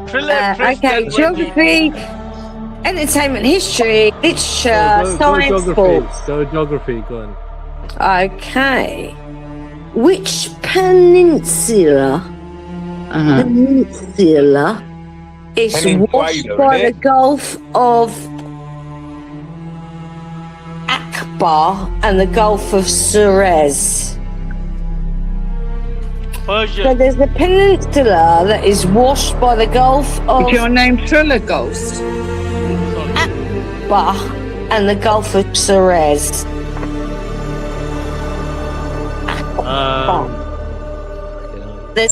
Thriller, okay, geography, entertainment, history, literature, science, sports. Go geography, go on. Okay. Which peninsula is washed by the Gulf of Akbar and the Gulf of Suez? Persia. So there's the peninsula that is washed by the Gulf of Is your name Thriller Ghost? Akbar and the Gulf of Suez.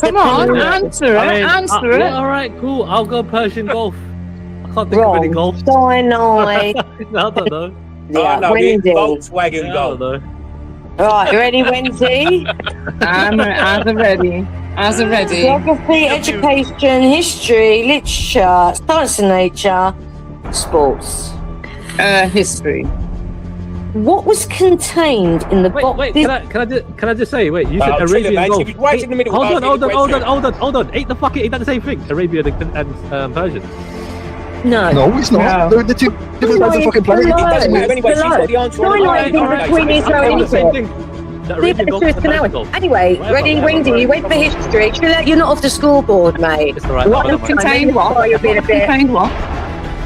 Come on, answer it. Answer it. All right, cool. I'll go Persian Gulf. I can't think of any Gulf. Sinai. I don't know. Yeah, no, Wendy. Volkswagen I Golf. don't know. Right, you ready, Wendy? I'm ready. As a ready. Geography, education, history, literature, science and nature, sports. History. What was contained in the box? Wait, can I just say, wait, you said Oh, Arabian man, Gulf. she was right in the middle. Hold on. Ain't that the same thing? Arabian and Persian. No. No, it's not. They're the two different sides of fucking planet. It doesn't matter anyway. She's got the answer. Anyway, ready, Wendy, you went for history. You're not off the scoreboard, mate. It's all right. What contained what? You're being a bit... Contained what?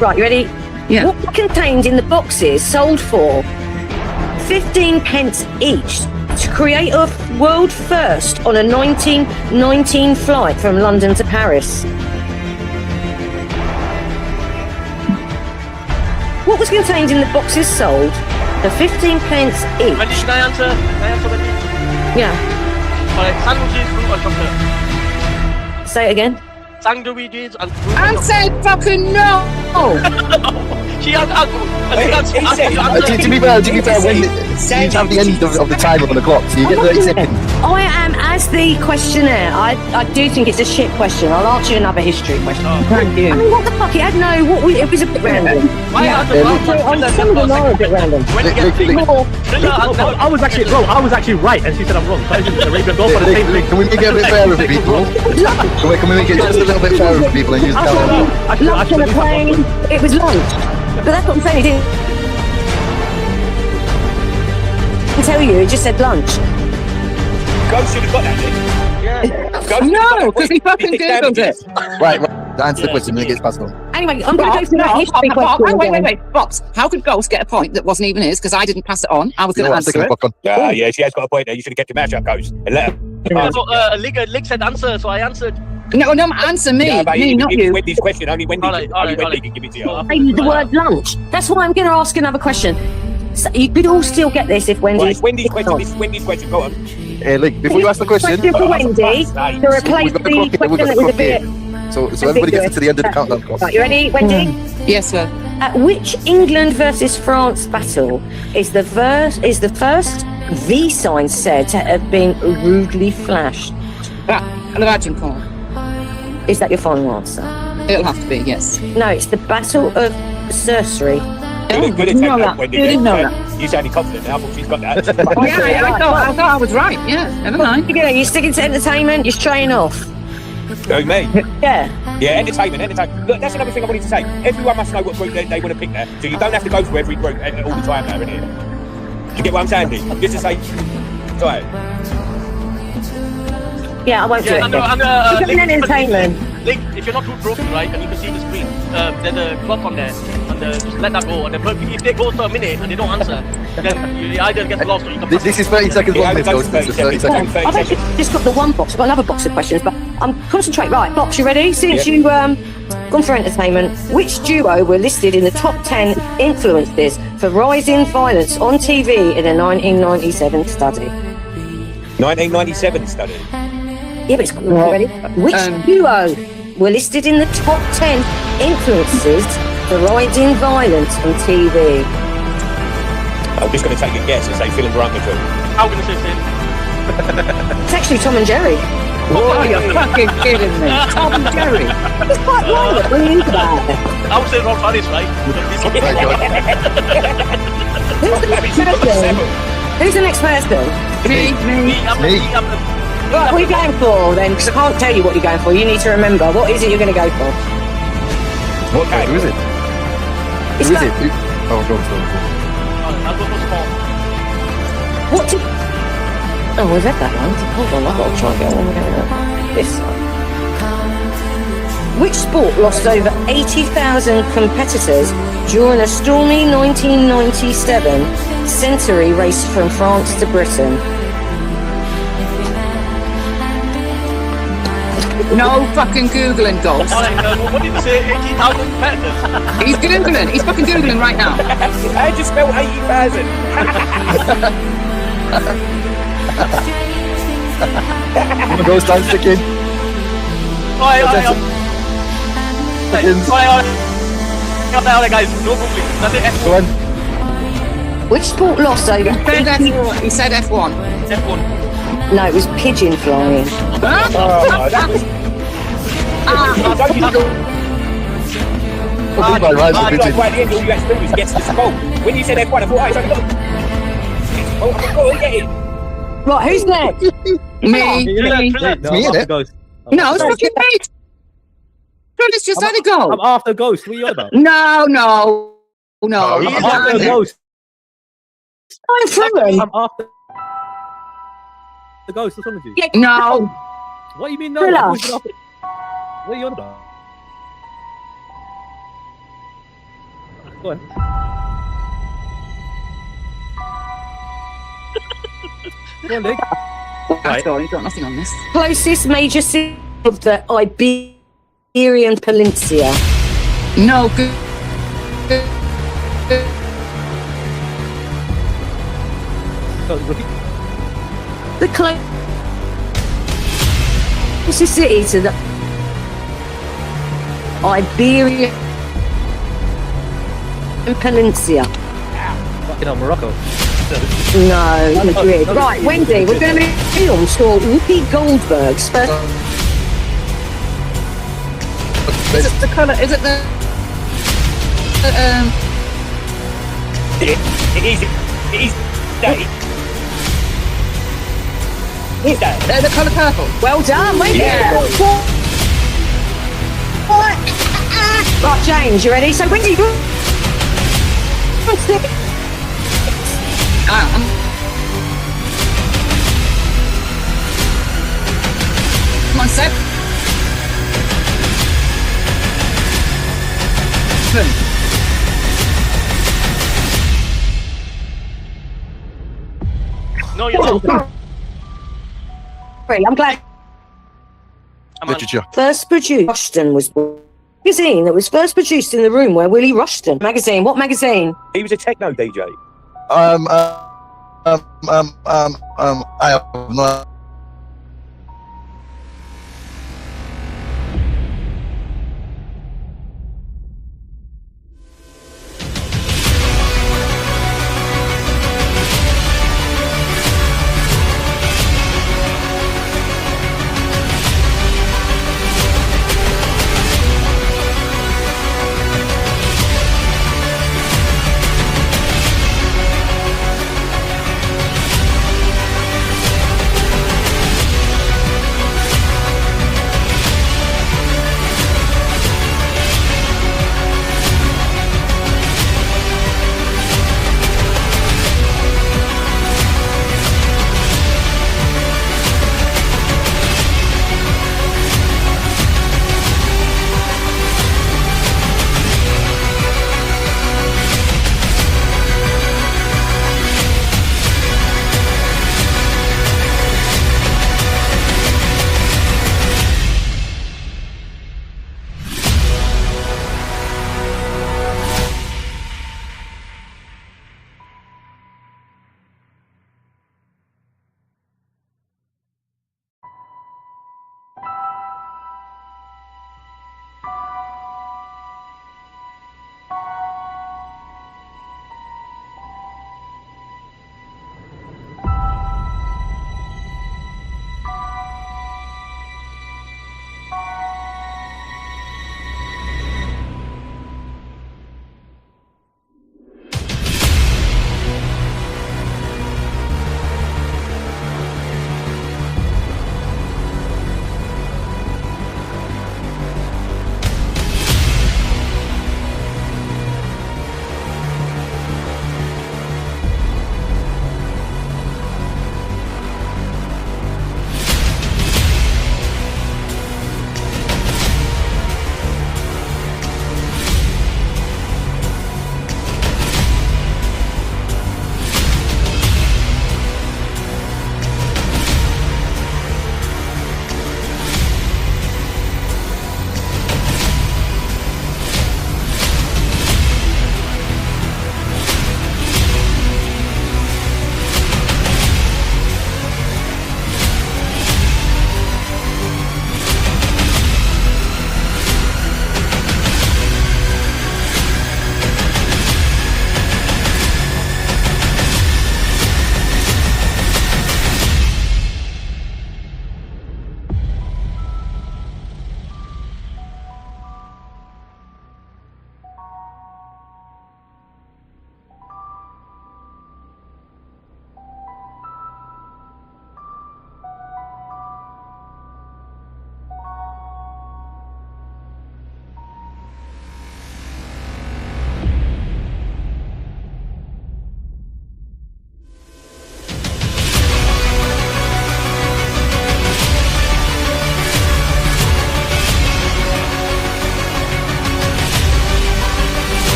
Right, you ready? Yeah. What contained in the boxes sold for 15 pence each to create a world first on a 1919 flight from London to Paris? What was contained in the boxes sold for 15 pence each? Wendy, can I answer? Wendy? Yeah. Alright, sandwiches, fruit or chocolate? Say it again. Sandwiches and fruit. I said fucking no. She had To be fair, when you have the end of the timer on the clock, so you get 30 seconds. I am, as the questionnaire, I do think it's a shit question. I'll answer you another history question. Thank you. I mean, what the fuck? It was a bit random. Some of them are a bit random. I was actually right, and she said I'm wrong. Persian and Arabian Gulf are the same thing. Can we make it a bit fairer for people? Can we make it just a little bit fairer for people and use the Lunch on a plane. It was lunch. But that's what I'm saying. It didn't tell you. It just said lunch. Ghost should have got that. No, because he fucking googled it. Right, answer the question when it gets passed on. Anyway, I'm going to go through that history question. Wait. Box, how could Ghost get a point that wasn't even his? Because I didn't pass it on. I was going to answer it. Yeah, she has got a point there. You should have kept your mouth shut, Ghost, and let her. Lick said answer, so I answered. No, answer me. Yeah, me, not you. Wendy's question, only Wendy can give it to you. The word lunch. That's why I'm going to ask another question. So you could all still get this if Wendy. Right, Wendy's question. This is Wendy's question. Go on. Hey, Lick, before you ask the question, for Wendy to replace the question that was a bit. So everybody gets to the end of the countdown. Right, you ready, Wendy? Yes, sir. Which England versus France battle is the first V sign said to have been rudely flashed? The Virgin Call. Is that your final answer? It'll have to be, yes. No, it's the Battle of Cersery. Good didn't know that. Wendy. You didn't know that. You sounded confident now. I thought she's got that. Yeah, I thought I was right. Yeah, never mind. You're sticking to entertainment. You're straying off. Oh, me? Yeah. Yeah, entertainment. Look, that's another thing I wanted to say. Everyone must know what group they want to pick there, so you don't have to go for every group all the time now, innit? Do you get what I'm saying, Lee? Just to say, sorry. Yeah, I won't do it. Entertainment. Link, if you're not too broken, right, and you can see the screen, there's a clock on there, and just let that go. And then if they go for a minute and they don't answer, then you either get lost or you can. This is 30 seconds long. This is 30 seconds. I've actually just got the one box. I've got another box of questions, but I'm concentrating. Right, box, you ready? Since you've gone for entertainment, which duo were listed in the top 10 influences for rising violence on TV in a 1997 study? 1997 study. Yeah, but it's ready. Which duo were listed in the top 10 influences for rising violence on TV? I'm just going to take a guess and say Phil and Veronica. I'm going to say Phil. It's actually Tom and Jerry. Oh, you're fucking kidding me. Tom and Jerry. It's quite right when you think about it. I would say Ron Harris, right? Who's the next person? Who's the next person? Me. Right, what are you going for then? Because I can't tell you what you're going for. You need to remember. What is it you're going to go for? What? Who is it? It's Who is that- it? Oh, go on. I'll go for small. What did... Oh, we've had that one. Hold on, I've got to try and get one again. This one. Which sport lost over 80,000 competitors during a stormy 1997 century race from France to Britain? No fucking Googling golf. What did you say? 80,000 competitors? He's Googling. He's fucking Googling right now. How'd you spell 80,000? I'm gonna go stand sticking. Guys, no googling. That's it. Go on. Which sport lost over... He said F1. F1. No, it was pigeon flying. Oh, that was... Don't you know? I'll be my rival Like, pigeon. right at the end, all you had to do was get to the spot. When you said F1, I thought, oh, it's only got... Oh, I've got to get it. Right, who's next? Me. No, me, I'm innit? after Ghost. No, it's fucking me. Phyllis just had a go. I'm after Ghost. What are you on about? No. I'm after Ghost. I'm from I'm after the Ghost. What's wrong with you? No. What do you mean no? Thriller. I've always been after- What are you on about? Go on. Go on, Nick. Right. You've got nothing on this. Closest major city of the Iberian Peninsula. No. Good. Go, repeat. The closest city to the Iberian Peninsula. Fucking hell, Morocco. No, Madrid. Right, Wendy, we're going to make a film called Whoopi Goldberg's first. Is it the colour? Is it the? It is Daddy. Is that? The colour purple. Well done, Wendy. Yeah. Right, James, you ready? So, Wendy, go. Come on, Seb. No, you're not. I'm glad. I'm on. Literature. First produced. Rushton was magazine that was first produced in the room where Willie Rushton. Magazine. What magazine? He was a techno DJ. I have no.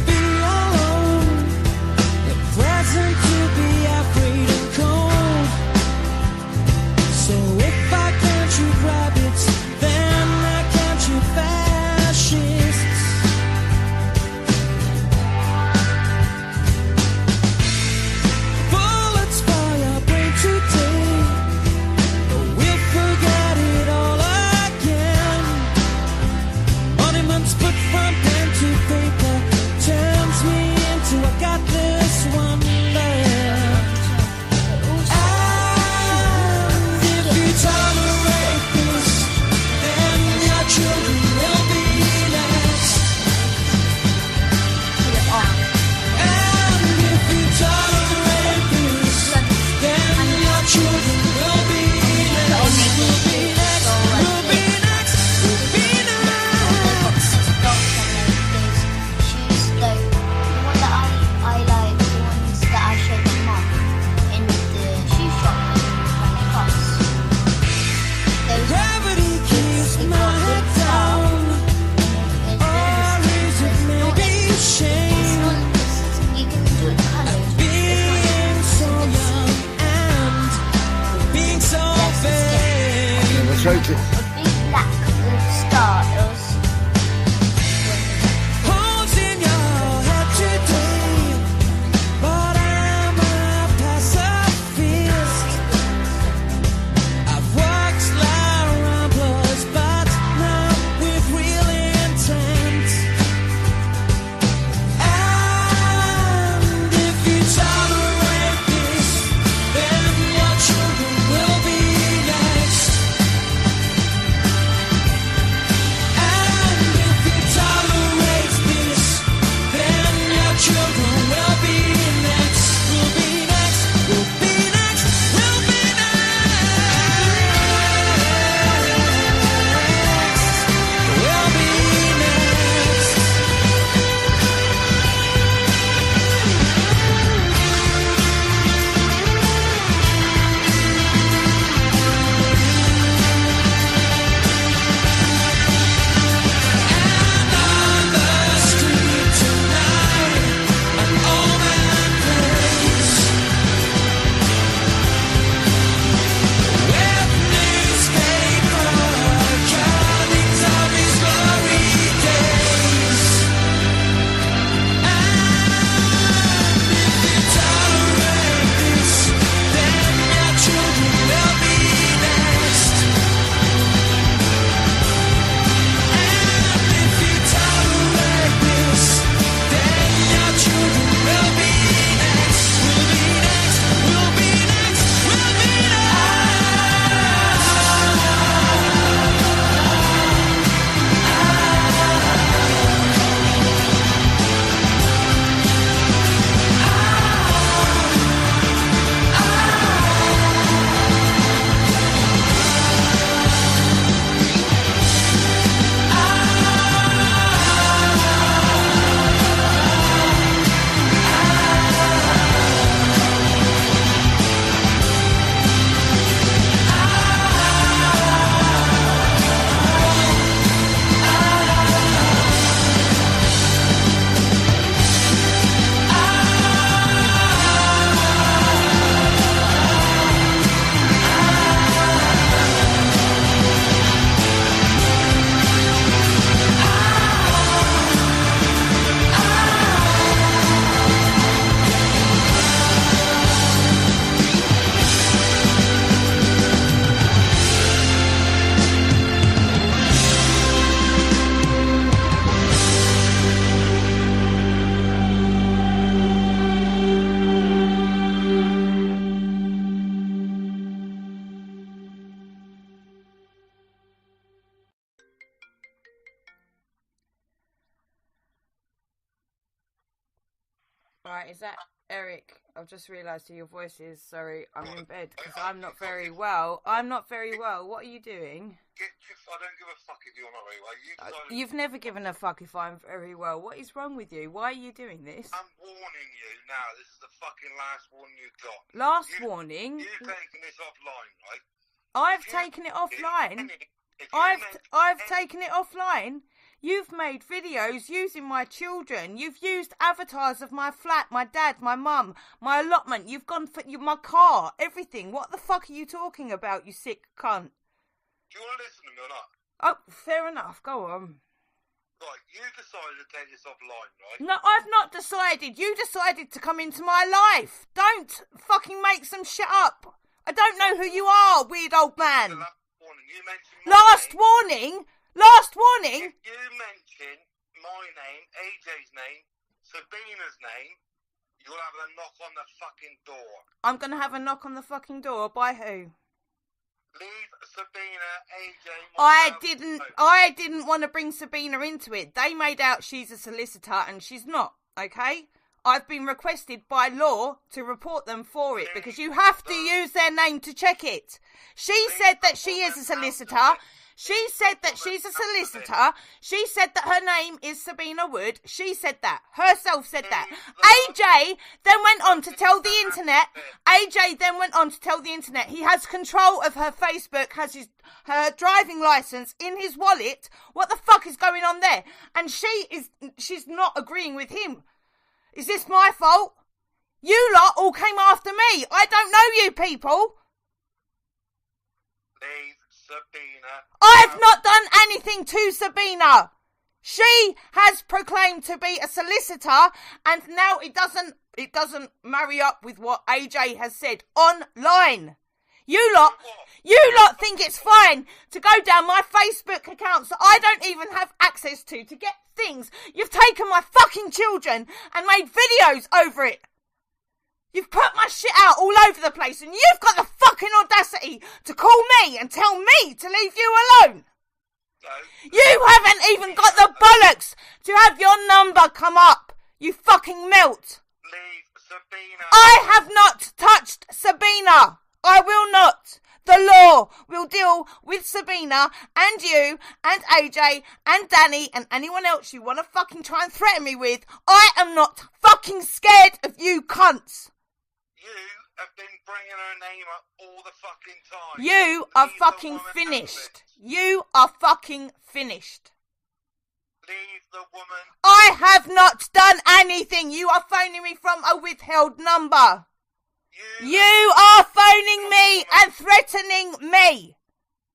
be alone, the present to be afraid and cold. So if I can't shoot rabbits, then I can't shoot fascists. Bullets fire brain today, but we'll forget it all again. Monuments put from pen to paper turns me into a godless wonderland. And if you tolerate this, then your children will be next. And if you tolerate this, then your children will be next. Will be next. Will be next. Will be next. She's like the one that I like, the ones that I showed my mum in the shoe shop when they cross. Those Gravity keeps my head down, or is it maybe shame? you can do it colours. Being so young and being so vain. Let's hope it. A big black star. It was Holes in your head today, but I'm a pacifist. I've walked like ramblers, but not with real intent. And if you tolerate this, then your children will be next. And if you tolerate this, then your children will be next. Will be next. Will be next. Will be next. Will be next. And on the street tonight, an old man plays with newspaper cuttings of his glory days. And if you tolerate this, then your children will be next. And if you tolerate this, then your children will be next. Will be next. Will be next. Will be Right, is that Eric? I've just realised who your voice is. Sorry, I'm in bed because I'm not very well. I'm not very well. What are you doing? I don't give a fuck if you're not very well. You've never given a fuck if I'm very well. What is wrong with you? Why are you doing this? I'm warning you now. This is the fucking last warning you've got. Warning? You've taken this offline, right? I've taken it offline. I've taken it offline. You've made videos using my children. You've used avatars of my flat, my dad, my mum, my allotment. You've gone for my car, everything. What the fuck are you talking about, you sick cunt? Do you want to listen to me or not? Oh, fair enough. Go on. Right, you decided to take this offline, right? No, I've not decided. You decided to come into my life. Don't fucking make some shit up. I don't know who you are, weird old man. Last warning? Last warning? If you mention my name, AJ's name, Sabina's name, you'll have a knock on the fucking door. I'm going to have a knock on the fucking door. By who? Leave Sabina, AJ, I didn't want to bring Sabina into it. They made out she's a solicitor and she's not, okay? I've been requested by law to report them for it because you have to use their name to check it. She said that she is a solicitor. She said that she's a solicitor. She said that her name is Sabina Wood. She said that. Herself said that. AJ then went on to tell the internet. AJ then went on to tell the internet he has control of her Facebook, has her driving license in his wallet. What the fuck is going on there? And she's not agreeing with him. Is this my fault? You lot all came after me. I don't know you people. Leave Sabina. I've not done anything to Sabina. She has proclaimed to be a solicitor, and now it doesn't marry up with what AJ has said online. You lot think it's fine to go down my Facebook accounts that I don't even have access to get things. You've taken my fucking children and made videos over it. You've put my shit out all over the place, and you've got the fucking audacity to call me and tell me to leave you alone. You haven't even got the bollocks to have your number come up. You fucking melt. Leave Sabina. I have not touched Sabina. I will not. The law will deal with Sabina and you and AJ and Danny and anyone else you want to fucking try and threaten me with. I am not fucking scared of you cunts. You have been bringing her name up all the fucking time. You are fucking finished. You are fucking finished. Leave the woman. I have not done anything. You are phoning me from a withheld number. You are phoning me and threatening me.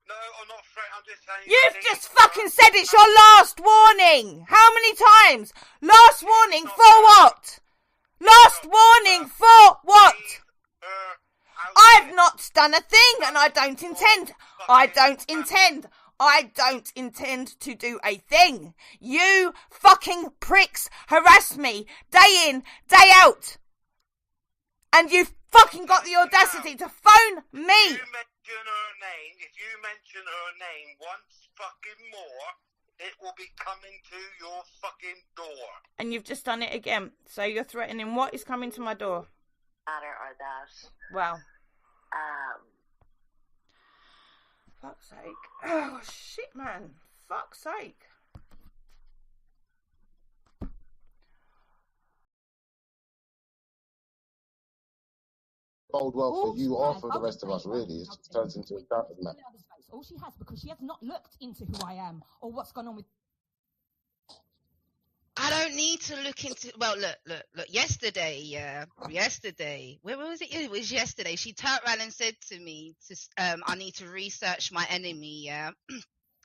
No, I'm not threatening. I'm just saying. You've just fucking said it's your last warning. How many times? Last warning for what? Last warning for what? I've not done a thing and I don't intend. I don't intend to do a thing. You fucking pricks harass me day in, day out. And you've fucking got the audacity to phone me. If you mention her name once fucking more, it will be coming to your fucking door. And you've just done it again. So you're threatening what is coming to my door? Matter or that. Well. Fuck's sake. Oh, shit, man. Fuck's sake. Bode well for you or for the rest of us, really. It just turns into a shouting match. All she has, because she has not looked into who I am or what's gone on with. I don't need to look into. Well, look. Yesterday, where was it? It was yesterday. She turned around and said to me, "I need to research my enemy." Yeah.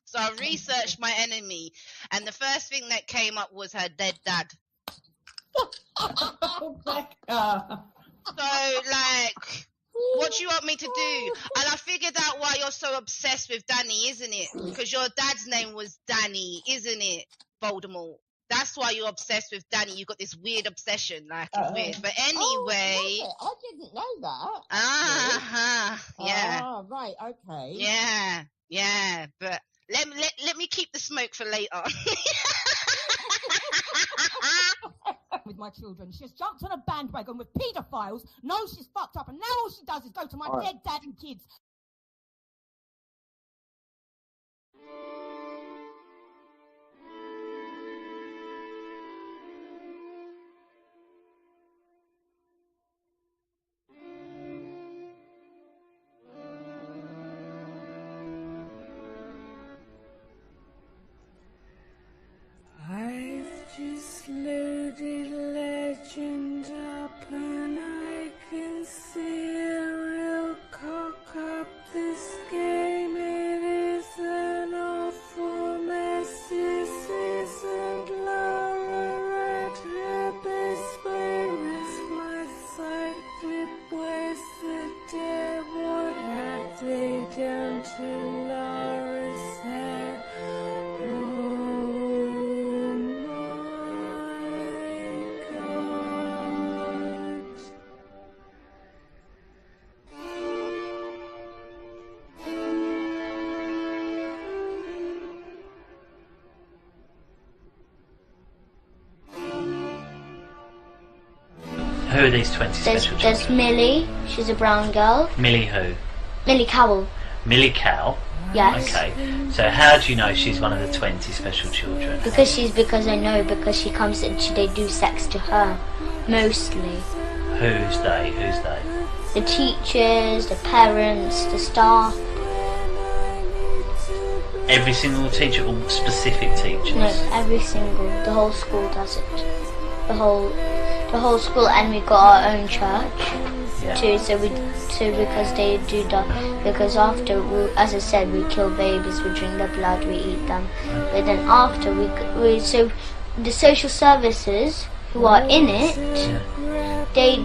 So I researched my enemy, and the first thing that came up was her dead dad. So, like, what do you want me to do? And I figured out why you're so obsessed with Danny, isn't it? Because your dad's name was Danny, isn't it, Voldemort? That's why you're obsessed with Danny. You got this weird obsession, like it's weird. But anyway, I didn't know that. Yeah. Ah, right, okay. Yeah. But let me keep the smoke for later. With my children, she's jumped on a bandwagon with paedophiles. Knows she's fucked up, and now all she does is go to my dead dad and kids. Yesterday, what have they done to Laura's hair? Oh my God. Who are these 20 special There's children? Millie, she's a brown girl. Millie who? Millie Cowell. Millie Cow? Yes. Okay. So how do you know she's one of the 20 special children? Because I know, because she comes and they do sex to her. Mostly. Who's they? Who's they? The teachers, the parents, the staff. Every single teacher or specific teachers? No, every single. The whole school does it. The whole school, and we got our own church too. So because they do that, because after as I said, we kill babies, we drink their blood, we eat them. But then after so the social services who are in it, they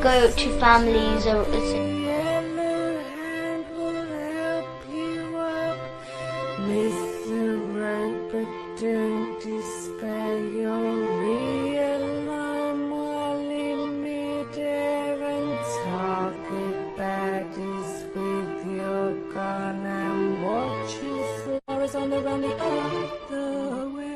go to families or. Mr. Right, but don't despair, you'll realign while in midair and target baddies with your gun and watching flowers on the run the other way.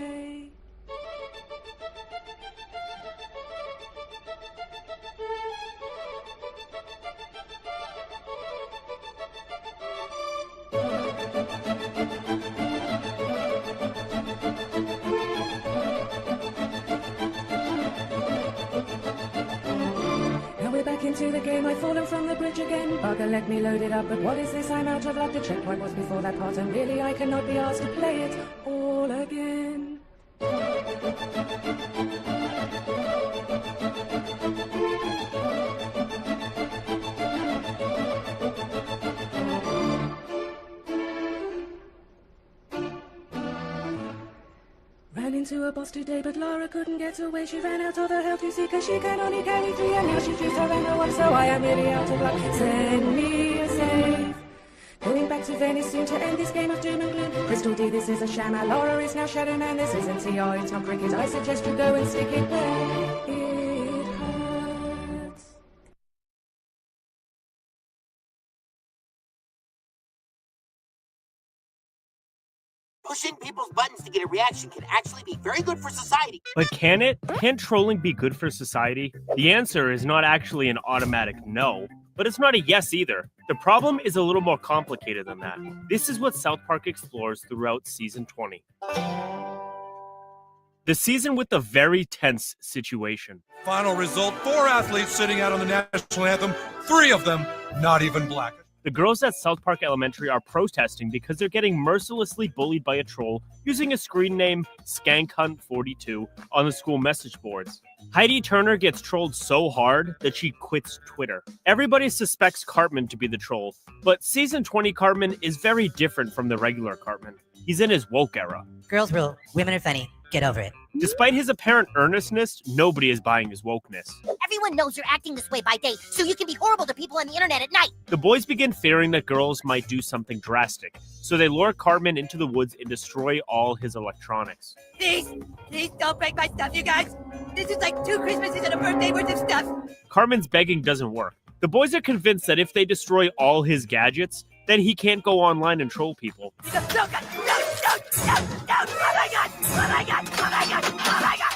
Now we're back into the game, I've fallen from the bridge again. Bugger, let me load it up, but what is this? I'm out of luck. The checkpoint was before that part, and really I cannot be asked to play it all again. Ran into a boss today, but Laura couldn't get away. She ran out of her health, you see, cause she can only carry 3, and now she's used her and no one, so I am really out of luck. Send me a save. Going back to Venice soon to end this game of doom and gloom. Crystal D, this is a sham. Laura is now Shadow Man. This isn't TR, it's not cricket. I suggest you go and stick it where it hurts. Pushing people's buttons to get a reaction can actually be very good for society. But can it? Can trolling be good for society? The answer is not actually an automatic no, but it's not a yes either. The problem is a little more complicated than that. This is what South Park explores throughout Season 20. The season with a very tense situation. Final result, 4 athletes sitting out on the national anthem, 3 of them not even black. The girls at South Park Elementary are protesting because they're getting mercilessly bullied by a troll using a screen name SkankHunt42 on the school message boards. Heidi Turner gets trolled so hard that she quits Twitter. Everybody suspects Cartman to be the troll, but Season 20 Cartman is very different from the regular Cartman. He's in his woke era. Girls rule, women are funny, get over it. Despite his apparent earnestness, nobody is buying his wokeness. Everyone knows you're acting this way by day, so you can be horrible to people on the internet at night. The boys begin fearing that girls might do something drastic, so they lure Cartman into the woods and destroy all his electronics. Please don't break my stuff, you guys. This is like 2 Christmases and a birthday worth of stuff. Cartman's begging doesn't work. The boys are convinced that if they destroy all his gadgets, then he can't go online and troll people.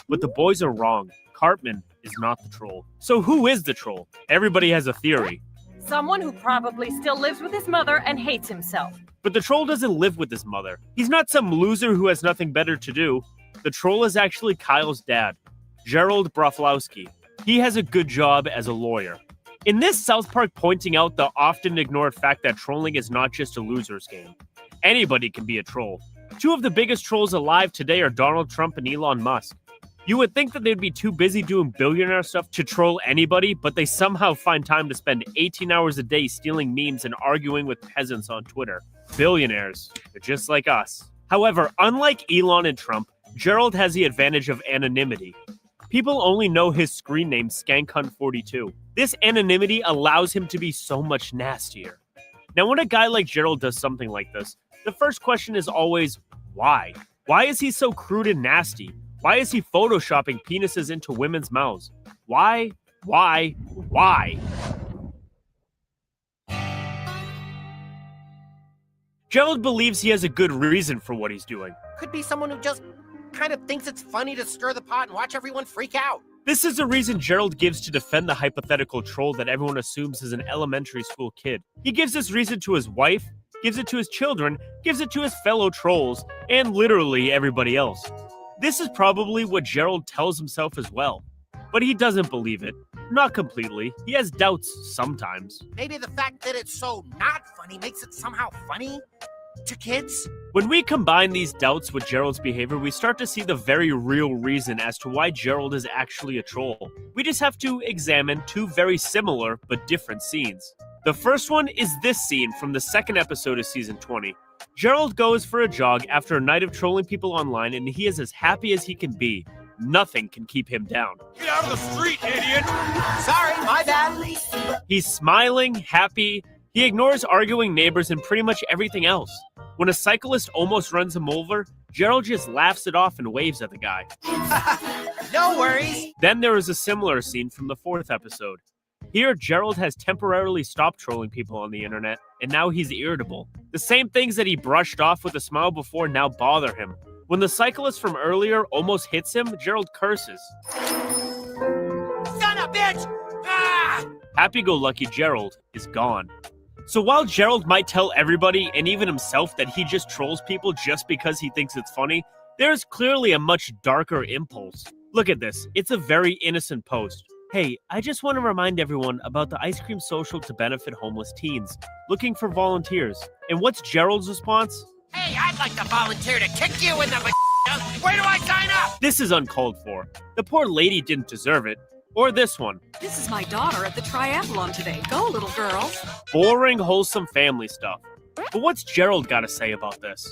But the boys are wrong. Cartman is not the troll. So who is the troll? Everybody has a theory. Someone who probably still lives with his mother and hates himself. But the troll doesn't live with his mother. He's not some loser who has nothing better to do. The troll is actually Kyle's dad, Gerald Broflowski. He has a good job as a lawyer. In this, South Park pointing out the often ignored fact that trolling is not just a loser's game. Anybody can be a troll. 2 of the biggest trolls alive today are Donald Trump and Elon Musk. You would think that they'd be too busy doing billionaire stuff to troll anybody, but they somehow find time to spend 18 hours a day stealing memes and arguing with peasants on Twitter. Billionaires, they're just like us. However, unlike Elon and Trump, Gerald has the advantage of anonymity. People only know his screen name SkankHunt42. This anonymity allows him to be so much nastier. Now, when a guy like Gerald does something like this, the first question is always, why? Why is he so crude and nasty? Why is he photoshopping penises into women's mouths? Why? Gerald believes he has a good reason for what he's doing. Could be someone who just kind of thinks it's funny to stir the pot and watch everyone freak out. This is a reason Gerald gives to defend the hypothetical troll that everyone assumes is an elementary school kid. He gives this reason to his wife, gives it to his children, gives it to his fellow trolls, and literally everybody else. This is probably what Gerald tells himself as well. But he doesn't believe it. Not completely. He has doubts sometimes. Maybe the fact that it's so not funny makes it somehow funny to kids? When we combine these doubts with Gerald's behavior, we start to see the very real reason as to why Gerald is actually a troll. We just have to examine two very similar but different scenes. The first one is this scene from the second episode of season 20. Gerald goes for a jog after a night of trolling people online, and he is as happy as he can be. Nothing can keep him down. Get out of the street, idiot! Sorry, my bad. He's smiling, happy. He ignores arguing neighbors and pretty much everything else. When a cyclist almost runs him over, Gerald just laughs it off and waves at the guy. No worries. Then there is a similar scene from the fourth episode. Here, Gerald has temporarily stopped trolling people on the internet, and now he's irritable. The same things that he brushed off with a smile before now bother him. When the cyclist from earlier almost hits him, Gerald curses. Son of a bitch! Ah! Happy-go-lucky Gerald is gone. So while Gerald might tell everybody, and even himself, that he just trolls people just because he thinks it's funny, there's clearly a much darker impulse. Look at this. It's a very innocent post. Hey, I just want to remind everyone about the ice cream social to benefit homeless teens. Looking for volunteers. And what's Gerald's response? Hey, I'd like to volunteer to kick you in the Where do I sign up? This is uncalled for. The poor lady didn't deserve it. Or this one. This is my daughter at the triathlon today. Go, little girl. Boring, wholesome family stuff. But what's Gerald got to say about this?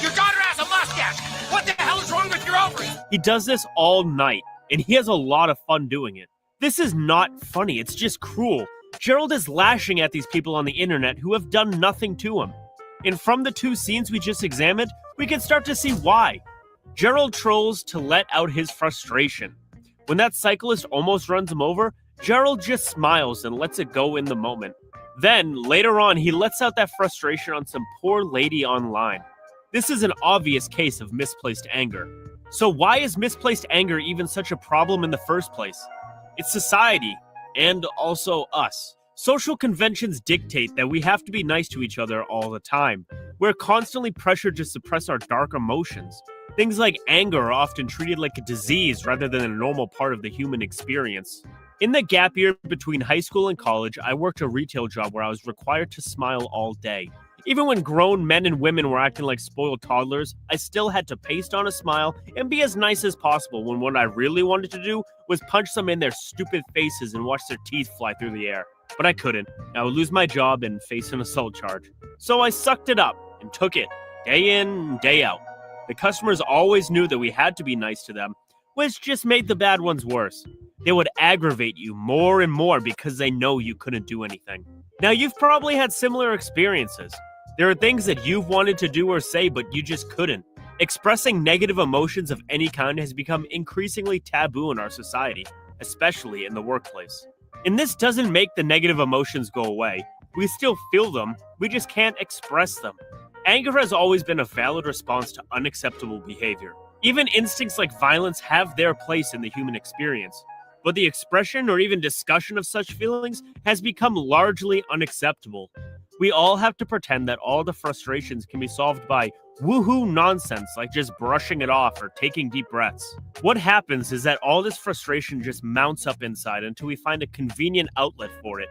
Your daughter has a mustache! What the hell is wrong with your ovaries? He does this all night, and he has a lot of fun doing it. This is not funny, it's just cruel. Gerald is lashing at these people on the internet who have done nothing to him. And from the two scenes we just examined, we can start to see why. Gerald trolls to let out his frustration. When that cyclist almost runs him over, Gerald just smiles and lets it go in the moment. Then, later on, he lets out that frustration on some poor lady online. This is an obvious case of misplaced anger. So why is misplaced anger even such a problem in the first place? It's society, and also us. Social conventions dictate that we have to be nice to each other all the time. We're constantly pressured to suppress our dark emotions. Things like anger are often treated like a disease rather than a normal part of the human experience. In the gap year between high school and college, I worked a retail job where I was required to smile all day. Even when grown men and women were acting like spoiled toddlers, I still had to paste on a smile and be as nice as possible when what I really wanted to do was punch them in their stupid faces and watch their teeth fly through the air. But I couldn't. I would lose my job and face an assault charge. So I sucked it up and took it, day in, day out. The customers always knew that we had to be nice to them, which just made the bad ones worse. They would aggravate you more and more because they know you couldn't do anything. Now, you've probably had similar experiences. There are things that you've wanted to do or say, but you just couldn't. Expressing negative emotions of any kind has become increasingly taboo in our society, especially in the workplace. And this doesn't make the negative emotions go away. We still feel them, we just can't express them. Anger has always been a valid response to unacceptable behavior. Even instincts like violence have their place in the human experience. But the expression or even discussion of such feelings has become largely unacceptable. We all have to pretend that all the frustrations can be solved by woohoo nonsense like just brushing it off or taking deep breaths. What happens is that all this frustration just mounts up inside until we find a convenient outlet for it.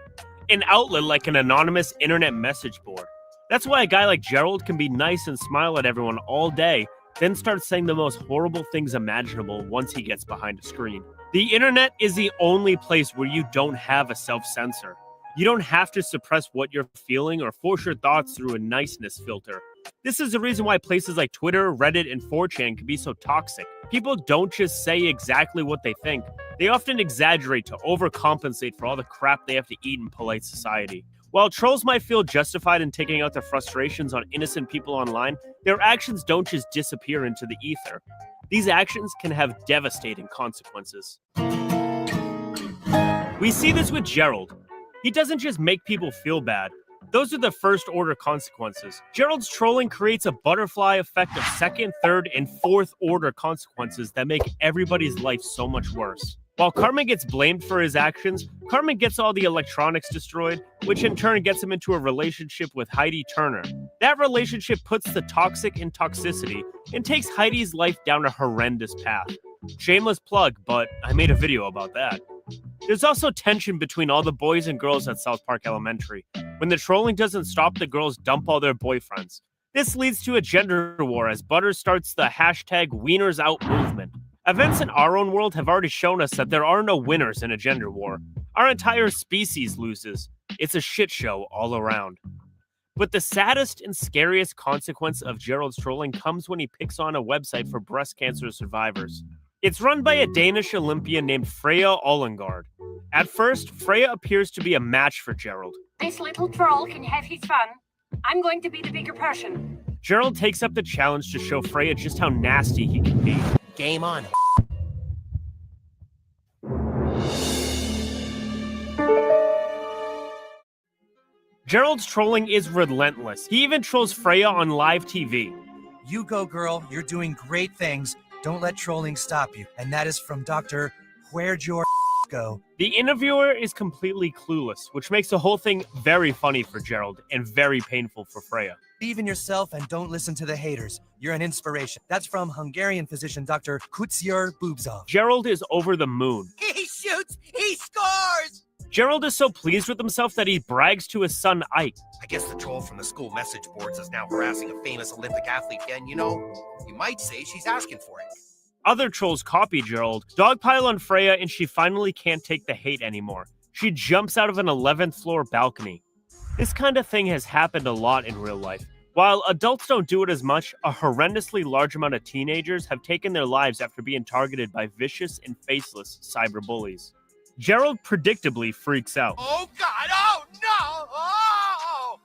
An outlet like an anonymous internet message board. That's why a guy like Gerald can be nice and smile at everyone all day, then start saying the most horrible things imaginable once he gets behind a screen. The internet is the only place where you don't have a self-censor. You don't have to suppress what you're feeling or force your thoughts through a niceness filter. This is the reason why places like Twitter, Reddit, and 4chan can be so toxic. People don't just say exactly what they think. They often exaggerate to overcompensate for all the crap they have to eat in polite society. While trolls might feel justified in taking out their frustrations on innocent people online, their actions don't just disappear into the ether. These actions can have devastating consequences. We see this with Gerald. He doesn't just make people feel bad. Those are the first-order consequences. Gerald's trolling creates a butterfly effect of second, third, and fourth-order consequences that make everybody's life so much worse. While Carmen gets blamed for his actions, Carmen gets all the electronics destroyed, which in turn gets him into a relationship with Heidi Turner. That relationship puts the toxic in toxicity and takes Heidi's life down a horrendous path. Shameless plug, but I made a video about that. There's also tension between all the boys and girls at South Park Elementary. When the trolling doesn't stop, the girls dump all their boyfriends. This leads to a gender war as Butter starts the #WienersOut movement. Events in our own world have already shown us that there are no winners in a gender war. Our entire species loses. It's a shit show all around. But the saddest and scariest consequence of Gerald's trolling comes when he picks on a website for breast cancer survivors. It's run by a Danish Olympian named Freya Ollengard. At first, Freya appears to be a match for Gerald. This little troll can have his fun. I'm going to be the bigger person. Gerald takes up the challenge to show Freya just how nasty he can be. Game on. Gerald's trolling is relentless. He even trolls Freya on live TV. You go, girl. You're doing great things. Don't let trolling stop you. And that is from Dr. Where'd Your Go? The interviewer is completely clueless, which makes the whole thing very funny for Gerald and very painful for Freya. Believe in yourself and don't listen to the haters. You're an inspiration. That's from Hungarian physician Dr. Kutsir Bubzov. Gerald is over the moon. He shoots, he scores! Gerald is so pleased with himself that he brags to his son Ike. I guess the troll from the school message boards is now harassing a famous Olympic athlete again, you know? You might say she's asking for it. Other trolls copy Gerald, dogpile on Freya, and she finally can't take the hate anymore. She jumps out of an 11th floor balcony. This kind of thing has happened a lot in real life. While adults don't do it as much, a horrendously large amount of teenagers have taken their lives after being targeted by vicious and faceless cyberbullies. Gerald predictably freaks out. Oh God, oh no, oh!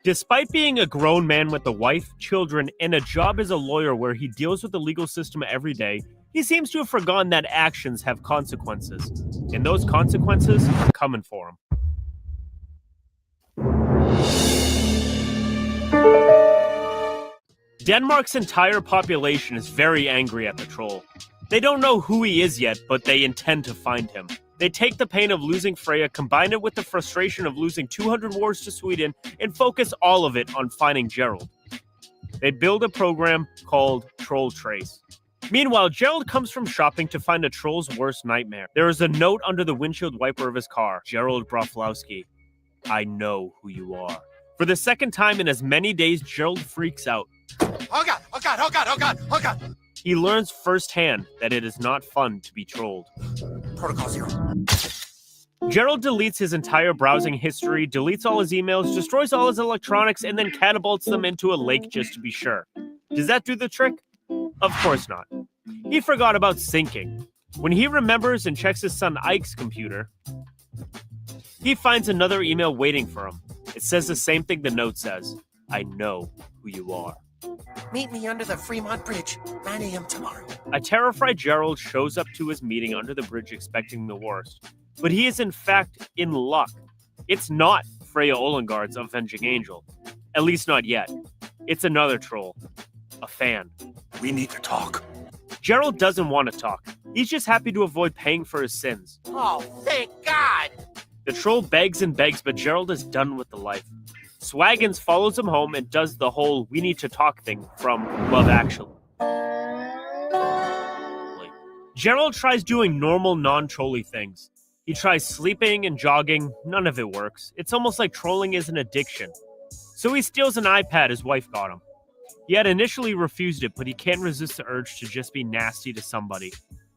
Despite being a grown man with a wife, children, and a job as a lawyer where he deals with the legal system every day, he seems to have forgotten that actions have consequences. And those consequences are coming for him. Denmark's entire population is very angry at the troll. They don't know who he is yet, but they intend to find him. They take the pain of losing Freya, combine it with the frustration of losing 200 wars to Sweden, and focus all of it on finding Gerald. They build a program called Troll Trace. Meanwhile, Gerald comes from shopping to find a troll's worst nightmare. There is a note under the windshield wiper of his car. Gerald Broflowski, I know who you are. For the second time in as many days, Gerald freaks out. Oh God, oh God, oh God, oh God, oh God! He learns firsthand that it is not fun to be trolled. Protocol 0. Gerald deletes his entire browsing history, deletes all his emails, destroys all his electronics, and then catapults them into a lake just to be sure. Does that do the trick? Of course not. He forgot about syncing. When he remembers and checks his son Ike's computer, he finds another email waiting for him. It says the same thing the note says. I know who you are. Meet me under the Fremont Bridge, 9 a.m. tomorrow. A terrified Gerald shows up to his meeting under the bridge expecting the worst. But he is in fact in luck. It's not Freya Ollengard's Avenging Angel. At least not yet. It's another troll. A fan. We need to talk. Gerald doesn't want to talk. He's just happy to avoid paying for his sins. Oh, thank God! The troll begs and begs, but Gerald is done with the life. Swaggins follows him home and does the whole we need to talk thing from Love Actually. Gerald tries doing normal, non-trolly things. He tries sleeping and jogging. None of it works. It's almost like trolling is an addiction. So he steals an iPad his wife got him. He had initially refused it, but he can't resist the urge to just be nasty to somebody.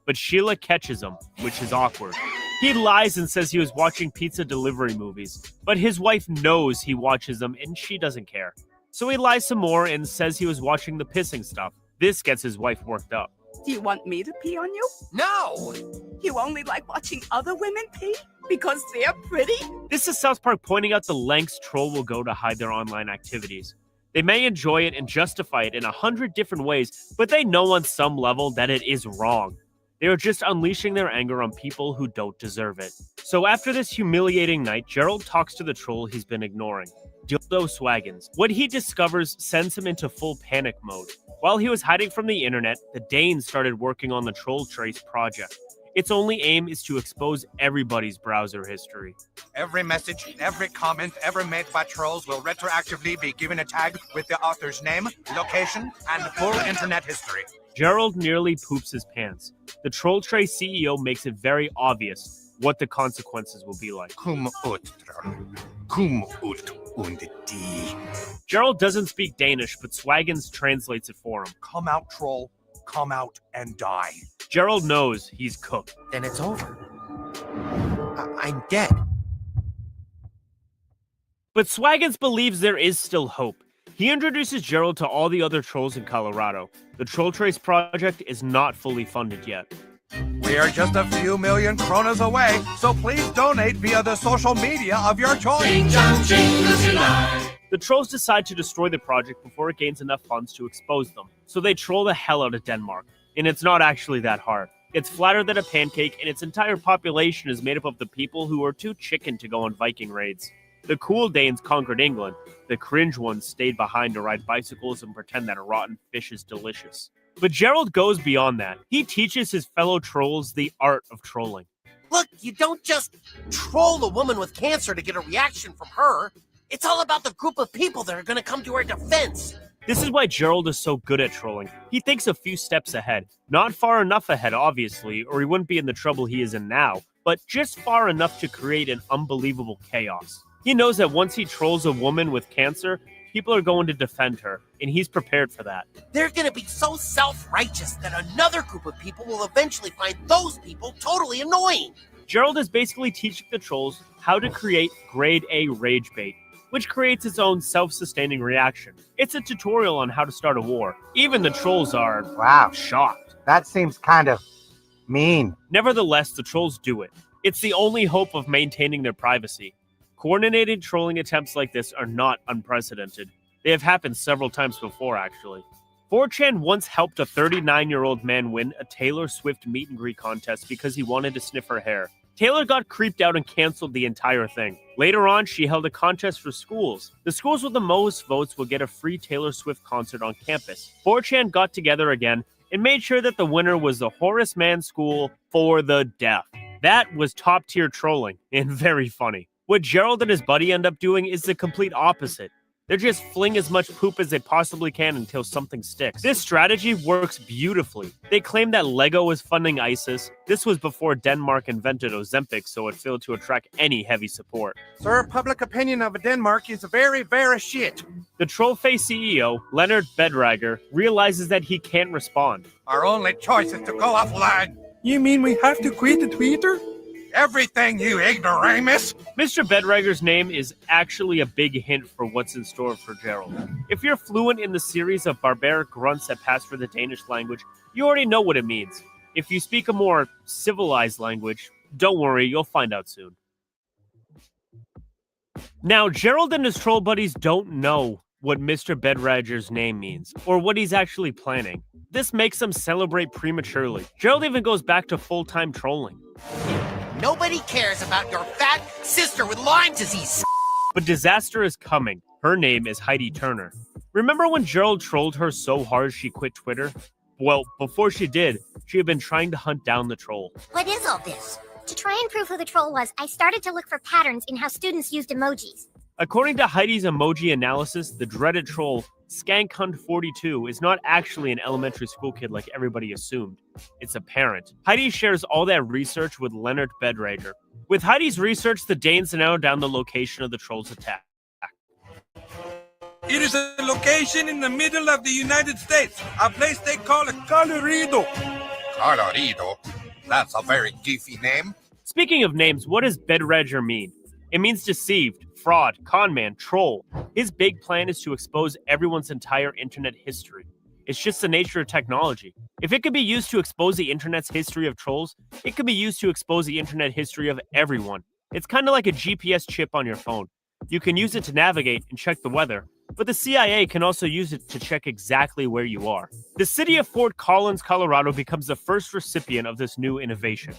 But Sheila catches him, which is awkward. He lies and says he was watching pizza delivery movies, but his wife knows he watches them and she doesn't care. So he lies some more and says he was watching the pissing stuff. This gets his wife worked up. Do you want me to pee on you? No! You only like watching other women pee? Because they're pretty? This is South Park pointing out the lengths Troll will go to hide their online activities. They may enjoy it and justify it in 100 different ways, but they know on some level that it is wrong. They are just unleashing their anger on people who don't deserve it. So after this humiliating night, Gerald talks to the troll he's been ignoring, Dildo Swaggins. What he discovers sends him into full panic mode. While he was hiding from the internet, the Danes started working on the Troll Trace project. Its only aim is to expose everybody's browser history. Every message, every comment ever made by trolls will retroactively be given a tag with the author's name, location, and full internet history. Gerald nearly poops his pants. The Troll Trace CEO makes it very obvious what the consequences will be like. Cum ut, troll. Cum ut und die. Gerald doesn't speak Danish, but Swaggins translates it for him. Come out, troll. Come out and die. Gerald knows he's cooked. Then it's over. I'm dead. But Swaggins believes there is still hope. He introduces Gerald to all the other trolls in Colorado. The Troll Trace project is not fully funded yet. We are just a few million kronas away, so please donate via the social media of your choice. The trolls decide to destroy the project before it gains enough funds to expose them, so they troll the hell out of Denmark. And it's not actually that hard. It's flatter than a pancake, and its entire population is made up of the people who are too chicken to go on Viking raids. The cool Danes conquered England. The cringe ones stayed behind to ride bicycles and pretend that rotten fish is delicious. But Gerald goes beyond that. He teaches his fellow trolls the art of trolling. Look, you don't just troll a woman with cancer to get a reaction from her. It's all about the group of people that are going to come to her defense. This is why Gerald is so good at trolling. He thinks a few steps ahead. Not far enough ahead, obviously, or he wouldn't be in the trouble he is in now, but just far enough to create an unbelievable chaos. He knows that once he trolls a woman with cancer, people are going to defend her, and he's prepared for that. They're going to be so self-righteous that another group of people will eventually find those people totally annoying. Gerald is basically teaching the trolls how to create grade A rage bait, which creates its own self-sustaining reaction. It's a tutorial on how to start a war. Even the trolls are shocked. That seems kind of mean. Nevertheless, the trolls do it. It's the only hope of maintaining their privacy. Coordinated trolling attempts like this are not unprecedented. They have happened several times before, actually. 4chan once helped a 39-year-old man win a Taylor Swift meet and greet contest because he wanted to sniff her hair. Taylor got creeped out and canceled the entire thing. Later on, she held a contest for schools. The schools with the most votes will get a free Taylor Swift concert on campus. 4chan got together again and made sure that the winner was the Horace Mann School for the Deaf. That was top-tier trolling and very funny. What Gerald and his buddy end up doing is the complete opposite. They just fling as much poop as they possibly can until something sticks. This strategy works beautifully. They claim that Lego is funding ISIS. This was before Denmark invented Ozempic, so it failed to attract any heavy support. Sir, public opinion of Denmark is very, very shit. The Trollface CEO, Leonard Bedrager, realizes that he can't respond. Our only choice is to go offline. You mean we have to quit the Twitter? Everything, you ignoramus! Mr. Bedrager's name is actually a big hint for what's in store for Gerald. If you're fluent in the series of barbaric grunts that pass for the Danish language, you already know what it means. If you speak a more civilized language, don't worry, you'll find out soon. Now, Gerald and his troll buddies don't know what Mr. Bedrager's name means, or what he's actually planning. This makes them celebrate prematurely. Gerald even goes back to full-time trolling. Nobody cares about your fat sister with Lyme disease. But disaster is coming. Her name is Heidi Turner. Remember when Gerald trolled her so hard she quit Twitter? Well, before she did, she had been trying to hunt down the troll. What is all this? To try and prove who the troll was, I started to look for patterns in how students used emojis. According to Heidi's emoji analysis, the dreaded troll, SkankHunt42, is not actually an elementary school kid like everybody assumed. It's a parent. Heidi shares all that research with Leonard Bedrager. With Heidi's research, the Danes narrow down the location of the troll's attack. It is a location in the middle of the United States, a place they call Colorado. Colorado? That's a very goofy name. Speaking of names, what does Bedrager mean? It means deceived, fraud, conman, troll. His big plan is to expose everyone's entire internet history. It's just the nature of technology. If it could be used to expose the internet's history of trolls, it could be used to expose the internet history of everyone. It's kind of like a GPS chip on your phone. You can use it to navigate and check the weather, but the CIA can also use it to check exactly where you are. The city of Fort Collins, Colorado becomes the first recipient of this new innovation.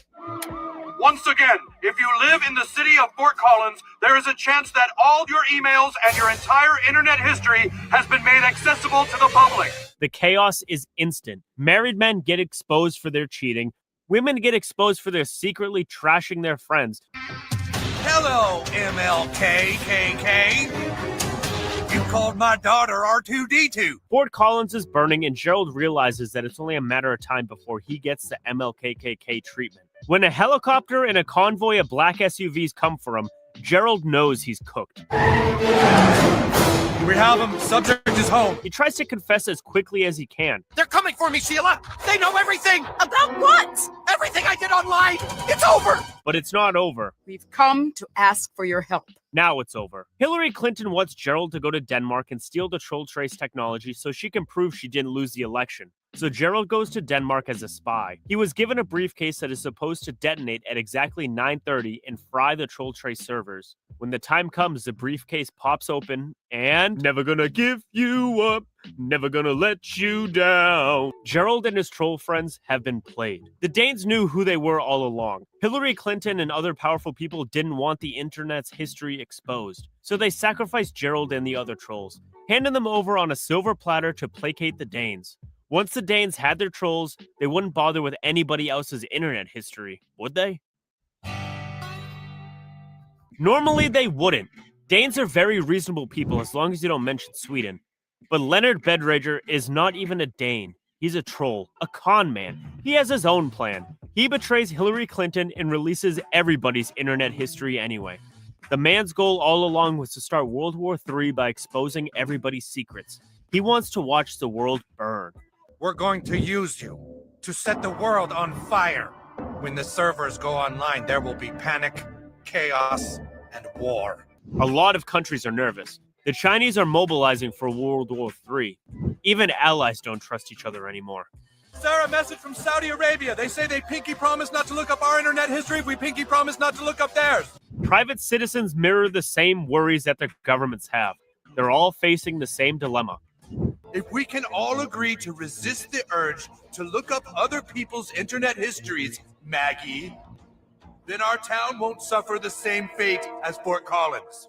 Once again, if you live in the city of Fort Collins, there is a chance that all your emails and your entire internet history has been made accessible to the public. The chaos is instant. Married men get exposed for their cheating. Women get exposed for their secretly trashing their friends. Hello, MLKKK. You called my daughter R2D2. Fort Collins is burning, and Gerald realizes that it's only a matter of time before he gets the MLKKK treatment. When a helicopter and a convoy of black SUVs come for him, Gerald knows he's cooked. We have him. Subject is home. He tries to confess as quickly as he can. They're coming for me, Sheila. They know everything. About what? Everything I did online. It's over. But it's not over. We've come to ask for your help. Now it's over. Hillary Clinton wants Gerald to go to Denmark and steal the troll trace technology so she can prove she didn't lose the election. So Gerald goes to Denmark as a spy. He was given a briefcase that is supposed to detonate at exactly 9:30 and fry the troll trace servers. When the time comes, the briefcase pops open and never gonna give you up, never gonna let you down. Gerald and his troll friends have been played. The Danes knew who they were all along. Hillary Clinton and other powerful people didn't want the internet's history exposed, so they sacrificed Gerald and the other trolls, handing them over on a silver platter to placate the Danes. Once the Danes had their trolls, they wouldn't bother with anybody else's internet history, would they? Normally, they wouldn't. Danes are very reasonable people as long as you don't mention Sweden. But Leonard Bedrager is not even a Dane. He's a troll, a con man. He has his own plan. He betrays Hillary Clinton and releases everybody's internet history anyway. The man's goal all along was to start World War III by exposing everybody's secrets. He wants to watch the world burn. We're going to use you to set the world on fire. When the servers go online, there will be panic, chaos, and war. A lot of countries are nervous. The Chinese are mobilizing for World War III. Even allies don't trust each other anymore. Sarah, message from Saudi Arabia. They say they pinky promise not to look up our internet history if we pinky promise not to look up theirs. Private citizens mirror the same worries that their governments have. They're all facing the same dilemma. If we can all agree to resist the urge to look up other people's internet histories, Maggie, then our town won't suffer the same fate as Fort Collins.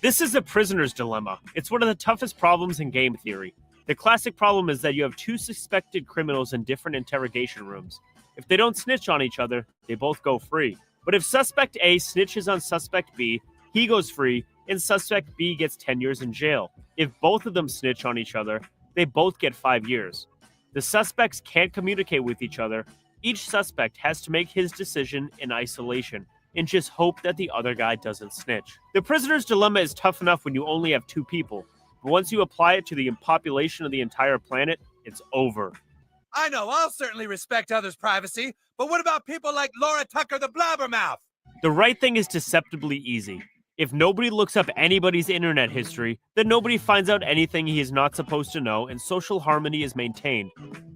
This is a prisoner's dilemma. It's one of the toughest problems in game theory. The classic problem is that you have two suspected criminals in different interrogation rooms. If they don't snitch on each other, they both go free. But if suspect A snitches on suspect B, he goes free, and suspect B gets 10 years in jail. If both of them snitch on each other, they both get 5 years. The suspects can't communicate with each other. Each suspect has to make his decision in isolation and just hope that the other guy doesn't snitch. The prisoner's dilemma is tough enough when you only have two people, but once you apply it to the population of the entire planet, it's over. I know, I'll certainly respect others' privacy, but what about people like Laura Tucker the Blabbermouth? The right thing is deceptively easy. If nobody looks up anybody's internet history, then nobody finds out anything he is not supposed to know, and social harmony is maintained.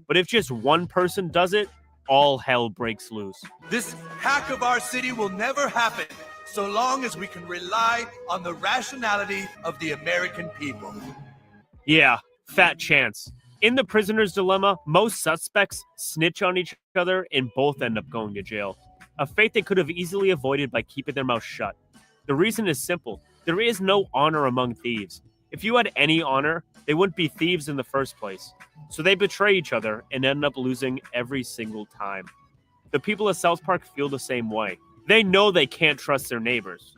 But if just one person does it, all hell breaks loose. This hack of our city will never happen so long as we can rely on the rationality of the American people. Yeah, fat chance. In the prisoner's dilemma, most suspects snitch on each other and both end up going to jail. A fate they could have easily avoided by keeping their mouth shut. The reason is simple. There is no honor among thieves. If you had any honor, they wouldn't be thieves in the first place. So they betray each other and end up losing every single time. The people of South Park feel the same way. They know they can't trust their neighbors.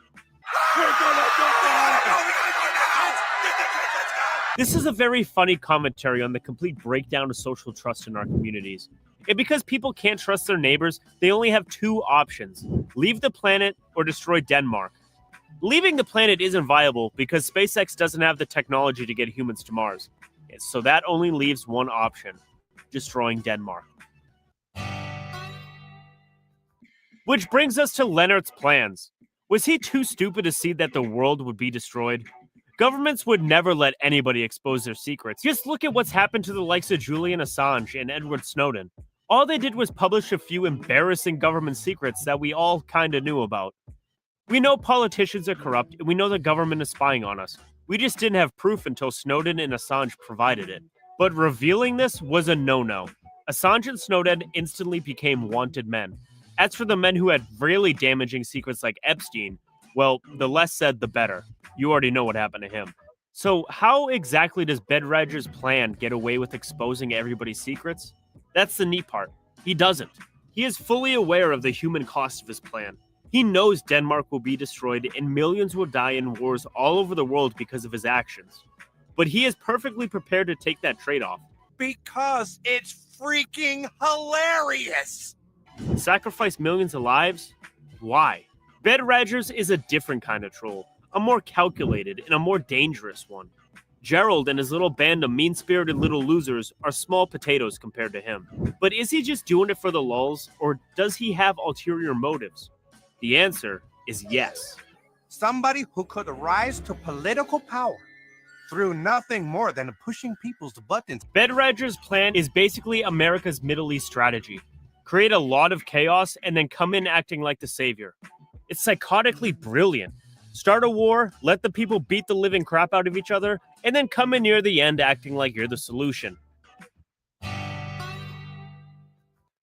This is a very funny commentary on the complete breakdown of social trust in our communities. And because people can't trust their neighbors, they only have two options: leave the planet or destroy Denmark. Leaving the planet isn't viable because SpaceX doesn't have the technology to get humans to Mars. So that only leaves one option: destroying Denmark. Which brings us to Leonard's plans. Was he too stupid to see that the world would be destroyed? Governments would never let anybody expose their secrets. Just look at what's happened to the likes of Julian Assange and Edward Snowden. All they did was publish a few embarrassing government secrets that we all kinda knew about. We know politicians are corrupt, and we know the government is spying on us. We just didn't have proof until Snowden and Assange provided it. But revealing this was a no-no. Assange and Snowden instantly became wanted men. As for the men who had really damaging secrets like Epstein, well, the less said, the better. You already know what happened to him. So how exactly does Bedradger's plan get away with exposing everybody's secrets? That's the neat part. He doesn't. He is fully aware of the human cost of his plan. He knows Denmark will be destroyed and millions will die in wars all over the world because of his actions. But he is perfectly prepared to take that trade-off. Because it's freaking hilarious! Sacrifice millions of lives? Why? Bedradger's is a different kind of troll, a more calculated and a more dangerous one. Gerald and his little band of mean-spirited little losers are small potatoes compared to him. But is he just doing it for the lulz, or does he have ulterior motives? The answer is yes. Somebody who could rise to political power through nothing more than pushing people's buttons. Bedradger's plan is basically America's Middle East strategy. Create a lot of chaos and then come in acting like the savior. It's psychotically brilliant. Start a war, let the people beat the living crap out of each other, and then come in near the end acting like you're the solution.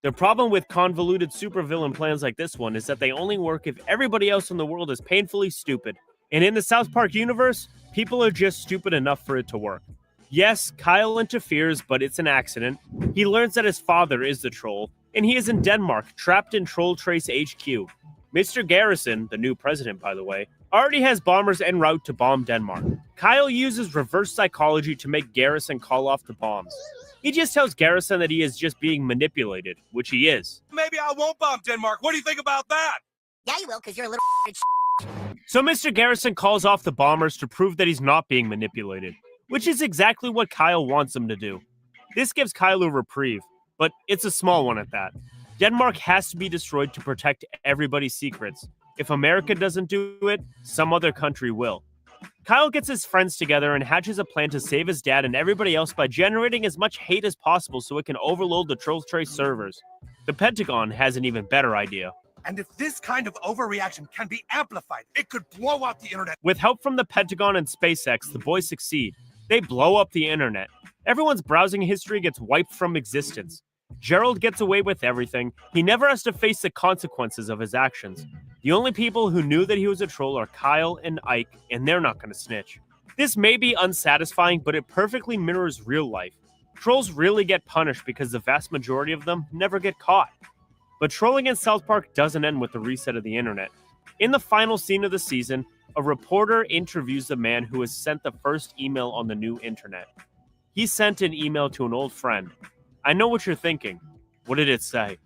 The problem with convoluted supervillain plans like this one is that they only work if everybody else in the world is painfully stupid. And in the South Park universe, people are just stupid enough for it to work. Yes, Kyle interferes, but it's an accident. He learns that his father is the troll, and he is in Denmark, trapped in Troll Trace HQ. Mr. Garrison, the new president by the way, already has bombers en route to bomb Denmark. Kyle uses reverse psychology to make Garrison call off the bombs. He just tells Garrison that he is just being manipulated, which he is. Maybe I won't bomb Denmark. What do you think about that? Yeah, you will, because you're a little So Mr. Garrison calls off the bombers to prove that he's not being manipulated, which is exactly what Kyle wants him to do. This gives Kyle a reprieve, but it's a small one at that. Denmark has to be destroyed to protect everybody's secrets. If America doesn't do it, some other country will. Kyle gets his friends together and hatches a plan to save his dad and everybody else by generating as much hate as possible so it can overload the Troll Trace servers. The Pentagon has an even better idea. And if this kind of overreaction can be amplified, it could blow out the internet. With help from the Pentagon and SpaceX, the boys succeed. They blow up the internet. Everyone's browsing history gets wiped from existence. Gerald gets away with everything. He never has to face the consequences of his actions. The only people who knew that he was a troll are Kyle and Ike, and they're not going to snitch. This may be unsatisfying, but it perfectly mirrors real life. Trolls really get punished because the vast majority of them never get caught. But trolling in South Park doesn't end with the reset of the internet. In the final scene of the season, a reporter interviews the man who has sent the first email on the new internet. He sent an email to an old friend. I know what you're thinking. What did it say?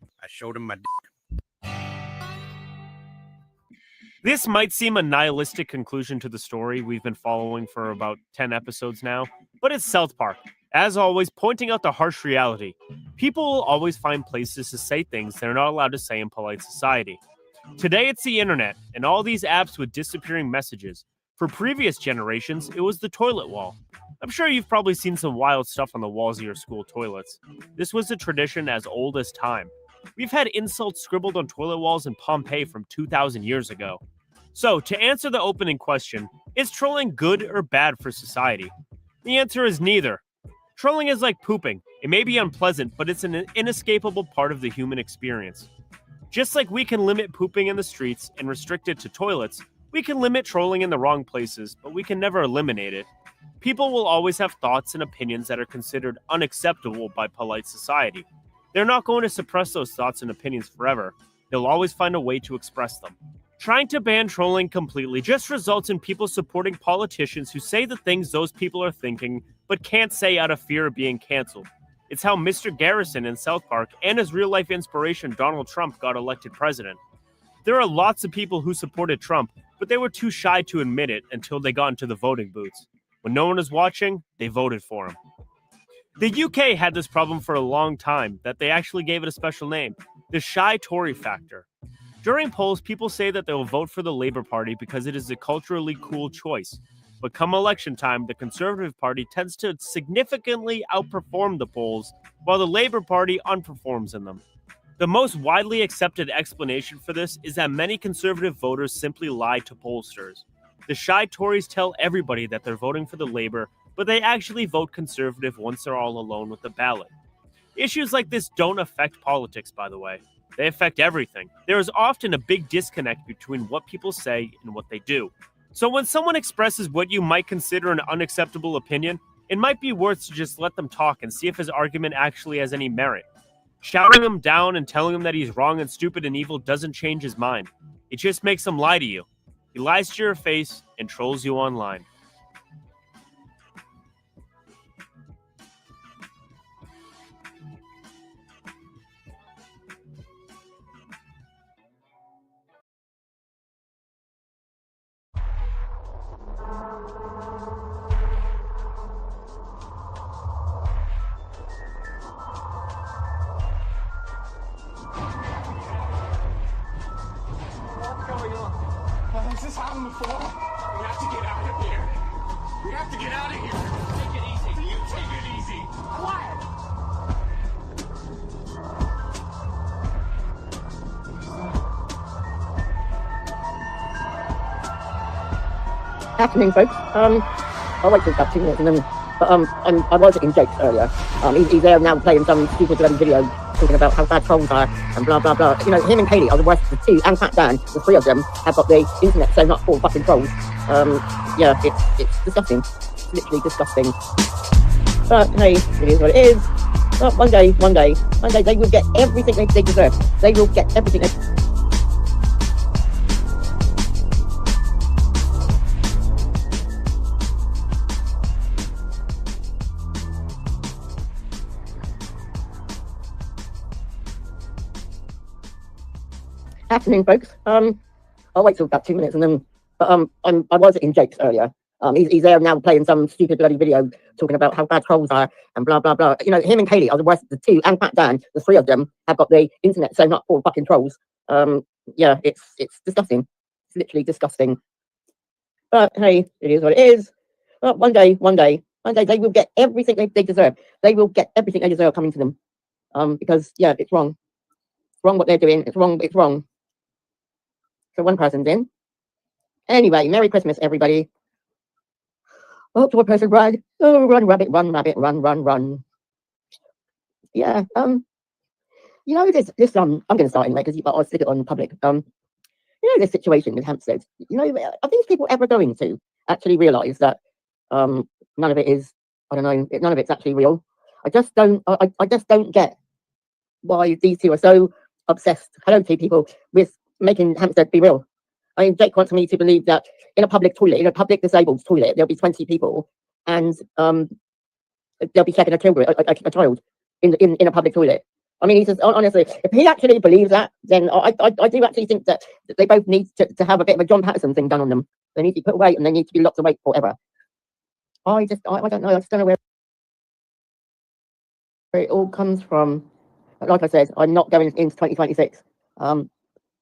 I showed him my dick. This might seem a nihilistic conclusion to the story we've been following for about 10 episodes now, but it's South Park. As always, pointing out the harsh reality. People will always find places to say things they're not allowed to say in polite society. Today it's the internet, and all these apps with disappearing messages. For previous generations, it was the toilet wall. I'm sure you've probably seen some wild stuff on the walls of your school toilets. This was a tradition as old as time. We've had insults scribbled on toilet walls in Pompeii from 2,000 years ago. So, to answer the opening question, is trolling good or bad for society? The answer is neither. Trolling is like pooping. It may be unpleasant, but it's an inescapable part of the human experience. Just like we can limit pooping in the streets and restrict it to toilets, we can limit trolling in the wrong places, but we can never eliminate it. People will always have thoughts and opinions that are considered unacceptable by polite society. They're not going to suppress those thoughts and opinions forever. They'll always find a way to express them. Trying to ban trolling completely just results in people supporting politicians who say the things those people are thinking, but can't say out of fear of being canceled. It's how Mr. Garrison in South Park and his real-life inspiration Donald Trump got elected president. There are lots of people who supported Trump, but they were too shy to admit it until they got into the voting booths. When no one was watching, they voted for him. The UK had this problem for a long time that they actually gave it a special name, the shy Tory factor. During polls, people say that they will vote for the Labour Party because it is a culturally cool choice. But come election time, the Conservative Party tends to significantly outperform the polls, while the Labour Party underperforms in them. The most widely accepted explanation for this is that many Conservative voters simply lie to pollsters. The shy Tories tell everybody that they're voting for the Labour, but they actually vote Conservative once they're all alone with the ballot. Issues like this don't affect politics, by the way. They affect everything. There is often a big disconnect between what people say and what they do. So when someone expresses what you might consider an unacceptable opinion, it might be worth to just let them talk and see if his argument actually has any merit. Shouting him down and telling him that he's wrong and stupid and evil doesn't change his mind. It just makes him lie to you. He lies to your face and trolls you online. Has this happened before? We have to get out of here. We have to get out of here. Take it easy. You take it easy. Quiet. Afternoon, folks. I'll wait for about 2 minutes and then. But I was in Jake's earlier. He's there now playing some stupid bloody video talking about how bad trolls are and blah blah blah. You know, him and Kaylee are the worst of the two, and Fat Dan, the three of them have got the internet sewn up full of fucking trolls. Yeah, it's disgusting. It's literally disgusting. But hey, it is what it is. But one day, they will get everything they deserve. They will get everything they. Afternoon, folks. I'll wait till about 2 minutes and then. But I was in Jake's earlier. He's there now playing some stupid bloody video talking about how bad trolls are and blah blah blah. You know, him and Kaylee are the worst of the two, and Fat Dan, the three of them have got the internet sewn up full of fucking trolls. Yeah, it's disgusting. It's literally disgusting. But hey, it is what it is. But one day, they will get everything they deserve. They will get everything they deserve coming to them. Because yeah, it's wrong. It's wrong what they're doing. It's wrong. It's wrong. So one person's in. Anyway, Merry Christmas, everybody. Oh, to a person bride. Oh, run, rabbit, run, run. Yeah, you know, this I'm going to start anyway because I'll stick it on public. You know, this situation with Hampstead. You know, are these people ever going to actually realise that none of it is? I don't know. None of it's actually real. I just don't get why these two are so obsessed. Hello, two people with making Hampstead be real. I mean, Jake wants me to believe that in a public toilet, in a public disabled toilet, there'll be 20 people, and they'll be checking a child in a public toilet. I mean, he says, honestly, if he actually believes that, then I do actually think that they both need to have a bit of a John Patterson thing done on them. They need to be put away, and they need to be locked away forever. I don't know. I just don't know where it all comes from. But like I said, I'm not going into 2026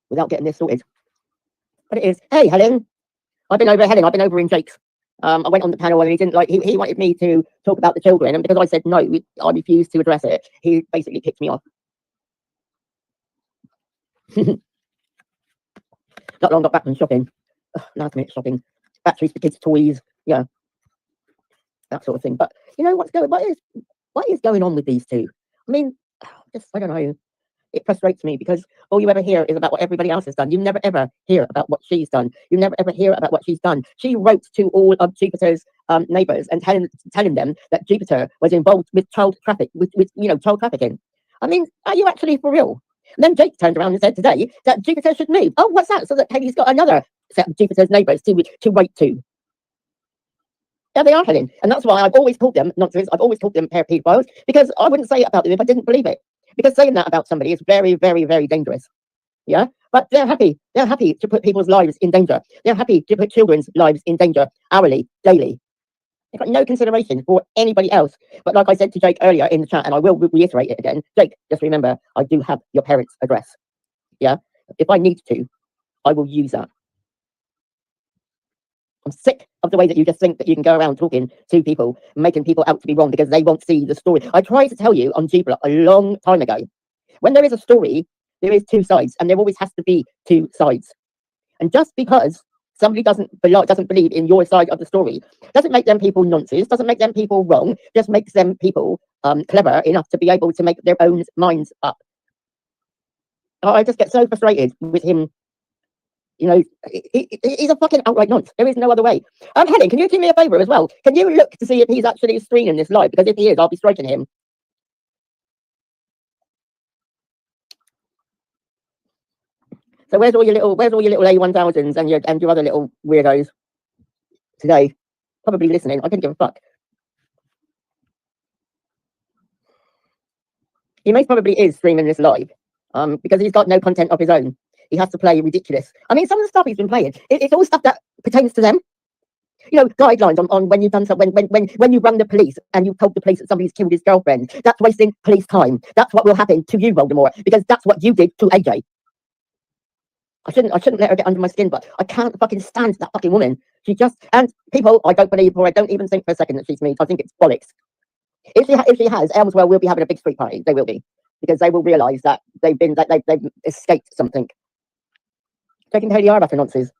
without getting this sorted. But it is. Hey, Helen. I've been over in Jake's. I went on the panel and he didn't like. He wanted me to talk about the children, and because I said no, I refused to address it. He basically kicked me off. Not long got back from shopping. Last minute shopping, batteries for kids' toys, yeah, that sort of thing. But you know what is going on with these two? I mean, I don't know. It frustrates me because all you ever hear is about what everybody else has done. You never ever hear about what she's done. You never ever hear about what she's done. She wrote to all of Jupiter's neighbours and telling them that Jupiter was involved with child trafficking. I mean, are you actually for real? And then Jake turned around and said today that Jupiter should move. Oh, what's that? So that Haley's got another set of Jupiter's neighbours to write to. There they are, Helen. And that's why I've always called them nonsense. I've always called them pair of pedophiles, because I wouldn't say it about them if I didn't believe it. Because saying that about somebody is very, very, very dangerous. Yeah? But they're happy. They're happy to put people's lives in danger. They're happy to put children's lives in danger hourly, daily. They've got no consideration for anybody else. But like I said to Jake earlier in the chat, and I will reiterate it again, Jake, just remember, I do have your parents' address. Yeah? If I need to, I will use that. I'm sick of the way that you just think that you can go around talking to people, making people out to be wrong because they won't see the story. I tried to tell you on Jupiter a long time ago, when there is a story, there is two sides, and there always has to be two sides. And just because somebody doesn't believe in your side of the story doesn't make them people nonsense, doesn't make them people wrong, just makes them people clever enough to be able to make their own minds up. I just get so frustrated with him. You know, he's a fucking outright nonce. There is no other way. Helen, can you do me a favour as well? Can you look to see if he's actually streaming this live? Because if he is, I'll be striking him. So where's all your little A1000s and your other little weirdos today? Probably listening. I couldn't give a fuck. He most probably is streaming this live, because he's got no content of his own. He has to play ridiculous. I mean, some of the stuff he's been playing, it's all stuff that pertains to them. You know, guidelines on when you've done something, when you run the police and you told the police that somebody's killed his girlfriend. That's wasting police time. That's what will happen to you, Voldemort, because that's what you did to AJ. I shouldn't let her get under my skin, but I can't fucking stand that fucking woman. She just, and people, I don't believe her. I don't even think for a second that she's me. I think it's bollocks. If she has, Elmswell will be having a big street party. They will be, because they will realise that they've escaped something. Taking Haley are after nonsense.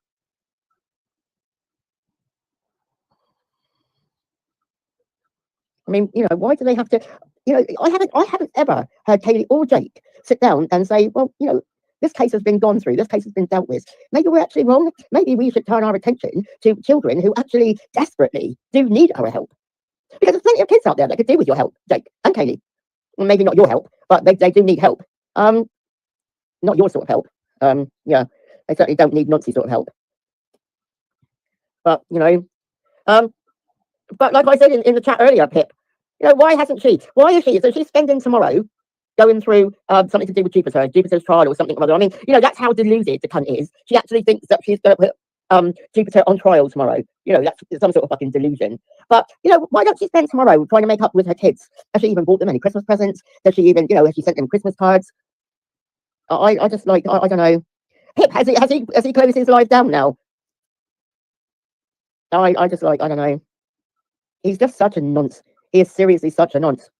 I mean, you know, why do they have to? You know, I haven't ever heard Kaylee or Jake sit down and say, well, you know, this case has been gone through, this case has been dealt with. Maybe we're actually wrong. Maybe we should turn our attention to children who actually desperately do need our help. Because there's plenty of kids out there that could do with your help, Jake and Kaylee. Well, maybe not your help, but they do need help. Not your sort of help. Yeah, they certainly don't need Nancy sort of help. But, you know, but like I said in the chat earlier, Pip, you know, why isn't she? So she's spending tomorrow going through something to do with Jupiter's trial or something or other. I mean, you know, that's how deluded the cunt is. She actually thinks that she's going to put Jupiter on trial tomorrow. You know, that's some sort of fucking delusion. But, you know, why don't she spend tomorrow trying to make up with her kids? Has she even bought them any Christmas presents? Does she even, you know, has she sent them Christmas cards? I just like, I don't know. Pip, has he closed his life down now? I just like, I don't know. He's just such a nonce. He is seriously such a nonce.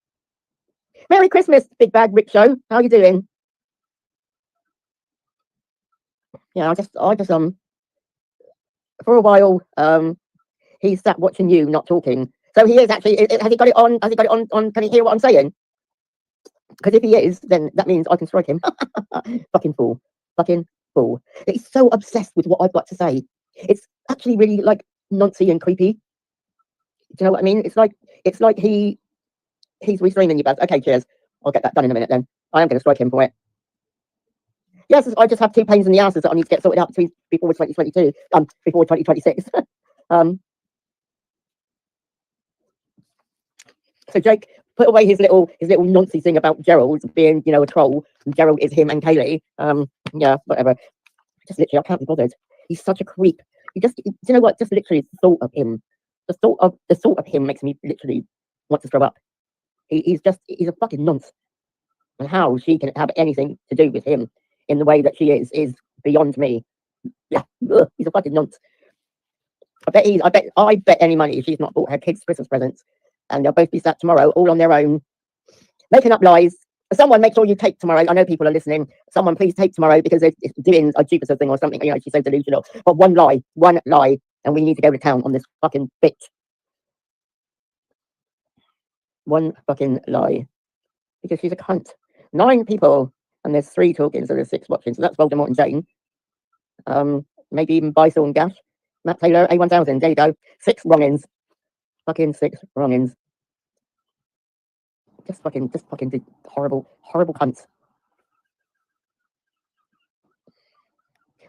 Merry Christmas, Big Bag Rickshaw. How you doing? Yeah, I just for a while, he sat watching you, not talking. So he is actually, has he got it on? Has he got it on? Can he hear what I'm saying? Because if he is, then that means I can strike him. Fucking fool. Fucking fool. He's so obsessed with what I've got to say. It's actually really like noncy and creepy. Do you know what I mean? It's like he's restreaming you, Baz. Okay, cheers. I'll get that done in a minute then. I am going to strike him for it. Yes, I just have two pains in the asses that I need to get sorted out before 2022. Before 2026. So Jake, put away his little noncy thing about Gerald being, you know, a troll. Gerald is him and Kaylee. Yeah, whatever. Just literally, I can't be bothered. He's such a creep. You know what? Just literally the thought of him. The thought of him makes me literally want to throw up. He's a fucking nonce. And how she can have anything to do with him in the way that she is beyond me. Yeah, ugh, he's a fucking nonce. I bet any money she's not bought her kids Christmas presents, and they'll both be sat tomorrow all on their own, making up lies. Someone make sure you tape tomorrow. I know people are listening. Someone please tape tomorrow because they're doing a Jupiter thing or something. You know, she's so delusional. But one lie, and we need to go to town on this fucking bitch. One fucking lie. Because she's a cunt. 9 people, and there's 3 talking, so there's 6 watching. So that's Voldemort and Jane. Maybe even Bysel and Gash. Matt Taylor, A1000. There you go. 6 wrongins. Fucking 6 wrongins. Just fucking horrible cunts.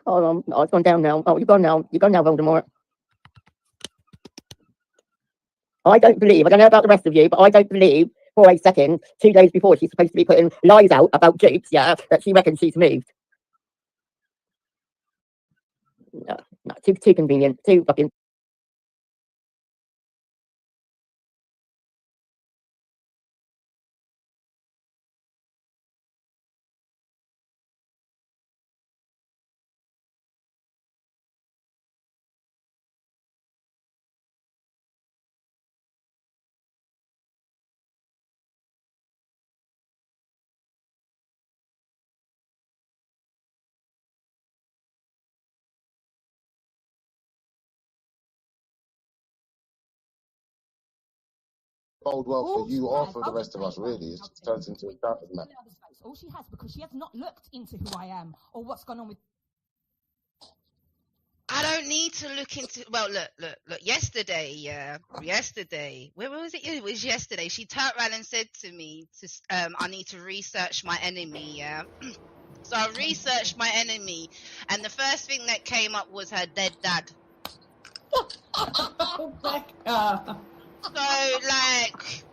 Oh, it's gone down now. Oh, you've gone now. You've gone now, Voldemort. I don't know about the rest of you, but I don't believe for a second, 2 days before she's supposed to be putting lies out about dupes, yeah, that she reckons she's moved. No, too convenient, too fucking bode well for you or for the rest of us, really. It just turns into a shouting match. All she has, because she has not looked into who I am or what's gone on with. I don't need to look into. Well, look. Yesterday, where was it? It was yesterday. She turned around and said to me, "I need to research my enemy." Yeah. So I researched my enemy, and the first thing that came up was her dead dad. So, like,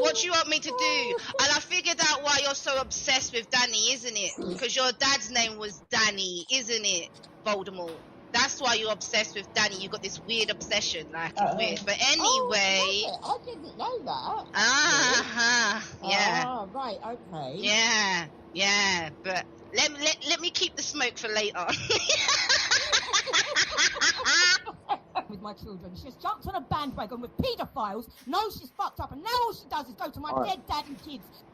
what do you want me to do? And I figured out why you're so obsessed with Danny, isn't it? Because your dad's name was Danny, isn't it, Voldemort? That's why you're obsessed with Danny. You got this weird obsession, like it's weird. But anyway, I didn't know that. Yeah. Ah, right, okay. Yeah. But let me keep the smoke for later. With my children, she's jumped on a bandwagon with paedophiles. Knows she's fucked up, and now all she does is go to my dead dad and kids.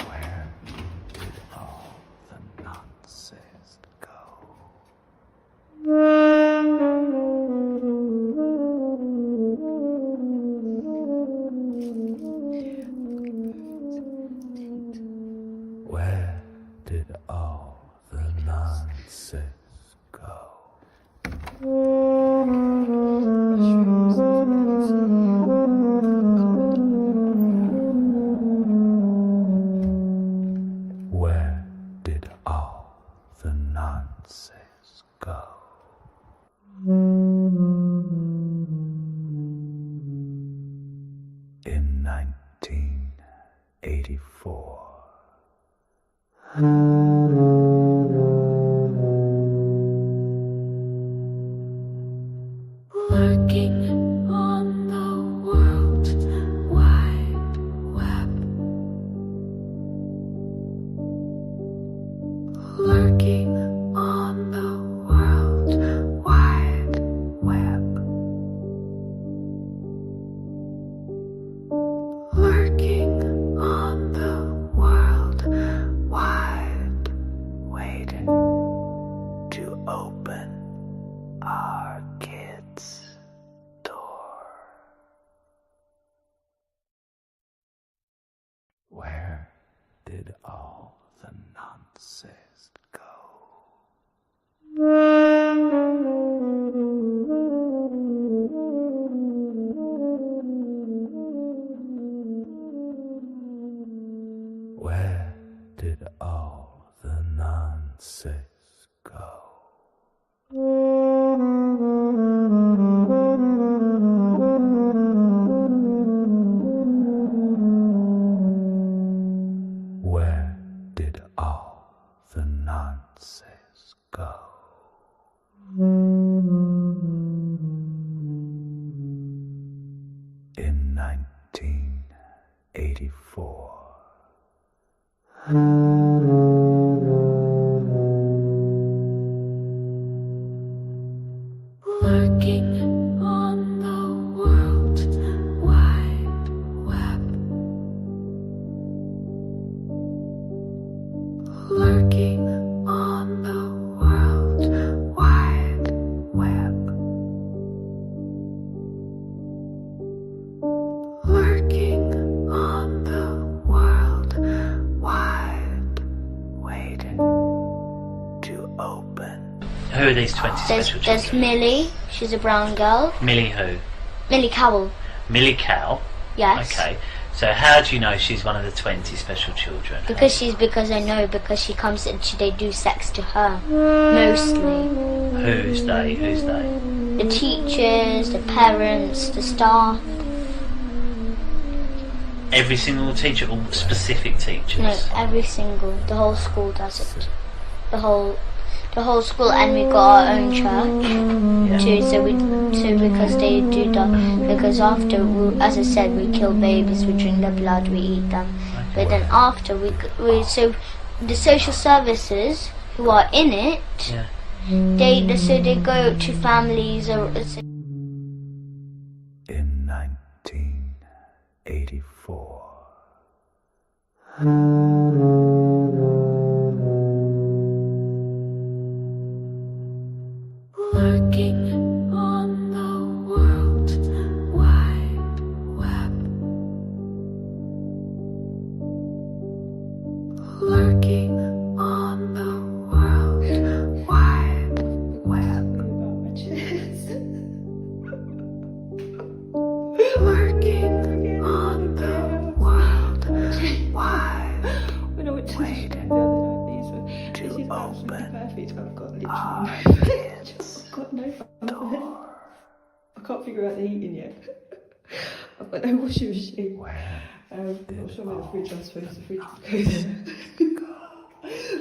Where did all the nonsense go? Where did all the nonsense go? Where did all the nonsense go? In 1984. Lurking on the World Wide Web. Lurking on the World Wide Web. Lurking on the World Wide, waiting to open our kids' door. Where did all the nonsense go? Where did all the nonsense go? Where did all the nonsense go? In 1984. Lurking on the World Wide Web. Lurking on the World Wide Web. Lurking on the World Wide, waiting to open. Who are these 20 special There's children? Millie. She's a brown girl. Millie who? Millie Cowell. Millie Cow? Yes. Okay. So how do you know she's one of the 20 special children? Because I know because she comes and they do sex to her. Mostly. Who's they? The teachers, the parents, the staff. Every single teacher or specific teachers? No, every single. The whole school does it. The whole school, and we got our own church too. Because they do that. Because after, as I said, we kill babies, we drink their blood, we eat them. But then after so the social services who are in it, they go to families or. In 1984. Lurking on the World Wide can't figure out the heating yet. I've got no washing machine. I'm not sure where the fridge I'm supposed to fridge goes.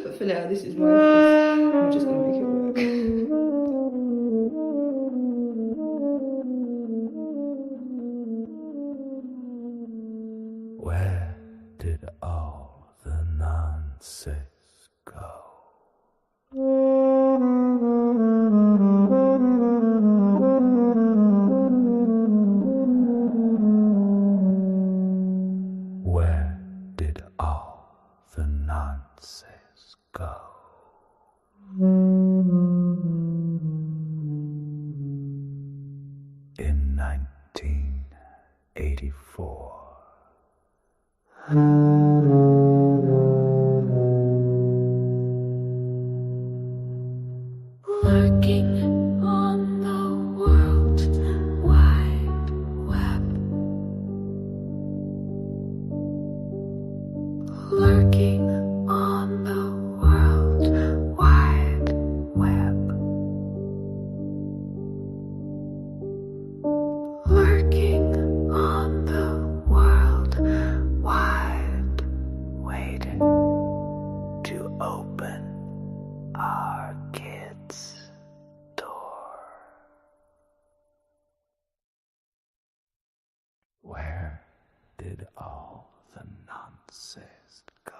But for now, this is my office. I'm just going to make it work. Where did all the nonsense go? Where did all the nonsense go? In 1984. Lurking on the World Wide Web. Lurking on the World Wide Web. Lurking on the World Wide, waiting to open our kids' door. Where did all the nonsense go?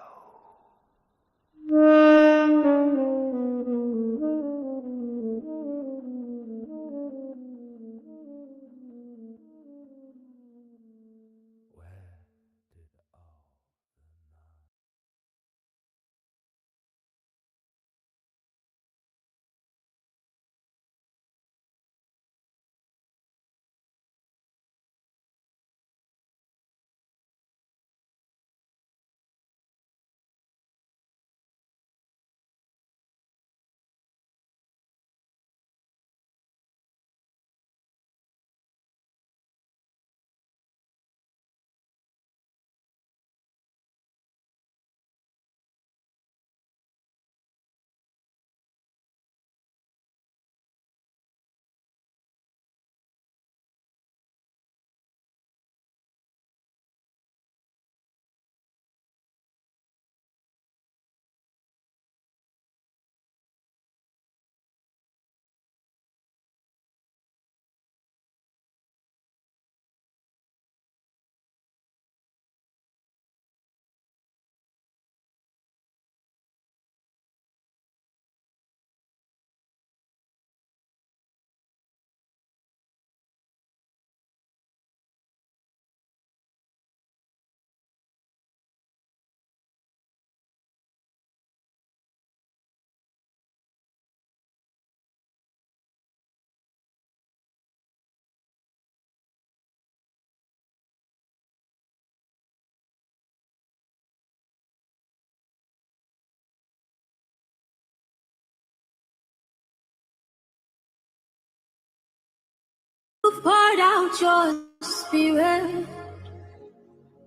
You've poured out your spirit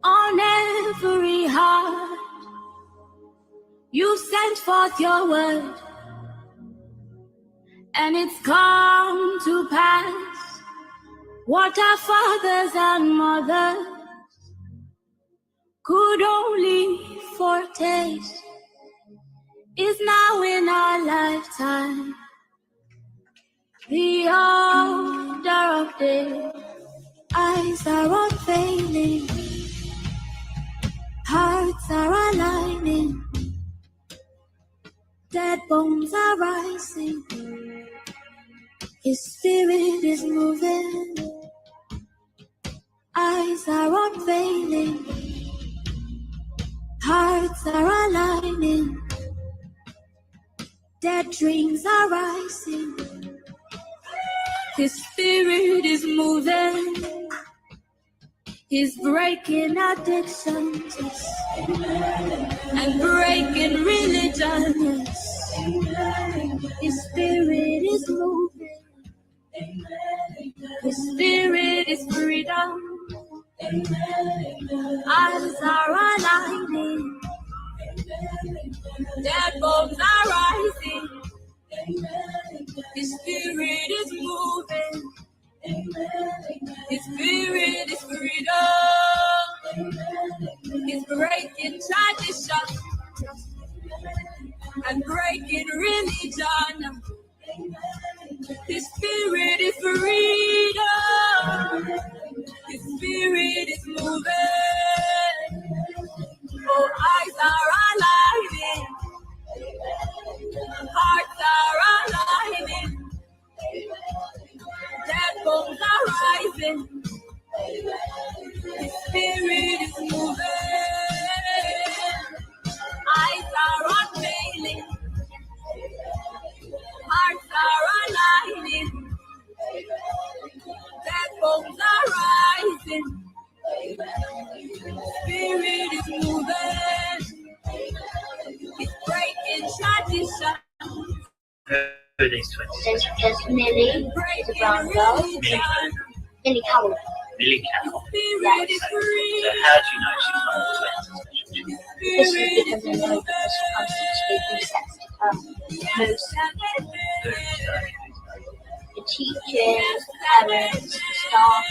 on every heart. You sent forth your word, and it's come to pass. What our fathers and mothers could only foretaste is now in our lifetime. The order of day, eyes are unveiling, hearts are aligning, dead bones are rising, His spirit is moving, eyes are unveiling, hearts are aligning, dead dreams are rising. His spirit is moving. He's breaking addictions and breaking religions. His spirit is moving. His spirit is freedom. Eyes are aligning. Dead bones are rising. His spirit is moving. rising. The spirit is moving. Eyes are unveiling. Hearts are aligning. Dead bones are rising. Spirit is moving. It's breaking tradition. Who are these 20? There's Millie, the brown girl. Millie Cowell. Millie Carroll. Yes. So how do you know she's one of the 20 special children? This is because I know that she constantly resets most the teachers, parents, the staff.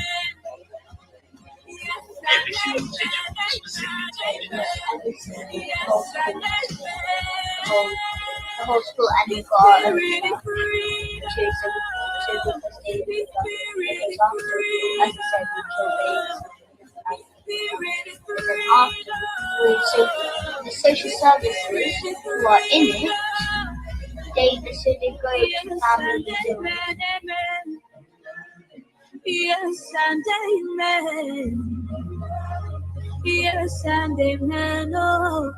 Every single teacher from a specific teacher. Every single the whole school, and we've got our own church too, so because they do because after, as I said, so the social services who are in it, they go to family meetings. Yes and amen. Yes and amen. Oh,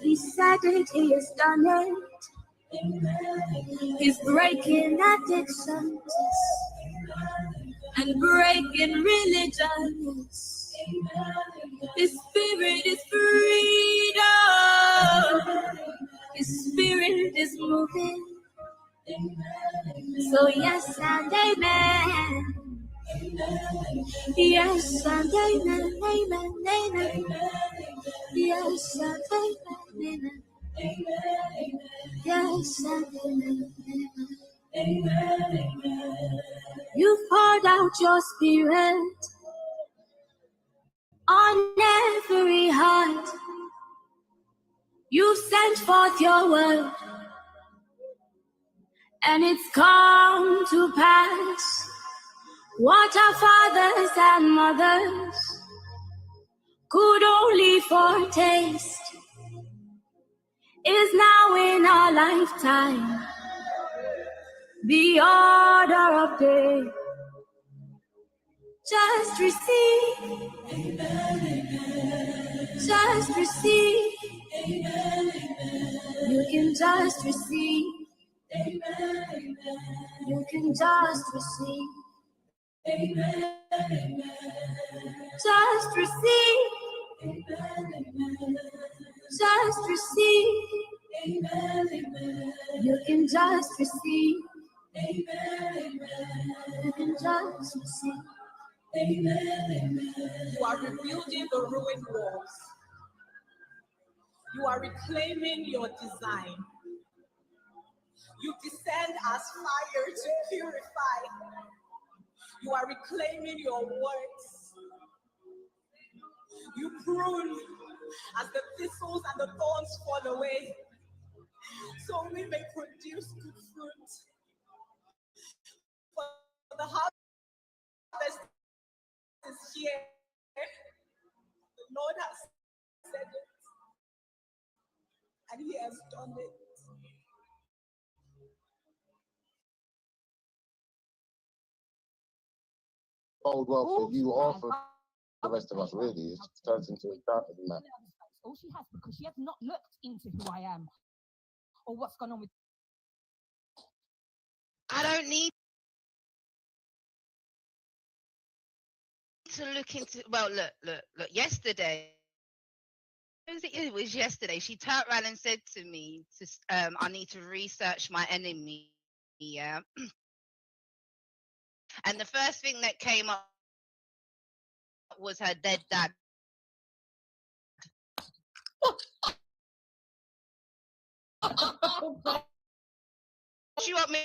he said it, he has done it. He's breaking addictions and breaking religions. His spirit is freedom. His spirit is moving. So yes and amen. Yes and amen, amen, amen. Yes and amen, amen. Yes and amen, amen. You've poured out your spirit on every heart. You've sent forth your word, and it's come to pass. What our fathers and mothers could only foretaste is now in our lifetime. The order of day. Just receive. Just receive. You can just receive. You can just receive. Just receive. Just receive. You can just receive. You can just receive. You are rebuilding the ruined walls. You are reclaiming your design. You descend as fire to purify. You are reclaiming your words. You prune as the thistles and the thorns fall away, so we may produce good fruit. For the harvest is here. The Lord has said it, and He has done it. Bode well for you or for the rest of us, really. It turns into a dark man. All she has, because she has not looked into who I am or what's gone on with. I don't need to look into. Well, look. Yesterday, it was yesterday. She turned around and said to me, "I need to research my enemy." Yeah. And the first thing that came up was her dead dad. What do you want me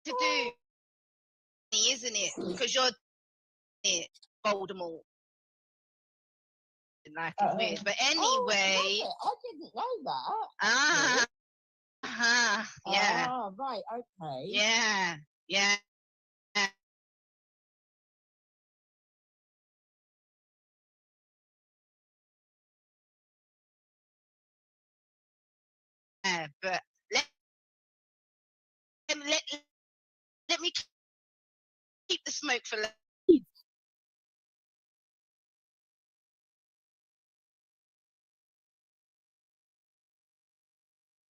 to do? Isn't it? Because you're Voldemort. Like it's weird. But anyway. I didn't know that. Yeah. Oh, right, okay. Yeah. But let let me keep the smoke for later.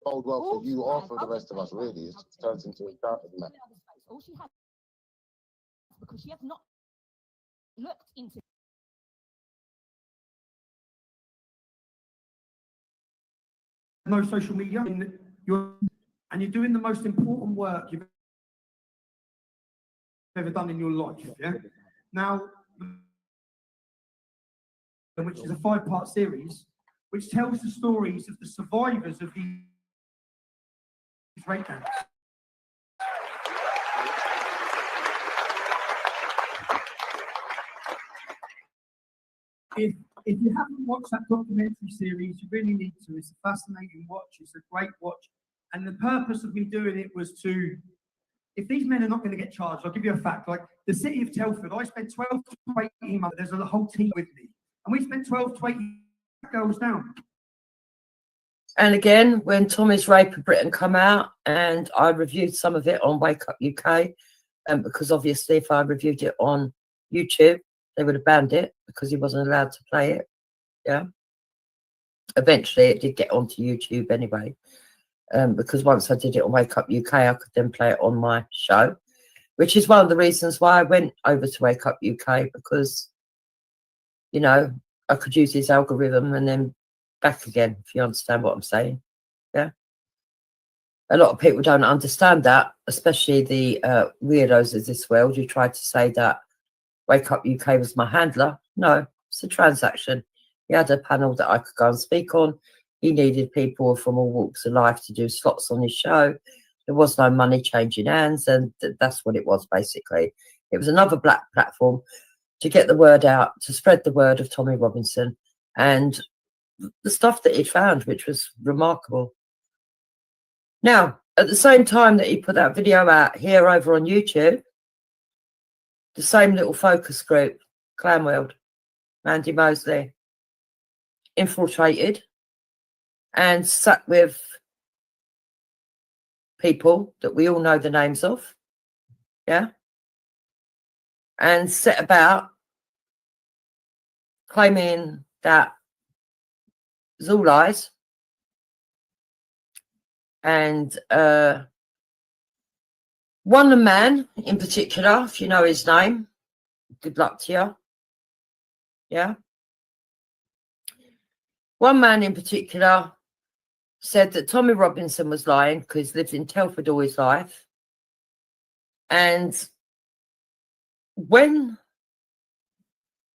Bode well for you or for the rest of us, really. It turns into a character match. All she has, because she has not looked into. No social media, and you're doing the most important work you've ever done in your life. Yeah. Now, which is a 5-part series, which tells the stories of the survivors of these rape camps. If you haven't watched that documentary series, you really need to. It's a fascinating watch. It's a great watch. And the purpose of me doing it was to, if these men are not going to get charged, I'll give you a fact. Like the city of Telford, I spent 12 to 18 months. There's a whole team with me. And we spent 12 to 18 girls down. And again, when Tommy's Rape of Britain come out, and I reviewed some of it on Wake Up UK, because obviously if I reviewed it on YouTube, they would have banned it because he wasn't allowed to play it. Yeah. Eventually, it did get onto YouTube anyway, because once I did it on Wake Up UK, I could then play it on my show, which is one of the reasons why I went over to Wake Up UK, because, you know, I could use his algorithm and then back again, if you understand what I'm saying. Yeah. A lot of people don't understand that, especially the weirdos of this world who try to say that Wake Up UK was my handler. No, it's a transaction. He had a panel that I could go and speak on. He needed people from all walks of life to do slots on his show. There was no money changing hands, and that's what it was, basically. It was another black platform to get the word out, to spread the word of Tommy Robinson and the stuff that he'd found, which was remarkable. Now, at the same time that he put that video out here over on YouTube, the same little focus group, Clanworld, Mandy Mosley, infiltrated and sat with people that we all know the names of, yeah, and set about claiming that it was all lies, and one man in particular, if you know his name, good luck to you. Yeah. One man in particular said that Tommy Robinson was lying because he's lived in Telford all his life. And when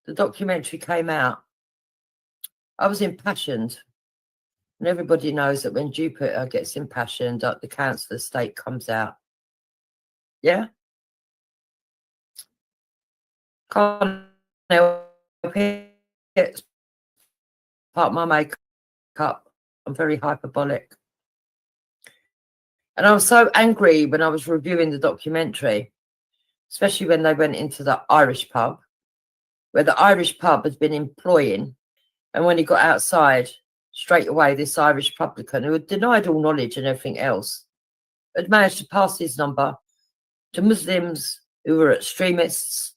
the documentary came out, I was impassioned. And everybody knows that when Jupiter gets impassioned, the council estate comes out. Yeah? Can't help it. It's part of my makeup. I'm very hyperbolic. And I was so angry when I was reviewing the documentary, especially when they went into the Irish pub, where the Irish pub had been employing. And when he got outside, straight away, this Irish publican, who had denied all knowledge and everything else, had managed to pass his number to Muslims who were extremists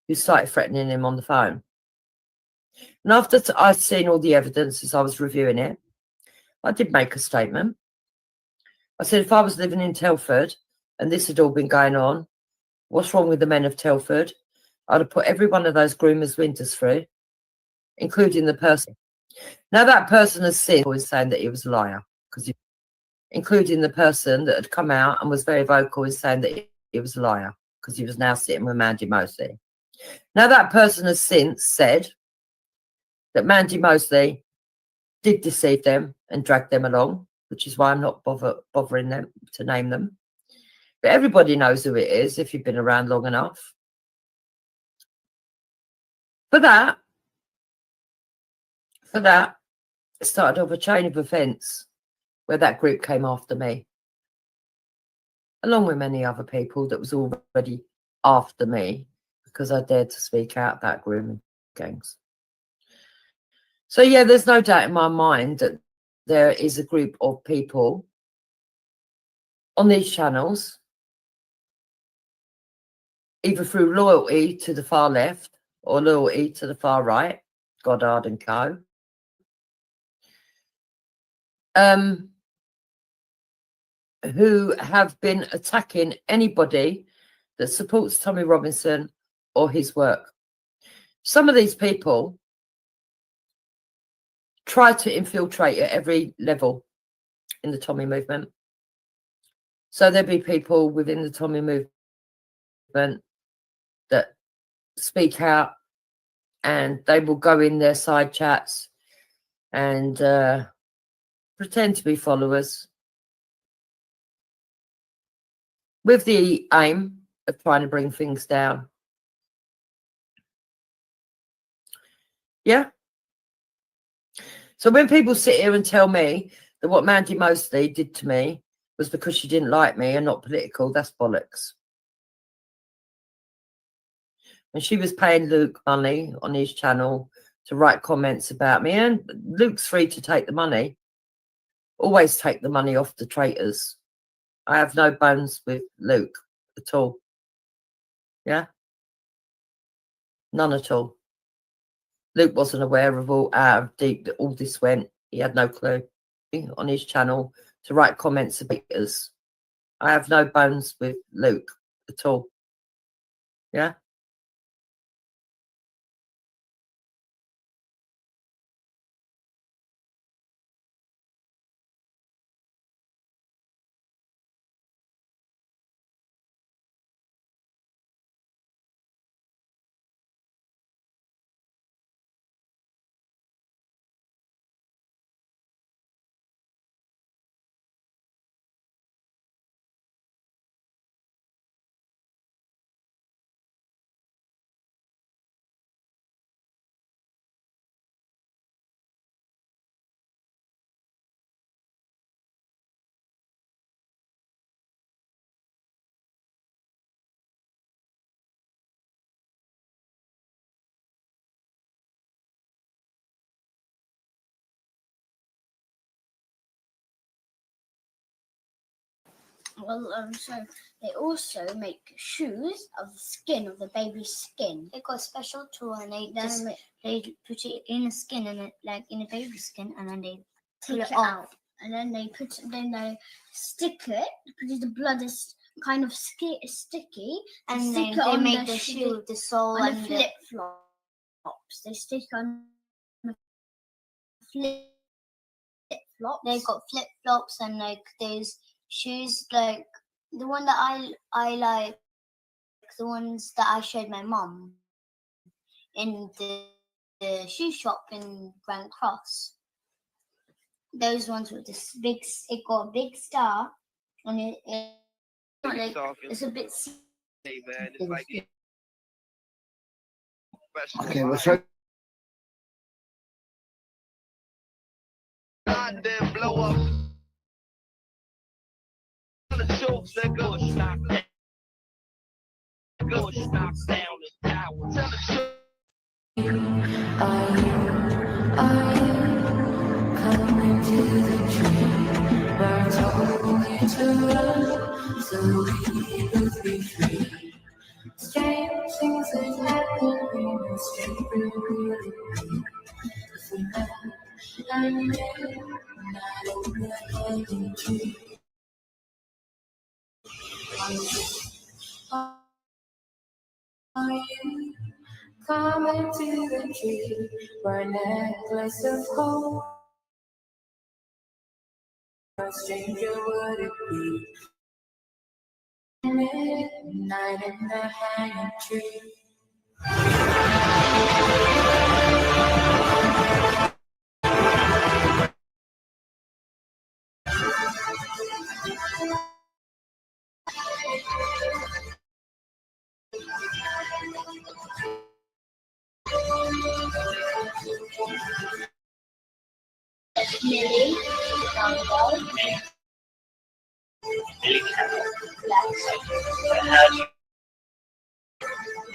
who started threatening him on the phone. And after I'd seen all the evidence as I was reviewing it, I did make a statement. I said, if I was living in Telford and this had all been going on, what's wrong with the men of Telford? I'd have put every one of those groomers' windows through, including the person. Now that person has since always saying that he was a liar, because including the person that had come out and was very vocal in saying that he was a liar, because he was now sitting with Mandy Mosley. Now that person has since said that Mandy Mosley did deceive them and drag them along, which is why I'm not bothering them to name them. But everybody knows who it is if you've been around long enough. For that, it started off a chain of events where that group came after me, along with many other people that was already after me because I dared to speak out about grooming gangs. So yeah, there's no doubt in my mind that there is a group of people on these channels either through loyalty to the far left or loyalty to the far right, Goddard and co. Who have been attacking anybody that supports Tommy Robinson or his work. Some of these people try to infiltrate at every level in the Tommy movement. So there'll be people within the Tommy movement that speak out, and they will go in their side chats and pretend to be followers with the aim of trying to bring things down. Yeah. So when people sit here and tell me that what Mandy Mosley did to me was because she didn't like me and not political, that's bollocks. And she was paying Luke money on his channel to write comments about me, and Luke's free to take the money. Always take the money off the traitors. I have no bones with Luke at all. Yeah? None at all. Luke wasn't aware of how deep all this went. He had no clue. On his channel to write comments about us. I have no bones with Luke at all. Yeah? Well, so they also make shoes of the skin, of the baby's skin. They got a special tool, and they put it in the skin, and it, like in the baby's skin, and then they pull it off, and then they stick it because the blood is kind of sticky, and they make the shoe with the sole and the flip flops. They stick on the flip flops. They got flip flops, and like there's shoes like the one that I like, the ones that I showed my mum in the shoe shop in Grand Cross. Those ones with this big, it got a big star on it. Like, it's a bit. Hey man, it's like Okay, we'll show. Goddamn blow up. The jokes that go stop down. Go stop down the tower. Tell the truth. Are you coming to the tree where I told you to run so we could be free? Strange things that happen when you stay really and not in the tree. Are you coming to the tree where a necklace of gold? A stranger would it be? Midnight in the hanging tree. Millie,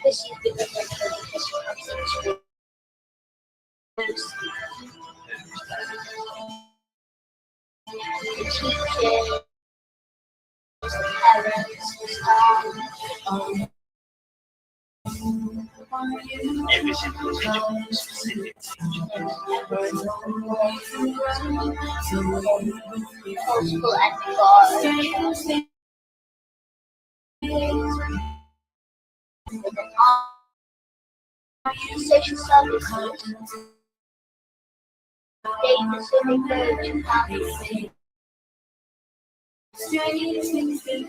this is because of the history of the teachers, the parents, the staff. Every single individual is specific to each other. Whole school and we got our own church. Social services. They specific urgent families. Strange things that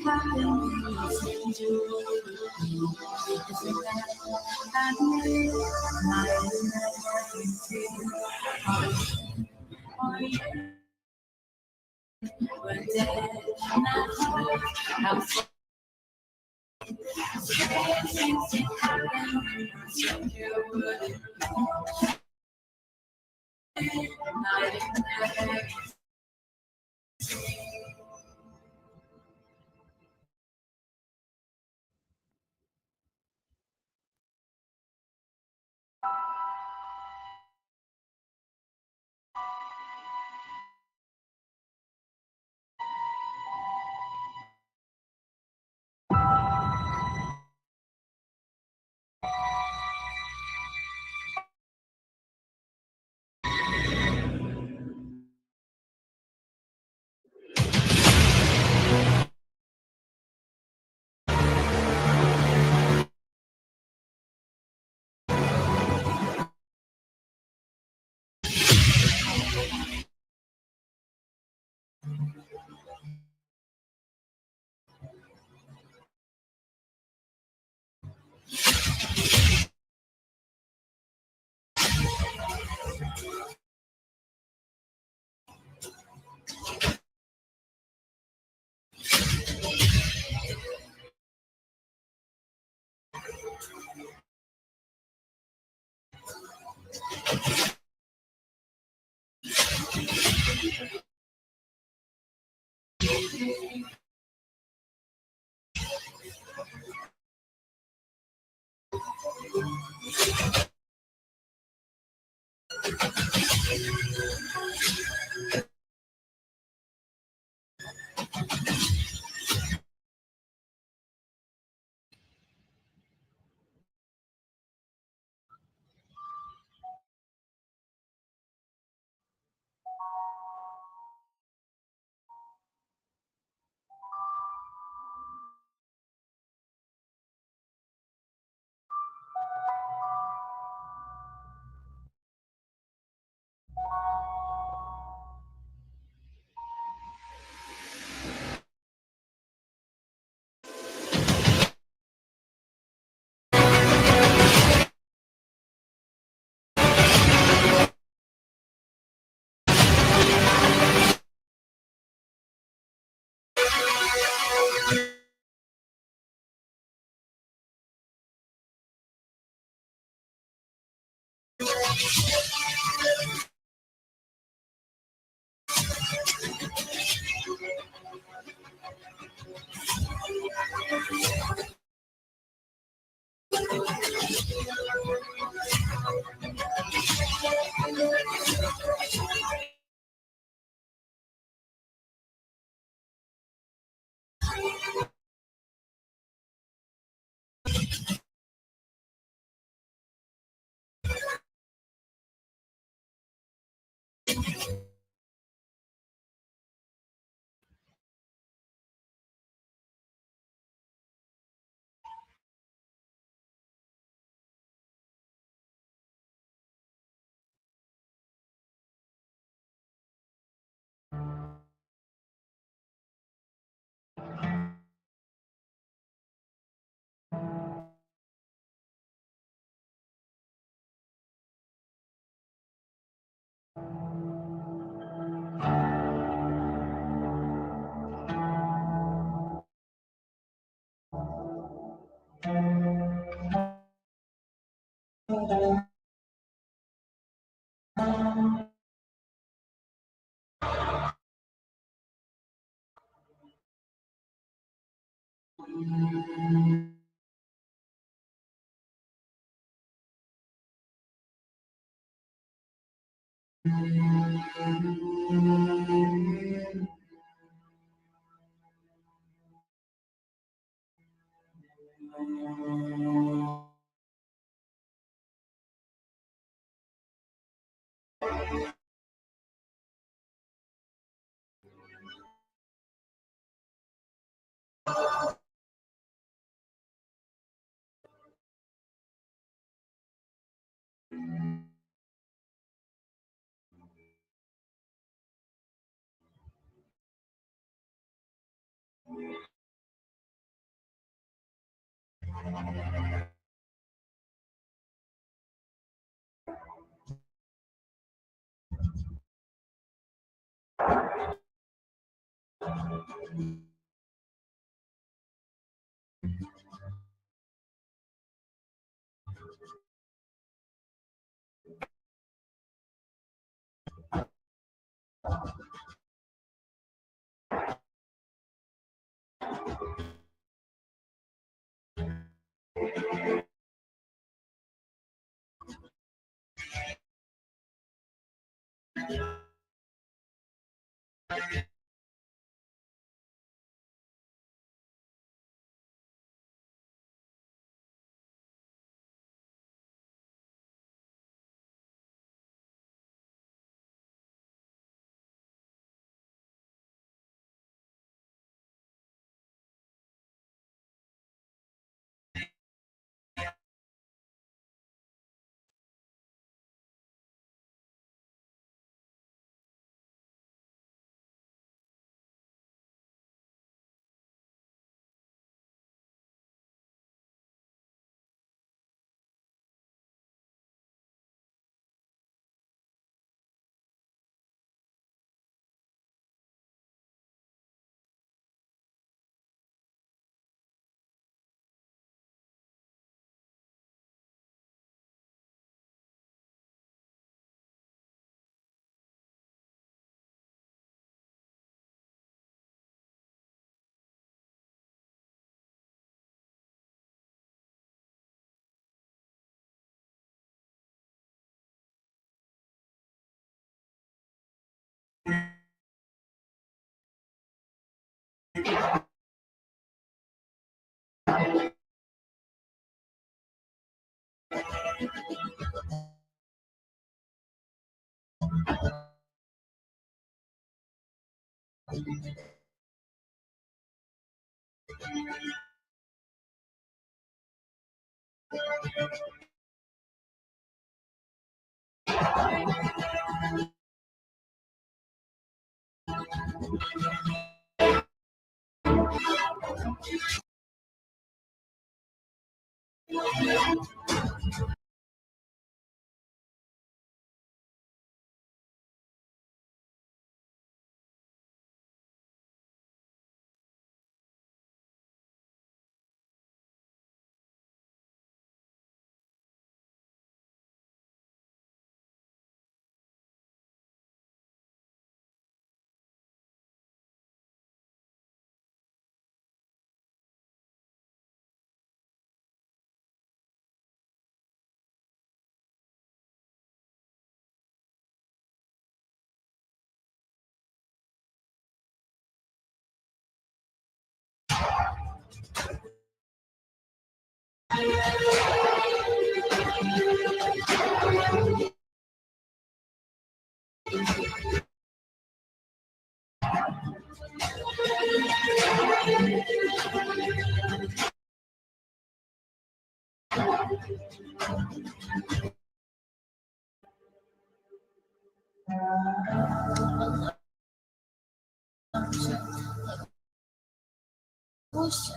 Also,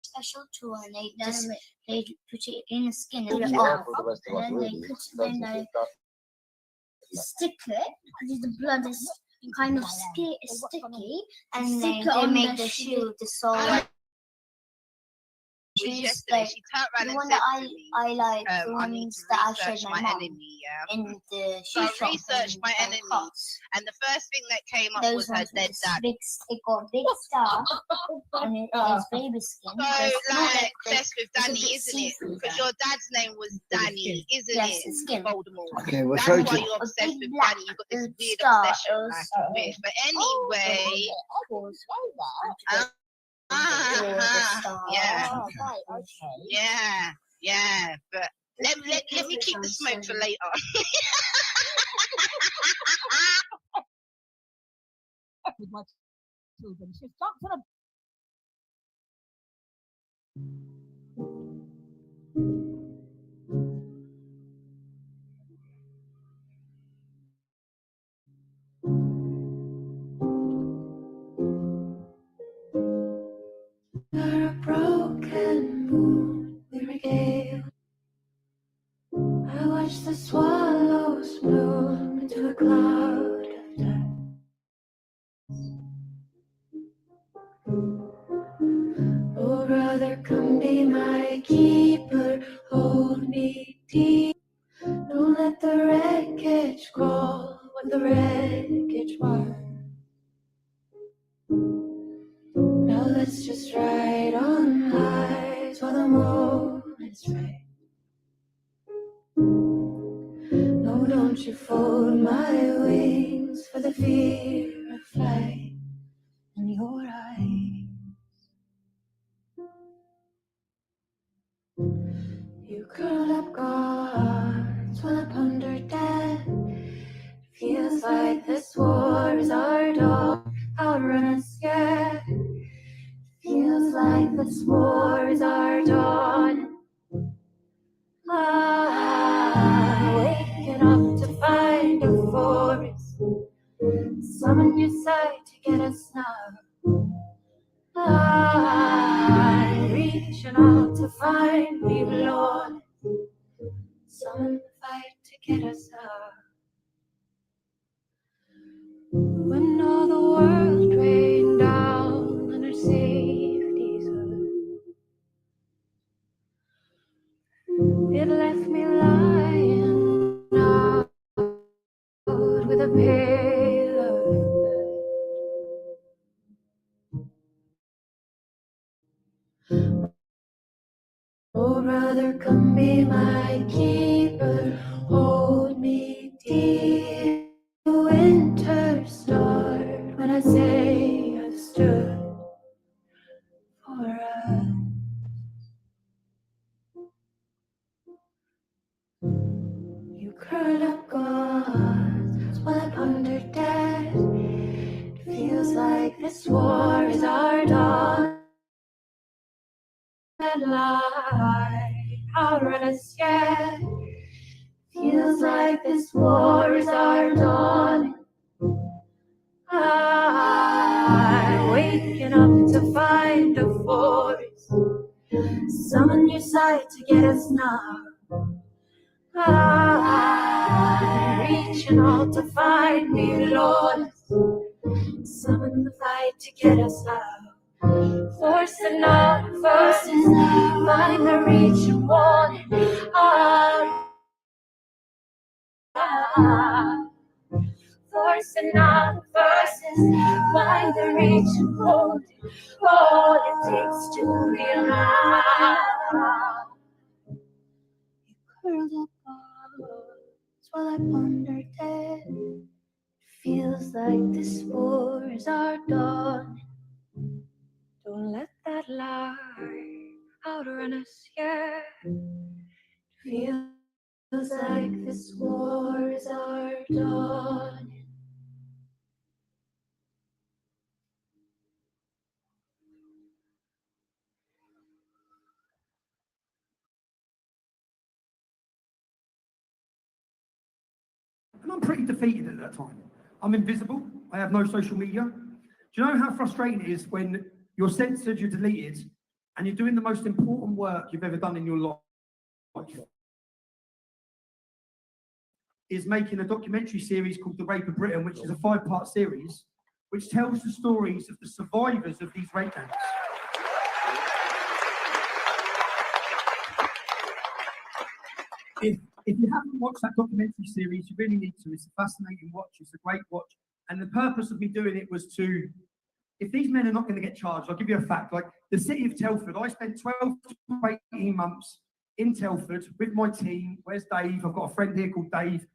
special tool, and they put it in the skin and put it off, and then they stick it because the blood is kind of sticky, and then they make the shoe the sole. Yesterday, she turned around the and one said that to me, I like, the I need ones to that I research showed my my mum enemy, in the So shoe I shop researched my in enemy, Cox. and the first thing that came up Those was her ones with dead this dad. it got a big star and it has baby skin. So, like, obsessed with Danny, isn't it? Because your dad's name was Danny, isn't Yes, it? it's skin. Voldemort. Okay, well, That's sorry why to- you're obsessed with black Danny. You've got this weird star. obsession. Like, weird. But anyway. Yeah. Yeah. But let me keep the smoke for later. With my children, she's jumped on a There a broken moon we regale. I watch the swallows bloom into a cloud of dust. Oh, brother, come be my keeper, hold me deep. Don't let the wreckage crawl when the wreckage was. Now let's just ride on highs while the moment's right. No, don't you fold my wings for the fear of flight in your eyes. You curl up guards while I ponder death. Feels like this war is our dawn, outrun us yet. Feels like this war is our dawn. Waking up to find a forest. Summon your sight to get us now. Reaching out to find we've lost. Summon the fight to get us out. When all the world rained down on our safety's hood, it left me lying out with a pail of blood. Oh, brother, come be my keeper, hold me dear. Winter start when I say I've stood for us. You curl up gauze while I ponder death. It feels like this war is our dawn. That lie outrun us yet. Feels like this war is our dawn. I'm waking up to find a forest. Summon your sight to get us now. I'm reaching out to find me, Lord. Summon the fight to get us out. Forcing out verses, find the reach and warning. Forcing out verses, find the reach and hold it. All it takes to realize. You curled up arms while I ponder dead. It feels like this war is our dawn. Don't let that lie outrun us yet. Feels like this war is our dawn. And I'm pretty defeated at that time. I'm invisible. I have no social media. Do you know how frustrating it is when you're censored, you're deleted, and you're doing the most important work you've ever done in your life? Is making a documentary series called The Rape of Britain, which is a 5-part series, which tells the stories of the survivors of these rape gangs. If you haven't watched that documentary series, you really need to. It's a fascinating watch. It's a great watch. And the purpose of me doing it was to, if these men are not going to get charged, I'll give you a fact. Like the city of Telford, I spent 12 to 18 months in Telford with my team. Where's Dave? I've got a friend here called Dave,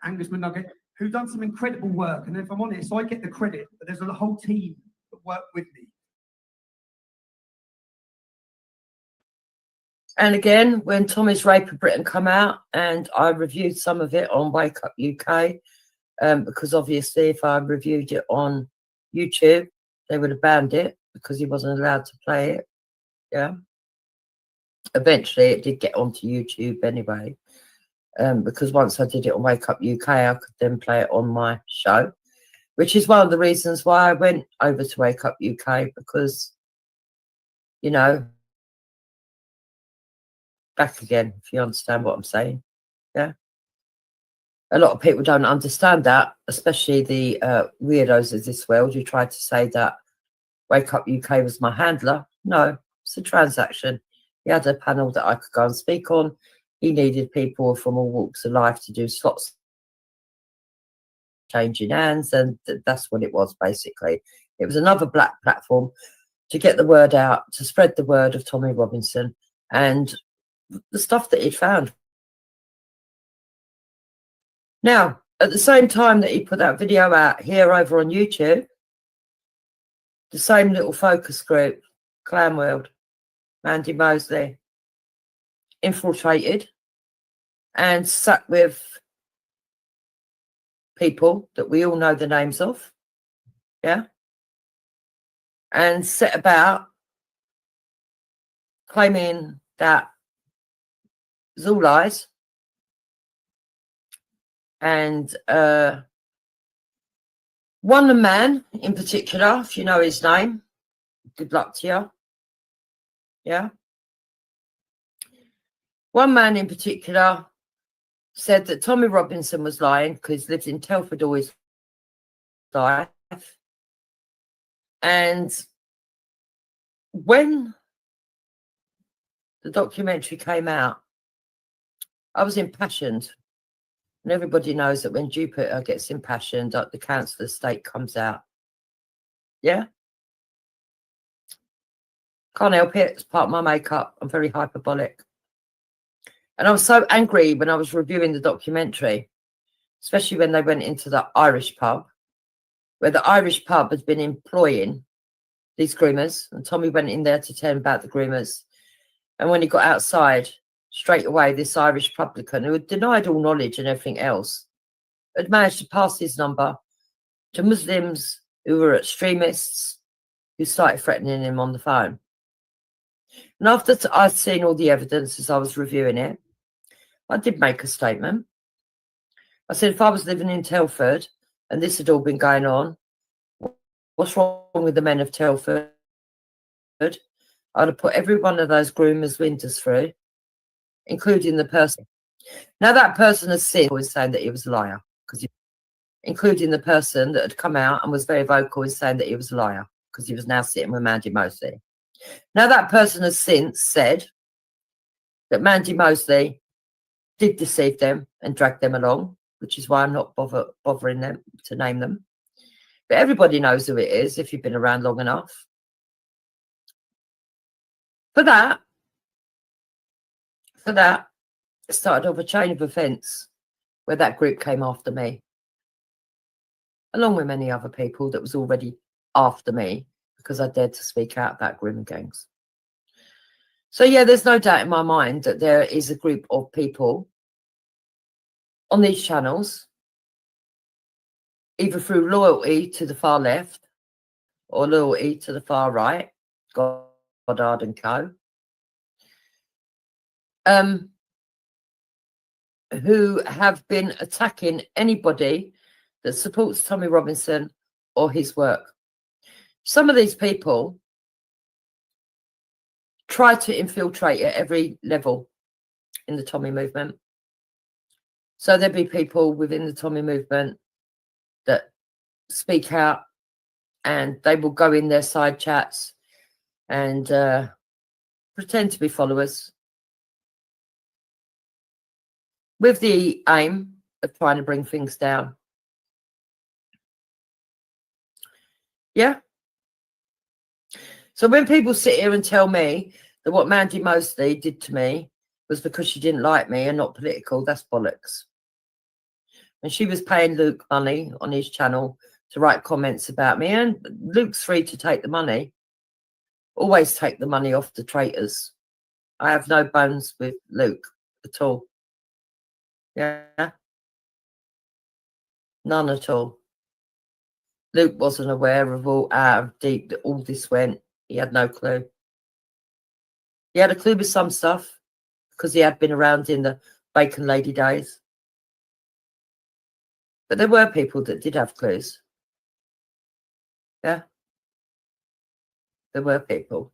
Angus McNugget, who've done some incredible work. And if I'm honest, I get the credit, but there's a whole team that work with me. And again, when Tommy's Rape of Britain come out, and I reviewed some of it on Wake Up UK, because obviously if I reviewed it on YouTube, they would have banned it because he wasn't allowed to play it. Yeah. Eventually, it did get onto YouTube anyway, because once I did it on Wake Up UK, I could then play it on my show, which is one of the reasons why I went over to Wake Up UK, because you know, back again, if you understand what I'm saying. Yeah. A lot of people don't understand that, especially the weirdos of this world who tried to say that Wake Up UK was my handler. No, it's a transaction. He had a panel that I could go and speak on. He needed people from all walks of life to do slots changing hands, and that's what it was, basically. It was another black platform to get the word out, to spread the word of Tommy Robinson and the stuff that he'd found. Now, at the same time that he put that video out here over on YouTube, the same little focus group, Clan World, Mandy Mosley, infiltrated and sat with people that we all know the names of, yeah, and set about claiming that it was all lies. And one man in particular, if you know his name, good luck to you. Yeah. One man in particular said that Tommy Robinson was lying because he lived in Telford all his life. And when the documentary came out, I was impassioned. And everybody knows that when Jupiter gets impassioned, the council estate comes out. Yeah? Can't help it. It's part of my makeup. I'm very hyperbolic. And I was so angry when I was reviewing the documentary, especially when they went into the Irish pub, where the Irish pub had been employing these groomers. And Tommy went in there to tell him about the groomers. And when he got outside, straight away, this Irish publican who had denied all knowledge and everything else had managed to pass his number to Muslims who were extremists who started threatening him on the phone. And after I'd seen all the evidence as I was reviewing it, I did make a statement. I said, if I was living in Telford and this had all been going on, what's wrong with the men of Telford? I'd have put every one of those groomers' windows through, including the person. Now that person has since was saying that he was a liar, including the person that had come out and was very vocal in saying that he was a liar because he was now sitting with Mandy Mosley. Now that person has since said that Mandy Mosley did deceive them and drag them along, which is why I'm not bothering them to name them. But everybody knows who it is if you've been around long enough. For that, it started off a chain of events where that group came after me, along with many other people that was already after me because I dared to speak out about grim gangs. So yeah, there's no doubt in my mind that there is a group of people on these channels, either through loyalty to the far left or loyalty to the far right, Goddard and co., who have been attacking anybody that supports Tommy Robinson or his work. Some of these people try to infiltrate at every level in the Tommy movement. So there'll be people within the Tommy movement that speak out and they will go in their side chats and pretend to be followers with the aim of trying to bring things down. Yeah. So when people sit here and tell me that what Mandy Mosley did to me was because she didn't like me and not political, that's bollocks. And she was paying Luke money on his channel to write comments about me, and Luke's free to take the money. Always take the money off the traitors. I have no bones with Luke at all. Yeah. None at all. Luke wasn't aware of how deep that all this went. He had no clue. He had a clue with some stuff because he had been around in the Bacon Lady days. But there were people that did have clues. Yeah. There were people.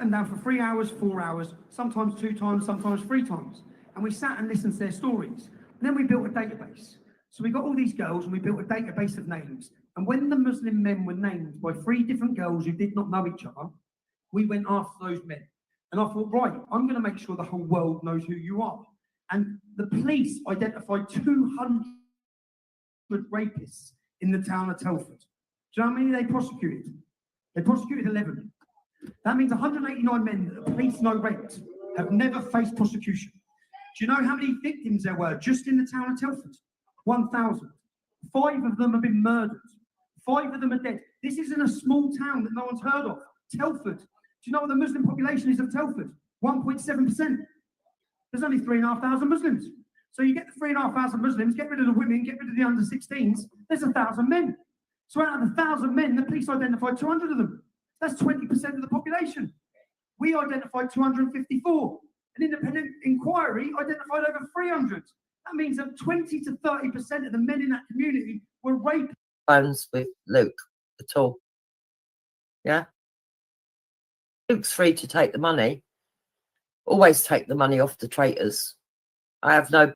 them down for 3 hours, 4 hours, sometimes 2 times, sometimes 3 times. And we sat and listened to their stories. And then we built a database. So we got all these girls and we built a database of names. And when the Muslim men were named by 3 different girls who did not know each other, we went after those men. And I thought, right, I'm going to make sure the whole world knows who you are. And the police identified 200 rapists in the town of Telford. Do you know how many they prosecuted? They prosecuted 11. That means 189 men that the police know raped have never faced prosecution. Do you know how many victims there were just in the town of Telford? 1,000. 5 of them have been murdered. 5 of them are dead. This isn't a small town that no one's heard of. Telford. Do you know what the Muslim population is of Telford? 1.7%. There's only 3,500 Muslims. So you get the 3,500 Muslims, get rid of the women, get rid of the under 16s, there's 1,000 men. So out of 1,000 men, the police identified 200 of them. That's 20% of the population. We identified 254. An independent inquiry identified over 300. That means that 20 to 30% of the men in that community were raped. Phones with Luke at all. Yeah? Luke's free to take the money. Always take the money off the traitors. I have no...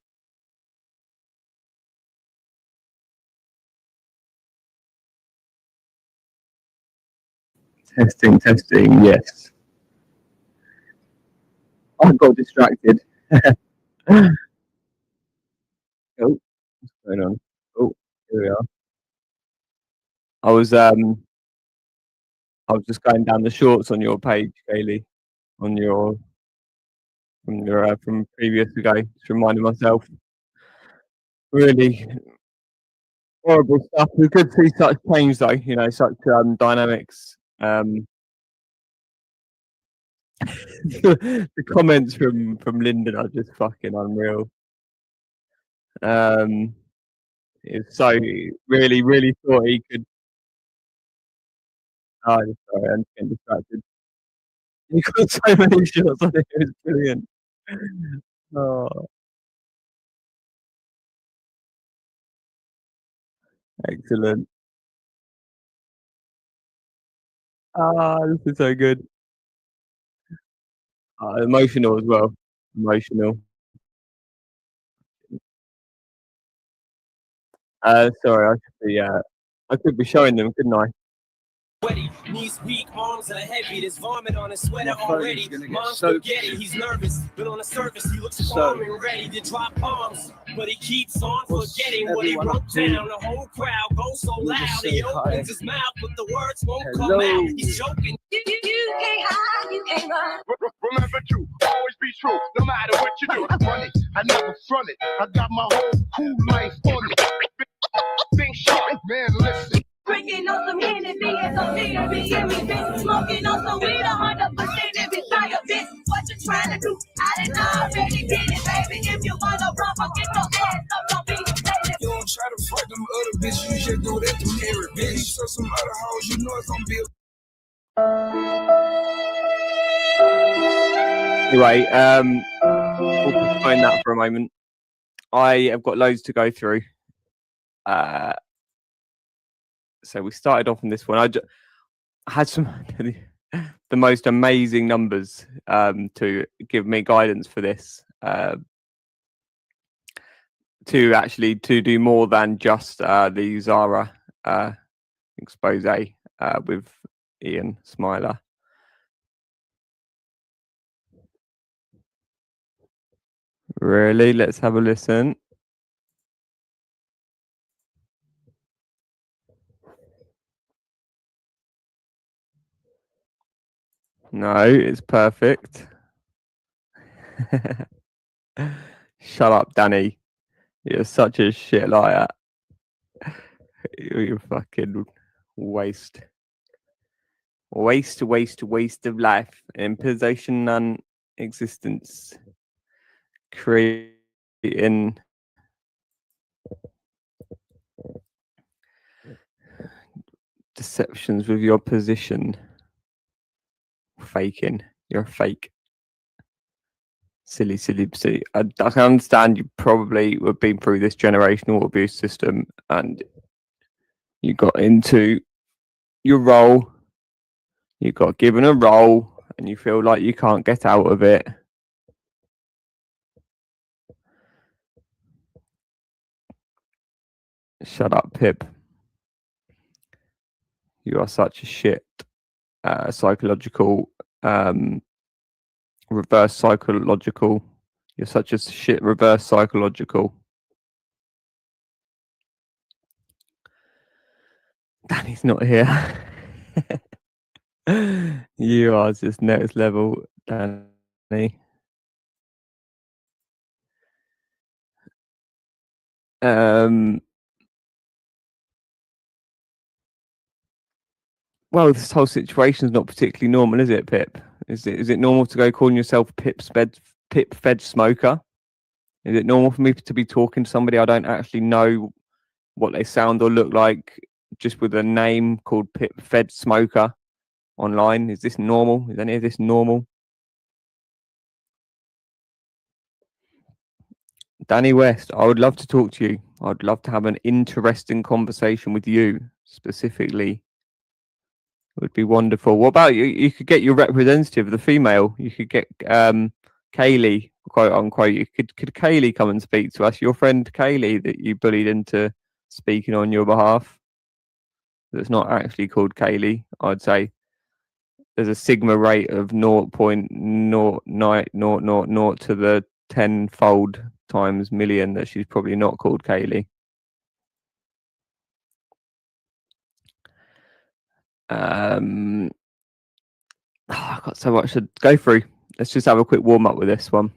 Testing, yes. I got distracted. Oh, what's going on? Oh, here we are. I was just going down the shorts on your page, Kaylee, on your from previous ago. Just reminding myself. Really horrible stuff. We could see such change, though. You know, such dynamics. The comments from Lyndon are just fucking unreal. It's so really thought he could. Oh, sorry, I'm getting distracted. He got so many shots on it. It was brilliant. Oh, excellent. Ah, this is so good. Emotional as well. Emotional. Sorry, I could be showing them, couldn't I? Knees weak, arms are heavy. There's vomit on his sweater already. Mom's spaghetti. He's nervous, but on the surface he looks calm and ready to drop bombs. But he keeps on forgetting what he wrote down. The whole crowd goes so loud. He opens his mouth, but the words won't come out. He's joking. You can't hide, you can't run. Remember to always be true, no matter what you do. Run it, I never front it. I got my whole cool life on it. Big shit, man, listen. Drinking on some Hennessy and some theory, everything. Smoking on some weed, 100% every side of it. What you trying to do? I didn't already did it, baby. If you wanna run, get your ass up, don't be late. You don't try to fuck them other bitches, you just do that to marry bitch. So some other hoes, you know it's gonna be. Anyway, we'll postpone that for a moment. I have got loads to go through. So we started off on this one. I had some the most amazing numbers to give me guidance for this. To actually do more than just the Zara expose with Ian Smiler. Really? Let's have a listen. No, it's perfect. Shut up, Danny. You're such a shit liar. You're fucking waste. Waste of life. Imposition, non-existence. Creating deceptions with your position. Faking. You're a fake. Silly. I can understand you probably have been through this generational abuse system and you got into your role. You got given a role and you feel like you can't get out of it, shut up, Pip. You are such a shit psychological, reverse psychological. You're such a shit reverse psychological. Danny's not here. You are just next level, Danny. Well, this whole situation is not particularly normal, is it, Pip? Is it normal to go calling yourself Pip Fed Smoker? Is it normal for me to be talking to somebody I don't actually know what they sound or look like, just with a name called Pip Fed Smoker online? Is this normal? Is any of this normal? Danny West, I would love to talk to you. I'd love to have an interesting conversation with you specifically. It would be wonderful. What about you? You could get your representative, the female. You could get Kaylee, quote unquote. Could Kaylee come and speak to us? Your friend Kaylee that you bullied into speaking on your behalf. That's not actually called Kaylee, I'd say. There's a sigma rate of 0.00000 to the 10-fold times million that she's probably not called Kaylee. I've got so much to go through. Let's just have a quick warm up with this one.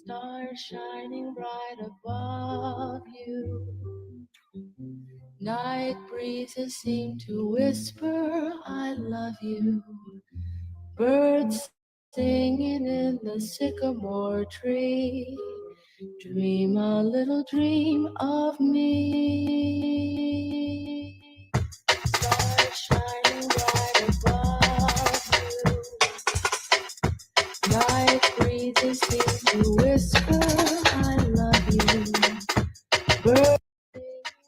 Stars shining bright above you. Night breezes seem to whisper, I love you. Birds singing in the sycamore tree. Dream a little dream of me. Stars shining bright above you. Night breezes seem to whisper, I love you. Birds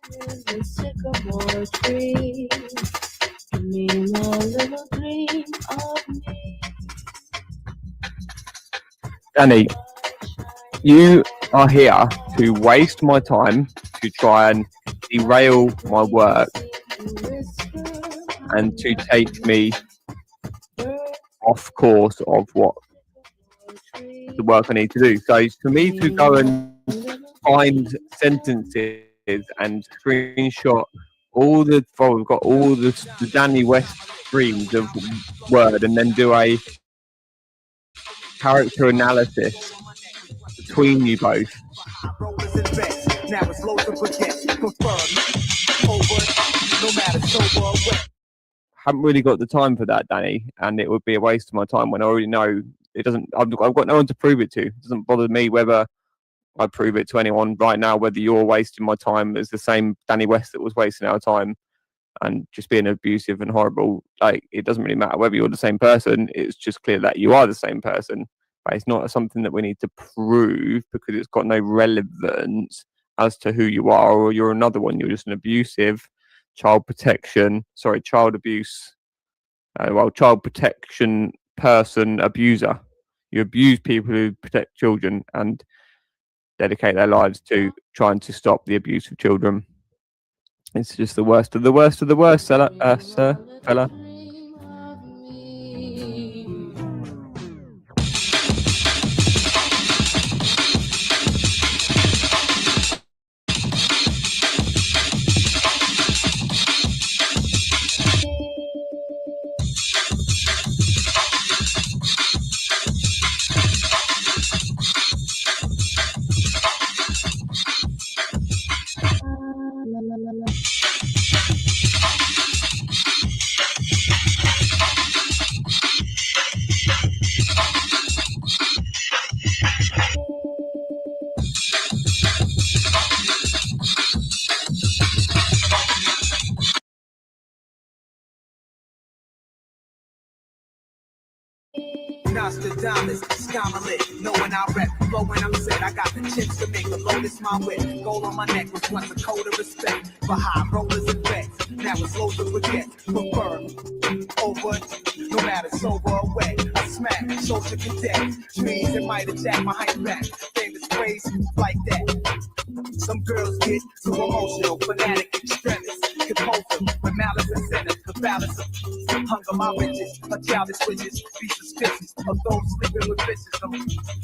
singing in the sycamore tree. Dream a little dream of me. Danny, you are here to waste my time, to try and derail my work, and to take me off course of what the work I need to do. So for me to go and find sentences and screenshot all the, well, we've got all the Danny West streams of Word, and then do a character analysis between you both. Haven't really got the time for that, Danny, and it would be a waste of my time when I already know it doesn't. I've got no one to prove it to. It doesn't bother me whether I prove it to anyone right now, whether you're wasting my time as the same Danny West that was wasting our time and just being abusive and horrible. Like, it doesn't really matter whether you're the same person. It's just clear that you are the same person. But it's not something that we need to prove because it's got no relevance as to who you are, or you're another one. You're just an abusive child abuse person abuser. You abuse people who protect children and dedicate their lives to trying to stop the abuse of children. It's just the worst of the worst of the worst, fella. Nostradamus, Skymalit, knowing I rep, flowing I'm set, I got the chips to make the lotus my wit. Gold on my neck was once a code of respect for high rollers and bets. Now it's low to forget, prefer over, no matter sober or wet. I smack social cadets, trees that might attack my height back. Famous phrase like that. Some girls get too emotional, fanatic, extremists, compulsive, with malice incentive, the balance of hunger my riches, a childish wishes, be suspicious of those sleeping with bitches. I'm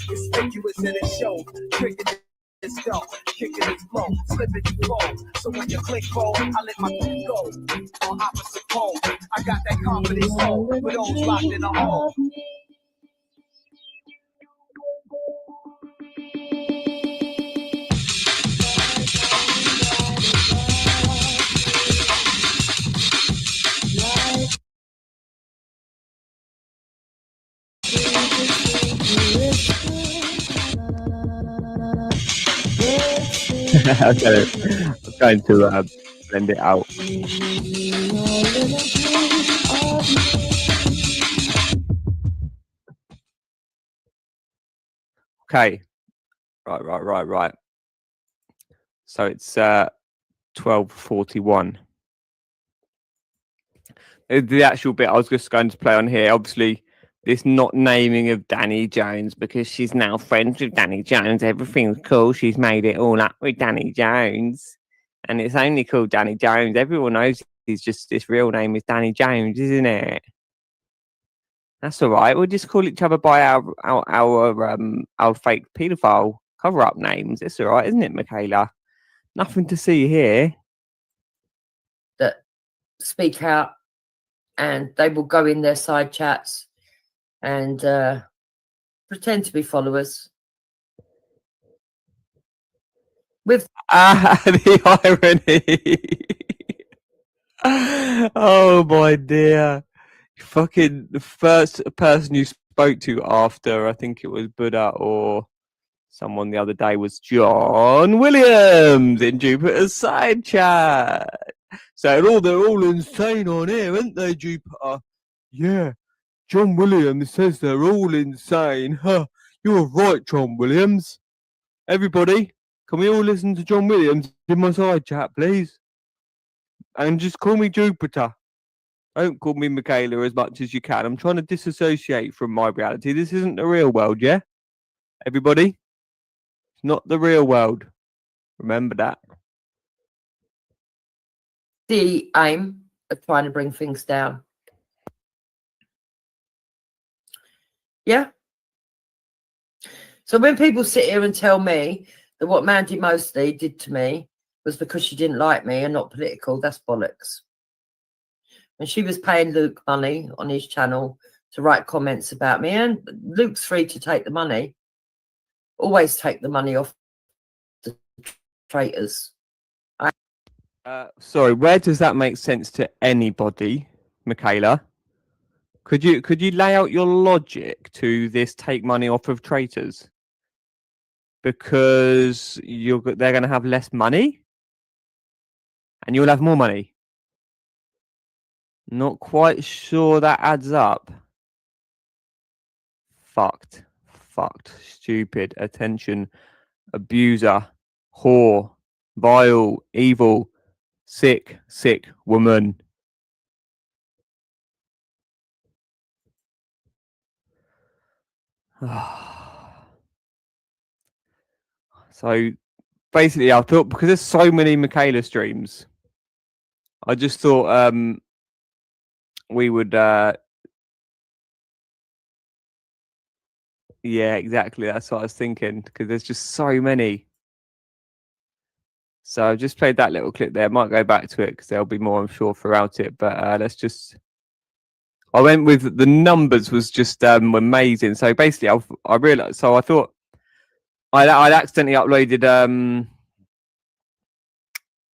conspicuous and it shows, tricking this stone, kicking this blow, slipping you fall. So when you click roll, I let my feet go on opposite pole. I got that confidence soul for those locked in a hole. Okay, I'm going to blend it out. Okay, right. So it's 12:41. The actual bit I was just going to play on here, obviously, this not naming of Danny Jones because she's now friends with Danny Jones. Everything's cool. She's made it all up with Danny Jones. And it's only called Danny Jones. Everyone knows his real name is Danny Jones, isn't it? That's all right. We'll just call each other by our fake paedophile cover-up names. It's all right, isn't it, Michaela? Nothing to see here. That speak out, and they will go in their side chats and pretend to be followers. With the irony. Oh my dear. Fucking the first person you spoke to after, I think it was Buddha or someone the other day, was John Williams in Jupiter's side chat. Saying, oh, they're all insane on here, aren't they, Jupiter? Yeah. John Williams says they're all insane. Huh. You're right, John Williams. Everybody, can we all listen to John Williams in my side chat, please? And just call me Jupiter. Don't call me Michaela as much as you can. I'm trying to disassociate from my reality. This isn't the real world, yeah? Everybody? It's not the real world. Remember that. the aim of trying to bring things down. Yeah. So when people sit here and tell me that what Mandy Mosley did to me was because she didn't like me and not political, that's bollocks. And she was paying Luke money on his channel to write comments about me, and Luke's free to take the money. Always take the money off the traitors. Sorry, where does that make sense to anybody, Michaela? Could you lay out your logic to this take money off of traitors? Because they're going to have less money and you'll have more money. Not quite sure that adds up. Fucked, stupid, attention, abuser, whore, vile, evil, sick woman. So basically, I thought because there's so many Michaela streams, I just thought we would. Yeah, exactly. That's what I was thinking because there's just so many. So I've just played that little clip there. I might go back to it because there'll be more, I'm sure, throughout it. But let's just. I went with the numbers was just amazing. So basically, I realized. So I thought I'd accidentally uploaded.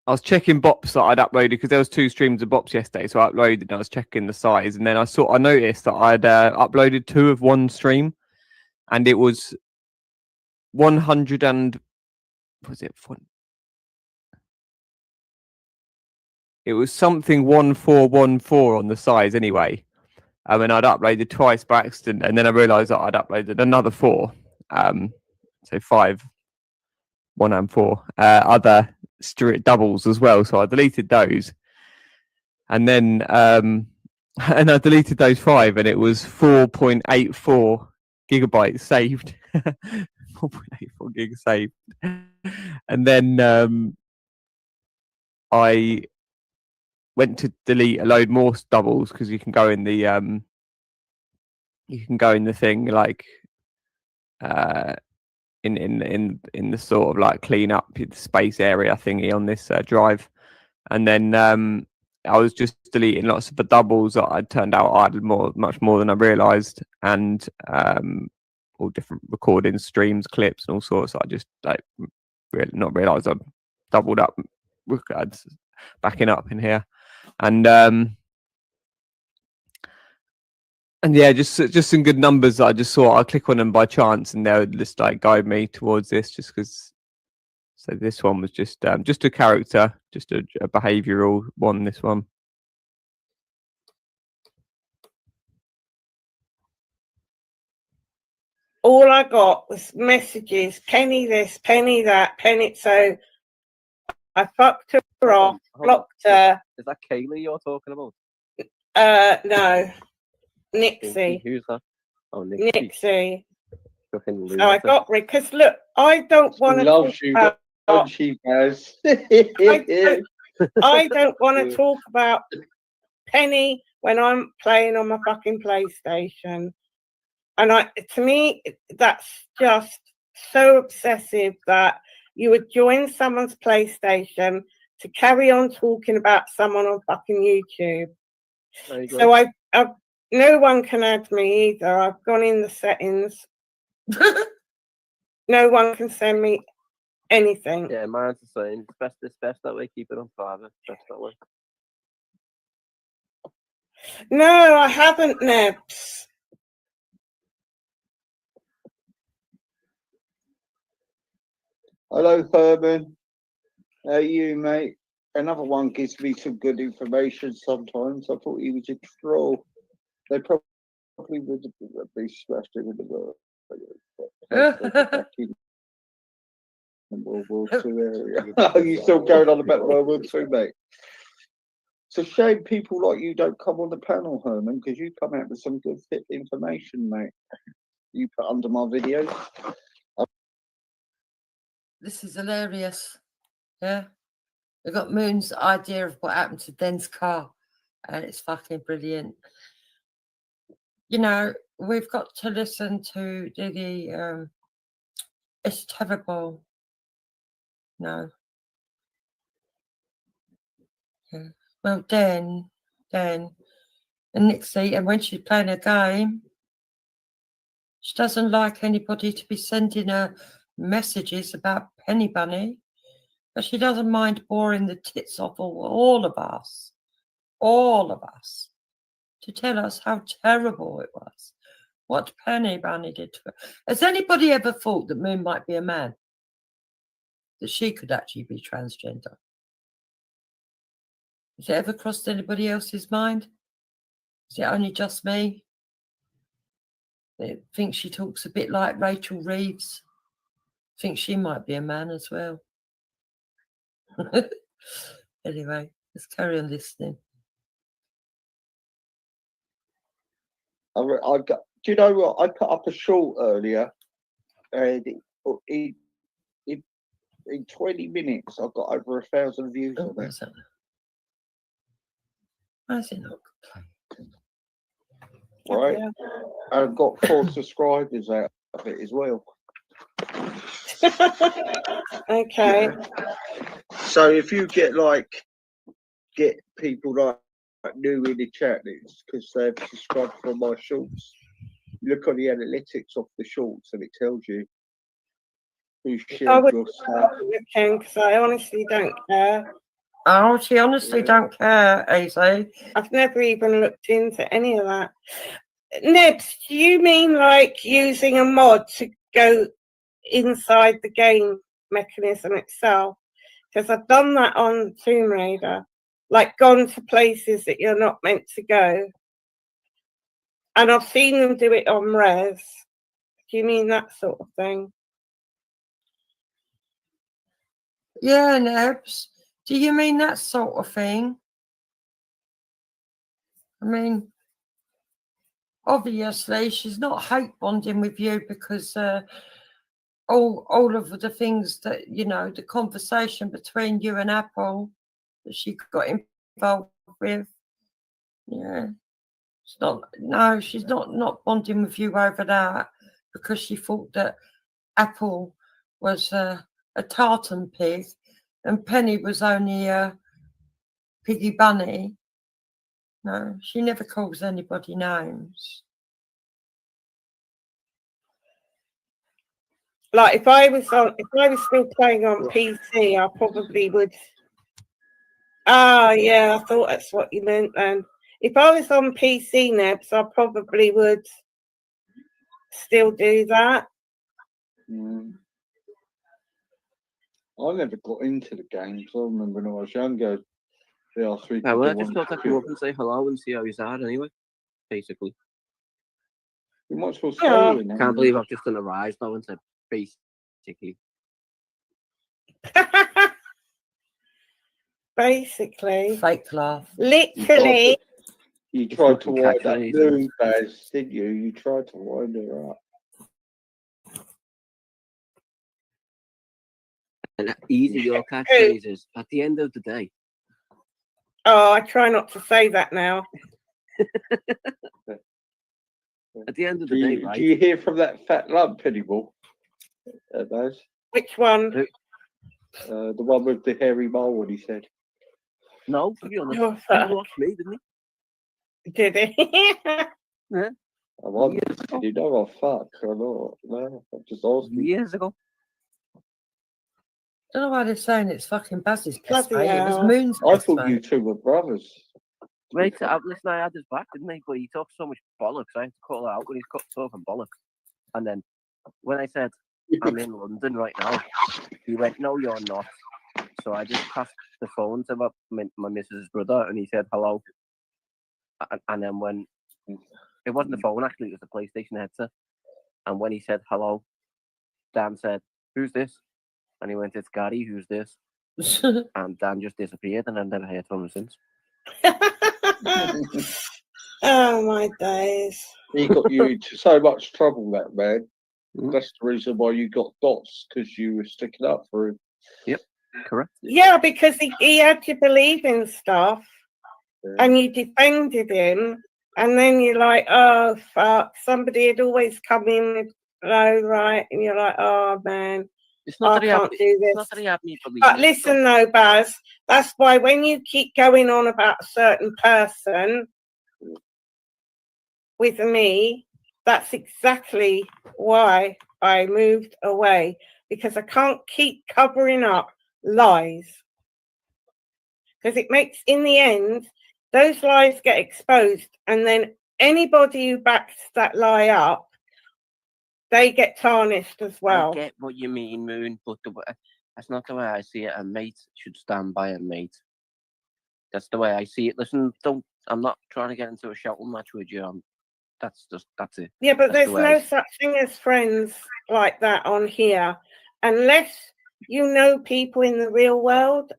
I was checking bops that I'd uploaded because there was 2 streams of bops yesterday. So I uploaded and I was checking the size, and then I noticed that I'd uploaded 2 of one stream, and it was 100 and was it? It was something 1414 on the size anyway. And I'd uploaded twice by accident, and then I realised that I'd uploaded another 4, so 5, 1 and 4 other doubles as well. So I deleted those, and then and I deleted those 5, and it was 4.84 gigabytes saved. 4.84 gigs saved, and then I went to delete a load more doubles because you can go in the thing like in the sort of like clean up the space area thingy on this drive, and then I was just deleting lots of the doubles that I turned out I had much more than I realized, and all different recordings, streams, clips, and all sorts. I just like not realized I doubled up records backing up in here. And yeah, just some good numbers that I just saw. I click on them by chance, and they would just like guide me towards this, just because. So this one was just a character, just a behavioural one. This one. All I got was messages: penny this, penny that, penny. So I fucked her off, blocked her. Is that Kaylee you're talking about? No, Nixie. Who's that? Oh, Nixie. So I got rid, because look, I don't want to talk about. She has. I don't want to talk about Penny when I'm playing on my fucking PlayStation, and to me that's just so obsessive that you would join someone's PlayStation to carry on talking about someone on fucking YouTube. So I've no one can add me either. I've gone in the settings. No one can send me anything. Yeah, mine's the same. It's best that way. Keep it on private. Best that way. No, I haven't, Nebs. Hello, Herman. How are you, mate? Another one gives me some good information sometimes. I thought he was a troll. They probably would be smashed in the world. In World War II area. Are you still going on about World War II, mate? It's a shame people like you don't come on the panel, Herman, because you come out with some good fit information, mate. You put under my videos. This is hilarious. Yeah. We got Moon's idea of what happened to Den's car, and it's fucking brilliant. You know, we've got to listen to the it's terrible. No. Yeah. Well, Den, and Nixie, and when she's playing a game, she doesn't like anybody to be sending her messages about Penny Bunny, but she doesn't mind boring the tits off all of us, to tell us how terrible it was, what Penny Bunny did to her. Has anybody ever thought that Moon might be a man? That she could actually be transgender? Has it ever crossed anybody else's mind? Is it only just me? I think she talks a bit like Rachel Reeves. I think she might be a man as well. Anyway, let's carry on listening. Do you know what? I put up a short earlier, and in 20 minutes, I've got over 1,000 views on it. Where's it not? Right? I've got 4 subscribers out of it as well. Okay. So if you get people like new in the chat, it's because they've subscribed for my shorts. You look on the analytics of the shorts and it tells you who's I shared would your stuff. because I honestly don't care. Oh, she honestly don't care, AZ. I've never even looked into any of that. Nebs, do you mean like using a mod to go inside the game mechanism itself? Because I've done that on Tomb Raider, like gone to places that you're not meant to go. And I've seen them do it on Res. Do you mean that sort of thing? Yeah, Nebs. Do you mean that sort of thing? I mean, obviously, she's not hate bonding with you because all of the things that, you know, the conversation between you and Apple that she got involved with. Yeah. It's not, no, she's not bonding with you over that because she thought that Apple was a tartan pig and Penny was only a piggy bunny. No, she never calls anybody names. Like if I was still playing on PC, I probably would. Ah, yeah, I thought that's what you meant then. If I was on PC, Nebs, I probably would still do that. I never got into the game because I remember when I was younger, they asked me to Well, I do just one thought I'd come up and say hello and see how he's at anyway, basically. You might as well say Yeah. it now. Can't believe I've just done a rise now and said basically. Basically. Fake laugh. Literally. You tried to fucking wind that catchphrase, new Baz, didn't you? You tried to wind her up. And easy your catchphrases at the end of the day. Oh, I try not to say that now. At the end of the day, right? Do you hear from that fat lump anymore, Baz? Which one? The one with the hairy mole, what he said. No, to be honest, Oh, he fuck. lost me, didn't he? Did he? Yeah. I wonder, did you know I fuck or not? No, I'm just asking. Years ago. I don't know why they're saying it's fucking Baz's best Bloody mate. It was hell. Moon's I best thought you mate. two were brothers. Mate, listen, I had his back, didn't he? But he talked so much bollocks, I had to call it out when he's talking bollocks. And then when I said, I'm in London right now, he went, no, you're not. So I just passed the phone to my missus' brother, and he said, hello. And then when, it wasn't the phone actually, it was the PlayStation headset. And when he said hello, Dan said, who's this? And he went, it's Gary, who's this? And Dan just disappeared, and I've never heard from him since. Oh my days. He got you into so much trouble, that man. That's the reason why you got dots, because you were sticking up for him. Yep, correct. Yeah, because he had to believe in stuff and you defended him, and then you're like, oh fuck, somebody had always come in with low, right? And you're like, oh man, It's not I that he had can't me- do it's this. not that he had me believe But it, listen though, Baz, that's why when you keep going on about a certain person with me, that's exactly why I moved away, because I can't keep covering up lies. Because it makes, in the end, those lies get exposed, and then anybody who backs that lie up, they get tarnished as well. I get what you mean, Moon, but that's not the way I see it. A mate should stand by a mate. That's the way I see it. Listen, I'm not trying to get into a shouting match with you. That's it. Yeah, but That's there's the way no such thing as friends like that on here, unless you know people in the real world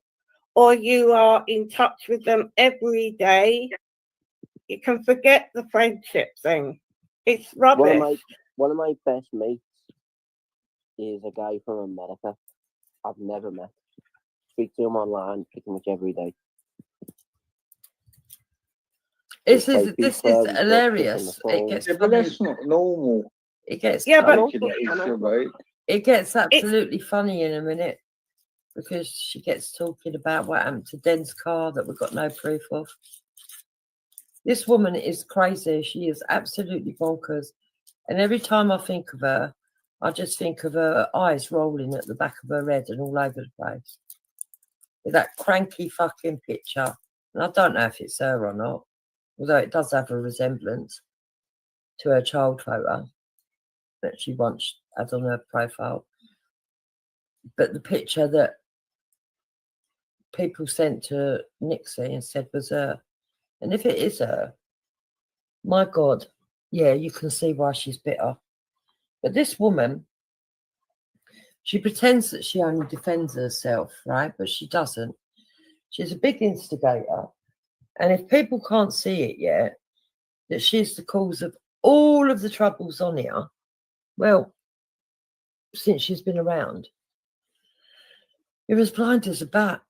or you are in touch with them every day. You can forget the friendship thing. It's One of rubbish. my best mates is a guy from America. I've never met. Speak to him online pretty much every day. This Just is like this being is fairly hilarious. on the It phone. gets Yeah, but funny. that's not normal. It gets Yeah, but Taking that issue, mate. it gets absolutely funny in a minute because she gets talking about what happened to Den's car that we've got no proof of. This woman is crazy. She is absolutely bonkers. And every time I think of her, I just think of her eyes rolling at the back of her head and all over the place. With that cranky fucking picture. And I don't know if it's her or not, although it does have a resemblance to her child photo that she once had on her profile. But the picture that people sent to Nixie and said was her. And if it is her, my God, yeah, you can see why she's bitter. But this woman, she pretends that she only defends herself, right? But she doesn't. She's a big instigator. And if people can't see it yet, that she's the cause of all of the troubles on here, well, since she's been around, you're as blind as a bat.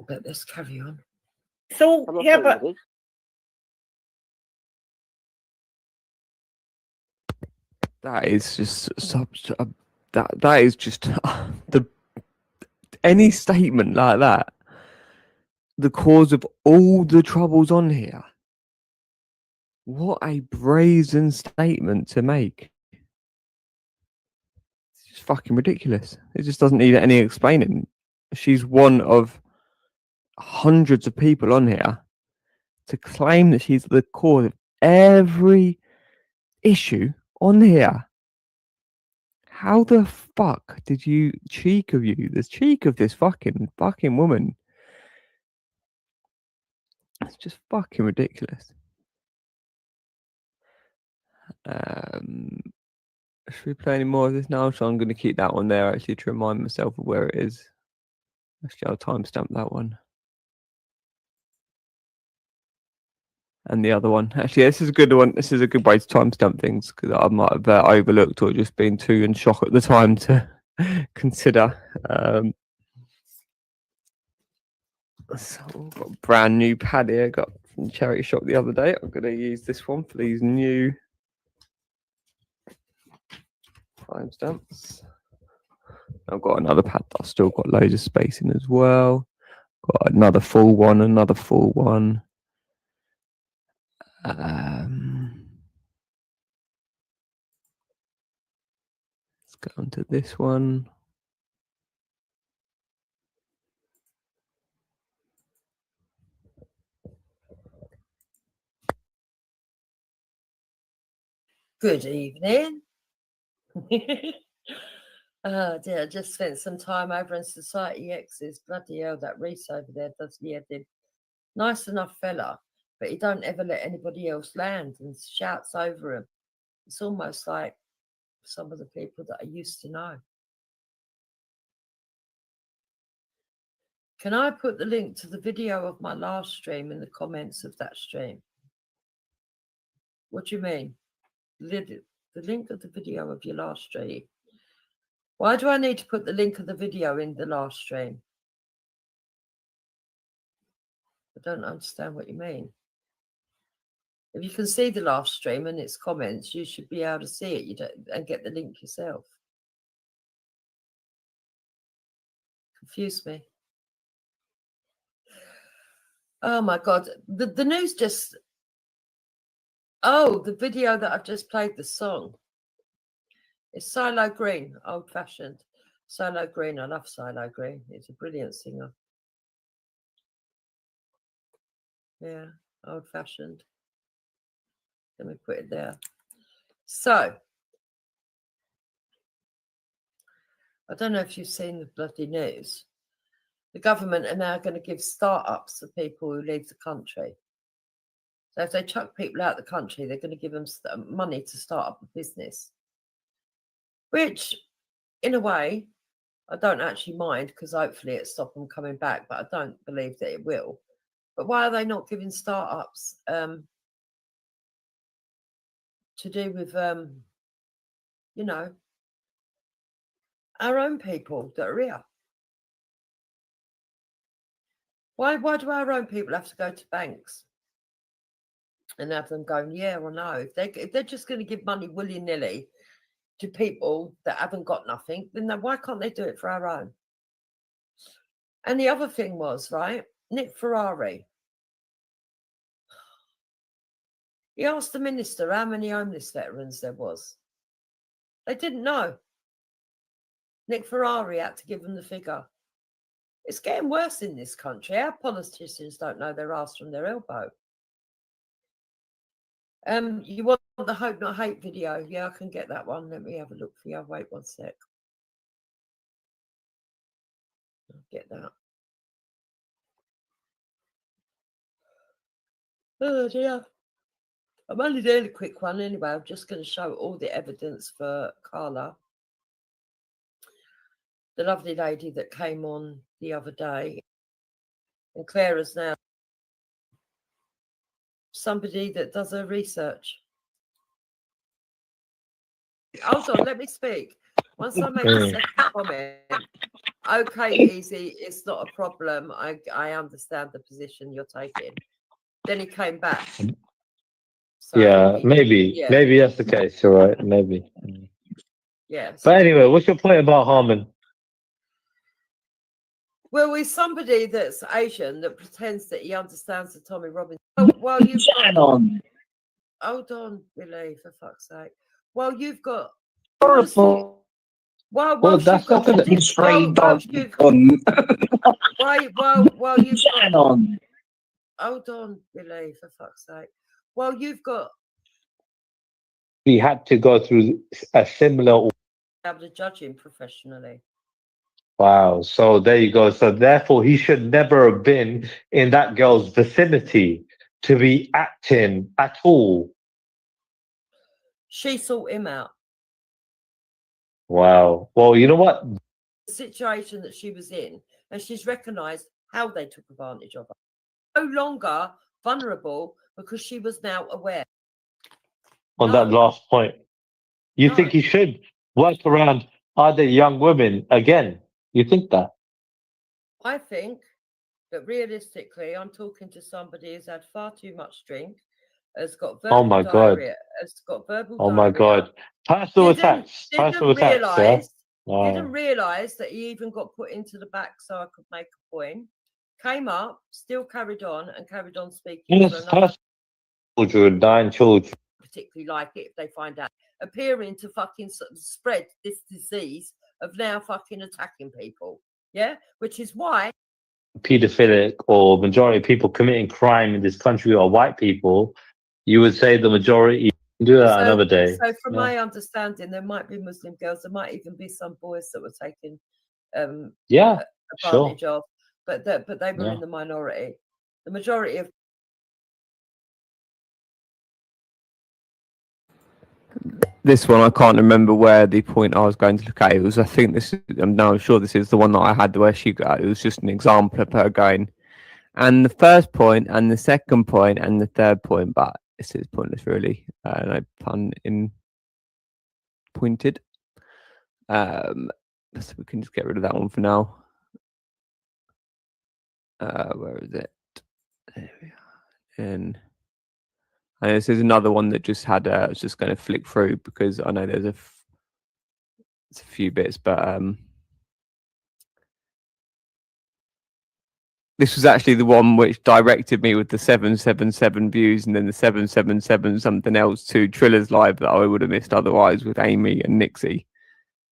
But let's carry on. So, yeah, but That is just such a that is just the any statement like that. The cause of all the troubles on here. What a brazen statement to make. It's just fucking ridiculous. It just doesn't need any explaining. She's one of hundreds of people on here to claim that she's the cause of every issue on here. How the fuck did you the cheek of this fucking woman? It's just fucking ridiculous. Should we play any more of this now? So I'm going to keep that one there actually to remind myself of where it is. Actually, I'll timestamp that one. And the other one. Actually, this is a good one. This is a good way to timestamp things because I might have overlooked or just been too in shock at the time to consider. So I've got a brand new pad here. Got from the charity shop the other day. I'm going to use this one for these new timestamps. I've got another pad that I've still got loads of space in as well. Got another full one. Let's go on to this one. Good evening. Oh dear, I just spent some time over in Society X's. Bloody hell, that Reese over there does the editing. Nice enough fella, but he don't ever let anybody else land and shouts over him. It's almost like some of the people that I used to know. Can I put the link to the video of my last stream in the comments of that stream? What do you mean? The link of the video of your last stream. Why do I need to put the link of the video in the last stream? I don't understand what you mean. If you can see the last stream and its comments, you should be able to see it and get the link yourself. Confuse me. Oh my God. The news just... Oh, the video that I've just played, the song. It's Silo Green, old fashioned. Silo Green, I love Silo Green. He's a brilliant singer. Yeah, old fashioned. Let me put it there. So, I don't know if you've seen the bloody news. The government are now going to give startups to people who leave the country. So if they chuck people out of the country, they're going to give them money to start up a business. Which, in a way, I don't actually mind because hopefully it stops them coming back, but I don't believe that it will. But why are they not giving startups to do with, you know, our own people that are here. Why do our own people have to go to banks and have them going, yeah or no? If they're just going to give money willy-nilly to people that haven't got nothing, then why can't they do it for our own? And the other thing was, right, Nick Ferrari. He asked the minister how many homeless veterans there was. They didn't know. Nick Ferrari had to give them the figure. It's getting worse in this country. Our politicians don't know their ass from their elbow. You want the Hope Not Hate video? Yeah, I can get that one. Let me have a look for you. Wait 1 sec. I'll get that. Oh dear. I'm only doing a quick one anyway. I'm just going to show all the evidence for Carla, the lovely lady that came on the other day. And Clara's now somebody that does her research. Hold on, let me speak. Once I make a second comment, okay, easy, it's not a problem. I understand the position you're taking. Then he came back. So yeah, maybe that's the case. All right, maybe. Yeah. But anyway, what's your point about Harmon? Well, he's somebody that's Asian that pretends that he understands the Tommy Robbins. Well, you've got. Hold on, Billy, for fuck's sake. Well, you've got. Well, that's not going to be straight on. Well, you've got. Hold on, Billy, for fuck's sake. Well, you've got. We had to go through a similar. Able to judge him professionally. Wow. So there you go. So therefore, he should never have been in that girl's vicinity to be acting at all. She sought him out. Wow. Well, you know what? The situation that she was in, and she's recognised how they took advantage of her. No longer vulnerable because she was now aware. On that last point, you think he should work around other young women again? You think that? I think that realistically, I'm talking to somebody who's had far too much drink, has got verbal diarrhea, has got verbal diarrhea. Oh my God. Personal attacks. Personal attacks. Yeah? Didn't realise that he even got put into the back so I could make a point. Came up, still carried on speaking. Yes, children, 9 children. Particularly like it if they find out. Appearing to fucking spread this disease of now fucking attacking people. Yeah? Which is why Paedophilic or majority of people committing crime in this country are white people. You would say the majority. Do that another day. So from my understanding, there might be Muslim girls, there might even be some boys that were taken advantage of. But they were in the minority. The majority of this one, I can't remember where the point I was going to look at. It was, I think this is, I'm sure this is the one that I had where she got, it was just an example of her going, and the first point and the second point and the third point, but this is pointless really. No pun in pointed. So we can just get rid of that one for now. Where is it? There we are. And this is another one that just had. I was just going to flick through because I know there's a few bits, but this was actually the one which directed me with the 777 views and then the 777 something else to Trilla's live that I would have missed otherwise with Amy and Nixie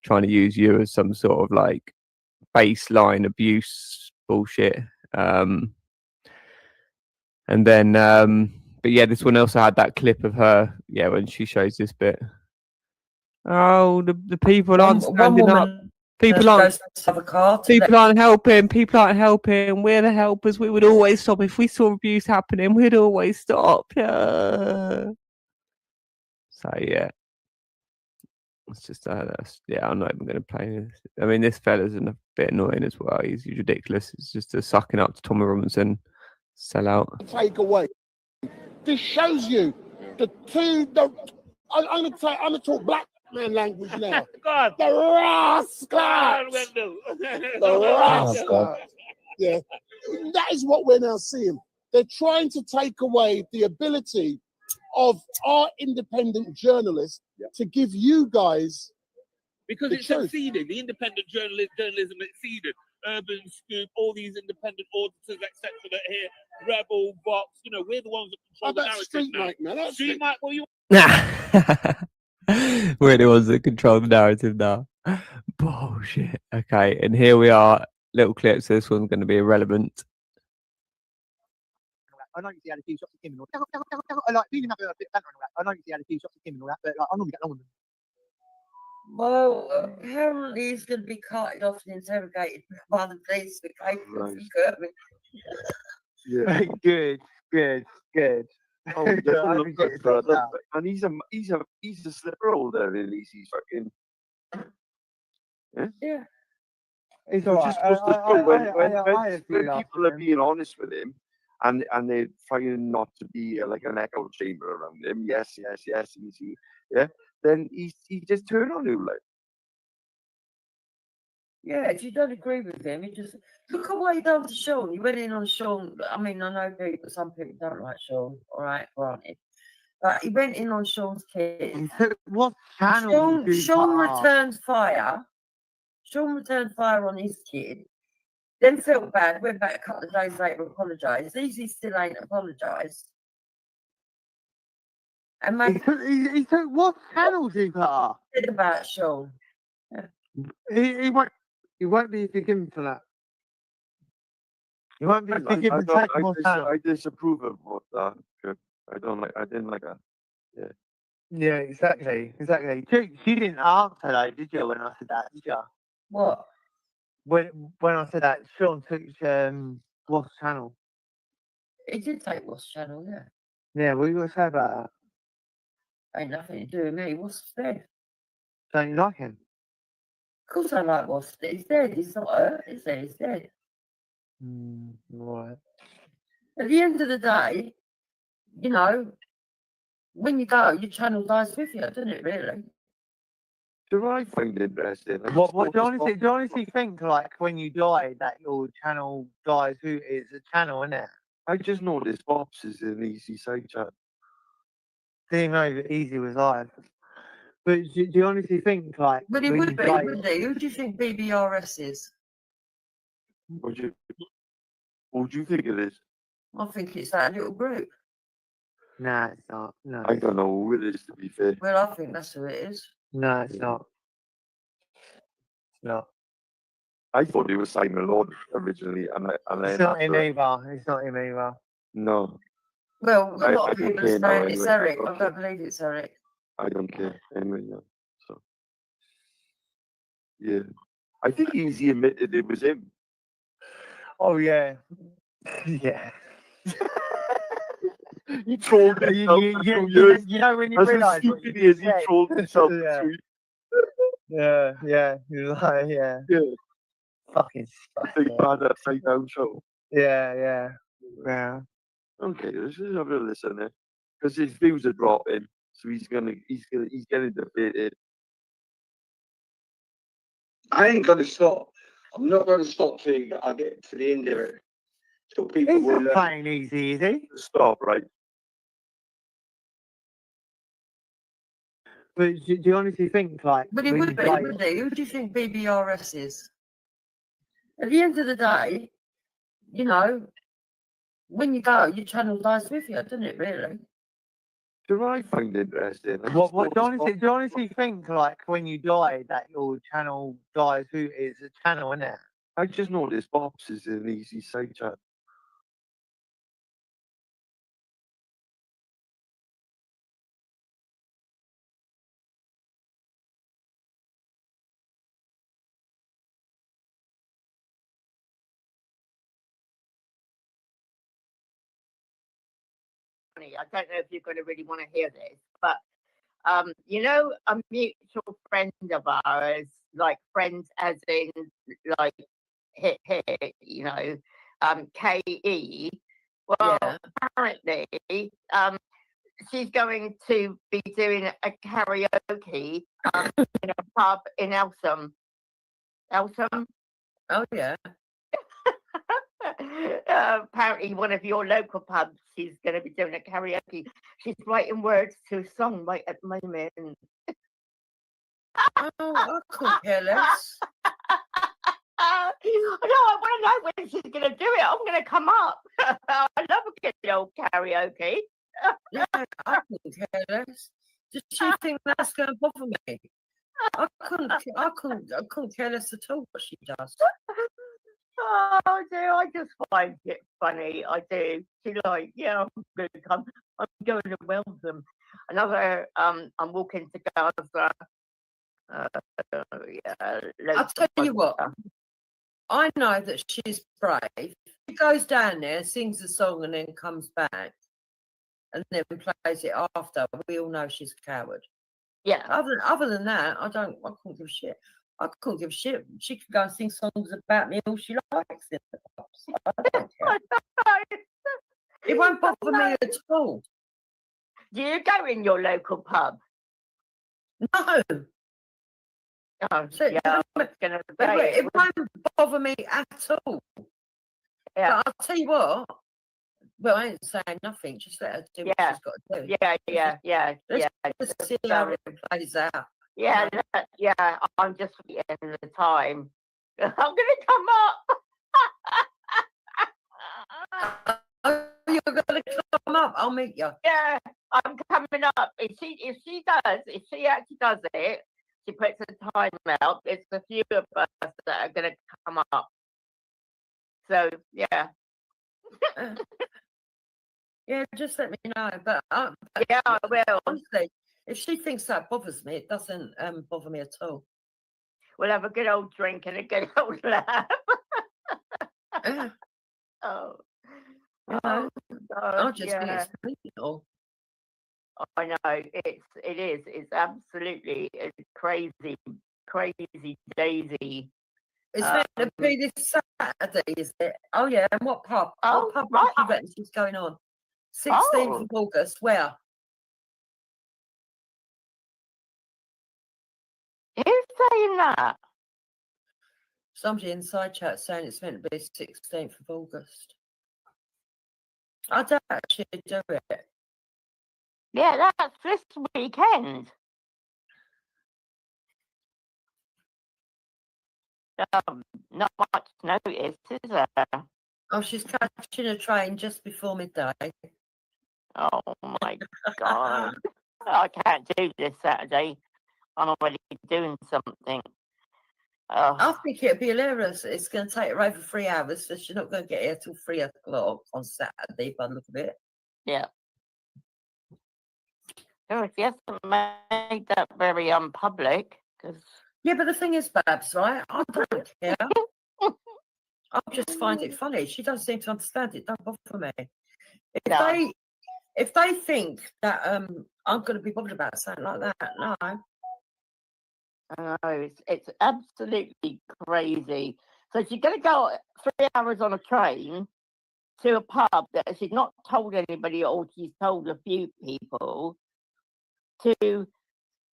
trying to use you as some sort of like baseline abuse bullshit. And then, but yeah, this one also had that clip of her, when she shows this bit. Oh, the people aren't standing up. People aren't helping. People aren't helping. We're the helpers. We would always stop if we saw abuse happening. We'd always stop. Yeah. So yeah, it's just I'm not even going to play this. I mean, this fella's a bit annoying as well. He's ridiculous. It's just a sucking up to Tommy Robinson sell out. Take away. This shows you the I'm gonna talk black man language now. God. The rascal. God, we'll do. The rascal. Yeah, that is what we're now seeing. They're trying to take away the ability of our independent journalists to give you guys Because the it's truth. succeeded. The independent journalism succeeded. Urban Scoop, all these independent auditors, etc. that here, Rebel, Vox, you know, we're the ones that control the narrative Street now. Mike, man. That's Street Mike, well, you We're the ones that control the narrative now. Bullshit. Okay, and here we are. Little clips. This one's going to be irrelevant. I know you see had a few shots of Kim and all that. I like feeling up a bit better and all that. I know you see had a few shots of Kim and all that, but like, I normally get along with them. Well, apparently he's going to be carted off and interrogated by the police for caping. Yeah. Good. Oh, he doesn't look good, brother. And he's a slipper holder, really. He's fucking. Yeah. It's all just right. supposed to go I when people are being honest with him, and they're trying not to be like an echo chamber around him. Yes, easy. Yeah. Then he just turn on you like. Yeah, if you don't agree with him, you just look at what he done to Sean. You went in on Sean. I mean, I know some people don't like Sean, all right, granted. But he went in on Sean's kids. What channel? Sean returned fire. Sean returned fire on his kid. Then felt bad, went back a couple of days later, apologised. Easy still ain't apologised. And he took what channels he put up? Said about Sean. Yeah. He won't be forgiven for that. He won't be forgiven for taking more channels. I disapprove of what that. I didn't like that. Yeah. Yeah, exactly. You didn't answer that, did you, when I said that, did you? What? When I said that, Sean took what's channel? He did take what's channel, yeah. Yeah, what are you going to say about that? Ain't nothing to do with me. What's dead? Don't you like him? Of course I like what's dead. He's dead. He's not hurt, is he? He's dead. Right. At the end of the day, you know, when you go, your channel dies with you, doesn't it, really? Do I find it interesting? What do you honestly think, like, when you die, that your channel dies? Who is a channel, isn't it? I just noticed Bob's is an easy side chat. Didn't know that Easy was live. But do you honestly think, like, But he when would you be, die, wouldn't he? Who do you think BBRS is? What do you think it is? I think it's that little group. Nah, it's not. No, I don't know who it is, to be fair. Well, I think that's who it is. No, it's not. It's not. I thought it was Simon Lord originally, and It's not him either. It's not him either. No. Well, a lot I of don't people care are now saying it's anyway. Eric. I don't believe it's Eric. I don't care anyway. No. So yeah, I think Easy admitted it was him. Oh yeah, yeah. He trolled himself. You know when you realise what you he said. trolled himself. Yeah. You're like, yeah. Fucking Big bad upside down show. Yeah. Okay, let's just have a listen there, because his views are dropping, so he's getting defeated. I ain't going to stop. I'm not going to stop till I get to the end of it. So people He's will not playing easy, is he? Stop, right? But do you honestly think, like... But he when would you be, die- wouldn't he? Who do you think BBRS is? At the end of the day, you know, when you go, your channel dies with you, doesn't it, really? Do I find it interesting? What do you honestly think, like, when you die, that your channel dies? Who is a channel, isn't it? I just noticed Bob's is an easy side chat. I don't know if you're going to really want to hear this, but you know, a mutual friend of ours, like friends as in like hit, you know, KE. Well, apparently, she's going to be doing a karaoke in a pub in Eltham. Eltham? Oh, yeah. Apparently, one of your local pubs, she's going to be doing a karaoke. She's writing words to a song right at the moment. Oh, I couldn't care less. No, I want to know when she's going to do it. I'm going to come up. I love a good old karaoke. Yeah, I couldn't care less. Does she think that's going to bother me? I couldn't care less at all what she does. Oh dear, I just find it funny. I do. She's like, yeah, I'm going to come. I'm going to Welcome. Another, I'm walking to Gaza. Yeah, I'll tell you what. I know that she's brave. She goes down there, sings a song, and then comes back, and then plays it after. We all know she's a coward. Yeah. Other than that, I couldn't give a shit. I couldn't give a shit. She could go and sing songs about me all she likes. In the pubs. I don't care. It won't bother me at all. Do you go in your local pub? No. Oh, So, yeah, I was gonna say it won't bother me at all. Yeah. But I'll tell you what. Well, I ain't saying nothing. Just let her do what she's got to do. Yeah. Let's see how it plays out. Yeah, I'm just forgetting the time. I'm gonna come up. You're gonna come up. I'll meet you. Yeah, I'm coming up. If she actually does it, she puts a time out. It's a few of us that are gonna come up. So yeah. Yeah, just let me know. But yeah, I will. Honestly, if she thinks that bothers me, it doesn't bother me at all. We'll have a good old drink and a good old laugh. Oh. I'll just think yeah. it's legal. I know it's absolutely crazy daisy. It's meant to be this Saturday, is it? Oh yeah, and what pub? Oh, what pub event is going on? 16th of August, where? Who's saying that? Somebody in side chat saying it's meant to be 16th of August. I don't actually do it. Yeah, that's this weekend. Not much notice, is there? Oh, she's catching a train just before midday. Oh my God. I can't do this Saturday. I'm already doing something. I think it'd be hilarious. It's going to take her over 3 hours, so she's not going to get here till 3 o'clock on Saturday, by the look of it. Yeah. Oh, she hasn't made that very public. Yeah, but the thing is, Babs, right? I don't care. I just find it funny. She doesn't seem to understand it. Don't bother me. If they think that I'm going to be bothered about something like that, no. I know, it's absolutely crazy. So she's going to go 3 hours on a train to a pub that she's not told anybody, or she's told a few people, to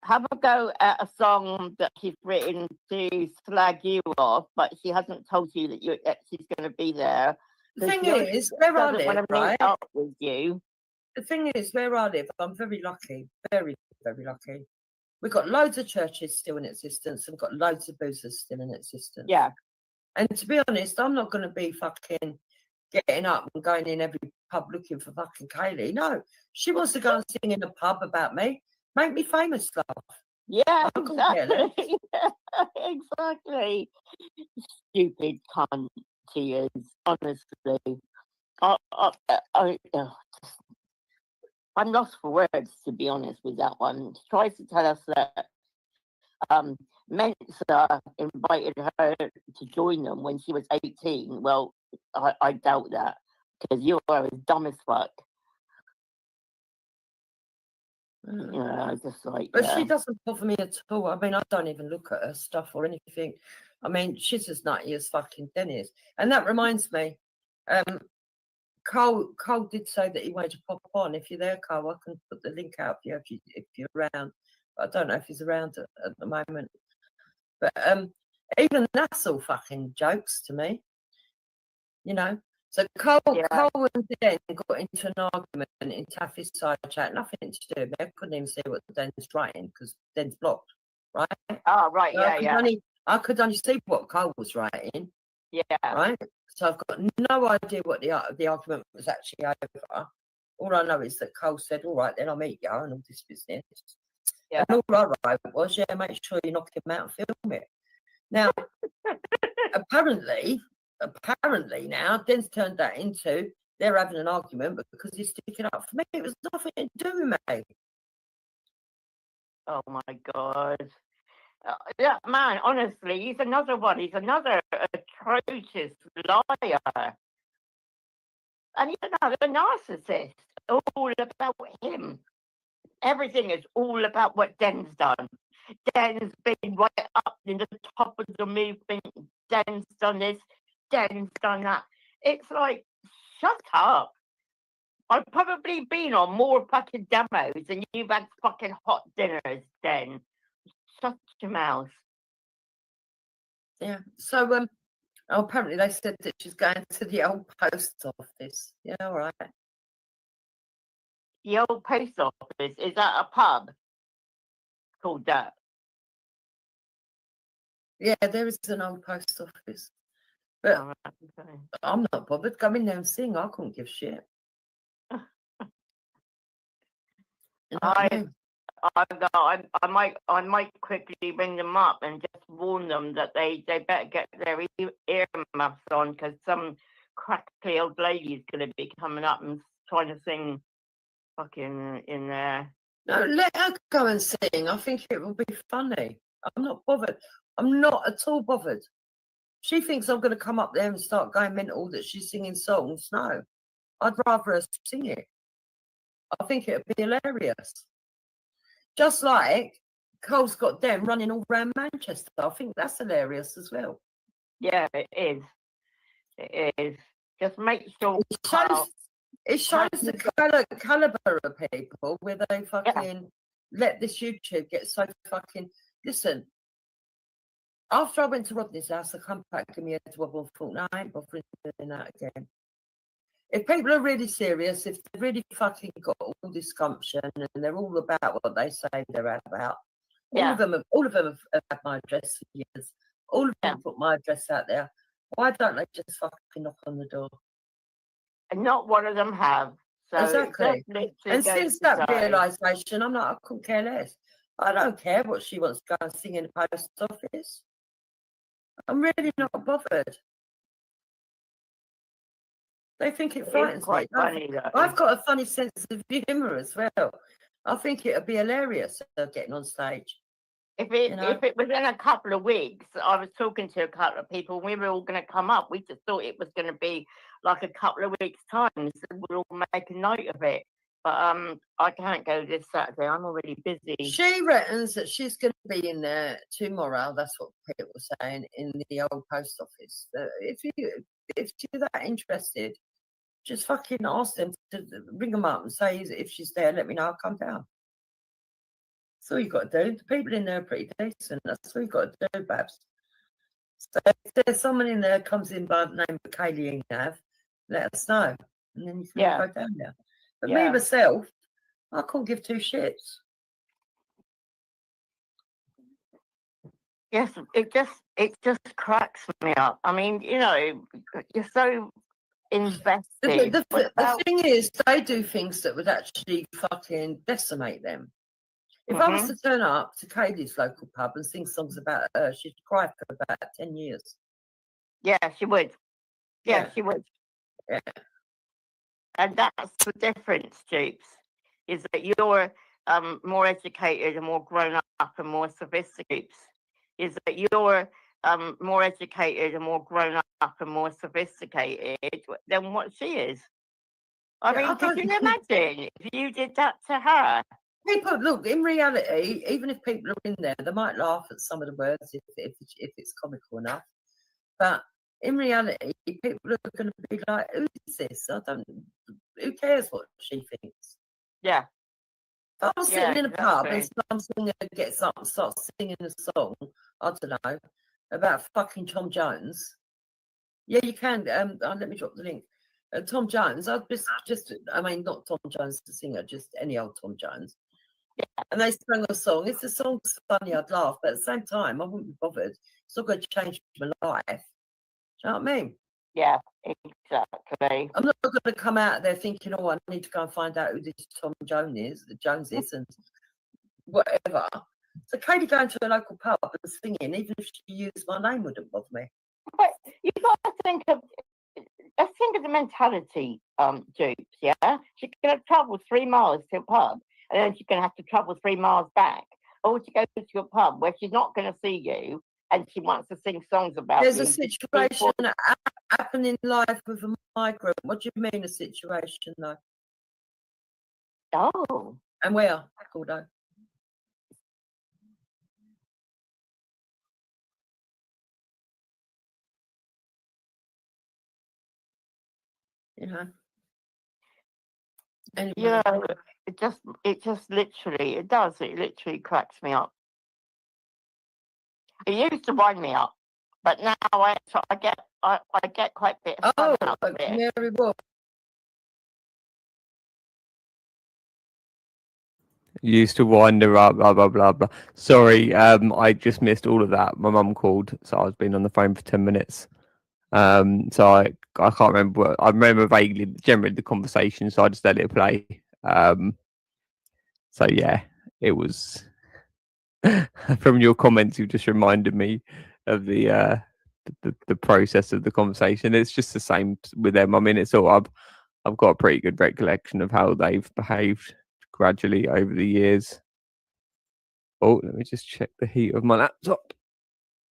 have a go at a song that she's written to slag you off, but she hasn't told you that she's going to be there. The thing is, where I live, right? With you. The thing is, where I live, I'm very lucky, very, very lucky. We've got loads of churches still in existence, and we've got loads of boozers still in existence. Yeah. And to be honest, I'm not going to be fucking getting up and going in every pub looking for fucking Kaylee. No, she wants to go and sing in a pub about me. Make me famous, love. Yeah, exactly. Exactly. Stupid cunt she is, honestly. I'm lost for words, to be honest, with that one. She tries to tell us that Mensa invited her to join them when she was 18. Well, I doubt that, because you are as dumb as fuck. Yeah, just like. But she doesn't bother me at all. I mean, I don't even look at her stuff or anything. I mean, she's as nutty as fucking Dennis. And that reminds me, Cole did say that he wanted to pop on. If you're there, Cole, I can put the link out for you if you're around. But I don't know if he's around at the moment. But even that's all fucking jokes to me. You know. So Cole and Den got into an argument in Taffy's side chat. Nothing to do with me. I couldn't even see what Den's writing because Den's blocked, right? Oh, right, So I could only see what Cole was writing. Yeah. Right? So I've got no idea what the argument was actually over. All I know is that Cole said, all right, then I'll meet you and all this business. Yeah. And all I wrote was, yeah, make sure you knock him out and film it. Now, apparently now, Den's turned that into they're having an argument because he's sticking up for me. It was nothing to do with me. Oh, my God. Yeah, man, honestly, he's another one. He's another atrocious liar. And he's another narcissist. All about him. Everything is all about what Den's done. Den's been right up in the top of the movement. Den's done this. Den's done that. It's like, shut up. I've probably been on more fucking demos than you've had fucking hot dinners, Den. Shut your mouth. Yeah. So apparently they said that she's going to the old post office. Yeah, all right. The old post office, is that a pub called that? Yeah, there is an old post office. But I'm not bothered. Go in there and sing. I couldn't give shit. You know what I mean? I might quickly ring them up and just warn them that they better get their earmuffs on because some crackly old lady is going to be coming up and trying to sing fucking in there. No, let her go and sing. I think it will be funny. I'm not bothered. I'm not at all bothered. She thinks I'm going to come up there and start going mental that she's singing songs. No, I'd rather her sing it. I think it would be hilarious. Just like Cole's got them running all around Manchester. I think that's hilarious as well. Yeah, it is. It is. Just make sure. It shows the caliber of people where they fucking let this YouTube get so fucking. Listen, after I went to Rodney's house, I come back and me head wobble and thought, no, I ain't bothering doing that again. If people are really serious, if they've really fucking got all this gumption and they're all about what they say they're about, all of them have had my address for years. All of them put my address out there. Why don't they just fucking knock on the door? And not one of them have. So exactly. And since that realisation, I'm like, I couldn't care less. I don't care what she wants to go and sing in the post office. I'm really not bothered. They think it frightens me. I've got a funny sense of humour as well. I think it would be hilarious getting on stage. If it was in a couple of weeks, I was talking to a couple of people, we were all going to come up. We just thought it was going to be like a couple of weeks' time, so we'll all make a note of it. But I can't go this Saturday. I'm already busy. She reckons that she's going to be in there tomorrow. That's what Pete was saying in the old post office. If you're that interested, just fucking ask them to ring them up and say if she's there, let me know. I'll come down. That's all you got to do. The people in there are pretty decent. That's all you got to do, Babs. So if there's someone in there comes in by the name of Kaylee Nav, let us know, and then you can go down there. But me myself, I couldn't give two shits. Yes, it just cracks me up. I mean, you know, you're so invested. The thing is, they do things that would actually fucking decimate them. If I was to turn up to Katie's local pub and sing songs about her, she'd cry for about 10 years. Yeah, she would. Yeah, she would. Yeah. And that's the difference, Jupes, is that you're more educated and more grown up and more sophisticated. Is that you're more educated and more grown up and more sophisticated than what she is. I mean, could you imagine if you did that to her? People, look, in reality, even if people are in there, they might laugh at some of the words if it's comical enough. But in reality, people are going to be like, "Who's this?" Who cares what she thinks? Yeah. If I'm sitting in a pub and exactly. some singer gets up and starts singing a song, I don't know, about fucking Tom Jones. Yeah, you can. Let me drop the link. Tom Jones, I'd just, I mean, not Tom Jones the singer, just any old Tom Jones. Yeah. And they sang a song. If the song's funny, I'd laugh, but at the same time, I wouldn't be bothered. It's not going to change my life. Do you know what I mean? Yeah, exactly. I'm not going to come out there thinking, oh, I need to go and find out who this Tom Jones is, and whatever. So Katie going to a local pub and singing, even if she used my name, wouldn't bother me. But you've got to think of the mentality, Dupes, yeah? She's going to travel 3 miles to a pub, and then she's going to have to travel 3 miles back. Or she goes to a pub where she's not going to see you, and she wants to sing songs about There's you. a situation happening live with a migrant. What do you mean a situation, though? Oh. And where, Gordo? You know. Anyway. Yeah, it just literally, it literally cracks me up. It used to wind me up, but now I get quite a bit of fun out of it. Mary Wolf. Used to wind her up, blah blah blah blah. Sorry, I just missed all of that. My mum called, so I was been on the phone for 10 minutes. So I can't remember. I remember vaguely, generally the conversation, so I just let it play. So yeah, it was. From your comments, you just reminded me of the process of the conversation. It's just the same with them. I mean, it's all I've got a pretty good recollection of how they've behaved gradually over the years. Oh, let me just check the heat of my laptop.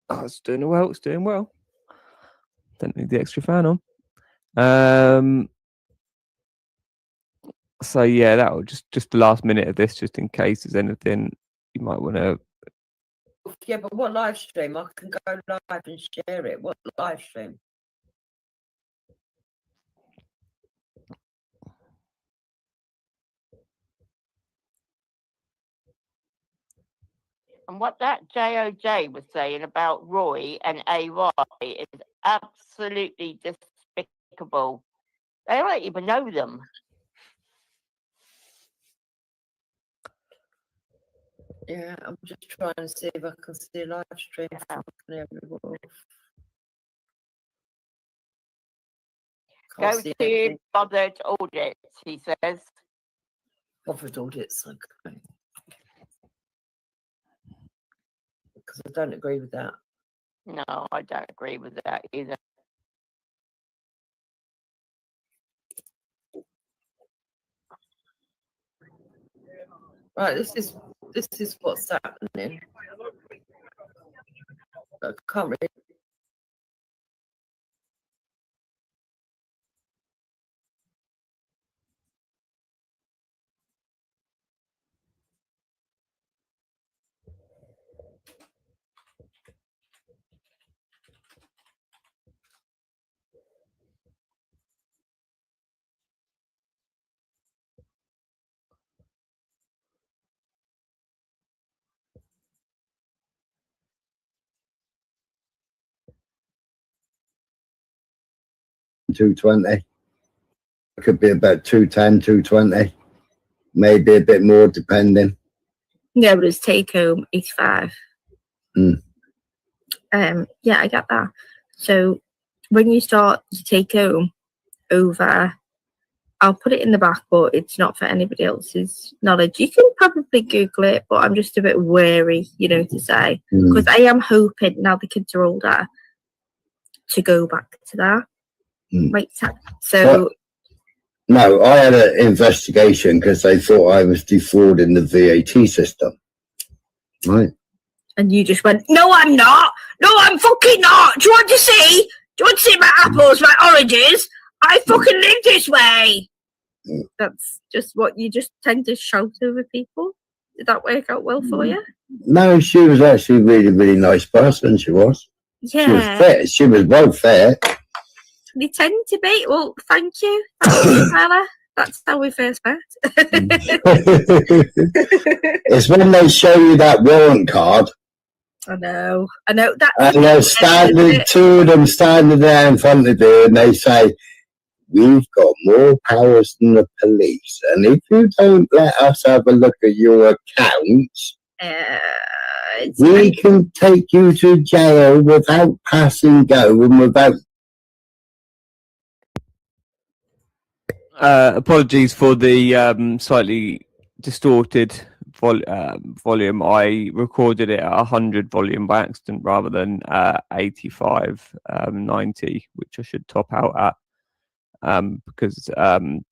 Oh, it's doing well. It's doing well. Don't need the extra fan on. So yeah, that was just the last minute of this, just in case there's anything you might want to. Yeah, but what live stream? I can go live and share it. What live stream? And what that JOJ was saying about Roy and AY is absolutely despicable. They don't even know them. Yeah, I'm just trying to see if I can see a live stream. Go to bothered audits, he says. Bothered audits, okay. Because I don't agree with that. No, I don't agree with that either. Right, this is what's happening. I can't really. $220. It could be about $210, $220, maybe a bit more depending. Yeah, but it's take home 85. Mm. Yeah, I get that. So when you start to take home over, I'll put it in the back, but it's not for anybody else's knowledge. You can probably Google it, but I'm just a bit wary, to say, because I am hoping now the kids are older to go back to that. Wait, so. No, I had an investigation because they thought I was defrauding the VAT system. Right. And you just went, no, I'm not. No, I'm fucking not. Do you want to see? Do you want to see my apples, my oranges? I fucking live this way. That's just what you just tend to shout over people. Did that work out well for you? No, she was actually a really, really nice person. She was. She was Yeah. fit. She was well fit. They tend to be. Well, thank you. Thank you, Sarah. That's how we first met. It's when they show you that warrant card. I know. That's And they're standing, two of them standing there in front of you, and they say, "We've got more powers than the police, and if you don't let us have a look at your accounts, we can take you to jail without passing go and without." Apologies for the slightly distorted volume. I recorded it at 100 volume by accident rather than 85, 90, which I should top out at. Because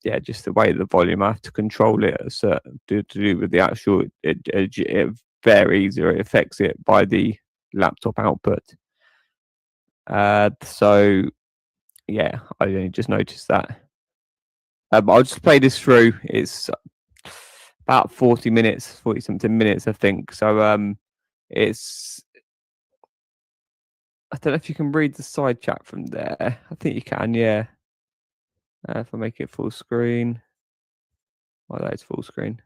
yeah, just the way the volume, I have to control it to do with the actual, it varies or it affects it by the laptop output. So yeah, I only just noticed that. I'll just play this through. It's about 40 something minutes, I think. So it's, I don't know if you can read the side chat from there. I think you can, yeah. If I make it full screen. Well, that is full screen.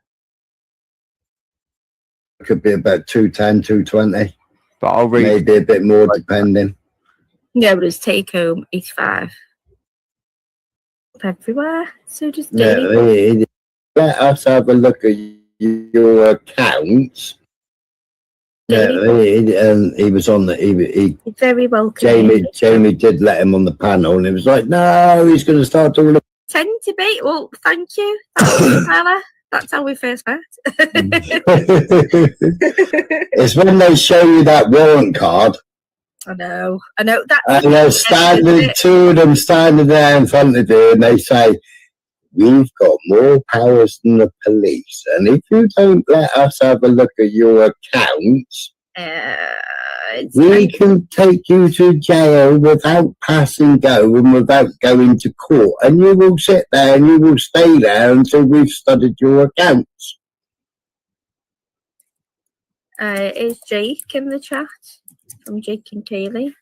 It could be about 210, 220. But I'll read. Maybe a bit more, depending. Yeah, but it's take home 85. Everywhere. So just Yeah, let us have a look at your accounts. Yeah, and he was on the. He very welcome. Jamie did let him on the panel, and he was like, "No, he's going to start talking about." Tend to be. Well, thank you. Thank you, Sarah. That's how we first met. It's when they show you that warrant card. I know. That's And they're standing, two of them standing there in front of you, and they say, "We've got more powers than the police, and if you don't let us have a look at your accounts, we can take you to jail without passing go and without going to court, and you will sit there and you will stay there until we've studied your accounts." Is Jake in the chat? From Jake and Kaylee.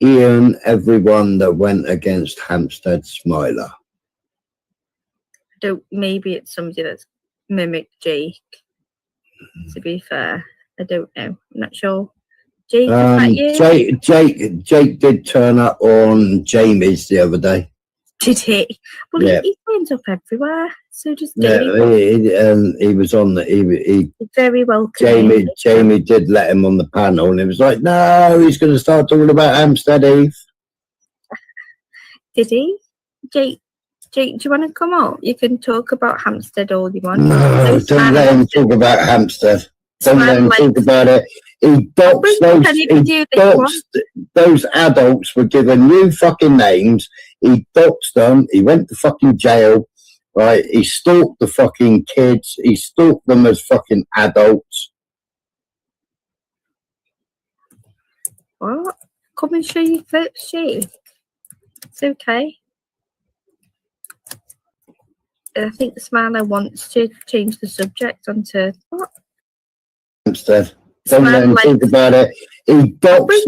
Ian, everyone that went against Hampstead Smiler. Maybe it's somebody that's mimicked Jake. To be fair, I don't know. I'm not sure. Jake, is that you? Jake did turn up on Jamie's the other day. Did he? Well, Yeah. he turns up everywhere. So just Yeah, he was on the. He very welcome. Jamie did let him on the panel, and he was like, "No, he's going to start talking about Hampstead Heath." Did he? Jake, do you want to come up? You can talk about Hampstead all you want. No, don't let him talk about Hampstead. Don't let him talk about it. He doxed those adults were given new fucking names. He doxed them. He went to fucking jail. Right? He stalked the fucking kids. He stalked them as fucking adults. What? Come and show your clips, Jake. It's okay. I think Smiler wants to change the subject onto what? Hampstead. Don't let him talk about it. He doxed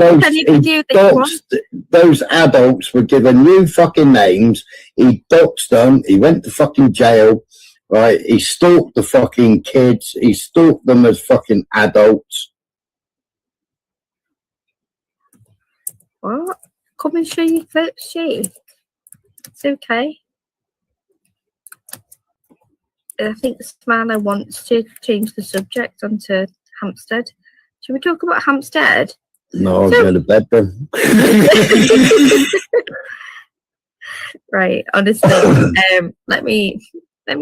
those adults were given new fucking names. He doxed them. He went to fucking jail. Right? He stalked the fucking kids. He stalked them as fucking adults. What? Come and show your clips, Jake. It's okay. I think Smiler wants to change the subject onto Hampstead. Should we talk about Hampstead? No, I'll go to bed then. Right, honestly, let me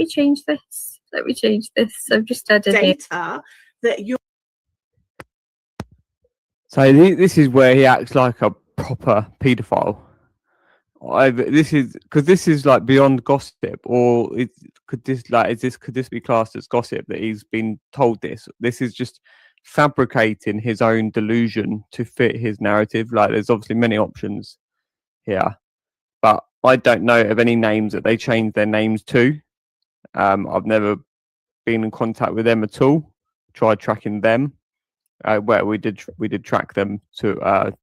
change this. Let me change this. I've just added data that you. So this is where he acts like a proper paedophile. This is like beyond gossip, or could this be classed as gossip that he's been told this? This is just fabricating his own delusion to fit his narrative. Like, there's obviously many options here, but I don't know of any names that they changed their names to. I've never been in contact with them at all. Tried tracking them. where we did track them to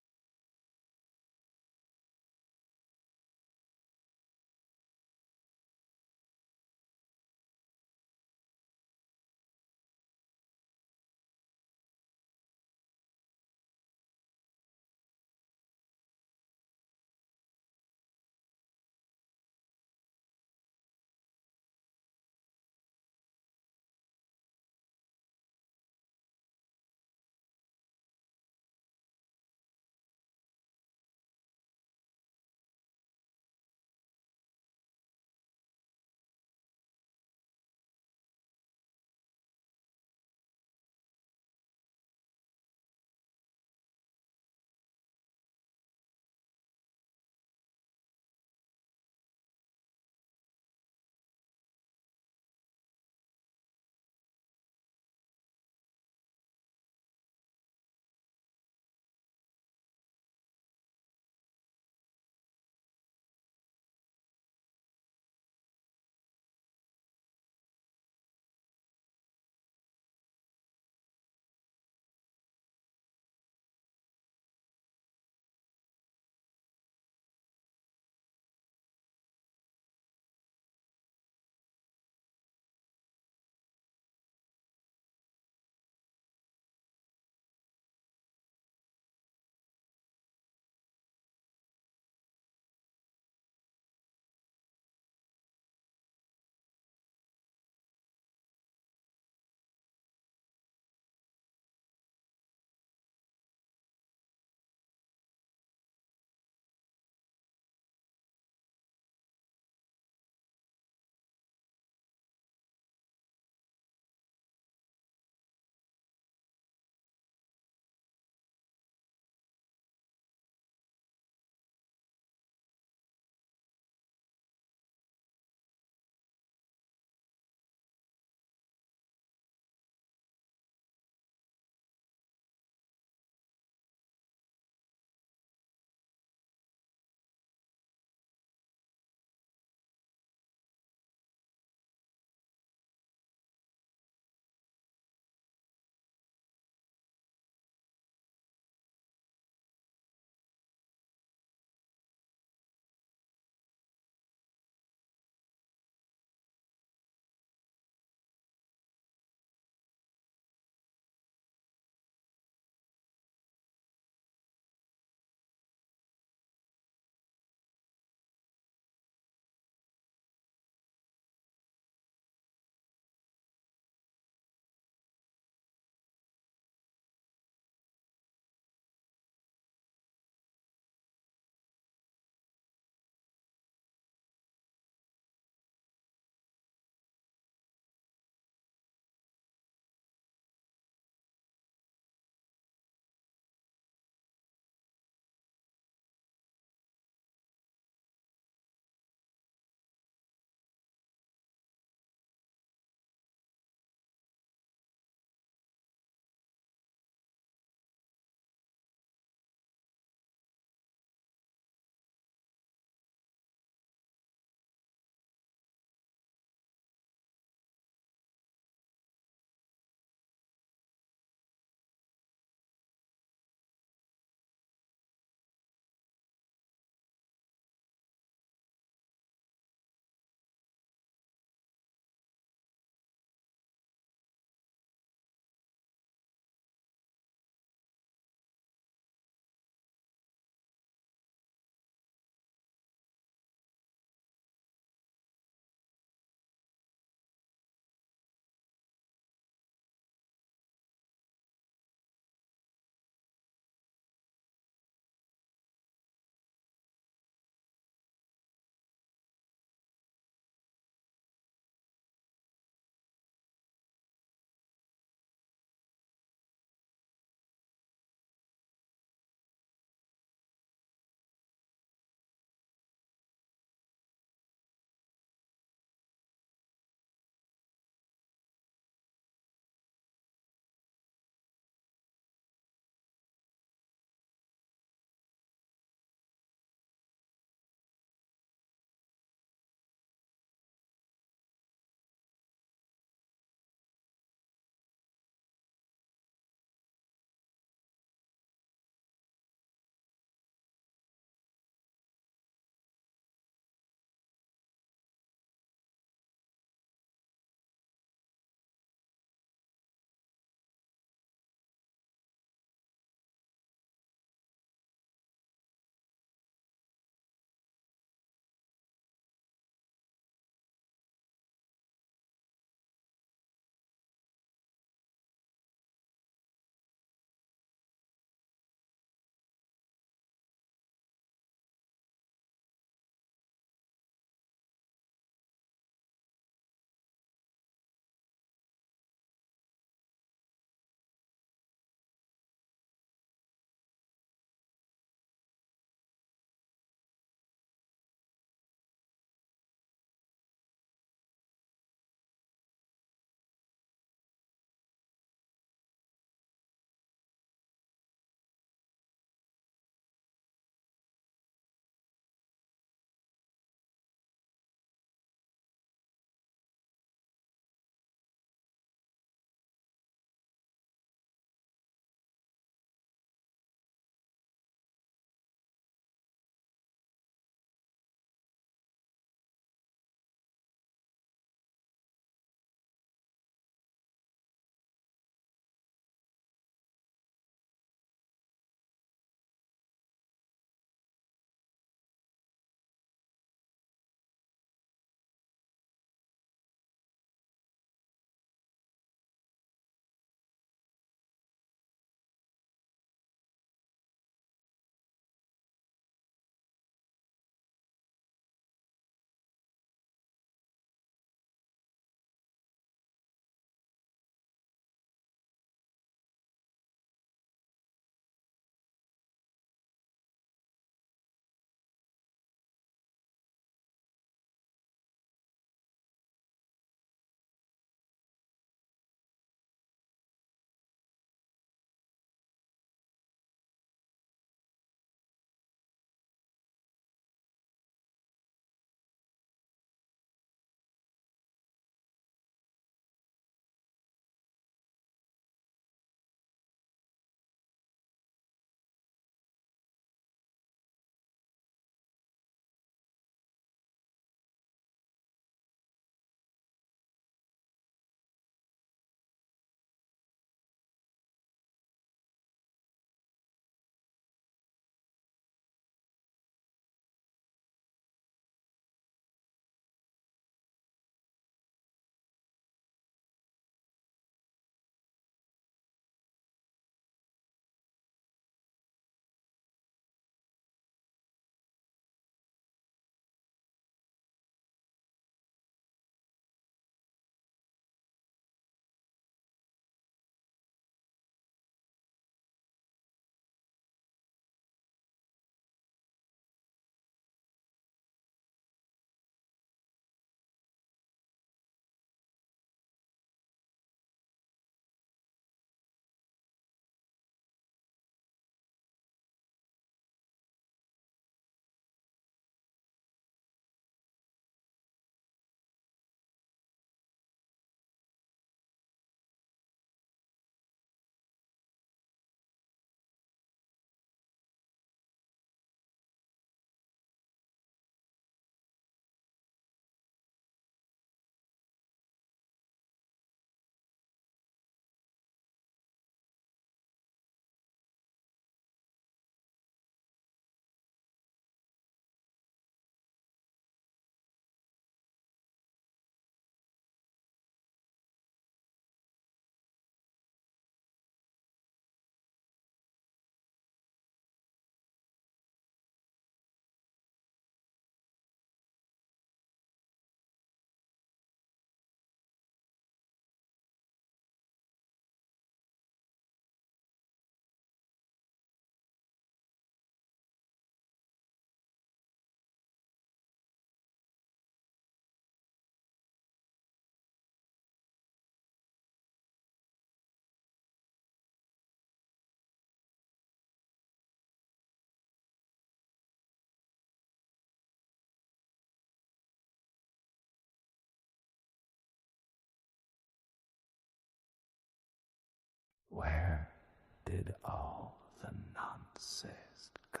did all the nonsense go?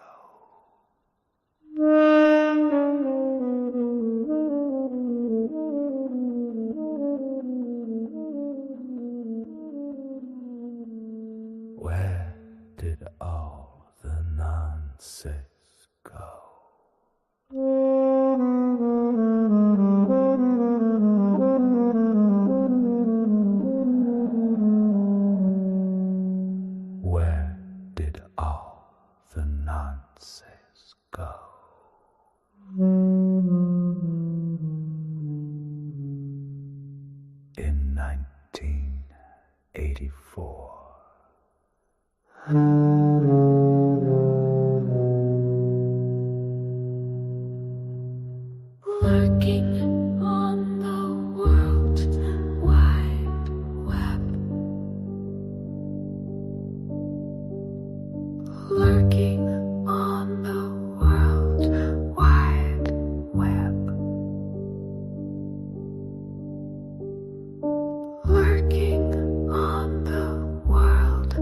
Where did all the nonsense go? Where did all the nonsense go? In 1984. Lurking on the World Wide Web. Lurking on the World Wide Web. Lurking on the World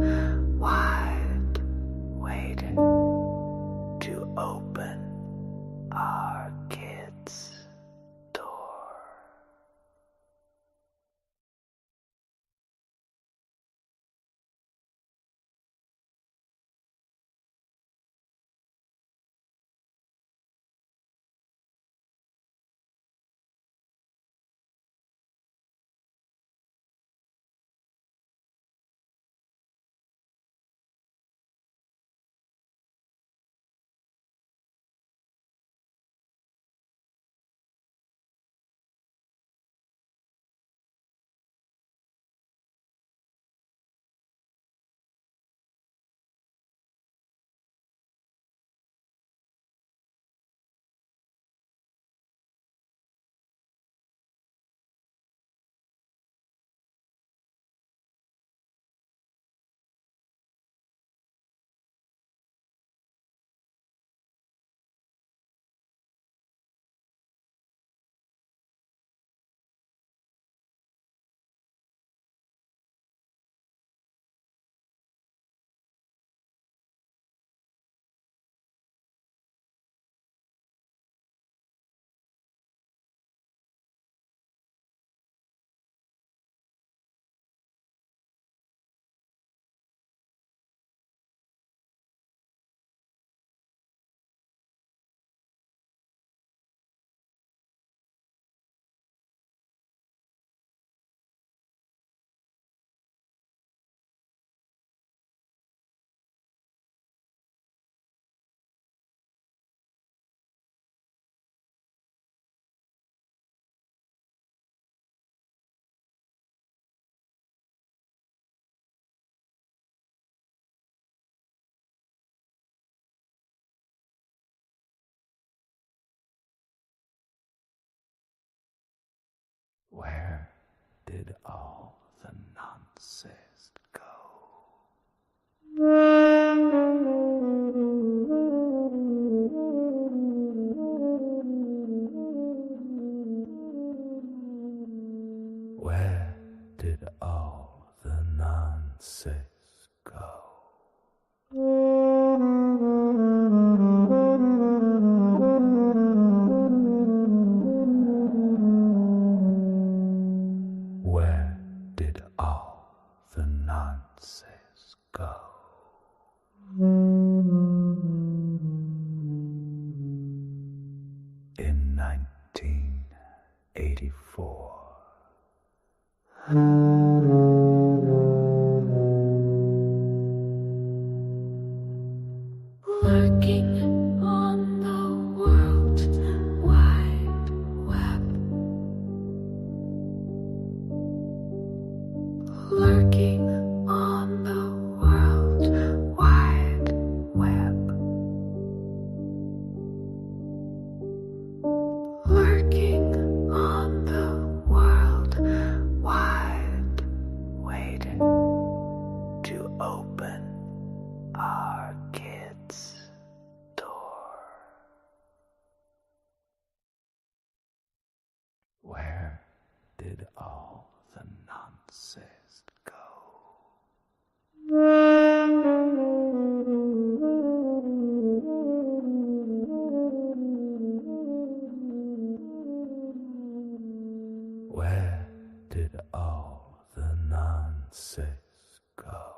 Wide, waiting to open our kids' door. Where did all the nonsense go? Where did all the nonsense go? Where did all the nonsense go? In 1984. Lurking on the World Wide Web. Lurking on the World Wide Web. Lurking on the World Wide, waiting to open our kids' door. Where did all the nonsense go? all the nonsense go?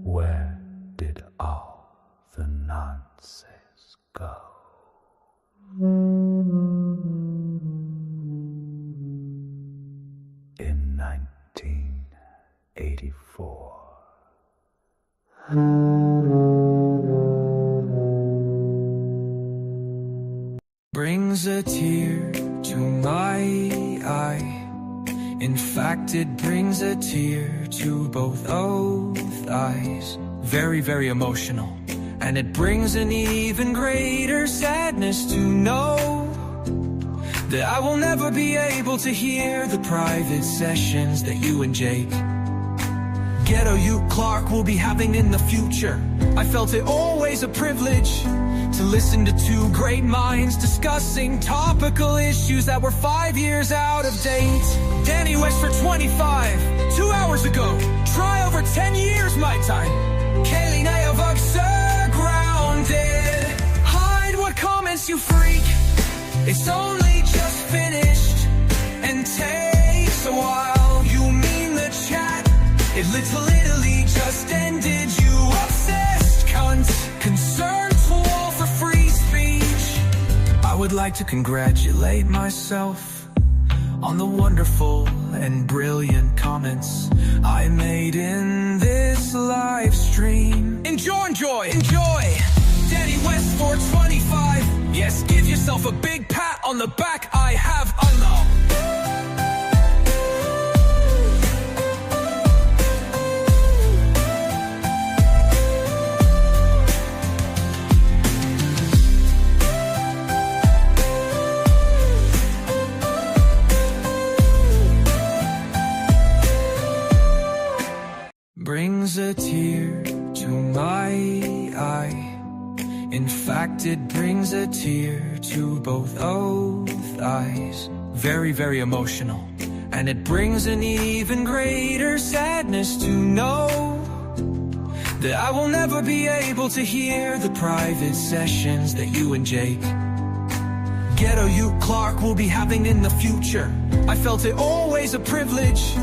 Where did all the nonsense go? In 1984. Brings a tear to my eye. In fact, it brings a tear to both eyes. Very, very emotional. And it brings an even greater sadness to know that I will never be able to hear the private sessions that you and Jake, Ghetto you Clark, will be having in the future. I felt it always a privilege to listen to two great minds discussing topical issues that were 5 years out of date. Danny West for 25, 2 hours ago. Try over 10 years my time. Kaylee Nayavug, grounded. Hide what comments you freak. It's only just finished and takes a while. You mean the chat? It literally just ended. You obsessed cunt. Concerned tool for free speech. I would like to congratulate myself on the wonderful and brilliant comments I made in this live stream. Enjoy, enjoy, enjoy. Danny West 425. Yes, give yourself a big pat on the back. I have unlocked. Brings a tear to my eye. In fact, it brings a tear to both eyes. Very, very emotional. And it brings an even greater sadness to know that I will never be able to hear the private sessions that you and Jake, Ghetto you Clark, will be having in the future. I felt it always a privilege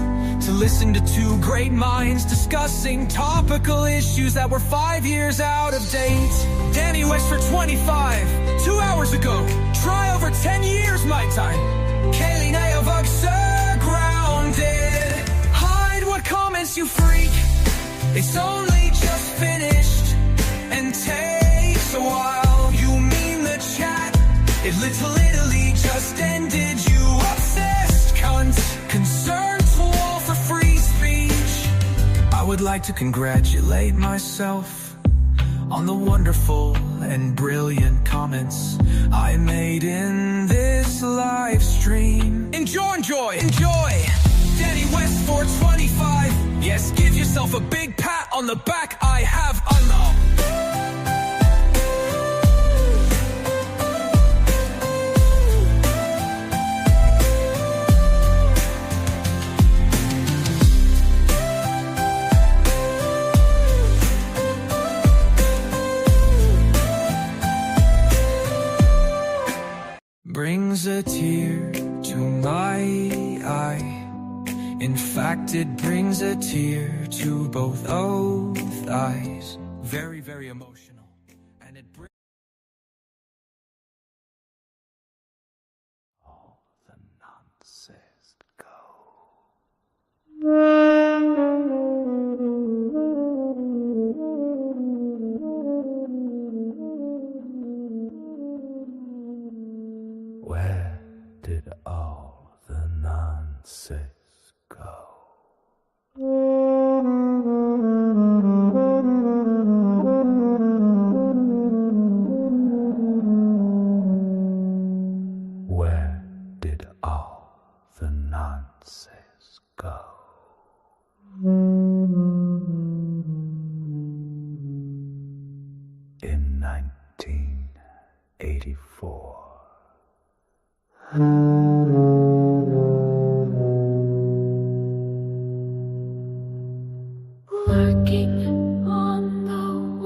to listen to two great minds discussing topical issues that were 5 years out of date. Danny West for 25, 2 hours ago. Try over 10 years my time. Kaylee Nayavug, grounded. Hide what comments you freak. It's only just finished and takes a while. You mean the chat? It literally just ended. You obsessed cunt. Concerned tool for free speech. I would like to congratulate myself on the wonderful and brilliant comments I made in this live stream. Enjoy, enjoy, enjoy. Danny West 425. Yes, give yourself a big pat on the back. I have unlocked. Brings a tear to my eye. In fact, it brings a tear to both eyes. Very, very emotional. And it brings All the nonsense Where did all the nonsense go? Where did all the nonsense go? In 1984. Working on the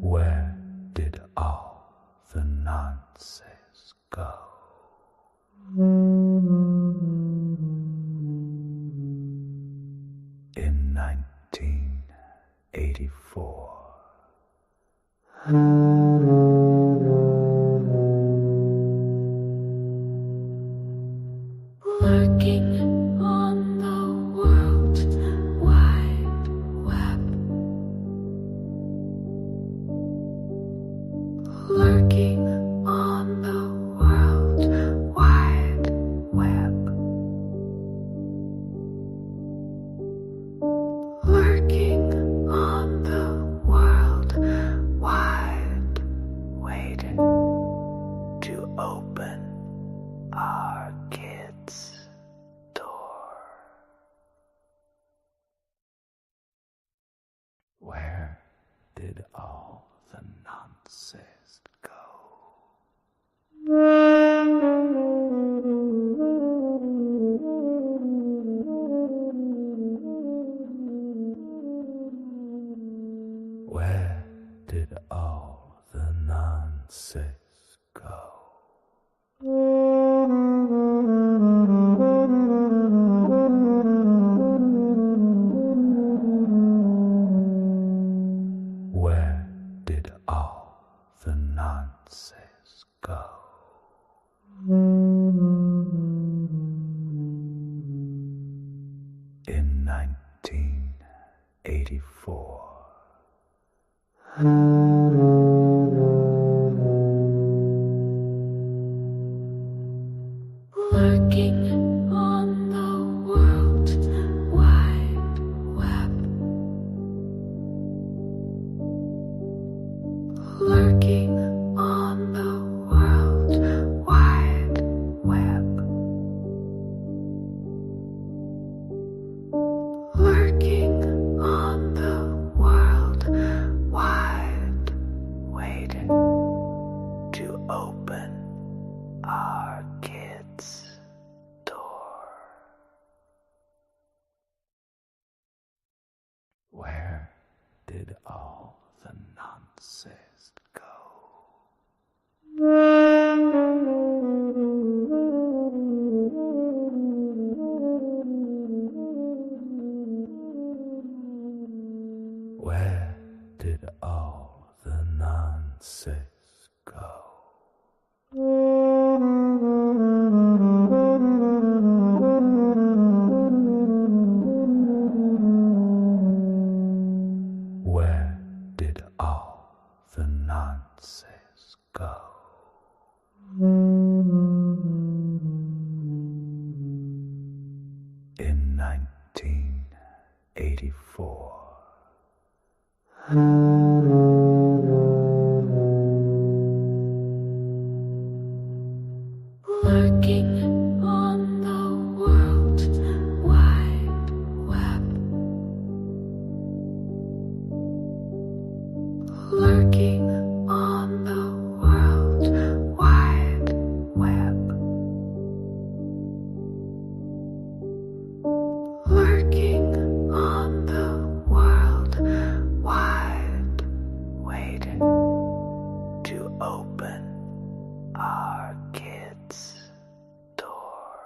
Where did all the nonsense go? In 1984. Lurking on the World Wide Web. Lurking on the World Wide Web. Lurking on the World Wide, waiting to open our kids' door. Where did all the nonsense go? Where did all the nonsense go? nonsense go. In 1984. Lurking on the World Wide Web. Lurking on the World Wide Web. Lurking on the World Wide, waiting to open our kids' door. Where did all the nonsense go? Where did all the nonsense go? Where did all the nonsense go? In 1984. Lurking on the World Wide Web. Lurking on the World Wide Web. Lurking on the World Wide, waiting to open our kids' door.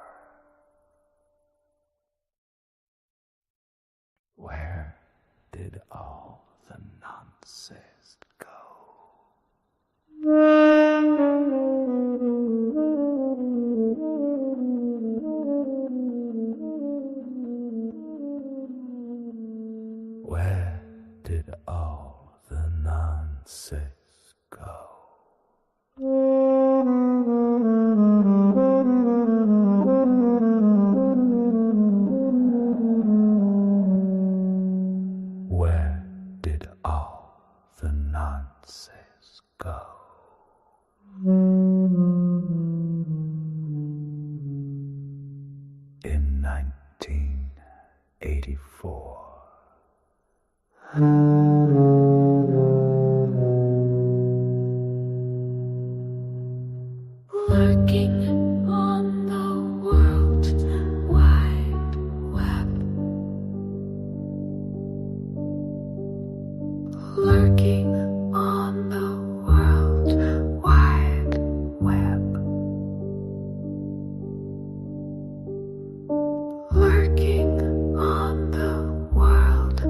Where did all the nonsense go? Where did all the nonsense go? Where did all the nonsense go? In 1984. Lurking on the World Wide Web. Lurking on the World Wide Web. Lurking on the World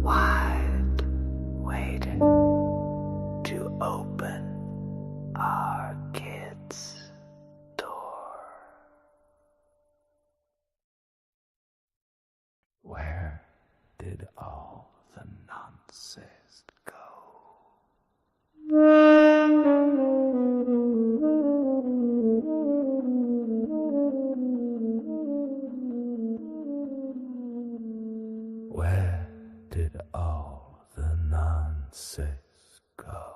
Wide, waiting to open our kids' door. Where did all the nonsense go? Where did all the nonsense go?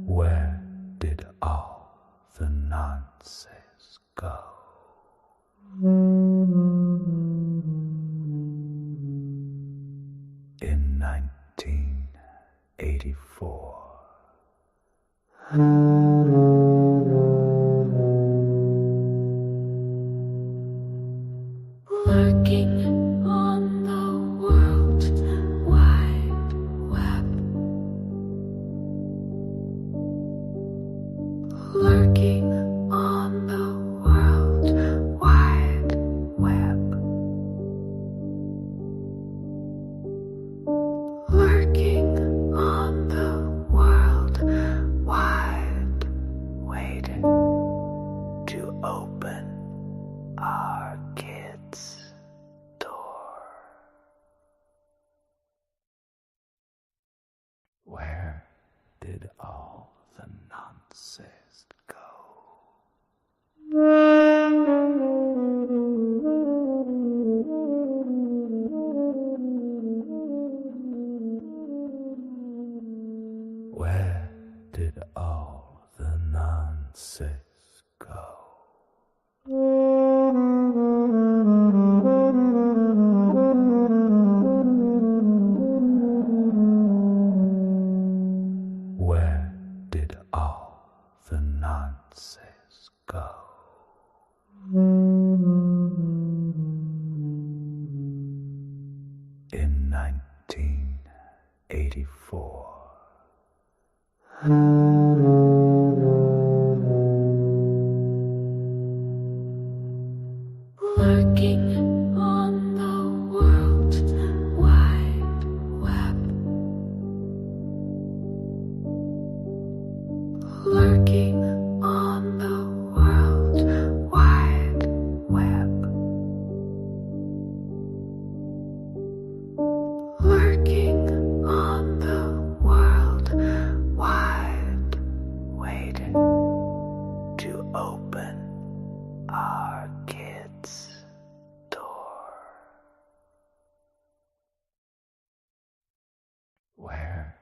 Where did all the nonsense go? In 1984. Lurking on the World Wide Web. Lurking on the World Wide Where did all the nonsense go? Where did all the nonsense go? Where did all the nonsense go? In 1984. Lurking on the World Wide Web. Lurking on the World Wide Web. Lurking on the World Wide, waiting to open our kids' door. Where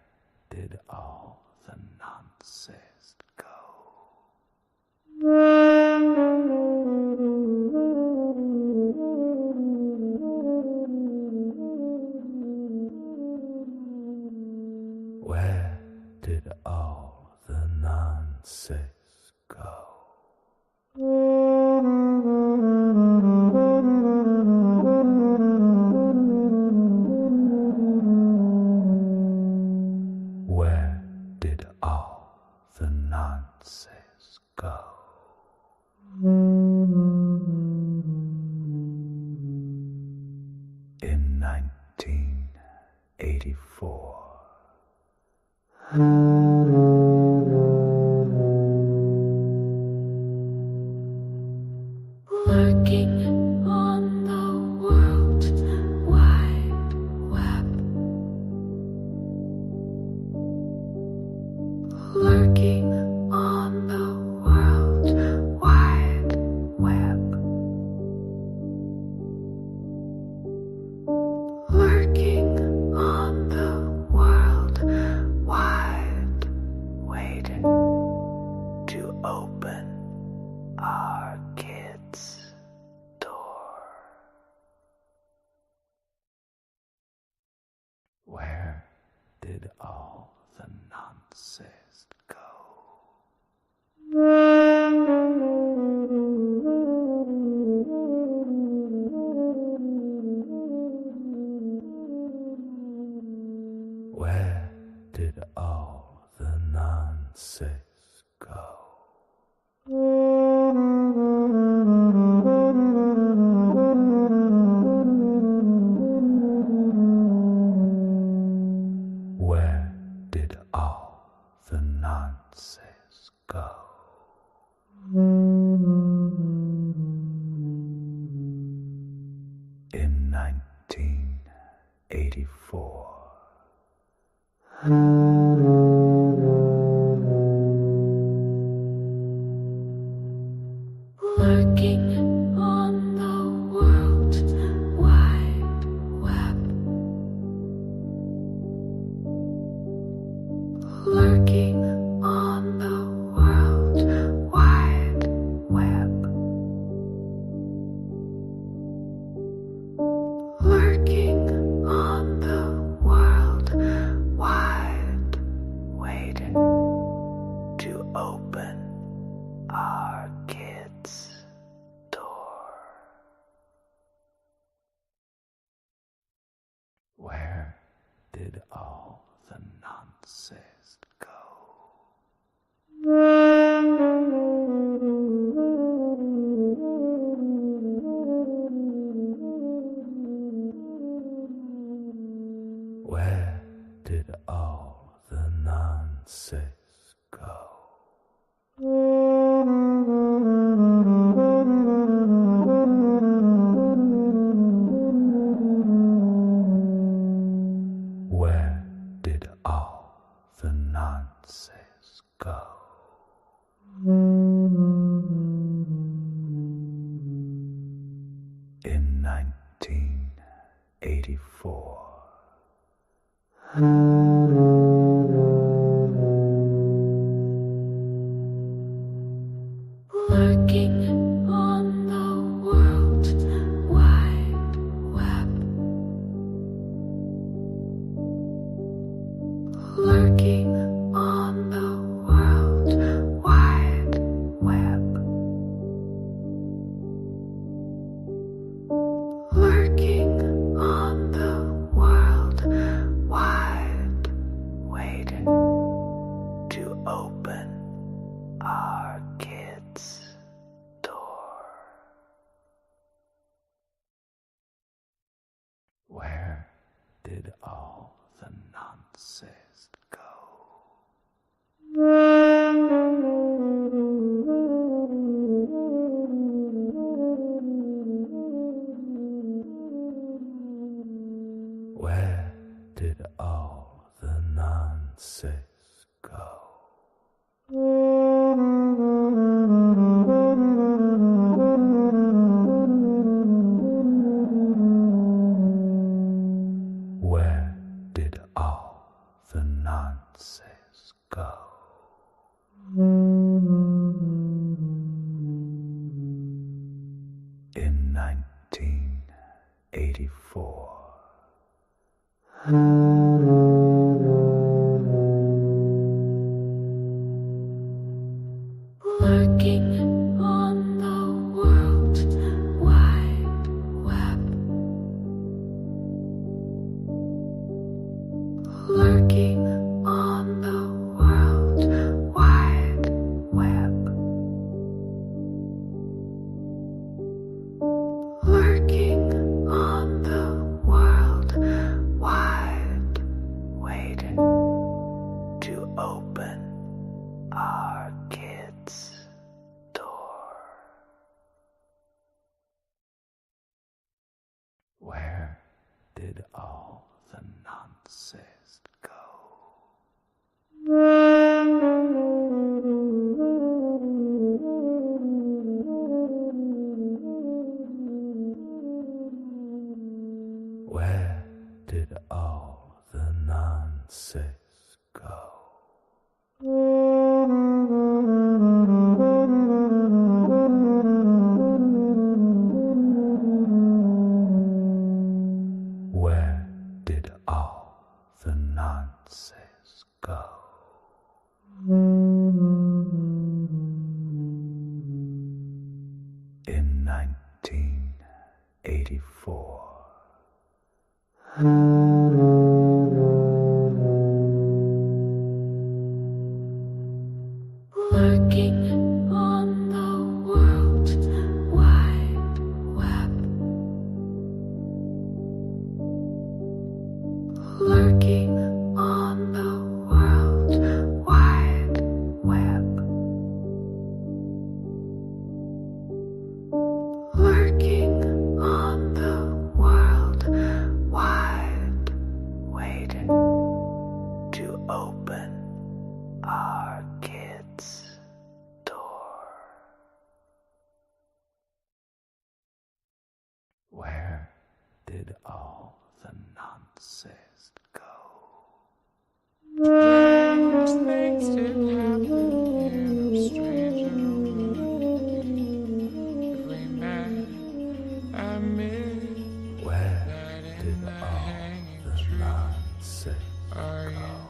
did all the nonsense go? Where did all the nonsense go? Where did all the nonsense go? In 1984. Lurking on the World Wide Web. Lurking on the World Wide Web. Lurking on the World Wide, waiting to open our kids' door. Where did all the nonsense go? Where did all the nonsense go? Where did all the nonsense go? In 1984. Lurking on the World Wide Web. Lurking on the World Wide Web. Lurking on the World Wide, waiting to open our kids' door. Where did all the nonsense go? Where did all the nonsense go? Where did all nonsense go. In 1984. Lurking on the World Wide Web. Lurking on the World Wide Web. Lurking on the World Wide, waiting to open our kids' door. Where did all the nonsense go? Where did all the nonsense go? Where did all the nonsense go? In 1984. Lurking on the World Wide Web. Lurking on the World Wide Web. Lurking on the World Wide, waiting to open our kids' door. Where did all the nonsense go? Where did all the nonsense go? Where did all the nonsense go? In 1984. Lurking on the World Wide Web. Lurking on the World Wide Web. Lurking on the World Wide, waiting to open our kids' door. Where did all the nonsense go? Strange things did happen in a strangerhood. If we met, I miss Where that in did the all hanging the tree. nonsense Are go?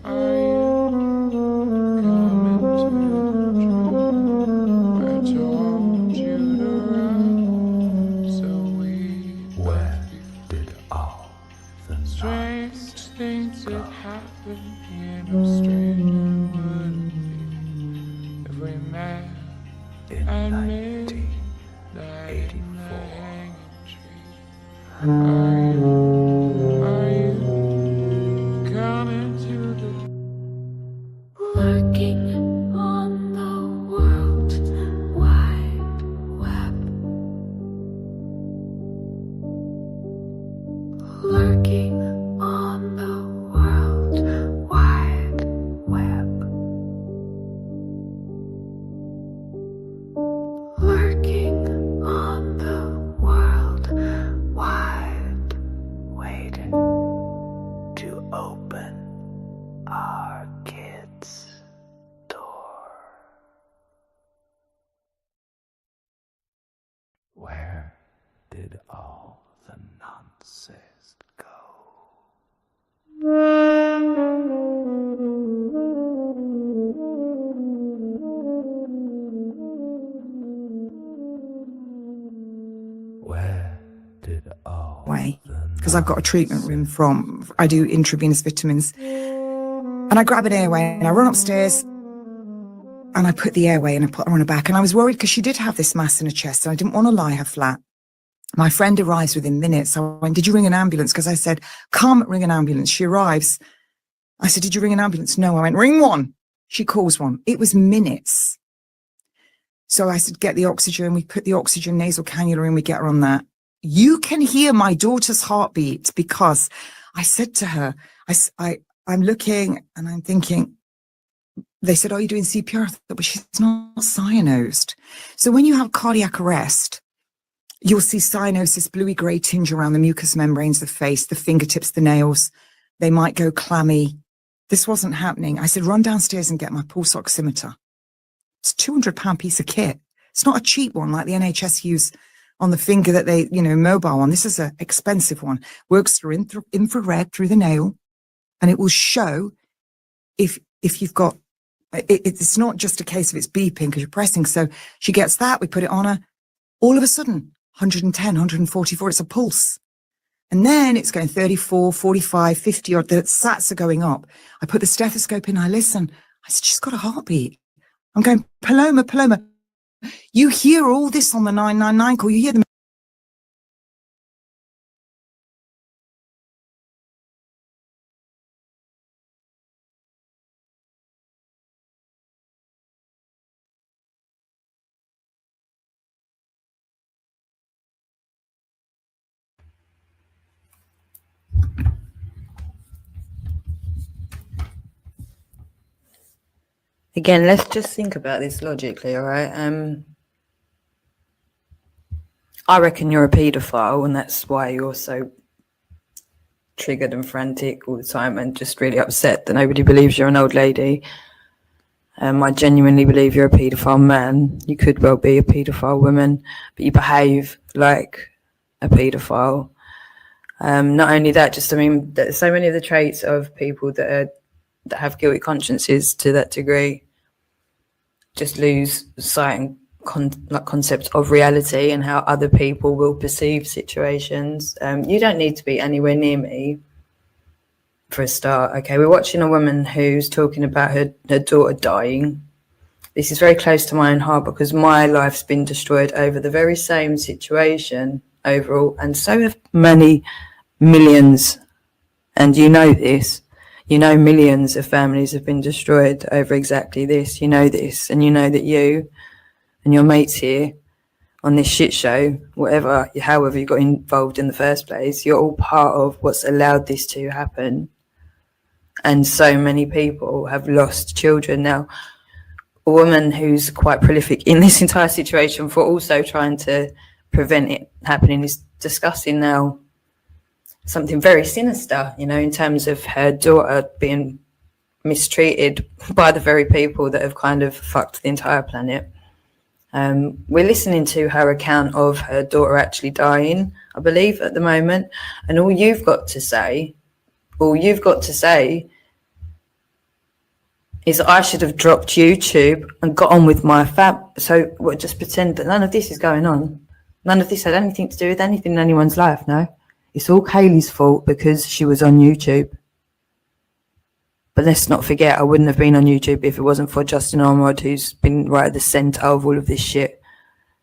are you coming to the tree? I told you to run, so we Where did all the strange nonsense things go? that happen in a stranger wouldn't be if we met. In I miss that in the 1984. hanging tree. Are you coming to the lurking on the World Wide Web? Lurking on the World Wide did all the nonsense go? Where did all way because I've got a treatment room I do intravenous vitamins, and I grab an airway and I run upstairs and I put the airway and I put her on her back, and I was worried because she did have this mass in her chest and I didn't want to lie her flat. My friend arrives within minutes. I went, did you ring an ambulance? Because I said, can't ring an ambulance. She arrives. I said, did you ring an ambulance? No. I went, ring one. She calls one. It was minutes. So I said, get the oxygen. We put the oxygen nasal cannula in. We get her on that. You can hear my daughter's heartbeat because I said to her, I'm looking and I'm thinking, they said, are you doing CPR? I thought, but she's not cyanosed. So when you have cardiac arrest, you'll see cyanosis, bluey-grey tinge around the mucous membranes of the face, the fingertips, the nails. They might go clammy. This wasn't happening. I said, run downstairs and get my pulse oximeter. It's a £200 piece of kit. It's not a cheap one like the NHS use on the finger that they, mobile one. This is an expensive one. Works through infrared through the nail, and it will show if you've got, it's not just a case of it's beeping because you're pressing. So she gets that, we put it on her. All of a sudden, 110, 144, it's a pulse. And then it's going 34, 45, 50, or the sats are going up. I put the stethoscope in, I listen. I said, she's got a heartbeat. I'm going, Paloma, Paloma. You hear all this on the 999 call. You hear them. Again, let's just think about this logically, all right? I reckon you're a paedophile, and that's why you're so triggered and frantic all the time and just really upset that nobody believes you're an old lady. I genuinely believe you're a paedophile man. You could well be a paedophile woman, but you behave like a paedophile. Not only that, so many of the traits of people that have guilty consciences to that degree just lose sight and concept of reality and how other people will perceive situations. You don't need to be anywhere near me for a start. Okay, we're watching a woman who's talking about her daughter dying. This is very close to my own heart because my life's been destroyed over the very same situation overall, and so have many millions. And you know this. You know millions of families have been destroyed over exactly this. You know this, and you know that you and your mates here on this shit show, however you got involved in the first place, you're all part of what's allowed this to happen. And so many people have lost children. Now, a woman who's quite prolific in this entire situation for also trying to prevent it happening is discussing now something very sinister, in terms of her daughter being mistreated by the very people that have kind of fucked the entire planet. We're listening to her account of her daughter actually dying, I believe, at the moment. And all you've got to say is I should have dropped YouTube and got on with my So we'll just pretend that none of this is going on. None of this had anything to do with anything in anyone's life, no? It's all Kaylee's fault because she was on YouTube. But let's not forget, I wouldn't have been on YouTube if it wasn't for Justin Armrod, who's been right at the centre of all of this shit.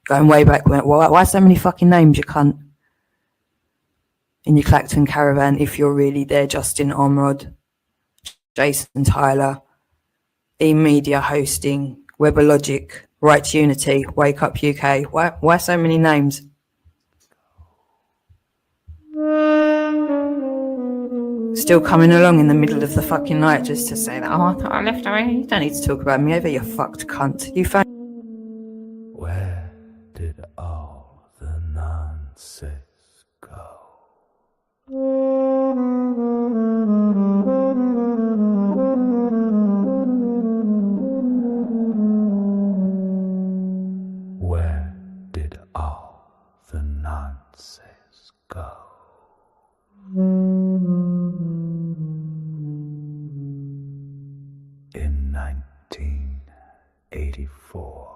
Going way back when, why so many fucking names, you cunt? In your Clacton caravan, if you're really there, Justin Armrod, Jason Tyler, E-Media Hosting, Weber Logic, Right Unity, Wake Up UK. Why so many names? Still coming along in the middle of the fucking night just to say that, I thought I left away. You don't need to talk about me over, you fucked cunt. You found. Where did all the nonsense go? Where did all the nonsense Nazis go. In 1984.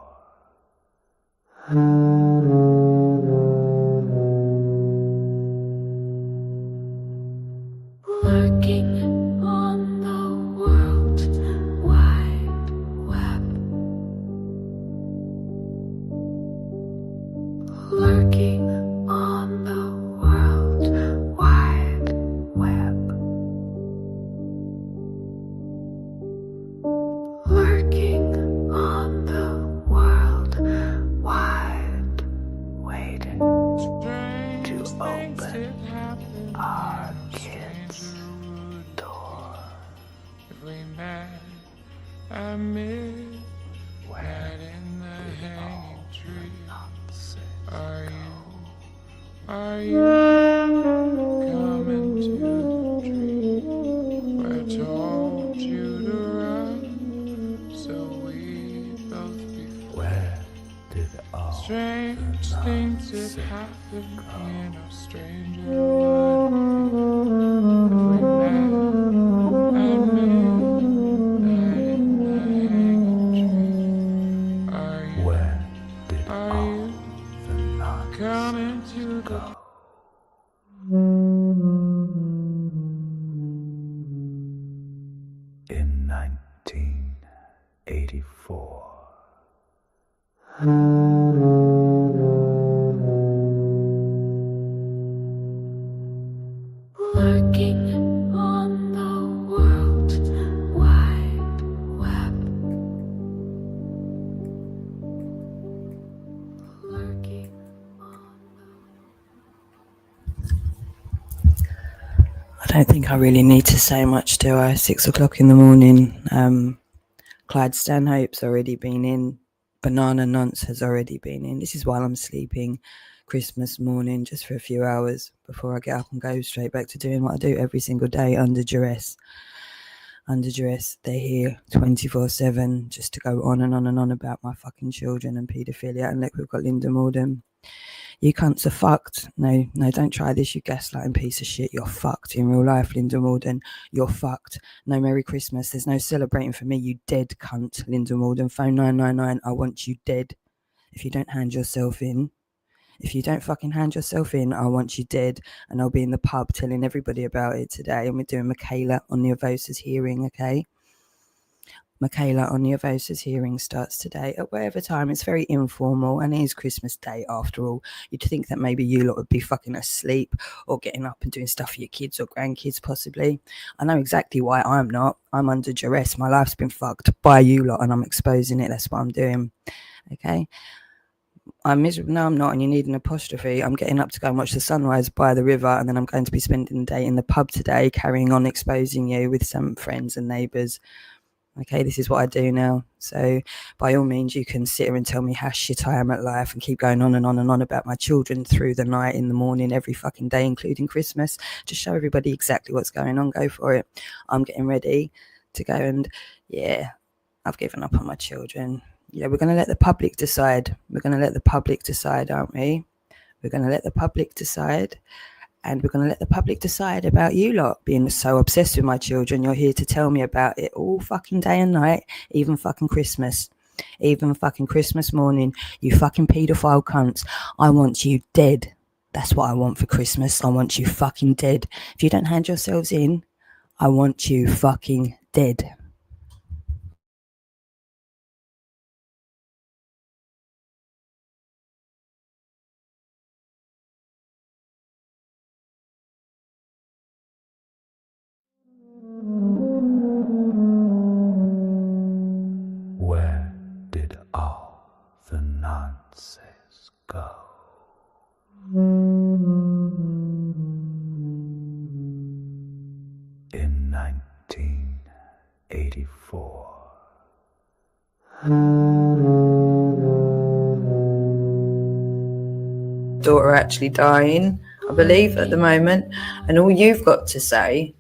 Lurking on the World Wide Web. Lurking on the World Wide Web. Lurking on the World Wide, waiting to open our kids' door. We met, I met, right in the hanging tree. Are you coming to the tree? I told you to run, so we both be free. Where did all Strange the things that nonsense happen go? in a stranger would if we met, I met, right in the hanging tree. Are you Where did all the coming nonsense to the go? In 1984. Lurking on the World Wide Web. Lurking I don't think I really need to say much, do I? 6 o'clock in the morning. Clyde Stanhope's already been in. Banana Nonce has already been in. This is while I'm sleeping. Christmas morning, just for a few hours before I get up and go straight back to doing what I do every single day under duress. Under duress, they're here 24/7 just to go on and on and on about my fucking children and paedophilia. And look, we've got Linda Morden. You cunts are fucked. No, don't try this, you gaslighting piece of shit. You're fucked in real life, Linda Morden. You're fucked. No Merry Christmas. There's no celebrating for me, you dead cunt, Linda Morden. Phone 999. I want you dead. If you don't hand yourself in, if you don't fucking hand yourself in, I want you dead. And I'll be in the pub telling everybody about it today. And we're doing Michaela on the Avosa's hearing, okay? Michaela on the Avosa's hearing starts today at whatever time. It's very informal and it is Christmas Day after all. You'd think that maybe you lot would be fucking asleep or getting up and doing stuff for your kids or grandkids possibly. I know exactly why I'm not. I'm under duress. My life's been fucked by you lot and I'm exposing it. That's what I'm doing. Okay? I'm miserable. No, I'm not. And you need an apostrophe. I'm getting up to go and watch the sunrise by the river. And then I'm going to be spending the day in the pub today, carrying on exposing you with some friends and neighbours. Okay, this is what I do now. So by all means, you can sit here and tell me how shit I am at life and keep going on and on and on about my children through the night, in the morning, every fucking day, including Christmas. Just show everybody exactly what's going on. Go for it. I'm getting ready to go and, yeah, I've given up on my children. Yeah, we're going to let the public decide. We're going to let the public decide, aren't we? We're going to let the public decide. And we're going to let the public decide about you lot being so obsessed with my children. You're here to tell me about it all fucking day and night, even fucking Christmas. Even fucking Christmas morning. You fucking paedophile cunts. I want you dead. That's what I want for Christmas. I want you fucking dead. If you don't hand yourselves in, I want you fucking dead. Where did all the nonsense go? In 1984. Daughter actually dying, I believe, at the moment. And all you've got to say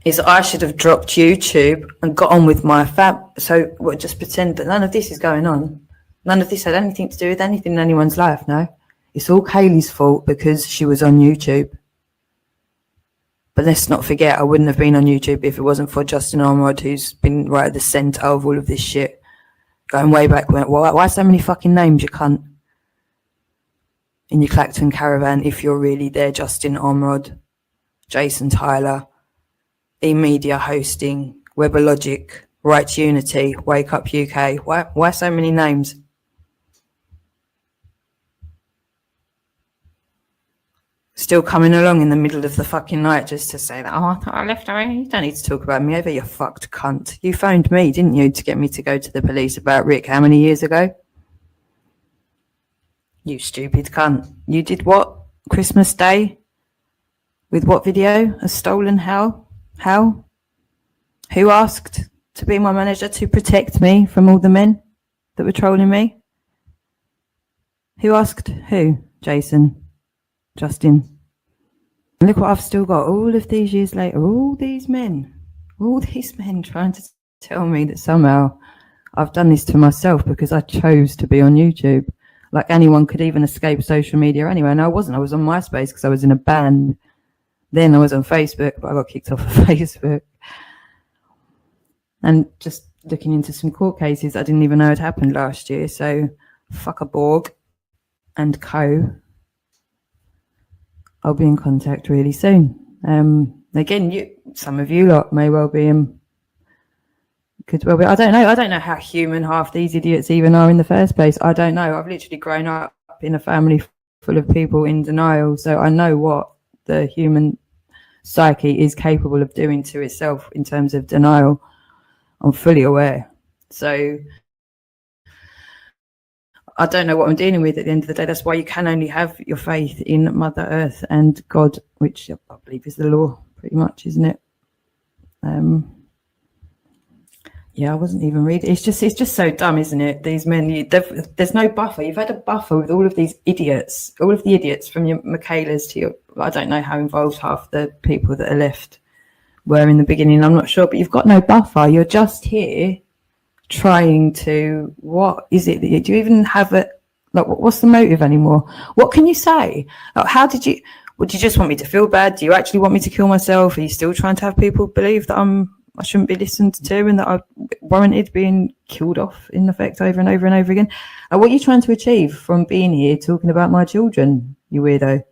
is I should have dropped YouTube and got on with my fab. So just pretend that none of this is going on. None of this had anything to do with anything in anyone's life, no. It's all Kaylee's fault because she was on YouTube. But let's not forget, I wouldn't have been on YouTube if it wasn't for Justin Armrod, who's been right at the centre of all of this shit. Going way back when. Why so many fucking names, you cunt? In your Clacton caravan, if you're really there, Justin Armrod, Jason Tyler, eMedia Hosting, WeberLogic, Right to Unity, Wake Up UK. Why so many names? Still coming along in the middle of the fucking night just to say that, oh, I thought I left away. You don't need to talk about me over, you fucked cunt. You phoned me, didn't you, to get me to go to the police about Rick how many years ago? You stupid cunt. You did what? Christmas Day? With what video? A stolen how? How? Who asked to be my manager to protect me from all the men that were trolling me? Who asked who? Jason? Justin? And look what I've still got all of these years later. All these men trying to tell me that somehow I've done this to myself because I chose to be on YouTube. Like anyone could even escape social media anyway. And I wasn't. I was on MySpace because I was in a band. Then I was on Facebook, but I got kicked off of Facebook. And just looking into some court cases I didn't even know had happened last year. So fuck a Borg and co. I'll be in contact really soon. Again, some of you lot may well be could well be. I don't know. I don't know how human half these idiots even are in the first place. I don't know. I've literally grown up in a family full of people in denial, so I know what the human psyche is capable of doing to itself in terms of denial. I'm fully aware. So I don't know what I'm dealing with at the end of the day. That's why you can only have your faith in Mother Earth and God, which I believe is the law, pretty much, isn't it? Yeah, I wasn't even reading. It's just so dumb, isn't it? These men, there's no buffer. You've had a buffer with all of these idiots, all of the idiots from your Michaelas to your, I don't know how involved half the people that are left were in the beginning. I'm not sure, but you've got no buffer. You're just here trying to, what is it that do you even have it? Like, what's the motive anymore? What can you say? Like, how did you, would you just want me to feel bad? Do you actually want me to kill myself? Are you still trying to have people believe that I shouldn't be listened to and that I warranted being killed off in effect over and over and over again? What are you trying to achieve from being here talking about my children, you weirdo?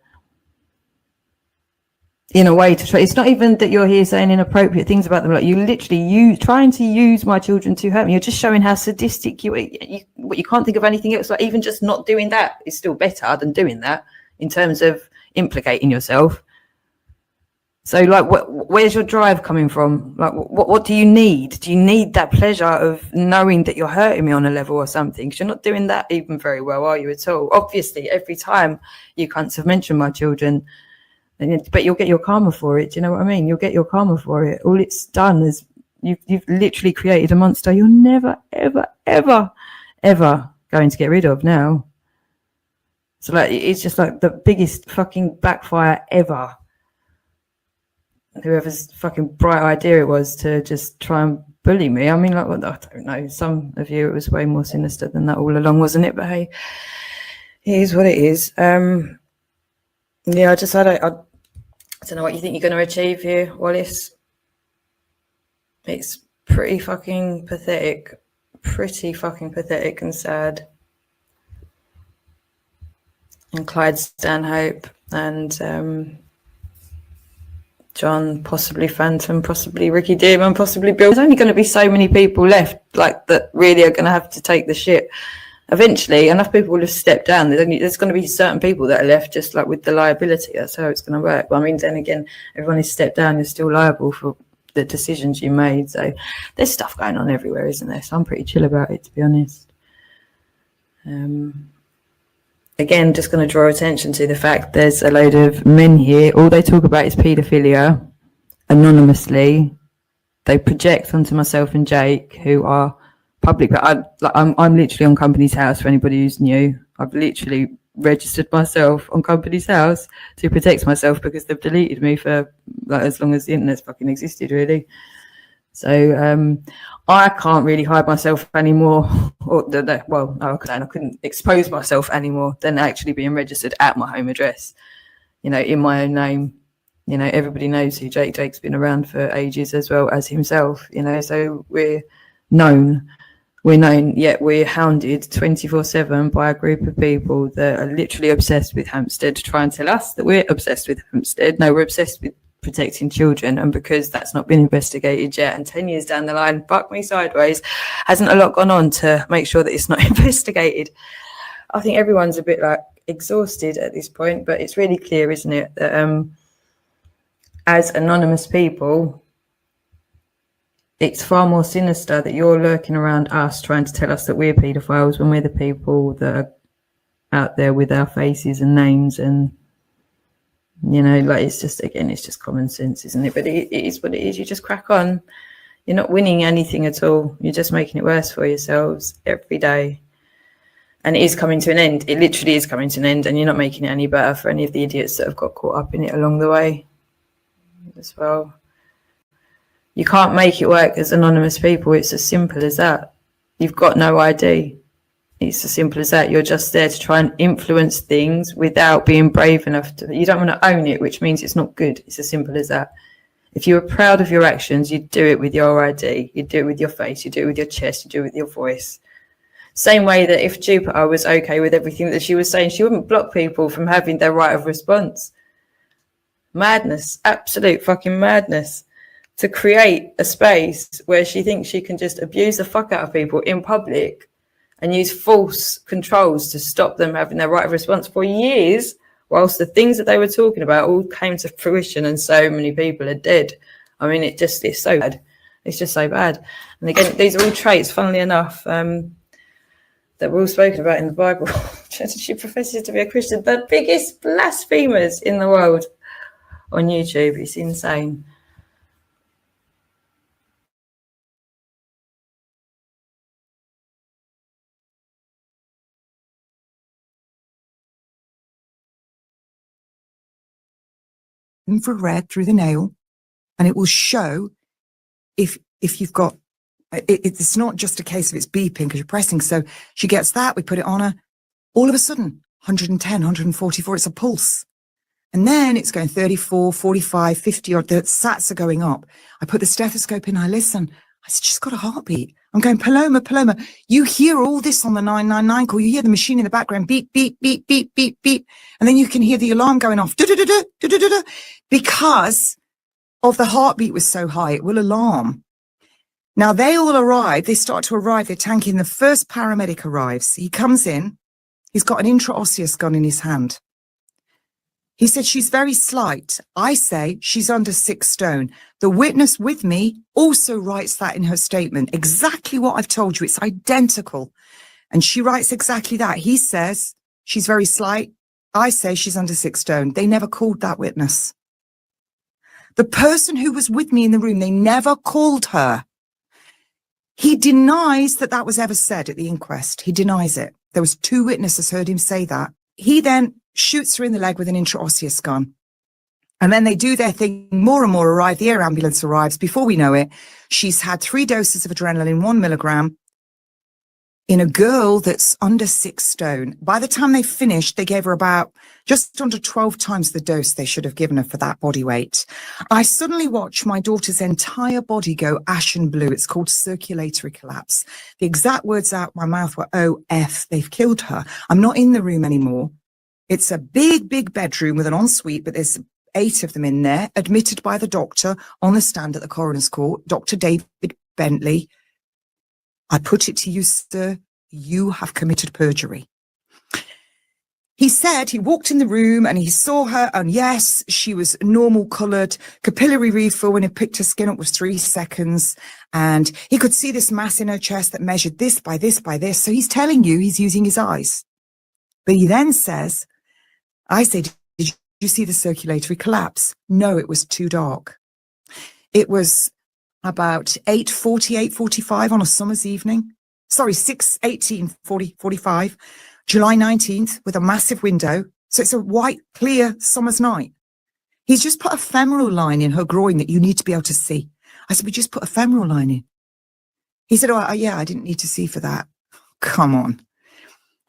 In a way to try, it's not even that you're here saying inappropriate things about them. Like, you literally trying to use my children to hurt me. You're just showing how sadistic you can't think of anything else. Like, even just not doing that is still better than doing that in terms of implicating yourself. So, like, where's your drive coming from? Like, what do you need? Do you need that pleasure of knowing that you're hurting me on a level or something? Because you're not doing that even very well, are you, at all? Obviously, every time you cunts have mentioned my children, but you'll get your karma for it. Do you know what I mean? You'll get your karma for it. All it's done is you've literally created a monster you're never, ever, ever, ever going to get rid of now. So, like, it's just like the biggest fucking backfire ever. Whoever's fucking bright idea it was to just try and bully me. I mean, like, well, I don't know. Some of you, it was way more sinister than that all along, wasn't it? But hey, it is what it is. Yeah, I don't know what you think you're going to achieve here, Wallace. It's pretty fucking pathetic. Pretty fucking pathetic and sad. And Clyde Stanhope and John, possibly Phantom, possibly Ricky Dearman, possibly Bill. There's only going to be so many people left, like, that really are going to have to take the shit. Eventually, enough people will have stepped down. There's going to be certain people that are left, just like with the liability. That's how it's going to work. But I mean, then again, everyone is stepped down. You're still liable for the decisions you made. So there's stuff going on everywhere, isn't there? So I'm pretty chill about it, to be honest. Again, just going to draw attention to the fact there's a load of men here. All they talk about is paedophilia anonymously. They project onto myself and Jake, who are public, but I'm literally on Company's House for anybody who's new. I've literally registered myself on Company's House to protect myself because they've deleted me for, like, as long as the internet's fucking existed, really. So I can't really hide myself anymore, or well, no, I couldn't expose myself anymore than actually being registered at my home address, you know, in my own name. You know, everybody knows who Jake's been around for ages as well as himself, you know, so we're known, yet we're hounded 24/7 by a group of people that are literally obsessed with Hampstead, trying to tell us that we're obsessed with Hampstead. No, we're obsessed with protecting children, and because that's not been investigated yet, and 10 years down the line, fuck me sideways, hasn't a lot gone on to make sure that it's not investigated. I think everyone's a bit like exhausted at this point, but it's really clear, isn't it, that as anonymous people, it's far more sinister that you're lurking around us trying to tell us that we're paedophiles when we're the people that are out there with our faces and names. And you know, like, it's just, again, it's just common sense, isn't it? But it is what it is. You just crack on. You're not winning anything at all. You're just making it worse for yourselves every day. And it is coming to an end. It literally is coming to an end, and you're not making it any better for any of the idiots that have got caught up in it along the way as well. You can't make it work as anonymous people. It's as simple as that. You've got no ID. It's as simple as that. You're just there to try and influence things without being brave enough to. You don't want to own it, which means it's not good. It's as simple as that. If you were proud of your actions, you'd do it with your ID. You'd do it with your face. You'd do it with your chest. You'd do it with your voice. Same way that if Jupiter was okay with everything that she was saying, she wouldn't block people from having their right of response. Madness. Absolute fucking madness. To create a space where she thinks she can just abuse the fuck out of people in public and use false controls to stop them having their right of response for years, whilst the things that they were talking about all came to fruition and so many people are dead. I mean, it's so bad. It's just so bad. And again, these are all traits, funnily enough, that were all spoken about in the Bible. She professes to be a Christian. The biggest blasphemers in the world on YouTube. It's insane. Infrared through the nail, and it will show if you've got it's not just a case of it's beeping because you're pressing. So she gets that, we put it on her, all of a sudden 110, 144, it's a pulse, and then it's going 34, 45, 50, or the sats are going up. I put the stethoscope in, I listen, I said, she's got a heartbeat. I'm going, Paloma, Paloma. You hear all this on the 999 call. You hear the machine in the background, beep, beep, beep, beep, beep, beep. And then you can hear the alarm going off, because of the heartbeat was so high, it will alarm. Now they all arrive, they start to arrive, they're tanking. The first paramedic arrives. He comes in, he's got an intraosseous gun in his hand. He said, she's very slight. I say she's under 6 stone. The witness with me also writes that in her statement. Exactly what I've told you. It's identical. And she writes exactly that. He says she's very slight. I say she's under 6 stone. They never called that witness. The person who was with me in the room, they never called her. He denies that that was ever said at the inquest. He denies it. There was 2 witnesses heard him say that. He then shoots her in the leg with an intraosseous gun. And then they do their thing. More and more arrive. The air ambulance arrives. Before we know it, she's had 3 doses of adrenaline, 1 milligram, in a girl that's under 6 stone. By the time they finished, they gave her about just under 12 times the dose they should have given her for that body weight. I suddenly watch my daughter's entire body go ashen blue. It's called circulatory collapse. The exact words out my mouth were, oh, F, they've killed her. I'm not in the room anymore. It's a big, big bedroom with an ensuite, but there's 8 of them in there, admitted by the doctor on the stand at the coroner's court, Dr. David Bentley. I put it to you, sir, you have committed perjury. He said he walked in the room and he saw her, and yes, she was normal coloured. Capillary refill when he picked her skin up was 3 seconds, and he could see this mass in her chest that measured this by this by this. So he's telling you he's using his eyes. But he then says, I say, did you see the circulatory collapse? No, it was too dark. It was about 8:40, 8:45 on a summer's evening. Sorry, 6:18, 45, July 19th, with a massive window. So it's a white, clear summer's night. He's just put a femoral line in her groin that you need to be able to see. I said, we just put a femoral line in. He said, oh, yeah, I didn't need to see for that. Come on.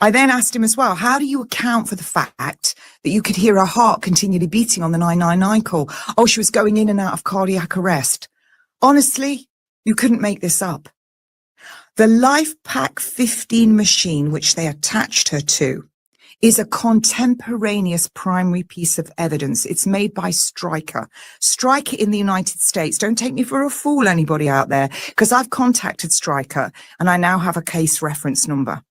I then asked him as well, how do you account for the fact that you could hear her heart continually beating on the 999 call? Oh, she was going in and out of cardiac arrest. Honestly, you couldn't make this up. The LifePak 15 machine, which they attached her to, is a contemporaneous primary piece of evidence. It's made by Stryker. Stryker in the United States. Don't take me for a fool, anybody out there, because I've contacted Stryker and I now have a case reference number.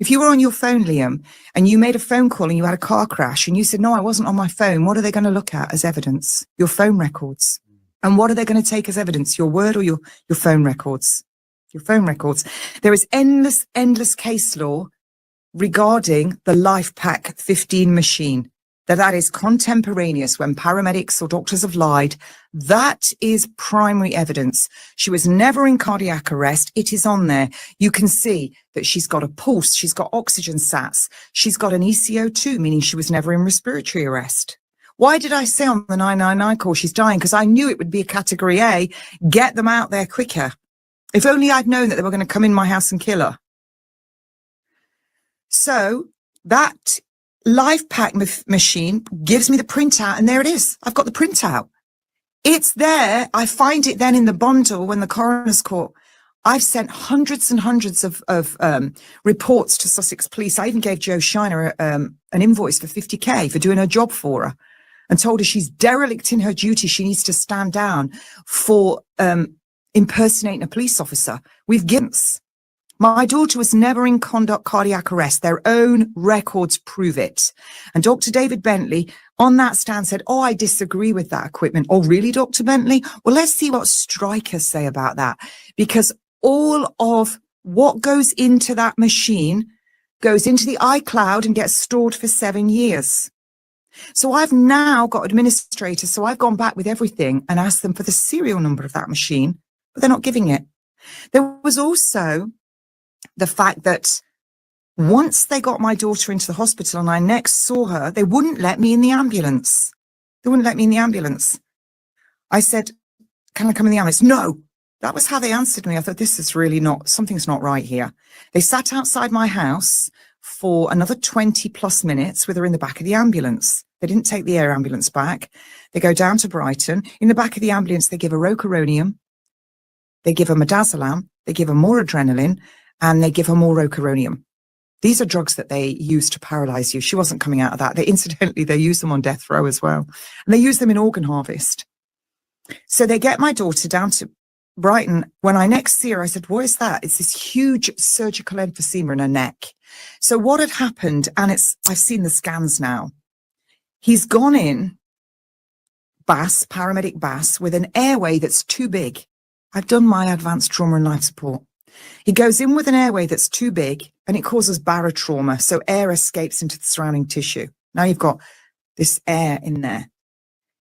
If you were on your phone, Liam, and you made a phone call and you had a car crash and you said, no, I wasn't on my phone, what are they going to look at as evidence? Your phone records. And what are they going to take as evidence? Your word or your phone records? Your phone records. There is endless case law regarding the LifePak 15 machine, that is contemporaneous when paramedics or doctors have lied. That is primary evidence. She was never in cardiac arrest. It is on there. You can see that she's got a pulse. She's got oxygen sats. She's got an ECO2, meaning she was never in respiratory arrest. Why did I say on the 999 call she's dying? Because I knew it would be a category A. Get them out there quicker. If only I'd known that they were going to come in my house and kill her. So that LifePak machine gives me the printout, and there it is. I've got the printout. It's there. I find it then in the bundle when the coroner's court. I've sent hundreds and hundreds of reports to Sussex Police. I even gave Joe Shiner an invoice for 50k for doing her job for her, and told her she's derelict in her duty. She needs to stand down for impersonating a police officer. We've given. My daughter was never in cardiac arrest. Their own records prove it. And Dr. David Bentley on that stand said, oh, I disagree with that equipment. Oh, really, Dr. Bentley? Well, let's see what Strikers say about that. Because all of what goes into that machine goes into the iCloud and gets stored for 7 years. So I've now got administrators. So I've gone back with everything and asked them for the serial number of that machine, but they're not giving it. There was also the fact that once they got my daughter into the hospital and I next saw her, they wouldn't let me in the ambulance. They wouldn't let me in the ambulance. I said, can I come in the ambulance? No. That was how they answered me. I thought, this is really not, something's not right here. They sat outside my house for another 20 plus minutes with her in the back of the ambulance. They didn't take the air ambulance back. They go down to Brighton. In the back of the ambulance, they give her rocuronium. They give her midazolam. They give her more adrenaline. And they give her more rocuronium. These are drugs that they use to paralyze you. She wasn't coming out of that. They use them on death row as well. And they use them in organ harvest. So they get my daughter down to Brighton. When I next see her, I said, what is that? It's this huge surgical emphysema in her neck. So what had happened, and I've seen the scans now. He's gone in, paramedic Bass, with an airway that's too big. I've done my advanced trauma and life support. He goes in with an airway that's too big and it causes barotrauma, so air escapes into the surrounding tissue. Now you've got this air in there.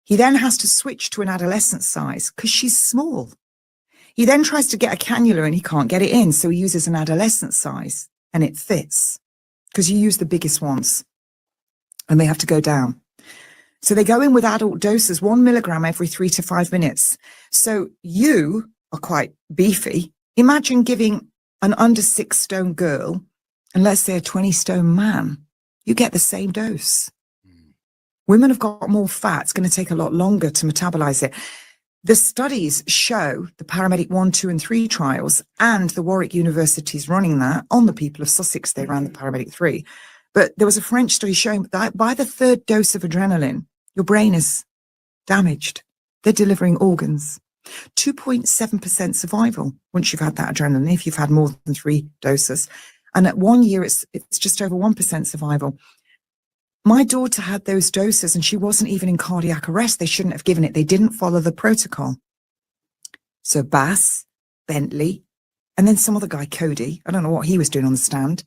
He then has to switch to an adolescent size because she's small. He then tries to get a cannula and he can't get it in, so he uses an adolescent size and it fits because you use the biggest ones and they have to go down. So they go in with adult doses, 1 milligram every 3 to 5 minutes. So you are quite beefy. Imagine giving an under 6 stone girl, and let's say a 20 stone man, you get the same dose. Women have got more fat. It's going to take a lot longer to metabolize it. The studies show the paramedic 1, 2, and 3 trials, and the Warwick University's running that on the people of Sussex. They ran the paramedic 3. But there was a French study showing that by the 3rd dose of adrenaline, your brain is damaged. They're delivering organs. 2.7% survival once you've had that adrenaline, if you've had more than 3 doses. And at 1 year, it's just over 1% survival. My daughter had those doses and she wasn't even in cardiac arrest. They shouldn't have given it. They didn't follow the protocol. So Bass, Bentley, and then some other guy, Cody, I don't know what he was doing on the stand.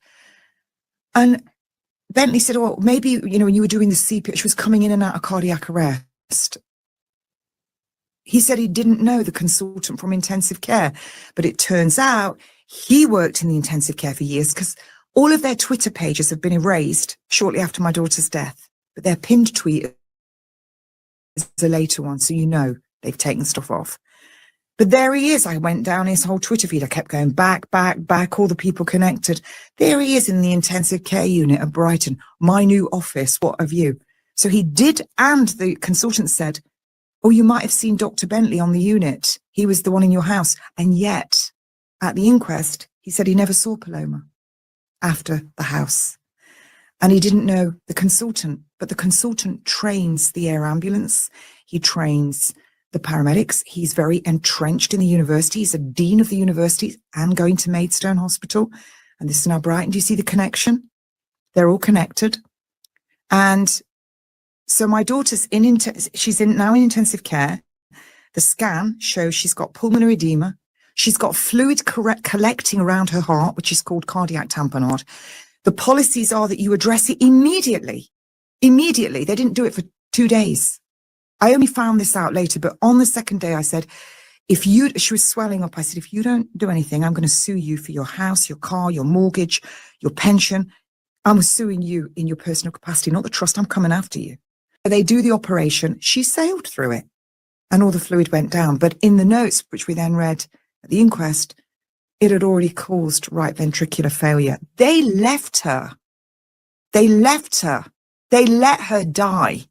And Bentley said, oh, maybe, when you were doing the CPR, she was coming in and out of cardiac arrest. He said he didn't know the consultant from intensive care, but it turns out he worked in the intensive care for years because all of their Twitter pages have been erased shortly after my daughter's death, but their pinned tweet is a later one, so they've taken stuff off. But there he is. I went down his whole Twitter feed. I kept going back, all the people connected. There he is in the intensive care unit at Brighton. My new office. What of you? So he did, and the consultant said, oh, you might have seen Dr. Bentley on the unit. He was the one in your house. And yet, at the inquest, he said he never saw Paloma after the house. And he didn't know the consultant, but the consultant trains the air ambulance. He trains the paramedics. He's very entrenched in the university. He's a dean of the university and going to Maidstone Hospital. And this is now Brighton. Do you see the connection? They're all connected. And so my daughter's she's now in intensive care. The scan shows she's got pulmonary edema. She's got fluid collecting around her heart, which is called cardiac tamponade. The policies are that you address it immediately. Immediately. They didn't do it for 2 days. I only found this out later, but on the second day I said, she was swelling up. I said, if you don't do anything, I'm going to sue you for your house, your car, your mortgage, your pension. I'm suing you in your personal capacity, not the trust. I'm coming after you. They do the operation. She sailed through it and all the fluid went down. But in the notes, which we then read at the inquest, it had already caused right ventricular failure. They left her. They left her. They let her die.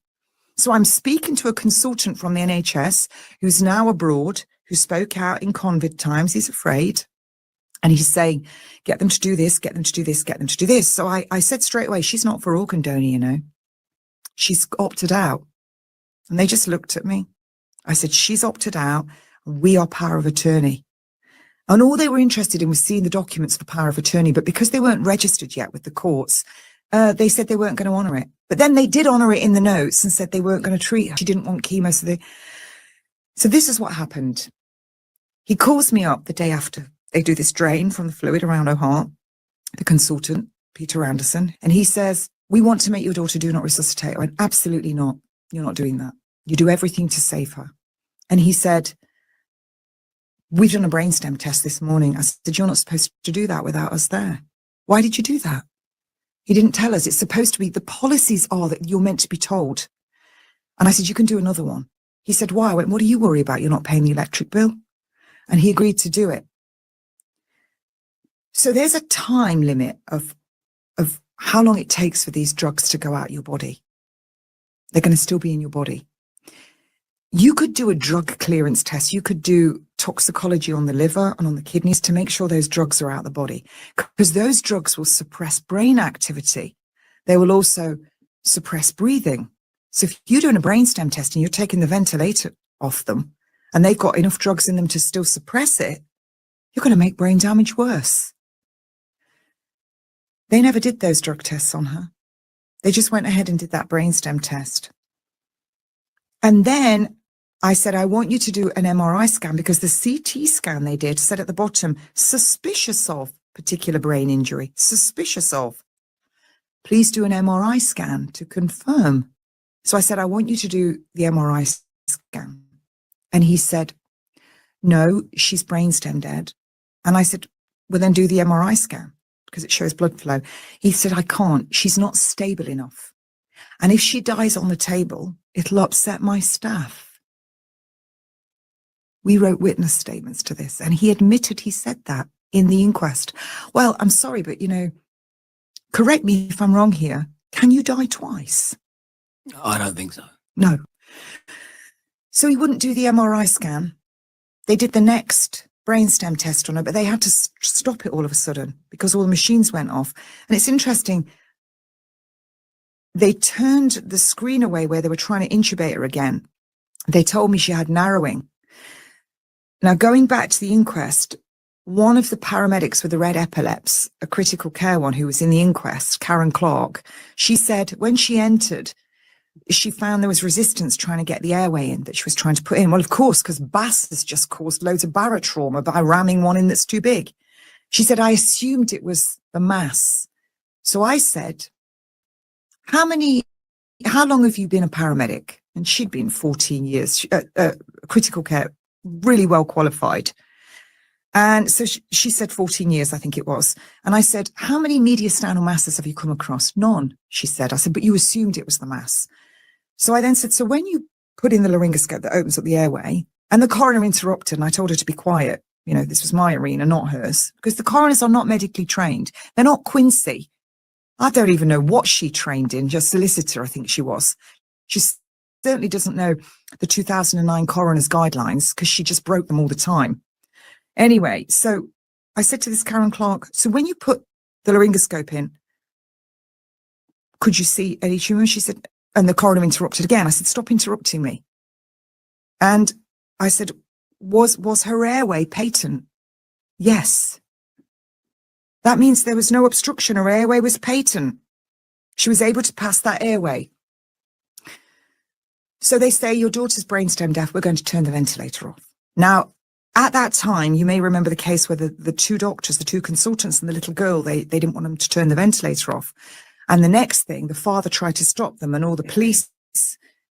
So I'm speaking to a consultant from the NHS who's now abroad, who spoke out in COVID times. He's afraid. And he's saying, get them to do this, get them to do this, get them to do this. So I said straight away, she's not for organ donor, you know. She's opted out. And they just looked at me. I said, she's opted out. We are power of attorney. And all they were interested in was seeing the documents for power of attorney. But because they weren't registered yet with the courts, they said they weren't going to honour it. But then they did honour it in the notes and said they weren't going to treat her. She didn't want chemo. So this is what happened. He calls me up the day after they do this drain from the fluid around her heart, the consultant, Peter Anderson, and he says, we want to make your daughter do not resuscitate. I went, absolutely not. You're not doing that. You do everything to save her. And he said, we've done a brainstem test this morning. I said, you're not supposed to do that without us there. Why did you do that? He didn't tell us. It's supposed to be, the policies are that you're meant to be told. And I said, you can do another one. He said, why? I went, what do you worry about? You're not paying the electric bill. And he agreed to do it. So there's a time limit of how long it takes for these drugs to go out your body. They're going to still be in your body. You could do a drug clearance test. You could do toxicology on the liver and on the kidneys to make sure those drugs are out of the body, because those drugs will suppress brain activity. They will also suppress breathing. So if you're doing a brainstem test and you're taking the ventilator off them and they've got enough drugs in them to still suppress it, you're going to make brain damage worse. They never did those drug tests on her. They just went ahead and did that brainstem test. And then I said, I want you to do an MRI scan, because the CT scan they did said at the bottom, suspicious of particular brain injury, suspicious of. Please do an MRI scan to confirm. So I said, I want you to do the MRI scan. And he said, no, she's brainstem dead. And I said, well, then do the MRI scan, because it shows blood flow. He said, I can't. She's not stable enough. And if she dies on the table, it'll upset my staff. We wrote witness statements to this, and he admitted he said that in the inquest. Well, I'm sorry, but, you know, correct me if I'm wrong here. Can you die twice? I don't think so. No. So he wouldn't do the MRI scan. They did the next brainstem test on her, but they had to stop it all of a sudden because all the machines went off. And it's interesting. They turned the screen away where they were trying to intubate her again. They told me she had narrowing. Now, going back to the inquest, one of the paramedics with the red epaulets, a critical care one who was in the inquest, Karen Clark, she said when she entered, she found there was resistance trying to get the airway in that she was trying to put in. Well, of course, because Bass has just caused loads of barotrauma by ramming one in that's too big. She said, I assumed it was the mass. So I said, how long have you been a paramedic? And she'd been 14 years, critical care, really well qualified. And so she said 14 years, I think it was. And I said, how many mediastinal masses have you come across? None, she said. I said, but you assumed it was the mass. So I then said, so when you put in the laryngoscope that opens up the airway, And the coroner interrupted, and I told her to be quiet. You know, this was my arena, not hers, because the coroners are not medically trained. They're not Quincy. I don't even know what she trained in, just solicitor, I think she was. She certainly doesn't know the 2009 coroner's guidelines because she just broke them all the time. Anyway, so I said to this Karen Clark, so when you put the laryngoscope in, could you see any tumour? She said, and the coroner interrupted again. I said, stop interrupting me. And I said, was her airway patent? Yes. That means there was no obstruction. Her airway was patent. She was able to pass that airway. So they say, your daughter's brainstem deaf. We're going to turn the ventilator off. Now, at that time, you may remember the case where the two doctors, the two consultants and the little girl, they didn't want them to turn the ventilator off. And the next thing, the father tried to stop them, and all the police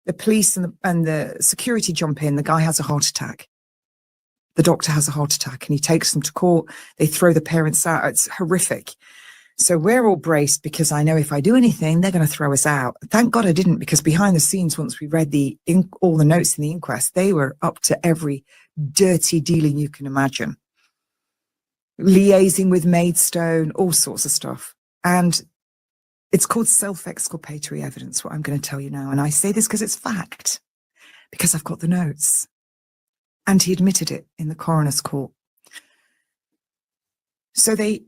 and the security jump in. The guy has a heart attack. The doctor has a heart attack, and he takes them to court. They throw the parents out. It's horrific. So we're all braced because I know if I do anything, they're going to throw us out. Thank God I didn't, because behind the scenes, once we read all the notes in the inquest, they were up to every dirty dealing you can imagine. Liaising with Maidstone, all sorts of stuff. And it's called self-exculpatory evidence, what I'm going to tell you now. And I say this because it's fact, because I've got the notes. And he admitted it in the coroner's court. So they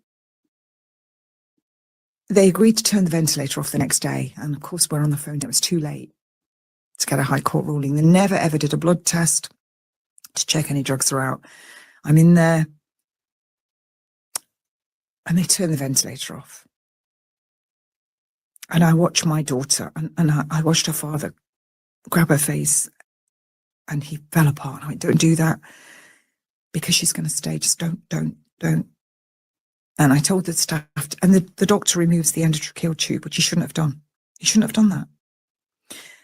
agreed to turn the ventilator off the next day. And of course, we're on the phone. It was too late to get a high court ruling. They never ever did a blood test to check any drugs are out. I'm in there. And they turn the ventilator off. And I watch my daughter, and I watched her father grab her face, and he fell apart. I went, don't do that, because she's going to stay. Just don't. And I told the staff, and the doctor removes the endotracheal tube, which he shouldn't have done. He shouldn't have done that.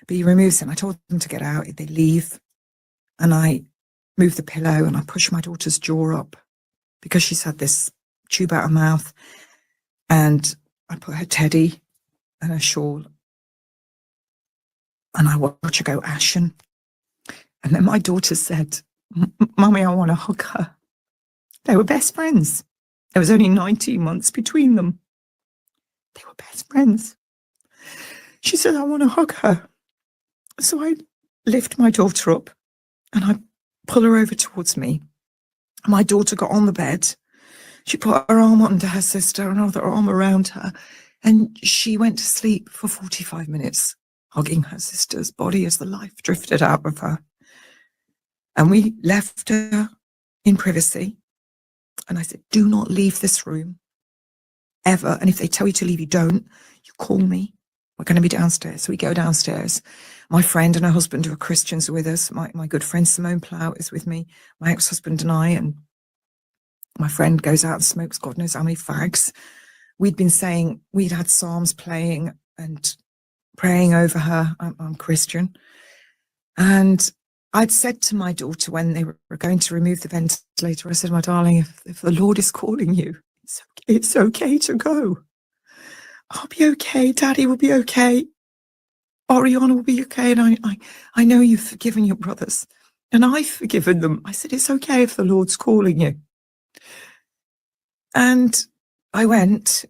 But he removes it, and I told them to get out. They leave, and I move the pillow, and I push my daughter's jaw up, because she's had this tube out her mouth, and I put her teddy and a shawl, and I watch her go ashen. And then my daughter said, Mummy, I want to hug her. They were best friends. There was only 19 months between them. They were best friends. She said, I want to hug her. So I lift my daughter up and I pull her over towards me. My daughter got on the bed. She put her arm under her sister, another arm around her. And she went to sleep for 45 minutes, hugging her sister's body as the life drifted out of her. And we left her in privacy. And I said, do not leave this room, ever. And if they tell you to leave, you don't. You call me. We're going to be downstairs. So we go downstairs. My friend and her husband, who are Christians, are with us. My good friend Simone Plout is with me. My ex-husband and I. And my friend goes out and smokes God knows how many fags. We'd been saying, we'd had psalms playing and praying over her. I'm Christian. And I'd said to my daughter when they were going to remove the ventilator, I said, my darling, if the Lord is calling you, it's okay to go. I'll be okay. Daddy will be okay. Oriana will be okay. And I know you've forgiven your brothers. And I've forgiven them. I said, it's okay if the Lord's calling you. And I went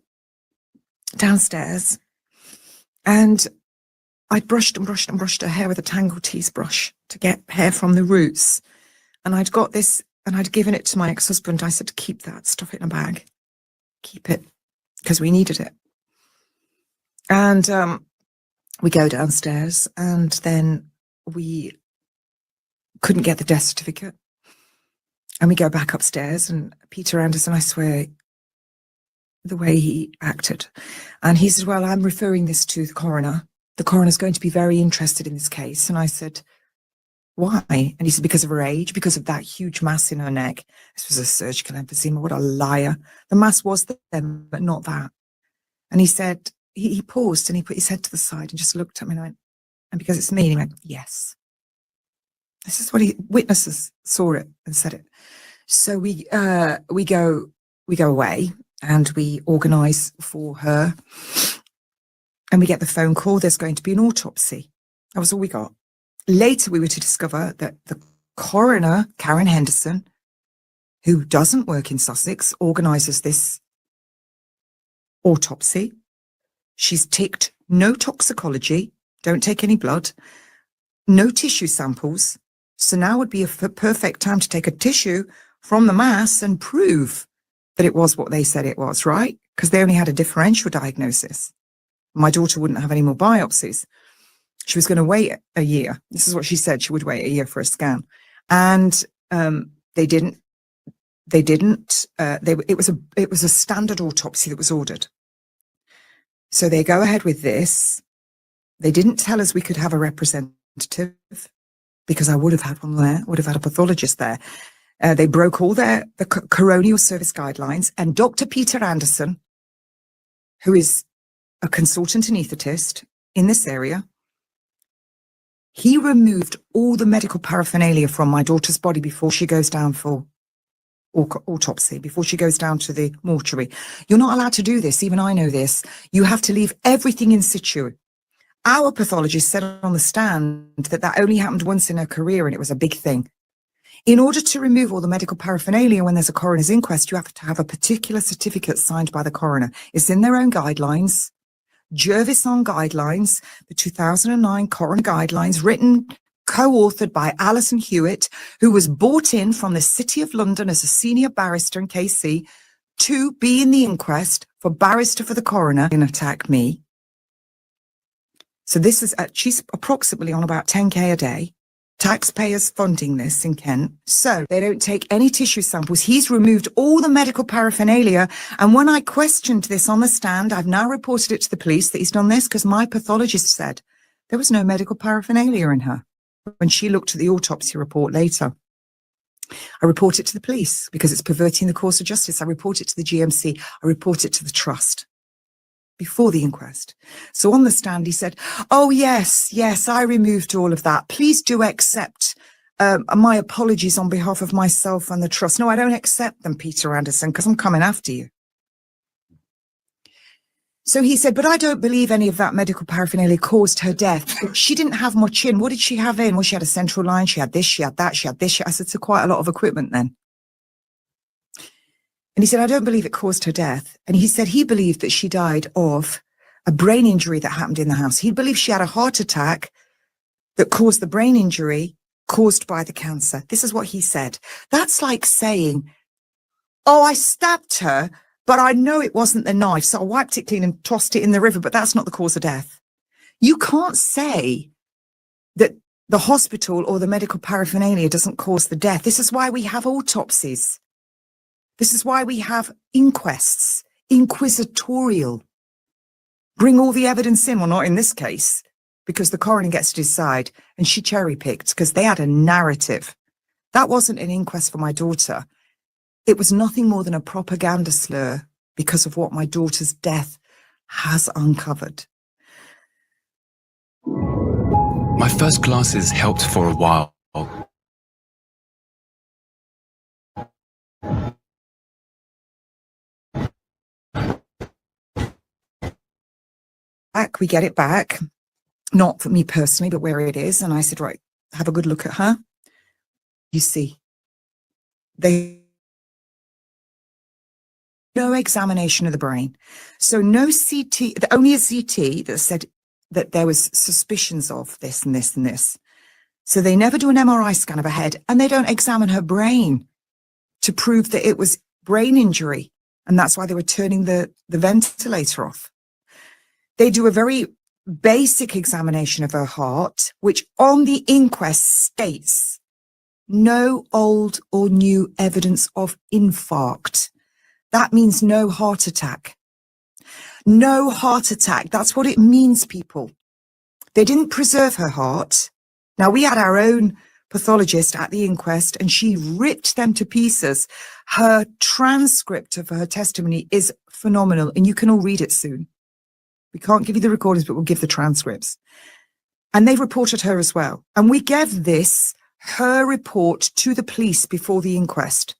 downstairs and I'd brushed her hair with a Tangle Tease brush to get hair from the roots. And I'd got this and I'd given it to my ex-husband. I said, keep that, stuff it in a bag, keep it, because we needed it. And we go downstairs and then we couldn't get the death certificate. And we go back upstairs and Peter Anderson, I swear, the way he acted. And he said, well, I'm referring this to the coroner. The coroner's going to be very interested in this case. And I said, why? And he said, because of her age, because of that huge mass in her neck. This was a surgical emphysema. What a liar. The mass was there, but not that. And he said, he paused and he put his head to the side and just looked at me and I went, and because it's me, and he went, yes. This is what witnesses saw it and said it. So we go away and we organise for her. And we get the phone call, there's going to be an autopsy. That was all we got. Later, we were to discover that the coroner, Karen Henderson, who doesn't work in Sussex, organises this autopsy. She's ticked no toxicology, don't take any blood, no tissue samples. So now would be a perfect time to take a tissue from the mass and prove that it was what they said it was, right? Because they only had a differential diagnosis. My daughter wouldn't have any more biopsies. She was going to wait a year. This is what she said. She would wait a year for a scan. And they didn't. It was a standard autopsy that was ordered. So they go ahead with this. They didn't tell us we could have a representative, because I would have had one there, would have had a pathologist there. They broke all the coronial service guidelines, and Dr. Peter Anderson, who is a consultant anaesthetist in this area, he removed all the medical paraphernalia from my daughter's body before she goes down for autopsy, before she goes down to the mortuary. You're not allowed to do this. Even I know this. You have to leave everything in situ. Our pathologist said on the stand that only happened once in her career, and it was a big thing. In order to remove all the medical paraphernalia when there's a coroner's inquest, you have to have a particular certificate signed by the coroner. It's in their own guidelines. Jervison guidelines, the 2009 coroner guidelines, written, co-authored by Alison Hewitt, who was brought in from the City of London as a senior barrister in KC to be in the inquest for barrister for the coroner and attack me. So this is, she's approximately on about 10k a day. Taxpayers funding this in Kent. So they don't take any tissue samples. He's removed all the medical paraphernalia. And when I questioned this on the stand, I've now reported it to the police that he's done this because my pathologist said there was no medical paraphernalia in her. When she looked at the autopsy report later, I report it to the police because it's perverting the course of justice. I report it to the GMC. I report it to the trust before the inquest. So on the stand, he said, oh, yes, I removed all of that. Please do accept my apologies on behalf of myself and the trust. No, I don't accept them, Peter Anderson, because I'm coming after you. So he said, but I don't believe any of that medical paraphernalia caused her death. She didn't have much in. What did she have in? Well, she had a central line. She had this, she had that, she had this. I said, so quite a lot of equipment then. And he said, I don't believe it caused her death. And he said he believed that she died of a brain injury that happened in the house. He believed she had a heart attack that caused the brain injury caused by the cancer. This is what he said. That's like saying, oh, I stabbed her, but I know it wasn't the knife, so I wiped it clean and tossed it in the river, but that's not the cause of death. You can't say that the hospital or the medical paraphernalia doesn't cause the death. This is why we have autopsies. This is why we have inquests, inquisitorial. Bring all the evidence in. Well, not in this case, because the coroner gets to decide, and she cherry-picked because they had a narrative. That wasn't an inquest for my daughter. It was nothing more than a propaganda slur because of what my daughter's death has uncovered. My first classes helped for a while. We get it back, not for me personally, but where it is. And I said, right, have a good look at her. You see, no examination of the brain. So no CT, only a CT that said that there was suspicions of this and this and this. So they never do an MRI scan of her head, and they don't examine her brain to prove that it was brain injury. And that's why they were turning the ventilator off. They do a very basic examination of her heart, which on the inquest states no old or new evidence of infarct. That means no heart attack. No heart attack. That's what it means, people. They didn't preserve her heart. Now, we had our own pathologist at the inquest, and she ripped them to pieces. Her transcript of her testimony is phenomenal, and you can all read it soon. We can't give you the recordings, but we'll give the transcripts. And they reported her as well. And we gave her report to the police before the inquest.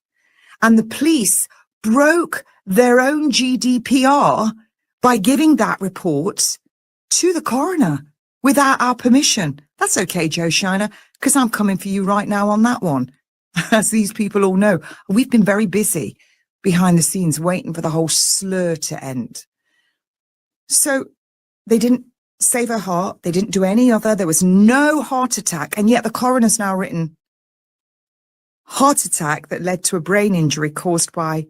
And the police broke their own GDPR by giving that report to the coroner without our permission. That's okay, Joe Shiner, because I'm coming for you right now on that one. As these people all know, we've been very busy behind the scenes waiting for the whole slur to end. So they didn't save her heart. They didn't do any other. There was no heart attack. And yet the coroner's now written heart attack that led to a brain injury caused by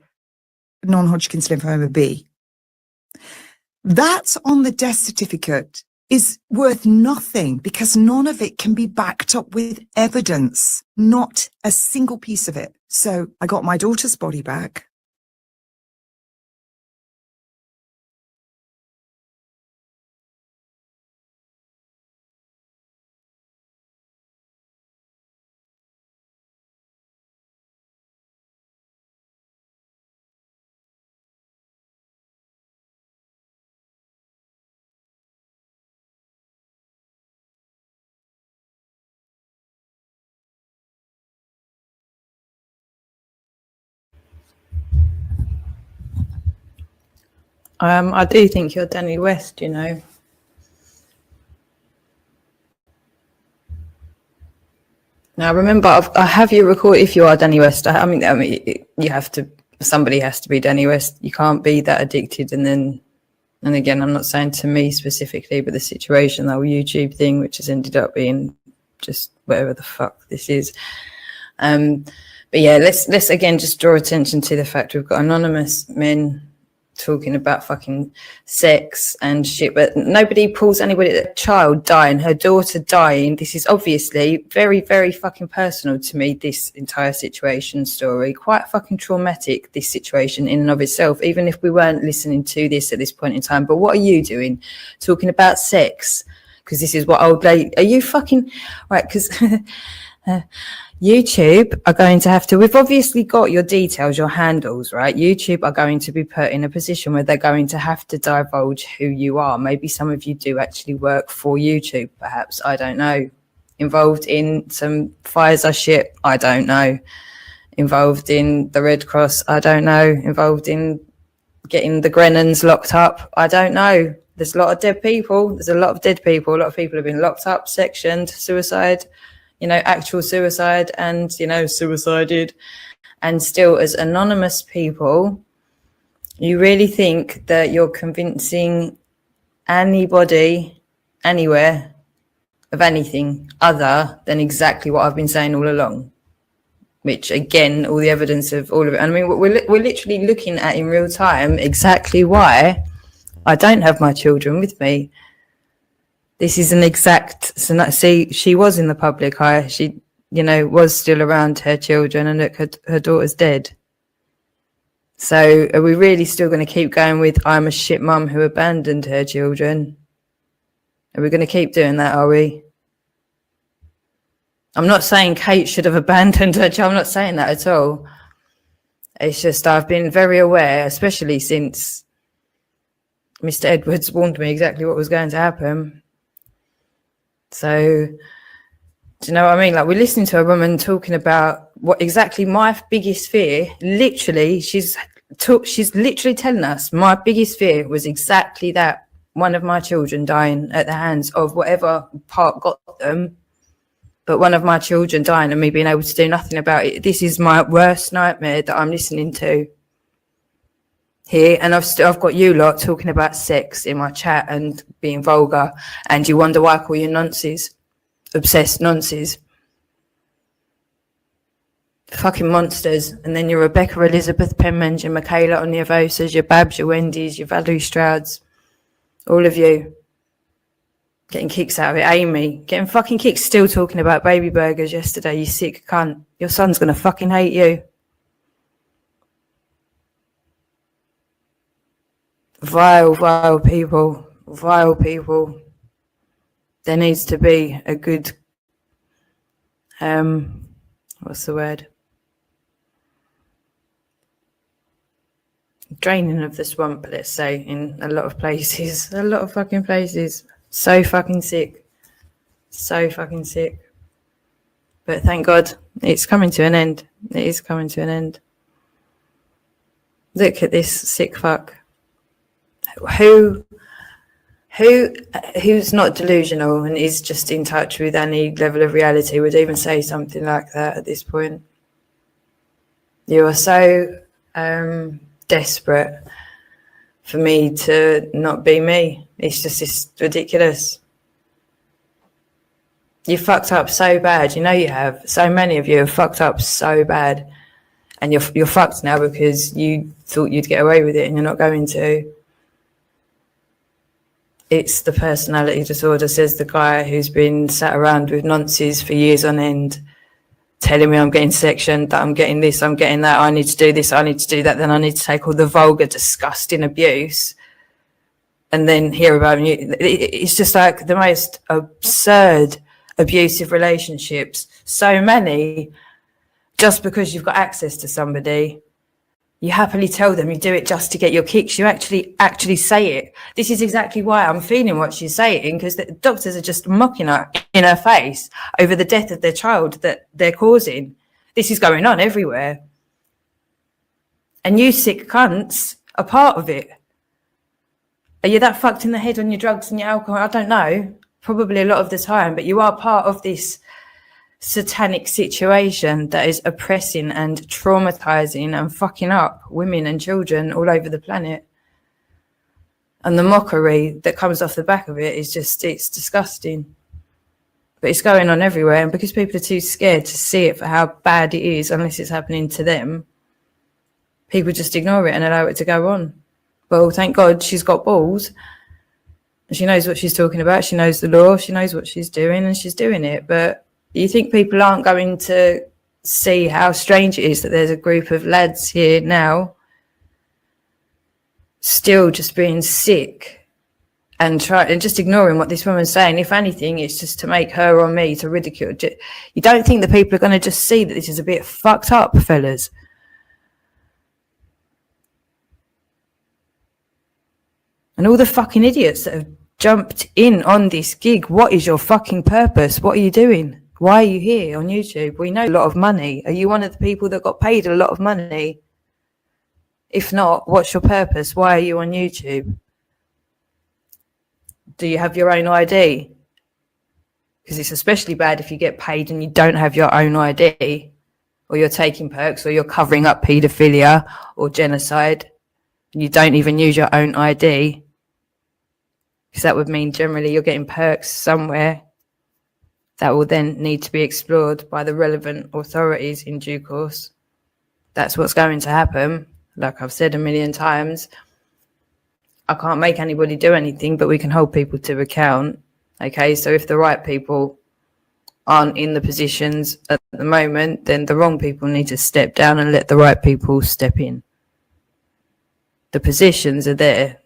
non-Hodgkin's lymphoma B. That on the death certificate is worth nothing because none of it can be backed up with evidence, not a single piece of it. So I got my daughter's body back. I do think you're Danny West, you know. Now, remember, I have you record if you are Danny West. I mean, you have to. Somebody has to be Danny West. You can't be that addicted, and again, I'm not saying to me specifically, but the situation, the whole YouTube thing, which has ended up being just whatever the fuck this is. But yeah, let's again just draw attention to the fact we've got anonymous men talking about fucking sex and shit, but nobody pulls anybody. A child dying, her daughter dying. This is obviously very, very fucking personal to me, this entire situation story. Quite fucking traumatic, this situation in and of itself, even if we weren't listening to this at this point in time. But what are you doing? Talking about sex? Because this is what old lady... Are you fucking... Right, because... YouTube are going to have to, we've obviously got your details, your handles, right? YouTube are going to be put in a position where they're going to have to divulge who you are. Maybe some of you do actually work for YouTube, perhaps, I don't know. Involved in some Pfizer shit, I don't know. Involved in the Red Cross, I don't know. Involved in getting the Grennans locked up, I don't know. There's a lot of dead people. There's a lot of dead people. A lot of people have been locked up, sectioned, suicide. You know, actual suicide and, you know, suicided. And still, as anonymous people, you really think that you're convincing anybody, anywhere, of anything other than exactly what I've been saying all along? Which, again, all the evidence of all of it. I mean, we're literally looking at in real time exactly why I don't have my children with me. This is an exact, see, she was in the public eye. She, you know, was still around her children, and look, her daughter's dead. So are we really still going to keep going with, I'm a shit mum who abandoned her children? Are we going to keep doing that, are we? I'm not saying Kate should have abandoned her child. I'm not saying that at all. It's just I've been very aware, especially since Mr. Edwards warned me exactly what was going to happen. So, do you know what I mean? Like, we're listening to a woman talking about what exactly my biggest fear, literally, she's literally telling us my biggest fear was exactly that. One of my children dying at the hands of whatever part got them, but one of my children dying and me being able to do nothing about it. This is my worst nightmare that I'm listening to here, and I've got you lot talking about sex in my chat and being vulgar, and you wonder why I call you nonces, obsessed nonces, fucking monsters. And then your Rebecca Elizabeth Penmans, your Michaela Onyevosas, your Babs, your Wendy's, your Valerie Strouds, all of you getting kicks out of it. Amy getting fucking kicks, still talking about baby burgers yesterday, you sick cunt. Your son's gonna fucking hate you. Vile people, vile people. There needs to be a good, what's the word? Draining of the swamp, let's say, in a lot of places, a lot of fucking places. So fucking sick, so fucking sick. But thank God it's coming to an end. It is coming to an end. Look at this sick fuck. Who Who's not delusional and is just in touch with any level of reality would even say something like that at this point? You are so desperate for me to not be me. It's ridiculous. You fucked up so bad. You know you have. So many of you have fucked up so bad, and you're fucked now because you thought you'd get away with it, and you're not going to. It's the personality disorder, says the guy who's been sat around with nonces for years on end, telling me I'm getting sectioned, that I'm getting this, I'm getting that, I need to do this, I need to do that, then I need to take all the vulgar, disgusting abuse and then hear about you. It's just like the most absurd abusive relationships. So many, just because you've got access to somebody. You happily tell them you do it just to get your kicks. You actually say it. This is exactly why I'm feeling what she's saying, because the doctors are just mocking her in her face over the death of their child that they're causing. This is going on everywhere. And you sick cunts are part of it. Are you that fucked in the head on your drugs and your alcohol? I don't know. Probably a lot of the time, but you are part of this satanic situation that is oppressing and traumatizing and fucking up women and children all over the planet. And the mockery that comes off the back of it is just, it's disgusting. But it's going on everywhere, and because people are too scared to see it for how bad it is, unless it's happening to them, people just ignore it and allow it to go on. Well, thank God she's got balls. She knows what she's talking about. She knows the law. She knows what she's doing, and she's doing it. But you think people aren't going to see how strange it is that there's a group of lads here now still just being sick and just ignoring what this woman's saying? If anything, it's just to make her or me to ridicule. You don't think that people are going to just see that this is a bit fucked up, fellas? And all the fucking idiots that have jumped in on this gig, what is your fucking purpose? What are you doing? Why are you here on YouTube? We know a lot of money. Are you one of the people that got paid a lot of money? If not, what's your purpose? Why are you on YouTube? Do you have your own ID? Because it's especially bad if you get paid and you don't have your own ID, or you're taking perks, or you're covering up paedophilia or genocide, and you don't even use your own ID. Because that would mean generally you're getting perks somewhere that will then need to be explored by the relevant authorities in due course. That's what's going to happen. Like I've said a million times, I can't make anybody do anything, but we can hold people to account. Okay, so if the right people aren't in the positions at the moment, then the wrong people need to step down and let the right people step in. The positions are there.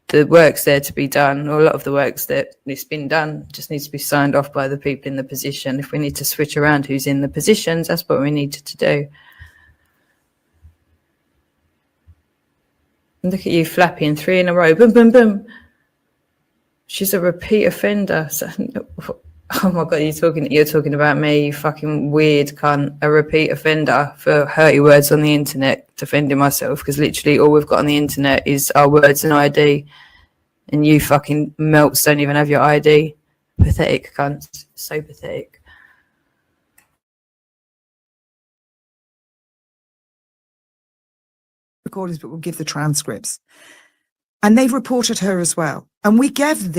The work's there to be done, or a lot of the work's that it's been done, just needs to be signed off by the people in the position. If we need to switch around who's in the positions, that's what we need to do. And look at you flapping 3 in a row, boom, boom, boom. She's a repeat offender. So, oh my God, you're talking about me, you fucking weird cunt, a repeat offender for hurty words on the internet, defending myself, because literally all we've got on the internet is our words and ID, and you fucking melts don't even have your ID. Pathetic cunt, so pathetic. Recordings, but we'll give the transcripts. And they've reported her as well. And we gave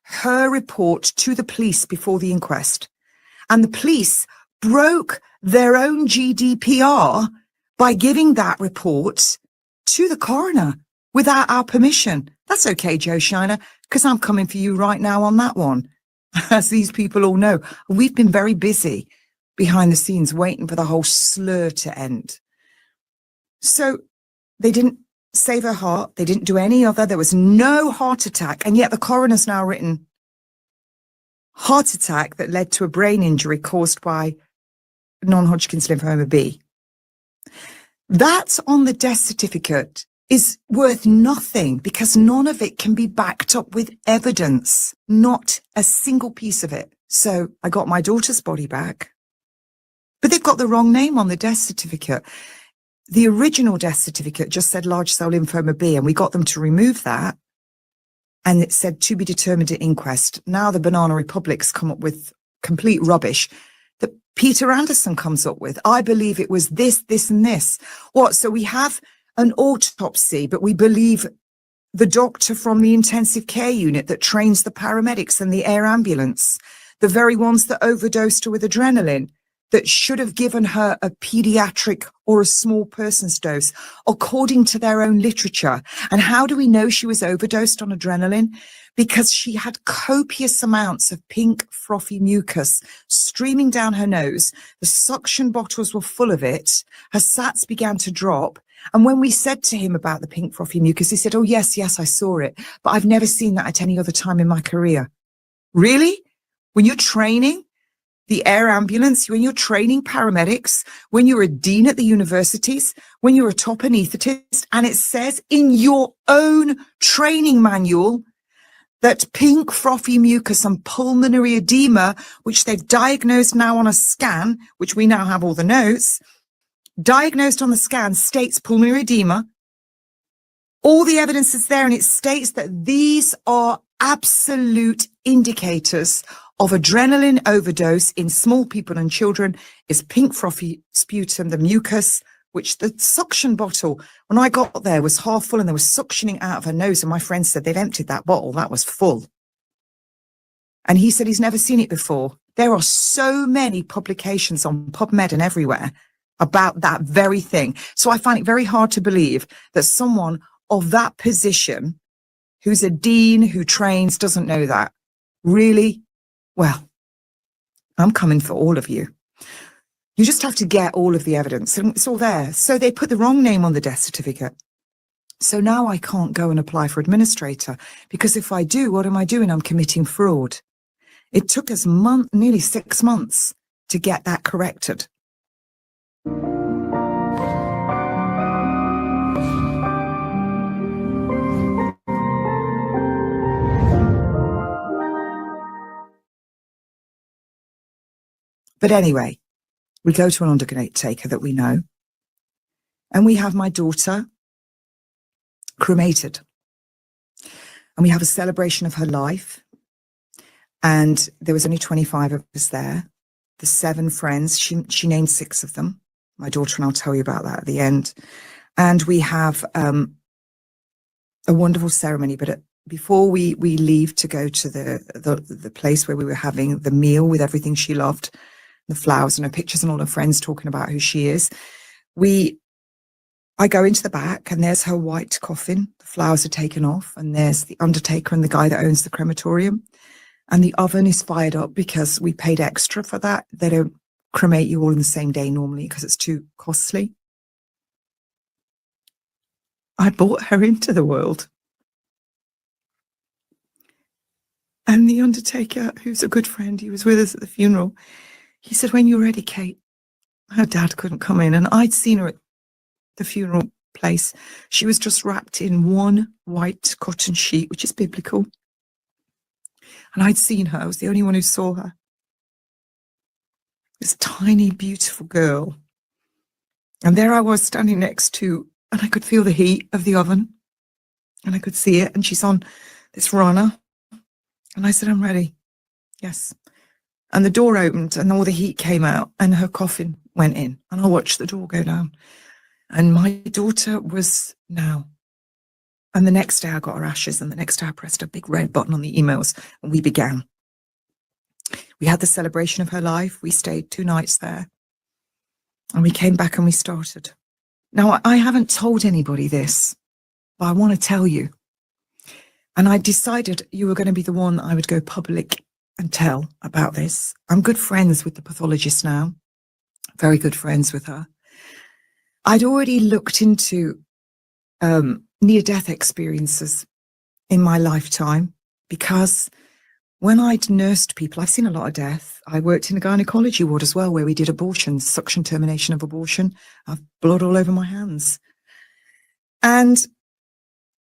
her report to the police before the inquest. And the police broke their own GDPR by giving that report to the coroner without our permission. That's okay, Joe Shiner, because I'm coming for you right now on that one. As these people all know, we've been very busy behind the scenes waiting for the whole slur to end. So they didn't save her heart. They didn't do any other. There was no heart attack. And yet the coroner's now written heart attack that led to a brain injury caused by non-Hodgkin's lymphoma B. That on the death certificate is worth nothing because none of it can be backed up with evidence, not a single piece of it. So I got my daughter's body back, but they've got the wrong name on the death certificate. The original death certificate just said large cell lymphoma B, and we got them to remove that and it said to be determined at inquest. Now the Banana Republic's come up with complete rubbish that Peter Anderson comes up with. I believe it was this, and this. What? So we have an autopsy, but we believe the doctor from the intensive care unit that trains the paramedics and the air ambulance, the very ones that overdosed her with adrenaline, that should have given her a pediatric or a small person's dose, according to their own literature. And how do we know she was overdosed on adrenaline? Because she had copious amounts of pink, frothy mucus streaming down her nose. The suction bottles were full of it. Her SATs began to drop. And when we said to him about the pink, frothy mucus, he said, oh, yes, I saw it. But I've never seen that at any other time in my career. Really? When you're training the air ambulance, when you're training paramedics, when you're a dean at the universities, when you're a top anaesthetist, and it says in your own training manual that pink frothy mucus and pulmonary edema, which they've diagnosed now on a scan, which we now have all the notes, diagnosed on the scan, states pulmonary edema. All the evidence is there, and it states that these are absolute indicators of adrenaline overdose in small people and children is pink frothy sputum, the mucus, which the suction bottle, when I got there, was half full and there was suctioning out of her nose. And my friend said they've emptied that bottle. That was full. And he said he's never seen it before. There are so many publications on PubMed and everywhere about that very thing. So I find it very hard to believe that someone of that position, who's a dean, who trains, doesn't know that. Really? Well, I'm coming for all of you. You just have to get all of the evidence, and it's all there. So they put the wrong name on the death certificate. So now I can't go and apply for administrator, because if I do, what am I doing? I'm committing fraud. It took us nearly 6 months to get that corrected. But anyway, we go to an undertaker that we know, and we have my daughter cremated, and we have a celebration of her life. And there was only 25 of us there. The 7 friends, she named 6 of them, my daughter, and I'll tell you about that at the end. And we have a wonderful ceremony. But before we leave to go to the place where we were having the meal with everything she loved, the flowers and her pictures and all her friends talking about who she is, I go into the back, and there's her white coffin. The flowers are taken off, and there's the undertaker and the guy that owns the crematorium. And the oven is fired up because we paid extra for that. They don't cremate you all in the same day normally because it's too costly. I brought her into the world. And the undertaker, who's a good friend, he was with us at the funeral. He said, when you're ready, Kate. Her dad couldn't come in, and I'd seen her at the funeral place. She was just wrapped in one white cotton sheet, which is biblical. And I'd seen her. I was the only one who saw her. This tiny, beautiful girl. And there I was standing next to, and I could feel the heat of the oven. And I could see it. And she's on this runner. And I said, I'm ready. Yes. And the door opened, and all the heat came out, and her coffin went in. And I watched the door go down. And my daughter was now. And the next day I got her ashes, and the next day I pressed a big red button on the emails, and we began. We had the celebration of her life. We stayed 2 nights there, and we came back and we started. Now, I haven't told anybody this, but I want to tell you. And I decided you were going to be the one I would go public and tell about this. I'm good friends with the pathologist now, very good friends with her. I'd already looked into near-death experiences in my lifetime, because when I'd nursed people, I've seen a lot of death. I worked in a gynecology ward as well, where we did abortion, suction termination of abortion. I've blood all over my hands. And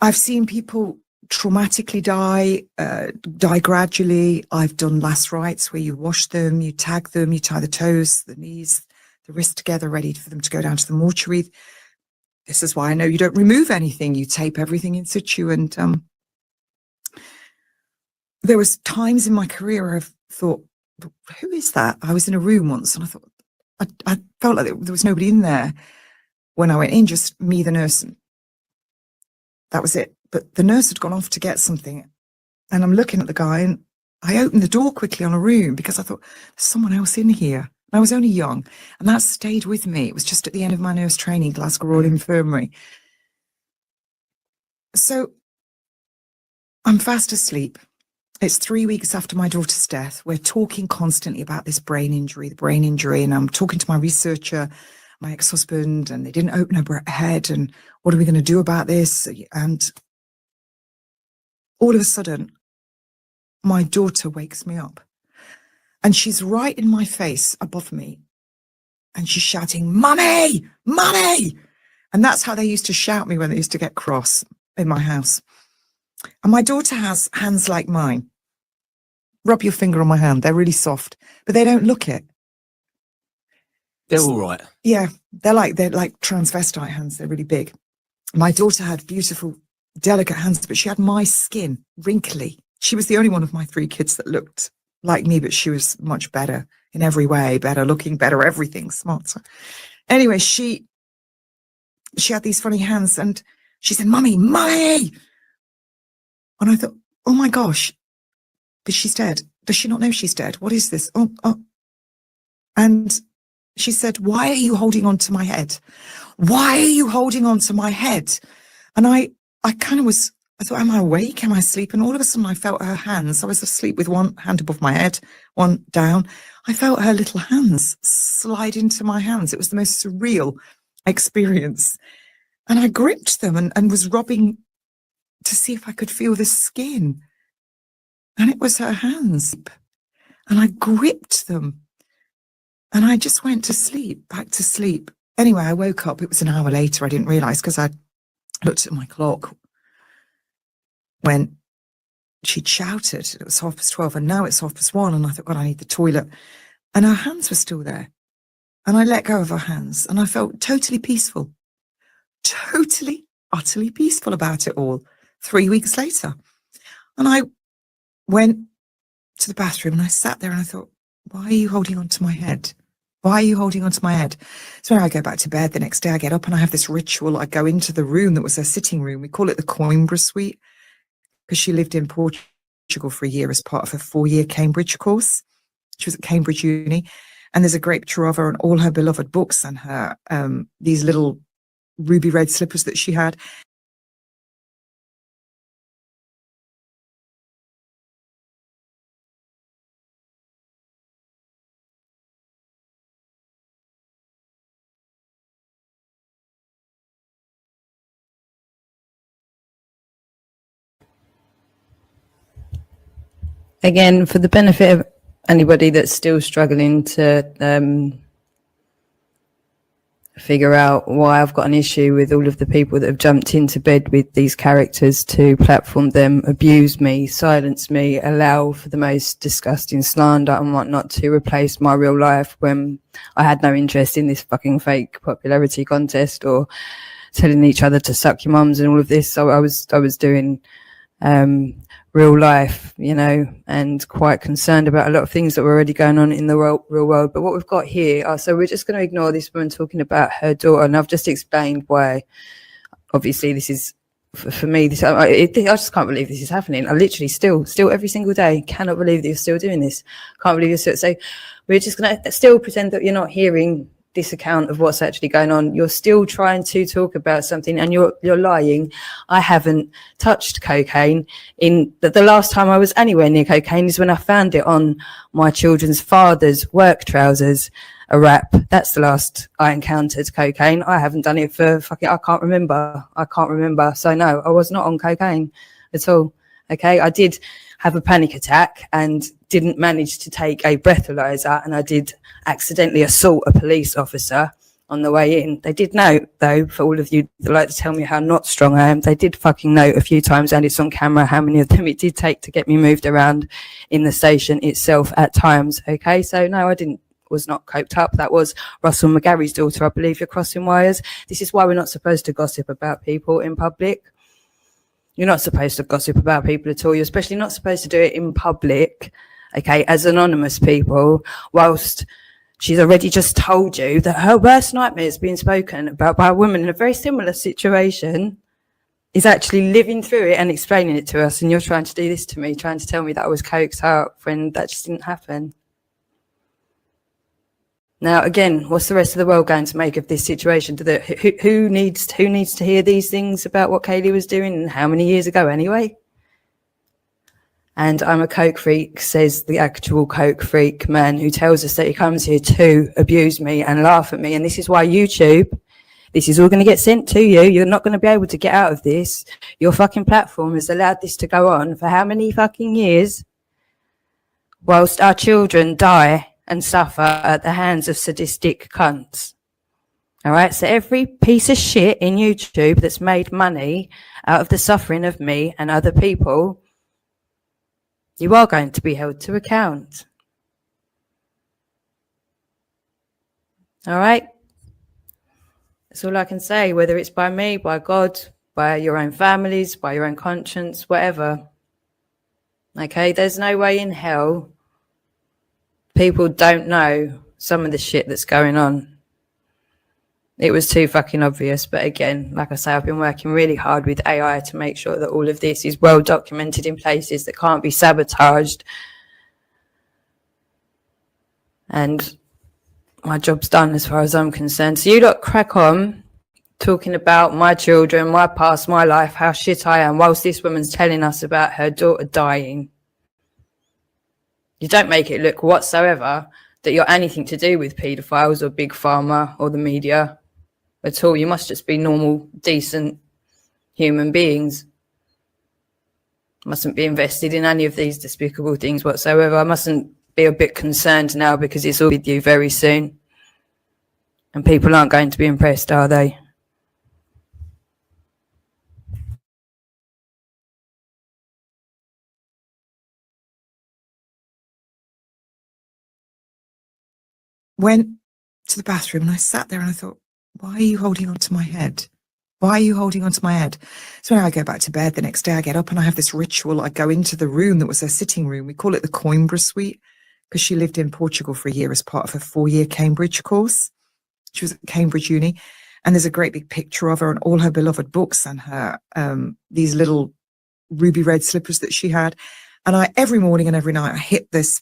I've seen people traumatically die gradually. I've done last rites where you wash them, you tag them, you tie the toes, the knees, the wrists together, ready for them to go down to the mortuary. This is why I know you don't remove anything. You tape everything in situ. And there was times in my career where I've thought, who is that? I was in a room once and I thought, I felt like there was nobody in there when I went in, just me, the nurse, and that was it. But the nurse had gone off to get something, and I'm looking at the guy, and I opened the door quickly on a room because I thought, there's someone else in here. And I was only young, and that stayed with me. It was just at the end of my nurse training, Glasgow Royal Infirmary. So I'm fast asleep. It's 3 weeks after my daughter's death. We're talking constantly about this brain injury, and I'm talking to my researcher, my ex-husband, and they didn't open her head, and what are we going to do about this? And all of a sudden, my daughter wakes me up, and she's right in my face above me, and she's shouting, "Mummy, Mummy!" And that's how they used to shout me when they used to get cross in my house. And my daughter has hands like mine. Rub your finger on my hand. They're really soft, but they don't look it. They're all right. Yeah, they're like transvestite hands. They're really big. My daughter had beautiful, delicate hands, but she had my skin, wrinkly. She was the only one of my 3 kids that looked like me, but she was much better in every way, better looking, better everything, smart. So anyway, she had these funny hands, and she said, "Mummy, Mummy!" And I thought, oh my gosh, but she's dead. Does she not know she's dead? What is this? Oh. And she said, "Why are you holding on to my head? Why are you holding on to my head?" And I thought, am I awake? Am I asleep? And all of a sudden I felt her hands. I was asleep with one hand above my head, one down. I felt her little hands slide into my hands. It was the most surreal experience. And I gripped them and was rubbing to see if I could feel the skin. And it was her hands. And I gripped them. And I just went to sleep, back to sleep. Anyway, I woke up. It was an hour later. I didn't realize because I looked at my clock when she'd shouted. It was 12:30, and now it's 1:30. And I thought, God, I need the toilet. And her hands were still there. And I let go of her hands, and I felt totally peaceful. Totally, utterly peaceful about it all. 3 weeks later. And I went to the bathroom, and I sat there, and I thought, why are you holding on to my head? Why are you holding on to my head? So when I go back to bed, the next day I get up and I have this ritual. I go into the room that was her sitting room. We call it the Coimbra Suite because she lived in Portugal for a year as part of her 4-year Cambridge course. She was at Cambridge Uni. And there's a great picture of her and all her beloved books and her these little ruby red slippers that she had. Again, for the benefit of anybody that's still struggling to figure out why I've got an issue with all of the people that have jumped into bed with these characters to platform them, abuse me, silence me, allow for the most disgusting slander and whatnot to replace my real life when I had no interest in this fucking fake popularity contest or telling each other to suck your mums and all of this. So I was doing real life, you know, and quite concerned about a lot of things that were already going on in the real world. But what we've got here, so we're just going to ignore this woman talking about her daughter, and I've just explained why. Obviously, this is for me. I just can't believe this is happening. I literally still every single day cannot believe that you're still doing this. Can't believe you're still. So we're just going to still pretend that you're not hearing this account of what's actually going on. You're still trying to talk about something and you're lying. I haven't touched cocaine. In the last time I was anywhere near cocaine is when I found it on my children's father's work trousers, a wrap. That's the last I encountered cocaine. I haven't done it for I can't remember. So no, I was not on cocaine at all. Okay. I did have a panic attack and didn't manage to take a breathalyzer, and I did accidentally assault a police officer on the way in. They did note, though, for all of you that like to tell me how not strong I am, they did fucking note a few times, and it's on camera how many of them it did take to get me moved around in the station itself at times. Okay, so no, I was not coped up. That was Russell McGarry's daughter. I believe you're crossing wires. This is why we're not supposed to gossip about people in public. You're not supposed to gossip about people at all. You're especially not supposed to do it in public, okay, as anonymous people, whilst she's already just told you that her worst nightmare is being spoken about by a woman in a very similar situation, is actually living through it and explaining it to us. And you're trying to do this to me, trying to tell me that I was coked up when that just didn't happen. Now, again, what's the rest of the world going to make of this situation? Who needs to hear these things about what Kaylee was doing and how many years ago anyway? And I'm a coke freak, says the actual coke freak man who tells us that he comes here to abuse me and laugh at me. And this is why YouTube, this is all going to get sent to you. You're not going to be able to get out of this. Your fucking platform has allowed this to go on for how many fucking years? Whilst our children die and suffer at the hands of sadistic cunts. All right, so every piece of shit in YouTube that's made money out of the suffering of me and other people, you are going to be held to account. All right? That's all I can say, whether it's by me, by God, by your own families, by your own conscience, whatever. Okay, there's no way in hell people don't know some of the shit that's going on. It was too fucking obvious. But again, like I say, I've been working really hard with AI to make sure that all of this is well documented in places that can't be sabotaged. And my job's done as far as I'm concerned. So you lot crack on talking about my children, my past, my life, how shit I am, whilst this woman's telling us about her daughter dying. You don't make it look whatsoever that you're anything to do with paedophiles or Big Pharma or the media at all. You must just be normal, decent human beings. Mustn't be invested in any of these despicable things whatsoever. I mustn't be a bit concerned now because it's all with you very soon. And people aren't going to be impressed, are they? Went to the bathroom and I sat there and I thought, why are you holding on to my head? Why are you holding on to my head? So when I go back to bed the next day, I get up and I have this ritual. I go into the room that was her sitting room. We call it the Coimbra Suite because she lived in Portugal for a year as part of her 4-year Cambridge course. She was at Cambridge Uni. And there's a great big picture of her and all her beloved books and her these little ruby red slippers that she had. And I every morning and every night I hit this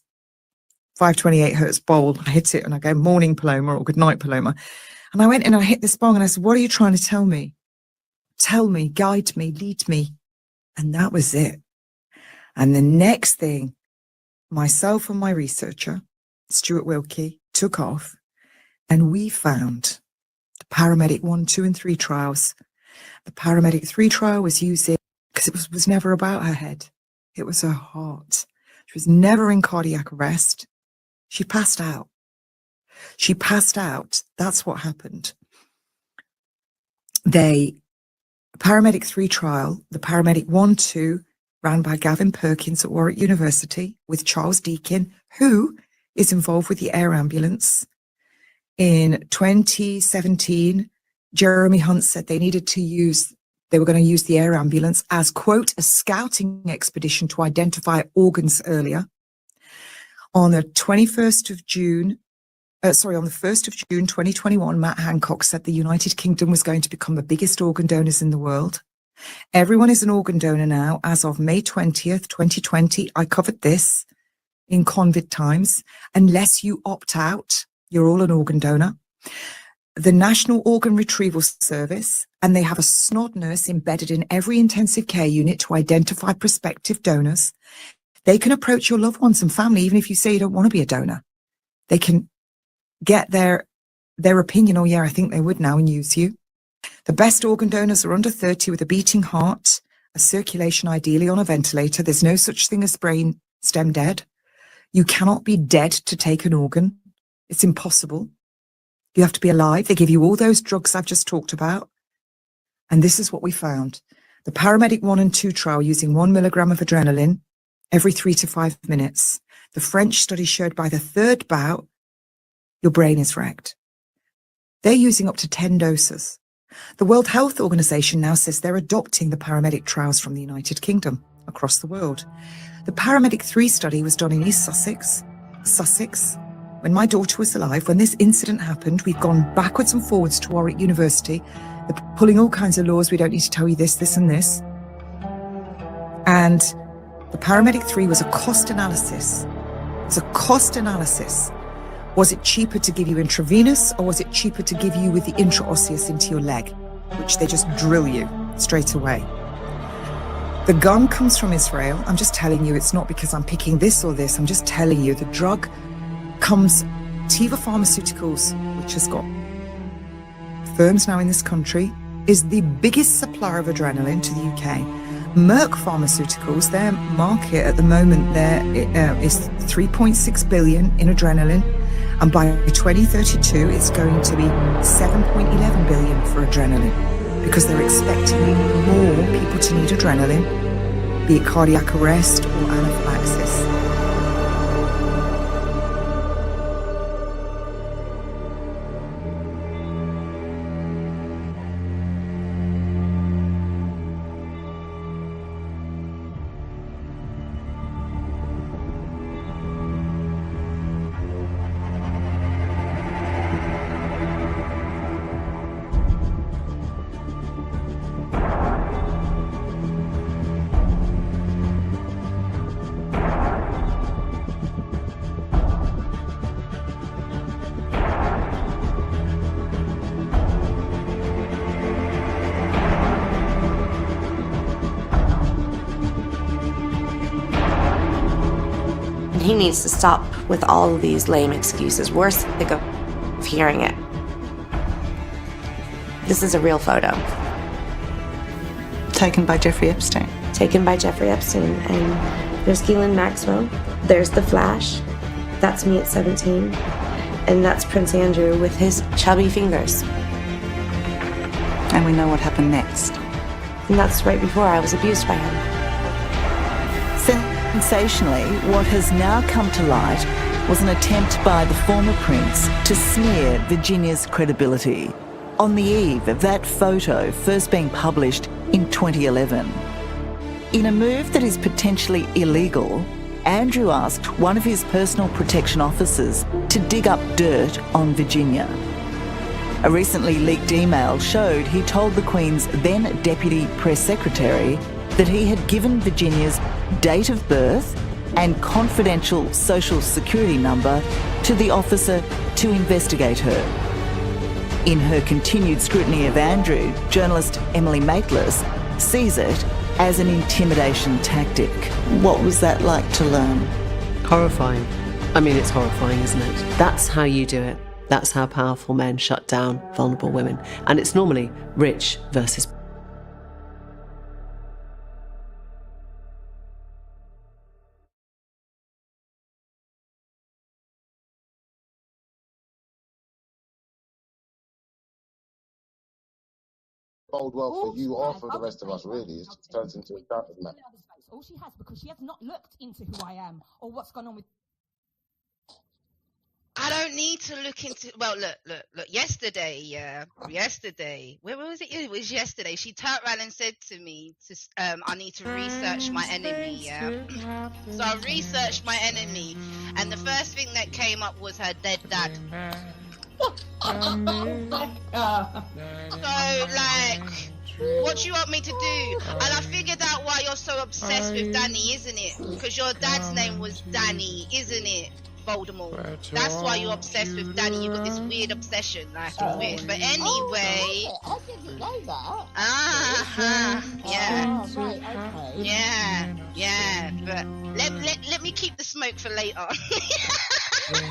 528 hertz bowl. I hit it and I go, morning Paloma or good night Paloma. And I went in and I hit this bong and I said, what are you trying to tell me? Tell me, guide me, lead me. And that was it. And the next thing, myself and my researcher, Stuart Wilkie, took off and we found the paramedic 1, 2 and 3 trials. The paramedic 3 trial was using, because it was never about her head. It was her heart. She was never in cardiac arrest. She passed out. She passed out. That's what happened. Paramedic 3 trial, the paramedic 1, 2, ran by Gavin Perkins at Warwick University with Charles Deakin, who is involved with the air ambulance. In 2017, Jeremy Hunt said they were going to use the air ambulance as, quote, a scouting expedition to identify organs earlier. On the 1st of June, 2021, Matt Hancock said the United Kingdom was going to become the biggest organ donors in the world. Everyone is an organ donor now. As of May 20th, 2020, I covered this in COVID times. Unless you opt out, you're all an organ donor. The National Organ Retrieval Service, and they have a snod nurse embedded in every intensive care unit to identify prospective donors. They can approach your loved ones and family, even if you say you don't want to be a donor. They can get their opinion, oh yeah, I think they would now, and use you. The best organ donors are under 30 with a beating heart, a circulation ideally on a ventilator. There's no such thing as brain stem dead. You cannot be dead to take an organ. It's impossible. You have to be alive. They give you all those drugs I've just talked about. And this is what we found. The paramedic 1 and 2 trial using 1 milligram of adrenaline every 3 to 5 minutes. The French study showed by the 3rd bout, your brain is wrecked. They're using up to 10 doses. The World Health Organization now says they're adopting the paramedic trials from the United Kingdom across the world. The Paramedic 3 study was done in East Sussex. When my daughter was alive, when this incident happened, we've gone backwards and forwards to Warwick University. They're pulling all kinds of laws. We don't need to tell you this, this, and this. And the Paramedic 3 was a cost analysis. It was a cost analysis. Was it cheaper to give you intravenous, or was it cheaper to give you with the intraosseous into your leg, which they just drill you straight away? The gun comes from Israel. I'm just telling you, it's not because I'm picking this or this. I'm just telling you the drug comes, Teva Pharmaceuticals, which has got firms now in this country, is the biggest supplier of adrenaline to the UK. Merck Pharmaceuticals, their market at the moment there is 3.6 billion in adrenaline, and by 2032 it's going to be 7.11 billion for adrenaline, because they're expecting more people to need adrenaline, be it cardiac arrest or anaphylaxis. He needs to stop with all of these lame excuses. We're sick of hearing it. This is a real photo. Taken by Jeffrey Epstein. Taken by Jeffrey Epstein. And there's Ghislaine Maxwell. There's The Flash. That's me at 17. And that's Prince Andrew with his chubby fingers. And we know what happened next. And that's right before I was abused by him. Sensationally, what has now come to light was an attempt by the former prince to smear Virginia's credibility on the eve of that photo first being published in 2011. In a move that is potentially illegal, Andrew asked one of his personal protection officers to dig up dirt on Virginia. A recently leaked email showed he told the Queen's then Deputy Press Secretary that he had given Virginia's date of birth and confidential social security number to the officer to investigate her. In her continued scrutiny of Andrew, journalist Emily Maitlis sees it as an intimidation tactic. What was that like to learn? Horrifying. I mean, it's horrifying, isn't it? That's how you do it. That's how powerful men shut down vulnerable women. And it's normally rich versus bode well for you or for the rest of us, really. It just turns into a shouting match. All she has, because she has not looked into who I am or what's gone on with. I don't need to look into. Well, look. Yesterday, where was it? It was yesterday. She turned around and said to me, "I need to research my enemy." Yeah. So I researched my enemy, and the first thing that came up was her dead dad. So, like, what do you want me to do? And I figured out why you're so obsessed with Danny, isn't it? Because your dad's name was Danny, isn't it? Voldemort. That's why you're obsessed with Danny. You've got this weird obsession, like it's weird. But anyway, I didn't know that. Yeah. Oh, right, okay. Yeah. But let me keep the smoke for later. With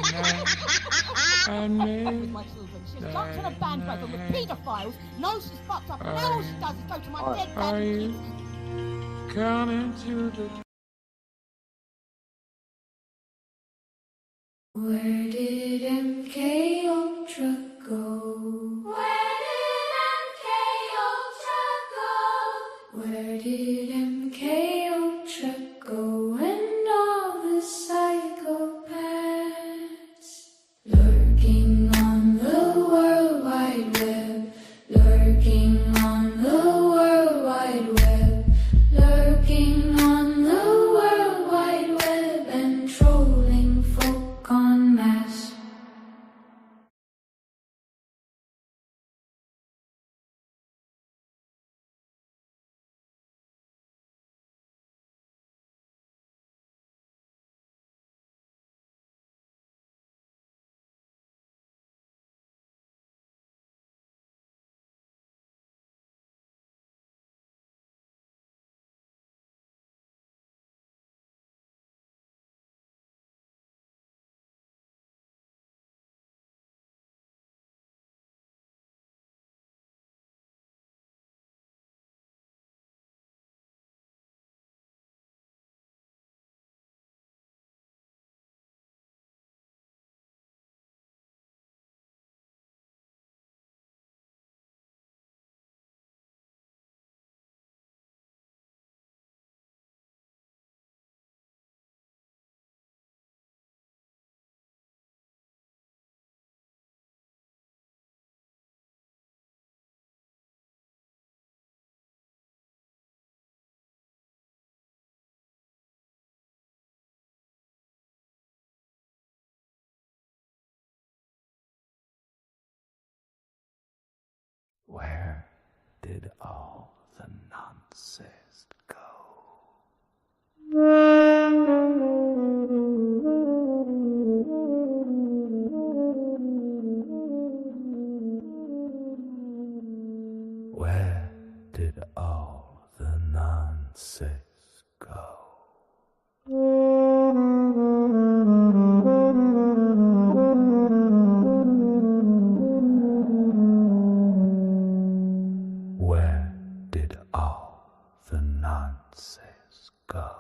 my children. She's jumped on a bandwagon with paedophiles. Knows she's fucked up. And now all she does is go to my dead dad and kids. Coming to the Where did MK Ultra go? Where did MK Ultra go? Where did MK Ultra go? And all the psychopaths lurking on the World Wide Web, lurking Lurking on the World Wide Web, lurking on the World Wide Web, and trolling folk en masse. Where did all the nonsense go? Where did all the nonsense go? Where did all the nonsense go?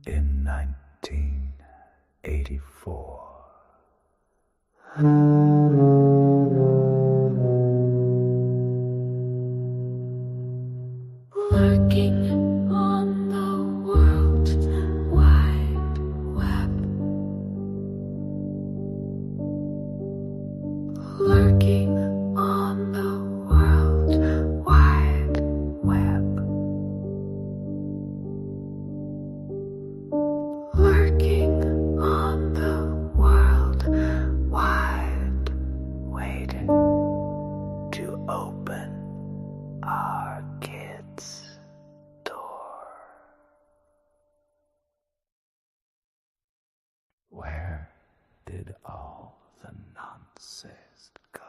In 1984. Lurking on the World Wide Web, lurking on the World Wide Web, lurking on the World Wide, waiting to open our kids' door. Where did all the nonsense go?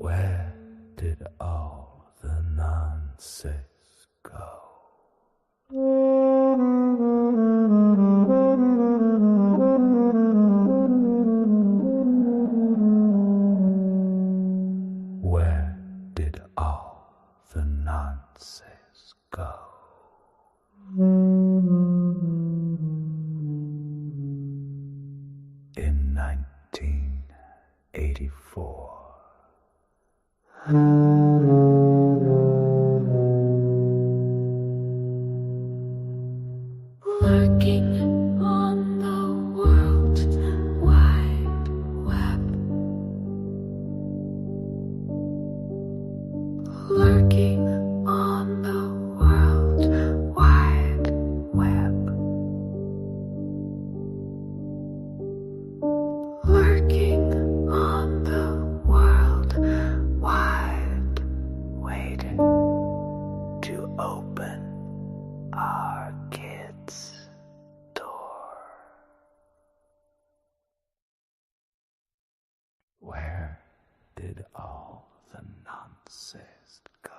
Where did all the nonsense go? Where did all the nonsense go? In 1984. Lurking on the World Wide Web, lurking on the World Wide Web, lurking on the World Wide, waiting to open our kids' door. Where did all the nonsense go?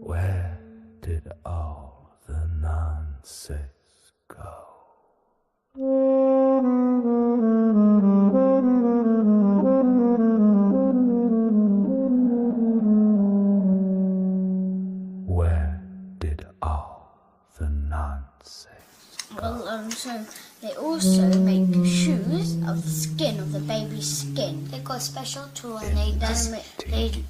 Where did all the nonsense go? Where did all nonsense. Well, so they also make shoes of the skin, of the baby's skin. They got a special tool and they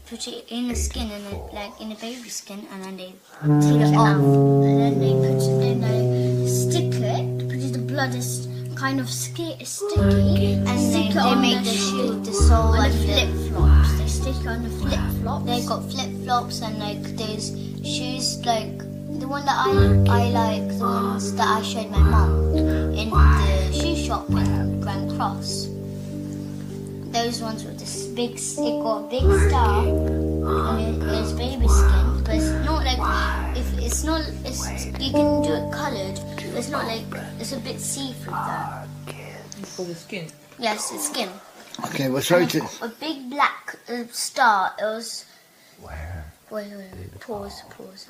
put it in the skin and like in the baby's skin, and then they take it off, and then they put it in, they stick it because the blood is kind of sticky, and they make the shoe, the sole, and flip flops. They stick it on the flip flops. They got flip flops and like those shoes like. The one that I like, the ones that I showed my mum in the shoe shop in Grand Cross. Those ones with this big, it got a big star and it's baby skin, but it's not like, you can do it coloured, but it's not like, it's a bit see-through though. It's called the skin? Yes, it's skin. Okay, well, sorry to... A big black star, it was... Wait, pause.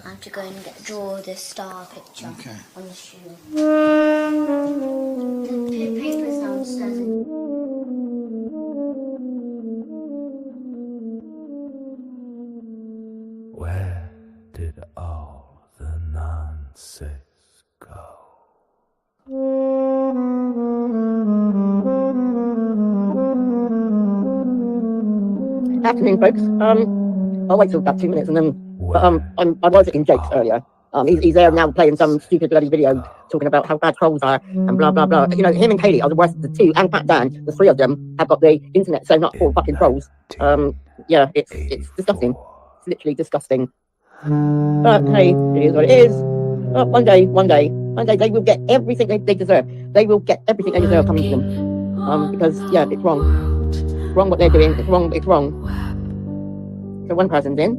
I have to go and draw the star picture on the shoe. The paper's downstairs. Where did all the nonsense go? Afternoon, folks. I'll wait till about 2 minutes and then I was in Jake's earlier. He's there now playing some stupid bloody video talking about how bad trolls are and blah blah blah. You know, him and Kaylee are the worst of the two, and Pat Dan, the three of them have got the internet sewn up for fucking trolls. Yeah, it's disgusting. It's literally disgusting. But hey, it is what it is. One day they will get everything they deserve. They will get everything they deserve coming to them. Because yeah, it's wrong. It's wrong what they're doing. It's wrong. So one person's in.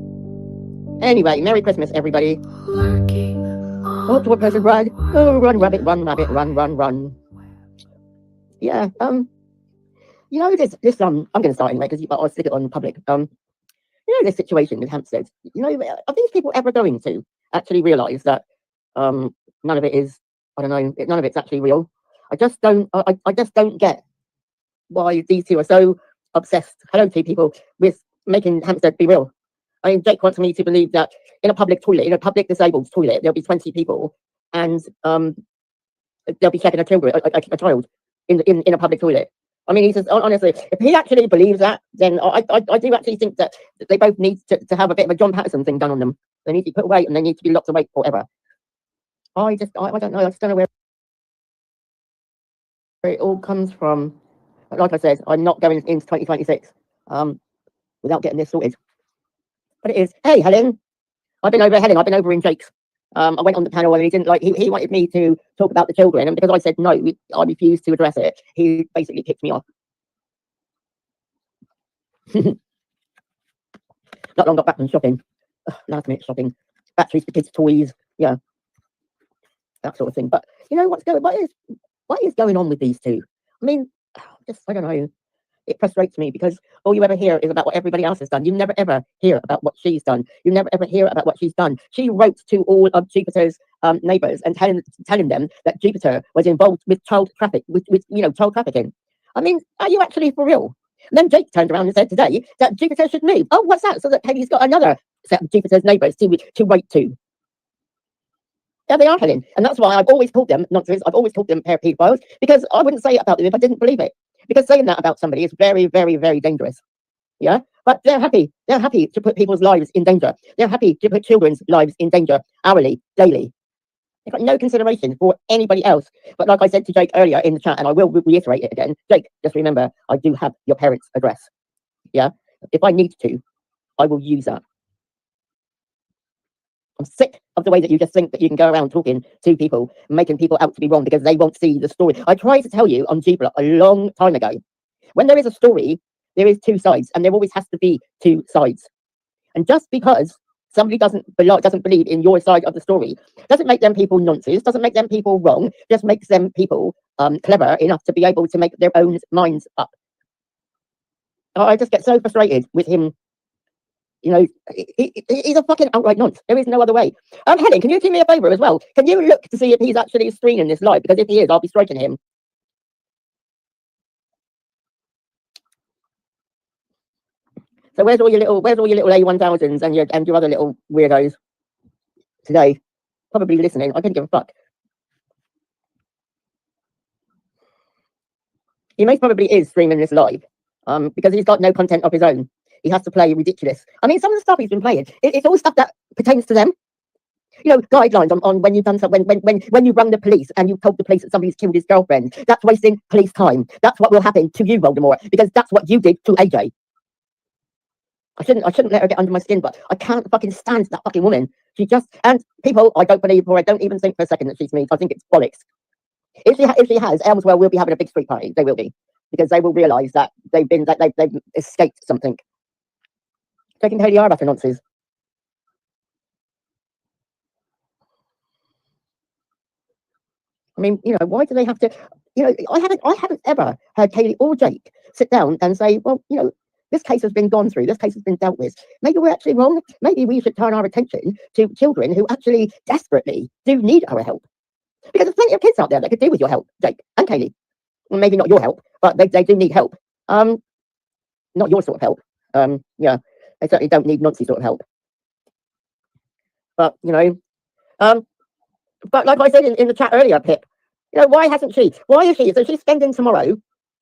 Anyway, Merry Christmas, everybody. Oh, to one person, run. Oh, run, rabbit, run. Yeah, you know, this I'm going to start anyway, because I'll stick it on public. You know, this situation with Hampstead, you know, are these people ever going to actually realise that none of it is, I don't know, none of it's actually real? I just don't get why these two are so obsessed, hello to people, with making Hampstead be real. I mean, Jake wants me to believe that in a public toilet, in a public disabled toilet, there'll be 20 people, and they'll be checking a child in a public toilet. I mean, he says, honestly, if he actually believes that, then I do actually think that they both need to have a bit of a John Patterson thing done on them. They need to be put away, and they need to be locked away forever. I don't know. I just don't know where it all comes from. But like I said, I'm not going into 2026 without getting this sorted. But it is. Hey, Helen. I've been over in Jake's. I went on the panel and he didn't like. He wanted me to talk about the children, and because I said no, I refused to address it. He basically kicked me off. Not long got back from shopping. Last minute shopping, batteries for kids' toys, yeah, that sort of thing. But you know what is going on with these two? I mean, I don't know. It frustrates me because all you ever hear is about what everybody else has done. You never ever hear about what she's done. You never ever hear about what she's done. She wrote to all of Jupiter's neighbours and telling them that Jupiter was involved with child trafficking. I mean, are you actually for real? And then Jake turned around and said today that Jupiter should move. Oh, what's that? So that Haley's got another set of Jupiter's neighbours to write to. There they are, Helen. And that's why I've always called them nonsense. I've always called them pedophiles, because I wouldn't say it about them if I didn't believe it. Because saying that about somebody is very, very, very dangerous. Yeah? But they're happy. They're happy to put people's lives in danger. They're happy to put children's lives in danger hourly, daily. They've got no consideration for anybody else. But like I said to Jake earlier in the chat, and I will reiterate it again, Jake, just remember, I do have your parents' address. Yeah? If I need to, I will use that. I'm sick of the way that you just think that you can go around talking to people, making people out to be wrong because they won't see the story. I tried to tell you on Jupiter a long time ago, when there is a story, there is two sides, and there always has to be two sides. And just because somebody doesn't believe in your side of the story, doesn't make them people nonsense, doesn't make them people wrong, just makes them people clever enough to be able to make their own minds up. I just get so frustrated with him. You know, he's a fucking outright nonce. There is no other way. Helen, can you do me a favour as well? Can you look to see if he's actually streaming this live? Because if he is, I'll be striking him. So where's all your little A1000s and your other little weirdos today? Probably listening. I couldn't give a fuck. He most probably is streaming this live, because he's got no content of his own. He has to play ridiculous. I mean, some of the stuff he's been playing, it's all stuff that pertains to them. You know, guidelines on when you've done something, when you rung the police and you told the police that somebody's killed his girlfriend. That's wasting police time. That's what will happen to you, Voldemort, because that's what you did to AJ. I shouldn't let her get under my skin, but I can't fucking stand that fucking woman. She just, and people, I don't believe her. I don't even think for a second that she's me. I think it's bollocks. If she has, Elmswell will be having a big street party. They will be, because they will realise that they've escaped something. Taking Haley are utter nonsense. I mean, you know, why do they have to? You know, I haven't ever heard Kaylee or Jake sit down and say, well, you know, this case has been gone through. This case has been dealt with. Maybe we're actually wrong. Maybe we should turn our attention to children who actually desperately do need our help. Because there's plenty of kids out there that could do with your help, Jake and Kaylee. Well, maybe not your help, but they do need help. Not your sort of help. Yeah, they certainly don't need Nancy sort of help. But, you know, but like I said in the chat earlier, Pip, you know, why hasn't she? Why is she? So she's spending tomorrow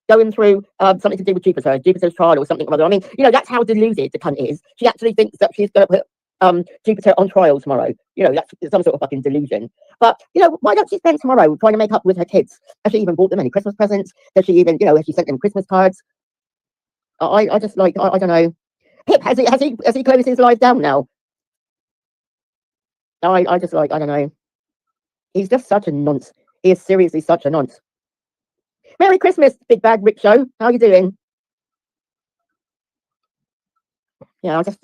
going through something to do with Jupiter's trial or something or other. I mean, you know, that's how deluded the cunt is. She actually thinks that she's going to put Jupiter on trial tomorrow. You know, that's some sort of fucking delusion. But, you know, why don't she spend tomorrow trying to make up with her kids? Has she even bought them any Christmas presents? Has she even, you know, has she sent them Christmas cards? I just like, I don't know. Pip, has he closed his life down now? I just like, I don't know. He's just such a nonce. He is seriously such a nonce. Merry Christmas, Big Bag Rick Show. How you doing? Yeah, I just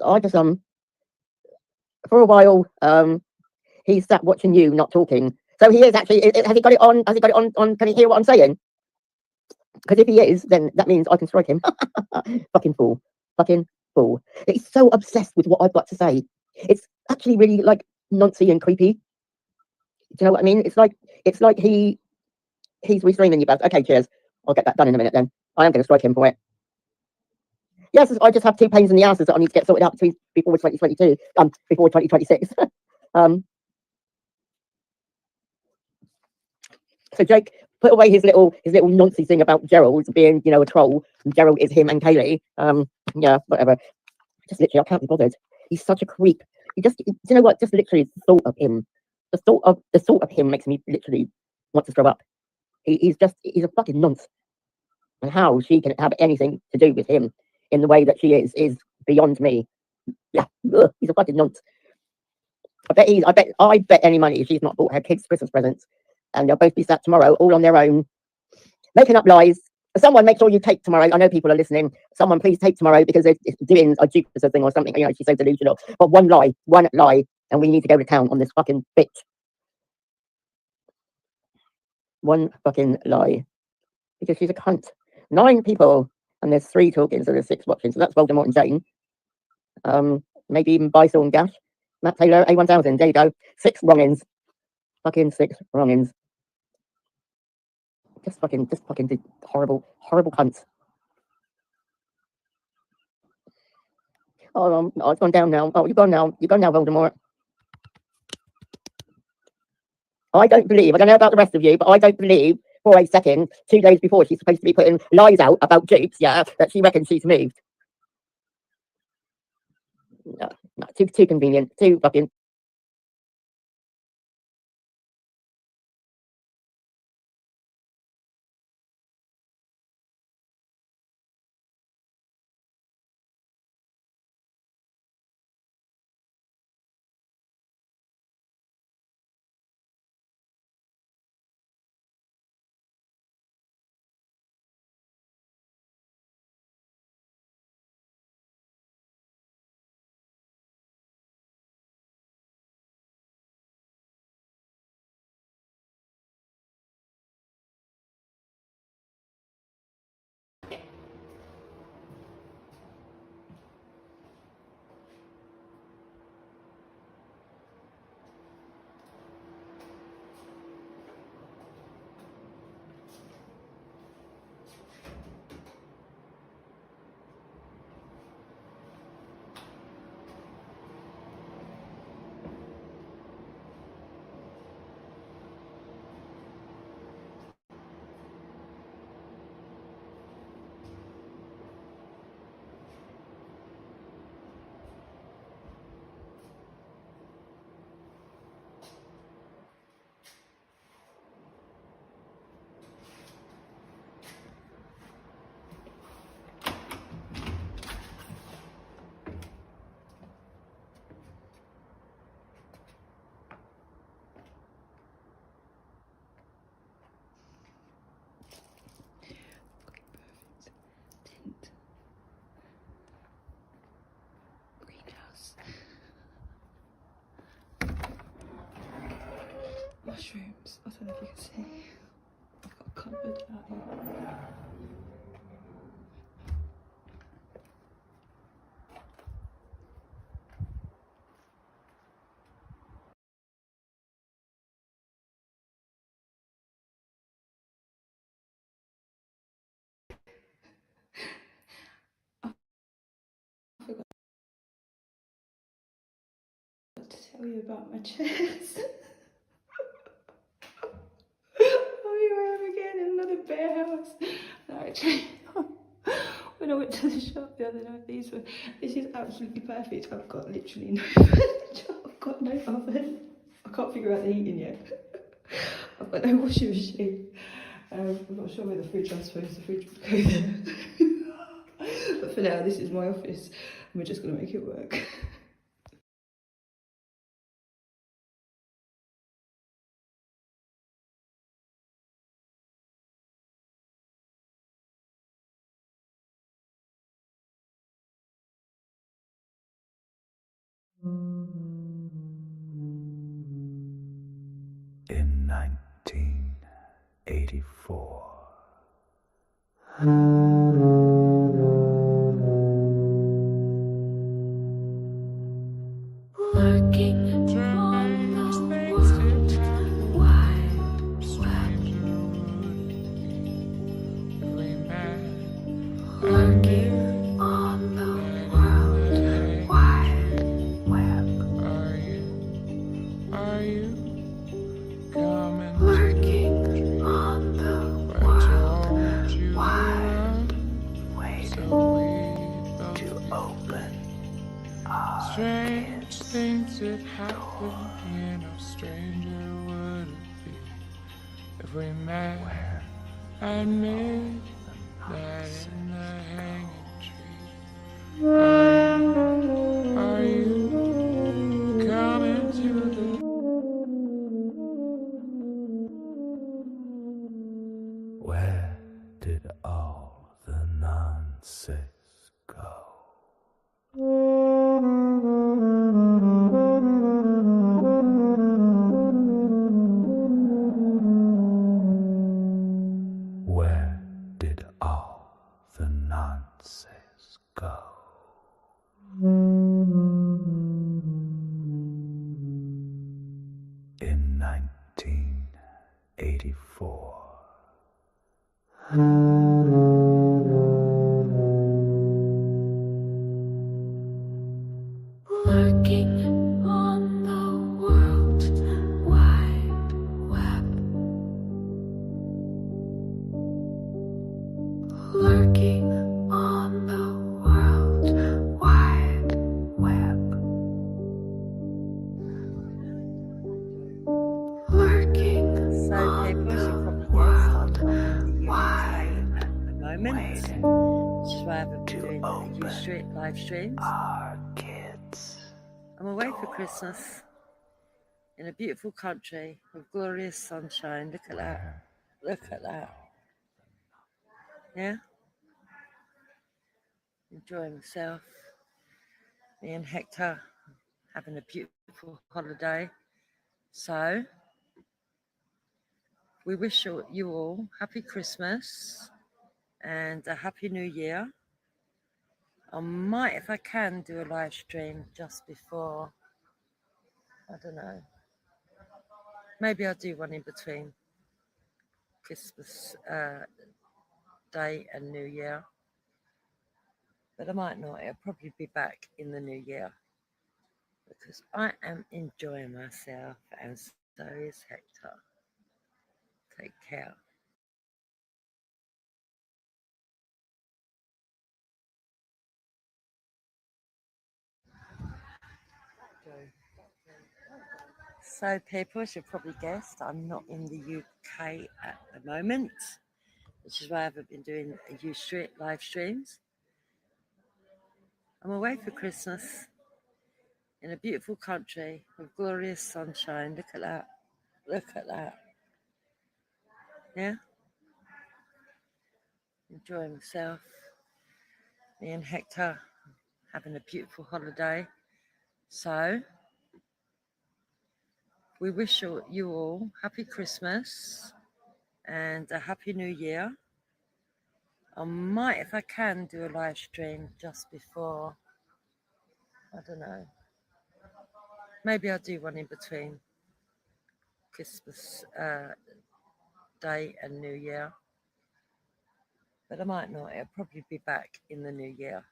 for a while, he sat watching you, not talking. So he is actually, has he got it on? Has he got it on? Can he hear what I'm saying? Because if he is, then that means I can strike him. Fucking fool. Fucking fool. He's so obsessed with what I've got to say. It's actually really like noncy and creepy. Do you know what I mean? It's like he's restreaming you, Baz. Okay, cheers. I'll get that done in a minute then. I am going to strike him for it. Yes, I just have 2 pains in the asses that I need to get sorted out before 2022. Before 2026. So Jake put away his little nonsense thing about Gerald being, you know, a troll. And Gerald is him and Kaylee. Yeah, whatever. Just literally, I can't be bothered. He's such a creep. You know what? Just literally the thought of him. The thought of him makes me literally want to throw up. He's a fucking nonce. And how she can have anything to do with him in the way that she is beyond me. Yeah, ugh, he's a fucking nonce. I bet any money she's not bought her kids Christmas presents, and they'll both be sat tomorrow all on their own, making up lies. Someone make sure you tape tomorrow. I know people are listening. Someone please tape tomorrow because it's doing a Jupiter thing or something. You know, she's so delusional. But one lie, and we need to go to town on this fucking bitch. One fucking lie. Because she's a cunt. 9 people, and there's 3 talking, so there's 6 watching. So that's Voldemort and Jane. Maybe even Bysel and Gash. Matt Taylor, A1000. There you go. 6 wrongins. Fucking 6 wrongins. Just fucking horrible cunts. Oh, it's gone down now. Oh, you're gone now. You're gone now, Voldemort. I don't know about the rest of you, but I don't believe for a second, 2 days before she's supposed to be putting lies out about dupes, yeah, that she reckons she's moved. No, too convenient, too fucking mushrooms. I don't know if you can see. I've got a cupboard out here. I forgot to tell you about my chairs. Oh, here I am again in another bear house. No, actually, when I went to the shop the other night, this is absolutely perfect. I've got literally no I've got no oven. I can't figure out the heating yet. I've got no washing machine. I'm not sure where the fridge, I suppose the fridge would go there. But for now, this is my office, and we're just going to make it work. In 1984. Lurking on the world wide web. Lurking on the world wide web. Are you coming? Lurking on the world wide Waiting to open our strange things that happen, you know, stranger would it be if we met at midnight in the hanging tree. Are you coming to the Where did all the nonsense go? Where did all the nonsense go? In 1984. Lurking on the world wide web. Lurking on the world wide web. Lurking So people should probably get started at the moment, which is why I haven't been doing live streams. I'm away for Christmas in a beautiful country with glorious sunshine. Look at that. Look at that. Yeah? Enjoying myself. Me and Hector having a beautiful holiday. So, we wish you all happy Christmas and a happy new year. I might, if I can, do a live stream just before, I don't know. Maybe I'll do one in between Christmas Day and New Year. But I might not. It'll probably be back in the new year because I am enjoying myself and so is Hector. Take care. So people should probably guess that I'm not in the UK at the moment, which is why I haven't been doing live streams. I'm away for Christmas in a beautiful country with glorious sunshine. Look at that. Look at that. Yeah? Enjoying myself. Me and Hector having a beautiful holiday. So, we wish you all happy Christmas and a happy new year. I might, if I can, do a live stream just before, I don't know. Maybe I'll do one in between Christmas Day and New Year. But I might not. It'll probably be back in the new year.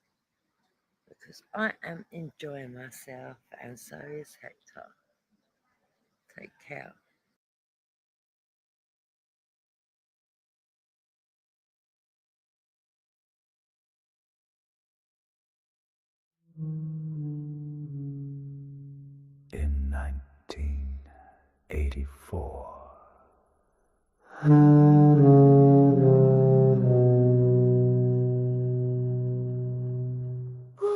Because I am enjoying myself and so is Hector. Take care. In 1984.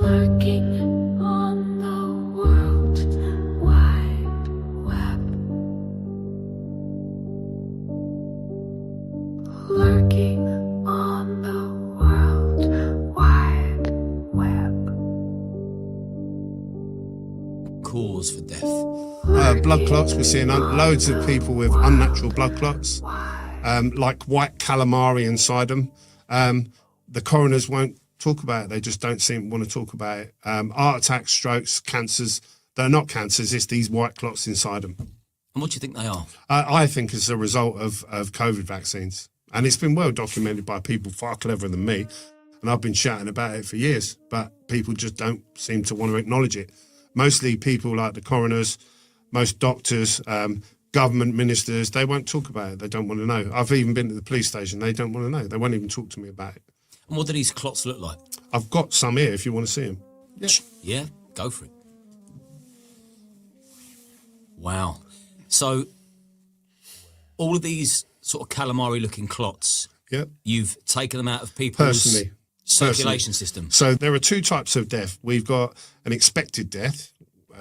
Lurking on the World Wide Web. Lurking on the World Wide Web. Cause for death. Blood clots. We're seeing loads of people with unnatural blood clots, like white calamari inside them. The coroners won't talk about it. They just don't seem to want to talk about it. Heart attacks, strokes, cancers. They're not cancers. It's these white clots inside them. And what do you think they are? I think it's a result of COVID vaccines. And it's been well documented by people far cleverer than me. And I've been shouting about it for years, but people just don't seem to want to acknowledge it. Mostly people like the coroners, most doctors, government ministers, they won't talk about it. They don't want to know. I've even been to the police station. They don't want to know. They won't even talk to me about it. And what do these clots look like? I've got some here if you want to see them. Yeah, go for it. Wow. So all of these sort of calamari-looking clots, you've taken them out of people's circulation system. So there are two types of death. We've got an expected death,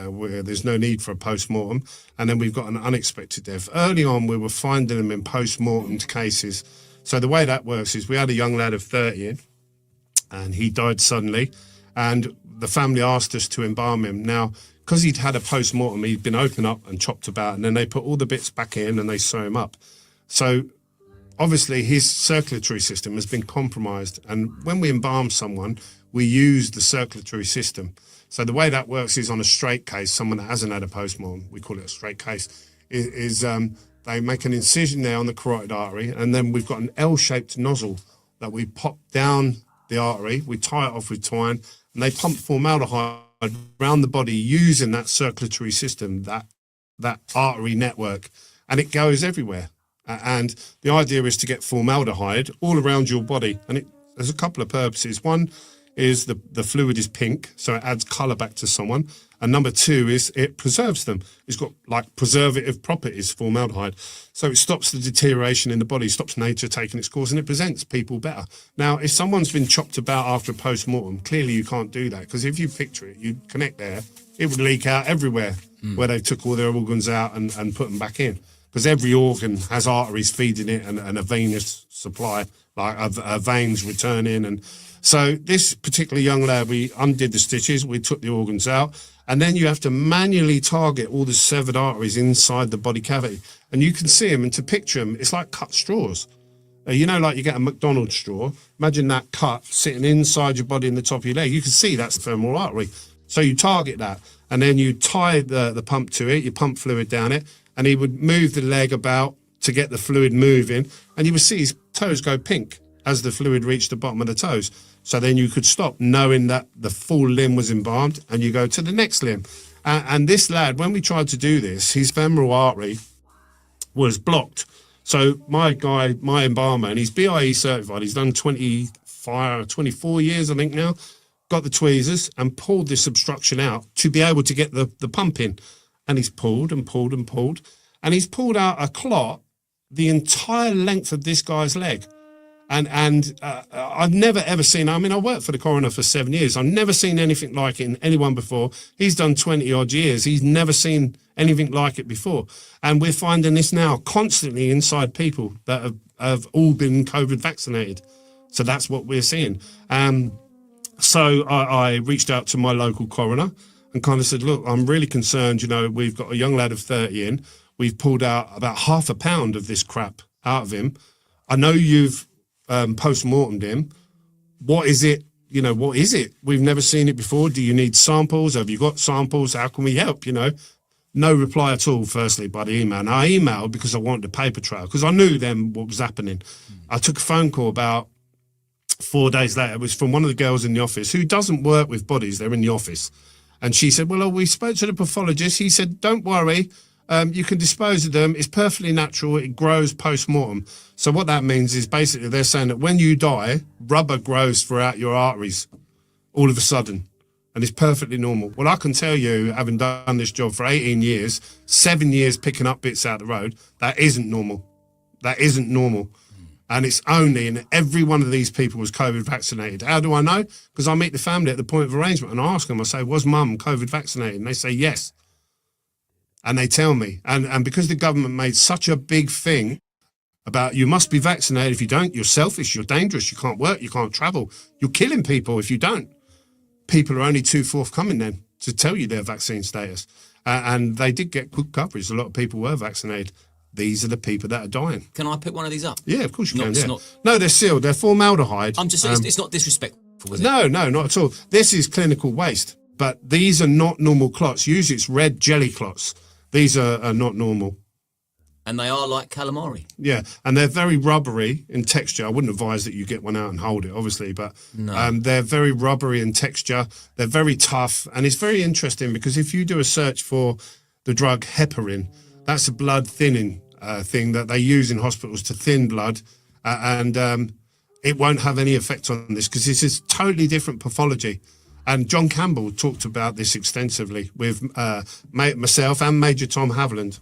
where there's no need for a post-mortem, and then we've got an unexpected death. Early on, we were finding them in post-mortem cases. So the way that works is we had a young lad of 30 and he died suddenly, and the family asked us to embalm him. Now, because he'd had a post-mortem, he'd been opened up and chopped about, and then they put all the bits back in and they sew him up. So obviously his circulatory system has been compromised, and when we embalm someone, we use the circulatory system. So the way that works is on a straight case, someone that hasn't had a post-mortem, we call it a straight case, is they make an incision there on the carotid artery, and then we've got an L-shaped nozzle that we pop down the artery, we tie it off with twine, and they pump formaldehyde around the body using that circulatory system, that artery network, and it goes everywhere. And the idea is to get formaldehyde all around your body, and there's a couple of purposes. One is the fluid is pink, so it adds colour back to someone. And number two is it preserves them. It's got like preservative properties, formaldehyde. So it stops the deterioration in the body, stops nature taking its course, and it presents people better. Now, if someone's been chopped about after a post-mortem, clearly you can't do that, because if you picture it, you connect there, it would leak out everywhere where they took all their organs out and put them back in. Because every organ has arteries feeding it and a venous supply, like veins returning. And so this particular young lad, we undid the stitches, we took the organs out, and then you have to manually target all the severed arteries inside the body cavity. And you can see them, and to picture them, it's like cut straws. You know, like you get a McDonald's straw, imagine that cut sitting inside your body in the top of your leg. You can see that's the femoral artery. So you target that, and then you tie the pump to it, you pump fluid down it, and he would move the leg about to get the fluid moving, and you would see his toes go pink as the fluid reached the bottom of the toes. So then you could stop, knowing that the full limb was embalmed, and you go to the next limb. And this lad, when we tried to do this, his femoral artery was blocked. So my embalmer, and he's BIE certified, he's done 24 years, I think now, got the tweezers and pulled this obstruction out to be able to get the pump in. And he's pulled and pulled and pulled, and he's pulled out a clot the entire length of this guy's leg. And I've never, ever seen, I mean, I worked for the coroner for 7 years. I've never seen anything like it in anyone before. He's done 20 odd years. He's never seen anything like it before. And we're finding this now constantly inside people that have all been COVID vaccinated. So that's what we're seeing. So I reached out to my local coroner, and kind of said, look, I'm really concerned. You know, we've got a young lad of 30 in. We've pulled out about half a pound of this crap out of him. I know you've post-mortemed him. What is it? You know, what is it? We've never seen it before. Do you need samples? Have you got samples? How can we help? You know, no reply at all, firstly, by the email. And I emailed because I wanted a paper trail, because I knew then what was happening. I took a phone call about 4 days later. It was from one of the girls in the office who doesn't work with bodies. They're in the office. And she said, well, we spoke to the pathologist. He said, don't worry. You can dispose of them. It's perfectly natural. It grows post-mortem. So what that means is basically they're saying that when you die, rubber grows throughout your arteries all of a sudden. And it's perfectly normal. Well, I can tell you, having done this job for 18 years, 7 years picking up bits out the road, that isn't normal. That isn't normal. And it's only, and every one of these people was COVID vaccinated. How do I know? Because I meet the family at the point of arrangement and I ask them, I say, was mum COVID vaccinated? And they say, yes. And they tell me. And because the government made such a big thing about you must be vaccinated. If you don't, you're selfish, you're dangerous, you can't work, you can't travel. You're killing people if you don't. People are only too forthcoming then to tell you their vaccine status. And they did get good coverage. A lot of people were vaccinated. These are the people that are dying. Can I pick one of these up? Yeah, of course you can. It's Yeah. not- No, they're sealed. They're formaldehyde. I'm just saying, it's not disrespectful, is it? No, not at all. This is clinical waste. But these are not normal clots. Usually it's red jelly clots. These are not normal. And they are like calamari. Yeah, and they're very rubbery in texture. I wouldn't advise that you get one out and hold it, obviously, but No. they're very rubbery in texture. They're very tough, and it's very interesting because if you do a search for the drug heparin, that's a blood thinning thing that they use in hospitals to thin blood, and it won't have any effect on this because this is totally different pathology. And John Campbell talked about this extensively with myself and Major Tom Haviland.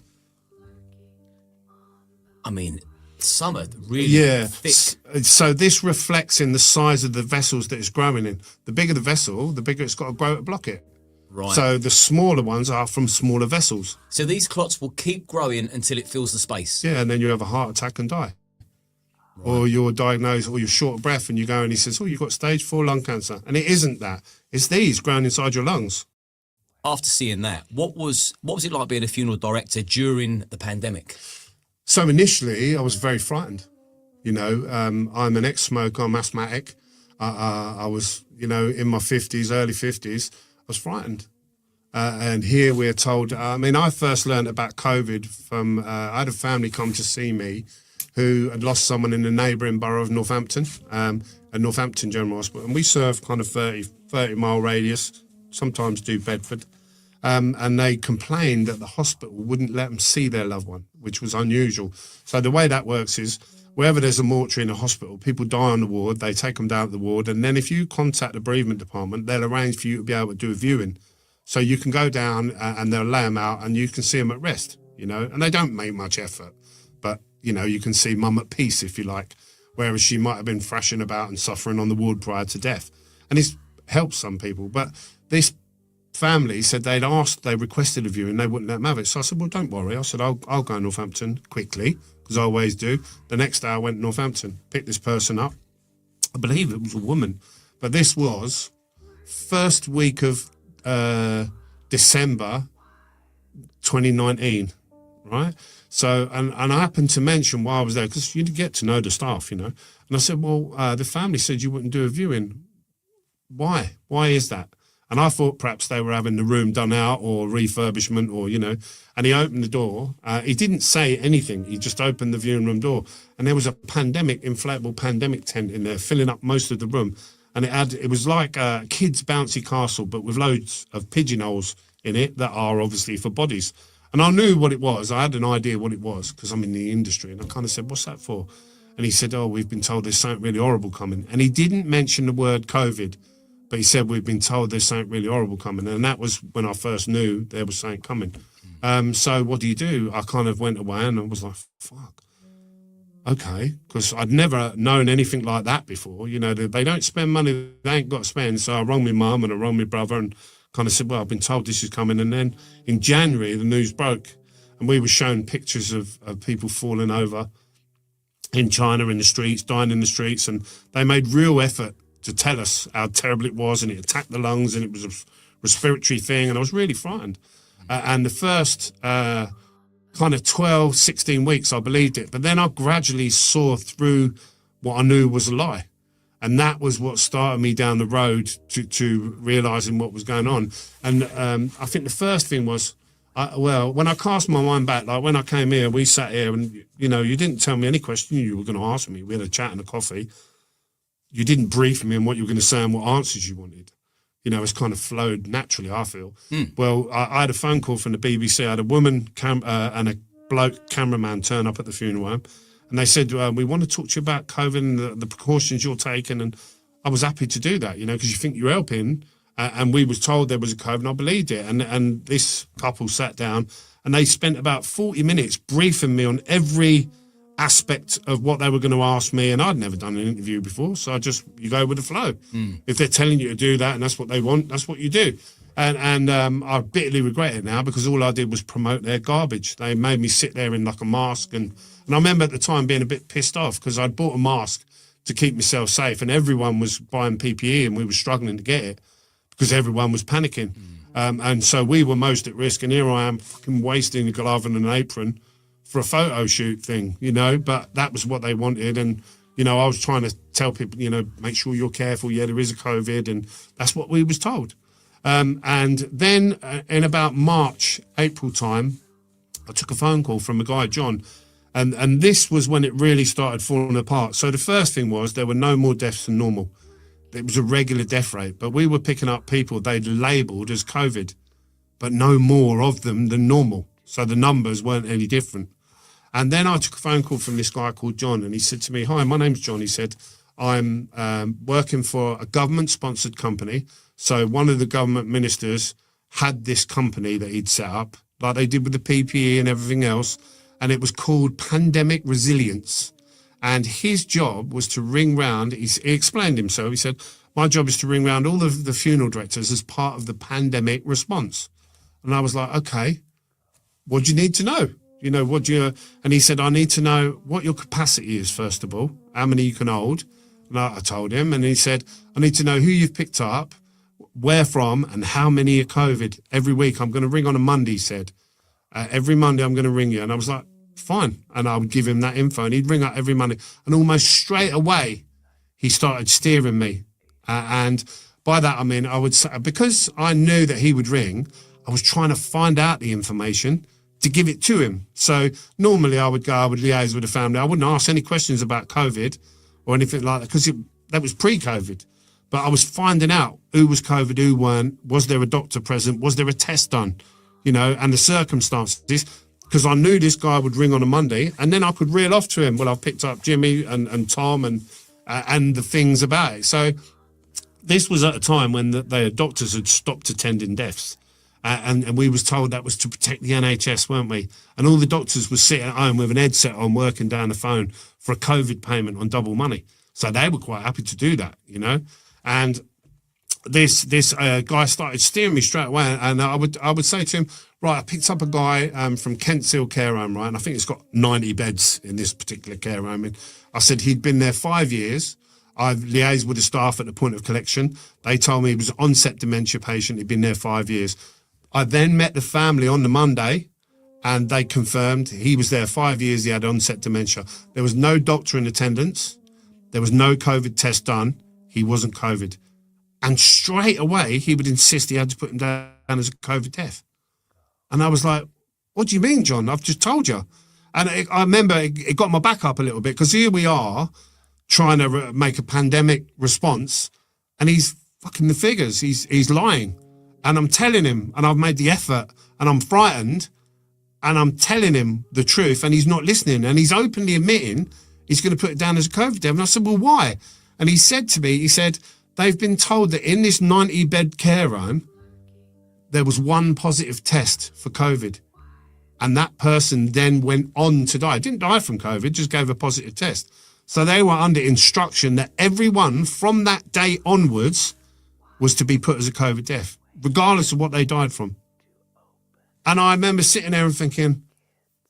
I mean, some are really thick. So this reflects in the size of the vessels that it's growing in. The bigger the vessel, the bigger it's got to grow to block it. Right. So the smaller ones are from smaller vessels. So these clots will keep growing until it fills the space. Yeah, and then you have a heart attack and die. Right. Or you're diagnosed, or you're short of breath, and you go and he says, oh, you've got stage 4 lung cancer. And it isn't that. It's these growing inside your lungs. After seeing that, what was it like being a funeral director during the pandemic? So initially, I was very frightened. You know, I'm an ex-smoker, I'm asthmatic. I was, you know, in my 50s, early 50s. I was frightened. And here we're told, I mean, I first learned about COVID from, I had a family come to see me who had lost someone in the neighbouring borough of Northampton, at Northampton General Hospital. And we serve kind of 30-mile radius, sometimes do Bedford. And they complained that the hospital wouldn't let them see their loved one, which was unusual. So the way that works is wherever there's a mortuary in a hospital, people die on the ward, they take them down to the ward, and then if you contact the bereavement department, they'll arrange for you to be able to do a viewing. So you can go down and they'll lay them out and you can see them at rest, you know, and they don't make much effort. But, you know, you can see mum at peace, if you like, whereas she might have been thrashing about and suffering on the ward prior to death. And it's helped some people. But this family said they requested a viewing, they wouldn't let them have it. So I said, well, don't worry. I said, I'll go to Northampton quickly, because I always do. The next day I went to Northampton, picked this person up. I believe it was a woman. But this was first week of December 2019, right? So, and I happened to mention while I was there, because you get to know the staff, you know. And I said, well, the family said you wouldn't do a viewing. Why? Why is that? And I thought perhaps they were having the room done out or refurbishment or, you know, and he opened the door. He didn't say anything. He just opened the viewing room door. And there was a inflatable pandemic tent in there, filling up most of the room. And it was like a kid's bouncy castle, but with loads of pigeonholes in it that are obviously for bodies. And I knew what it was. I had an idea what it was because I'm in the industry. And I kind of said, what's that for? And he said, oh, we've been told there's something really horrible coming. And he didn't mention the word COVID. But he said, we've been told there's something really horrible coming. And that was when I first knew there was something coming. So what do? I kind of went away and I was like, fuck. Okay. Because I'd never known anything like that before. You know, they don't spend money they ain't got to spend. So I rang my mum and I rang my brother and kind of said, well, I've been told this is coming. And then in January, the news broke. And we were shown pictures of people falling over in China in the streets, dying in the streets. And they made real effort to tell us how terrible it was, and it attacked the lungs, and it was respiratory thing, and I was really frightened. And the first kind of 12, 16 weeks, I believed it. But then I gradually saw through what I knew was a lie. And that was what started me down the road to realising what was going on. And I think the first thing was, when I cast my mind back, like when I came here, we sat here and, you know, you didn't tell me any question you were going to ask me. We had a chat and a coffee. You didn't brief me on what you were going to say and what answers you wanted. You know, it's kind of flowed naturally, I feel. Well, I had a phone call from the BBC. I had a woman and a bloke cameraman turn up at the funeral home. And they said, we want to talk to you about COVID and the precautions you're taking. And I was happy to do that, you know, because you think you're helping. And we was told there was a COVID, and I believed it. And this couple sat down and they spent about 40 minutes briefing me on every aspect of what they were going to ask me. And I'd never done an interview before. So you go with the flow. If they're telling you to do that and that's what they want, that's what you do. And I bitterly regret it now because all I did was promote their garbage. They made me sit there in like a mask. And I remember at the time being a bit pissed off because I'd bought a mask to keep myself safe and everyone was buying PPE and we were struggling to get it because everyone was panicking. And so we were most at risk. And here I am fucking wasting a glove and an apron for a photo shoot thing, you know, but that was what they wanted. And, you know, I was trying to tell people, you know, make sure you're careful. Yeah, there is a COVID. And that's what we was told. And then in about March, April time, I took a phone call from a guy, John, and this was when it really started falling apart. So the first thing was there were no more deaths than normal. It was a regular death rate, but we were picking up people they'd labelled as COVID, but no more of them than normal. So the numbers weren't any different. And then I took a phone call from this guy called John, and he said to me, "Hi, my name's John." He said, "I'm working for a government-sponsored company." So one of the government ministers had this company that he'd set up, like they did with the PPE and everything else, and it was called Pandemic Resilience. And his job was to ring round, he explained himself, he said, "My job is to ring round all of the funeral directors as part of the pandemic response." And I was like, okay, what do you need to know? You know, and he said, "I need to know what your capacity is, first of all, how many you can hold." And I told him, and he said, "I need to know who you've picked up, where from, and how many are COVID. Every week, I'm going to ring on a Monday," he said. "Every Monday, I'm going to ring you." And I was like, fine. And I would give him that info, and he'd ring up every Monday. And almost straight away, he started steering me. And by that, I mean, I would say, because I knew that he would ring, I was trying to find out the information to give it to him. So normally I would liaise with the family. I wouldn't ask any questions about COVID or anything like that, because that was pre-COVID. But I was finding out who was COVID, who weren't. Was there a doctor present? Was there a test done? You know, and the circumstances, because I knew this guy would ring on a Monday, and then I could reel off to him. Well, I've picked up Jimmy and Tom and the things about it. So this was at a time when the doctors had stopped attending deaths. And we was told that was to protect the NHS, weren't we? And all the doctors were sitting at home with an headset on, working down the phone for a COVID payment on double money. So they were quite happy to do that, you know. And this guy started steering me straight away, and I would say to him, right, I picked up a guy from Kent's Hill Care Home, right, and I think it's got 90 beds in this particular care home. And I said he'd been there 5 years. I've liaised with the staff at the point of collection. They told me he was an onset dementia patient. He'd been there 5 years. I then met the family on the Monday, and they confirmed he was there 5 years. He had onset dementia. There was no doctor in attendance. There was no COVID test done. He wasn't COVID. And straight away, he would insist he had to put him down as a COVID death. And I was like, what do you mean, John? I've just told you. And I remember it got my back up a little bit, because here we are trying to make a pandemic response, and he's fucking the figures. He's lying. And I'm telling him, and I've made the effort, and I'm frightened, and I'm telling him the truth, and he's not listening. And he's openly admitting he's going to put it down as a COVID death. And I said, well, why? And he said to me, they've been told that in this 90-bed care home, there was one positive test for COVID. And that person then went on to die. Didn't die from COVID, just gave a positive test. So they were under instruction that everyone from that day onwards was to be put as a COVID death, regardless of what they died from. And I remember sitting there and thinking,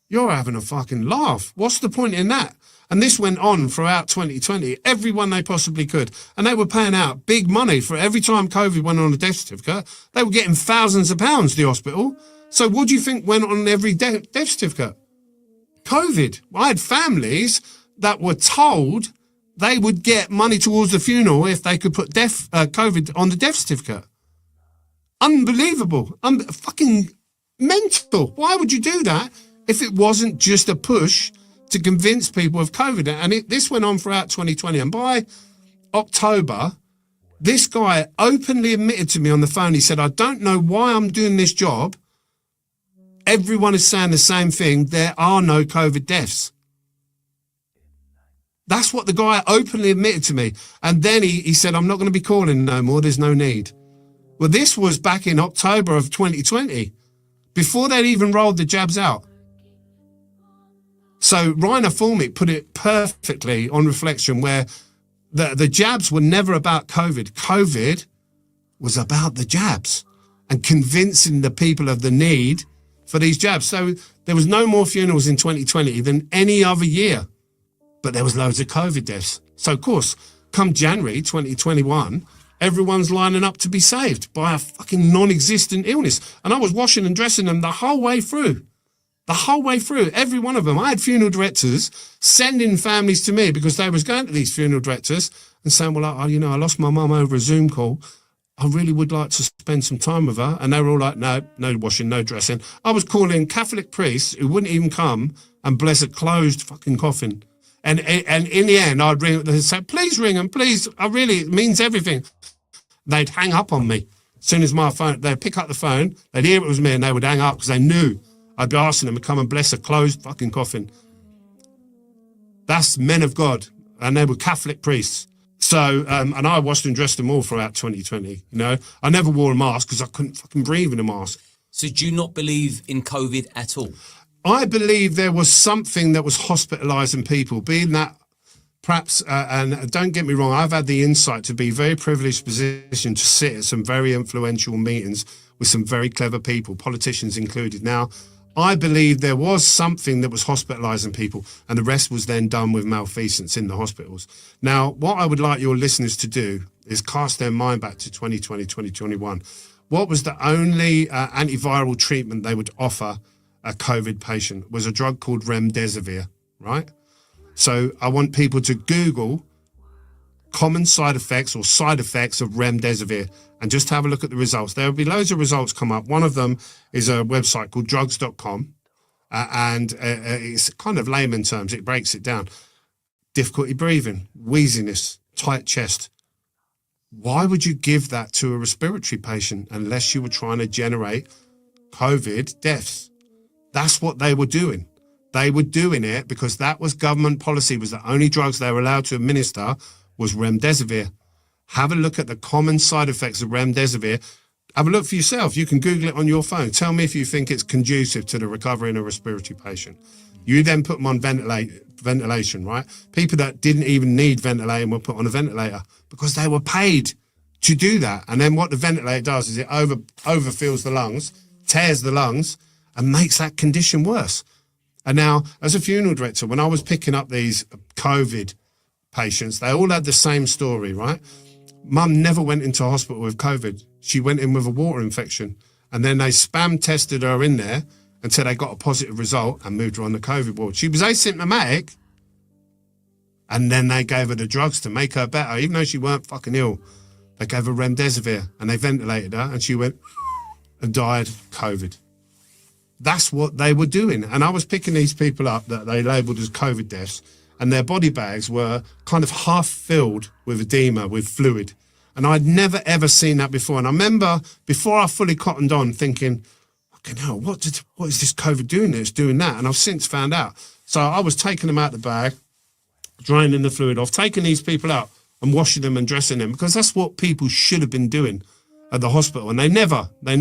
You're having a fucking laugh. What's the point in that? And this went on throughout 2020, everyone they possibly could. And they were paying out big money for every time COVID went on a death certificate. They were getting thousands of pounds, the hospital. So what do you think went on every death certificate? COVID. I had families that were told they would get money towards the funeral if they could put COVID on the death certificate. Unbelievable. Fucking mental. Why would you do that if it wasn't just a push to convince people of COVID? And this went on throughout 2020. And by October, this guy openly admitted to me on the phone, he said, I don't know why I'm doing this job. Everyone is saying the same thing. There are no COVID deaths. That's what the guy openly admitted to me. And then he said, I'm not going to be calling no more. There's no need. Well, this was back in October of 2020, before they'd even rolled the jabs out. So Rainer Fulmick put it perfectly on Reflection, where the jabs were never about COVID. COVID was about the jabs and convincing the people of the need for these jabs. So there was no more funerals in 2020 than any other year, but there was loads of COVID deaths. So of course, come January 2021, everyone's lining up to be saved by a fucking non-existent illness. And I was washing and dressing them the whole way through. The whole way through, every one of them. I had funeral directors sending families to me because they was going to these funeral directors and saying, well, I lost my mum over a Zoom call. I really would like to spend some time with her. And they were all like, no washing, no dressing. I was calling Catholic priests who wouldn't even come and bless a closed fucking coffin. And in the end, I'd ring, they'd say, please ring them, please. It means everything. They'd hang up on me. As soon as my phone, they'd pick up the phone, they'd hear it was me, and they would hang up because they knew I'd be asking them to come and bless a closed fucking coffin. That's men of God, and they were Catholic priests. So, and I washed and dressed them all throughout 2020, I never wore a mask because I couldn't fucking breathe in a mask. So do you not believe in COVID at all? I believe there was something that was hospitalising people, being that perhaps, and don't get me wrong, I've had the insight to be very privileged position to sit at some very influential meetings with some very clever people, politicians included. Now, I believe there was something that was hospitalising people, and the rest was then done with malfeasance in the hospitals. Now, what I would like your listeners to do is cast their mind back to 2020, 2021. What was the only antiviral treatment they would offer a COVID patient? Was a drug called remdesivir, right? So I want people to Google common side effects or side effects of remdesivir and just have a look at the results. There will be loads of results come up. One of them is a website called drugs.com, and it's kind of layman terms. It breaks it down. Difficulty breathing, wheeziness, tight chest. Why would you give that to a respiratory patient unless you were trying to generate COVID deaths? That's what they were doing. They were doing it because that was government policy, was the only drugs they were allowed to administer was remdesivir. Have a look at the common side effects of remdesivir. Have a look for yourself. You can Google it on your phone. Tell me if you think it's conducive to the recovery in a respiratory patient. You then put them on ventilation, right? People that didn't even need ventilating were put on a ventilator because they were paid to do that. And then what the ventilator does is it overfills the lungs, tears the lungs, and makes that condition worse. And now, as a funeral director, when I was picking up these COVID patients, they all had the same story, right? Mum never went into hospital with COVID. She went in with a water infection, and then they spam tested her in there until they got a positive result and moved her on the COVID ward. She was asymptomatic, and then they gave her the drugs to make her better, even though she weren't fucking ill. They gave her remdesivir, and they ventilated her, and she went and died COVID. That's what they were doing. And I was picking these people up that they labelled as COVID deaths, and their body bags were kind of half filled with edema, with fluid. And I'd never, ever seen that before. And I remember, before I fully cottoned on, thinking, fucking hell, what is this COVID doing that's doing that? And I've since found out. So I was taking them out of the bag, draining the fluid off, taking these people out and washing them and dressing them, because that's what people should have been doing at the hospital. And they never, they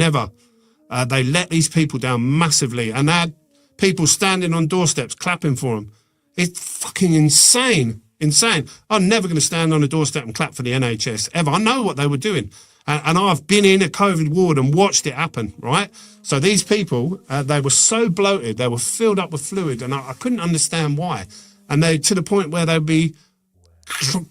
let these people down massively. And they had people standing on doorsteps, clapping for them. It's fucking insane. I'm never going to stand on a doorstep and clap for the NHS ever. I know what they were doing. And I've been in a COVID ward and watched it happen, right? So these people, they were so bloated, they were filled up with fluid, and I couldn't understand why. And they, to the point where they'd be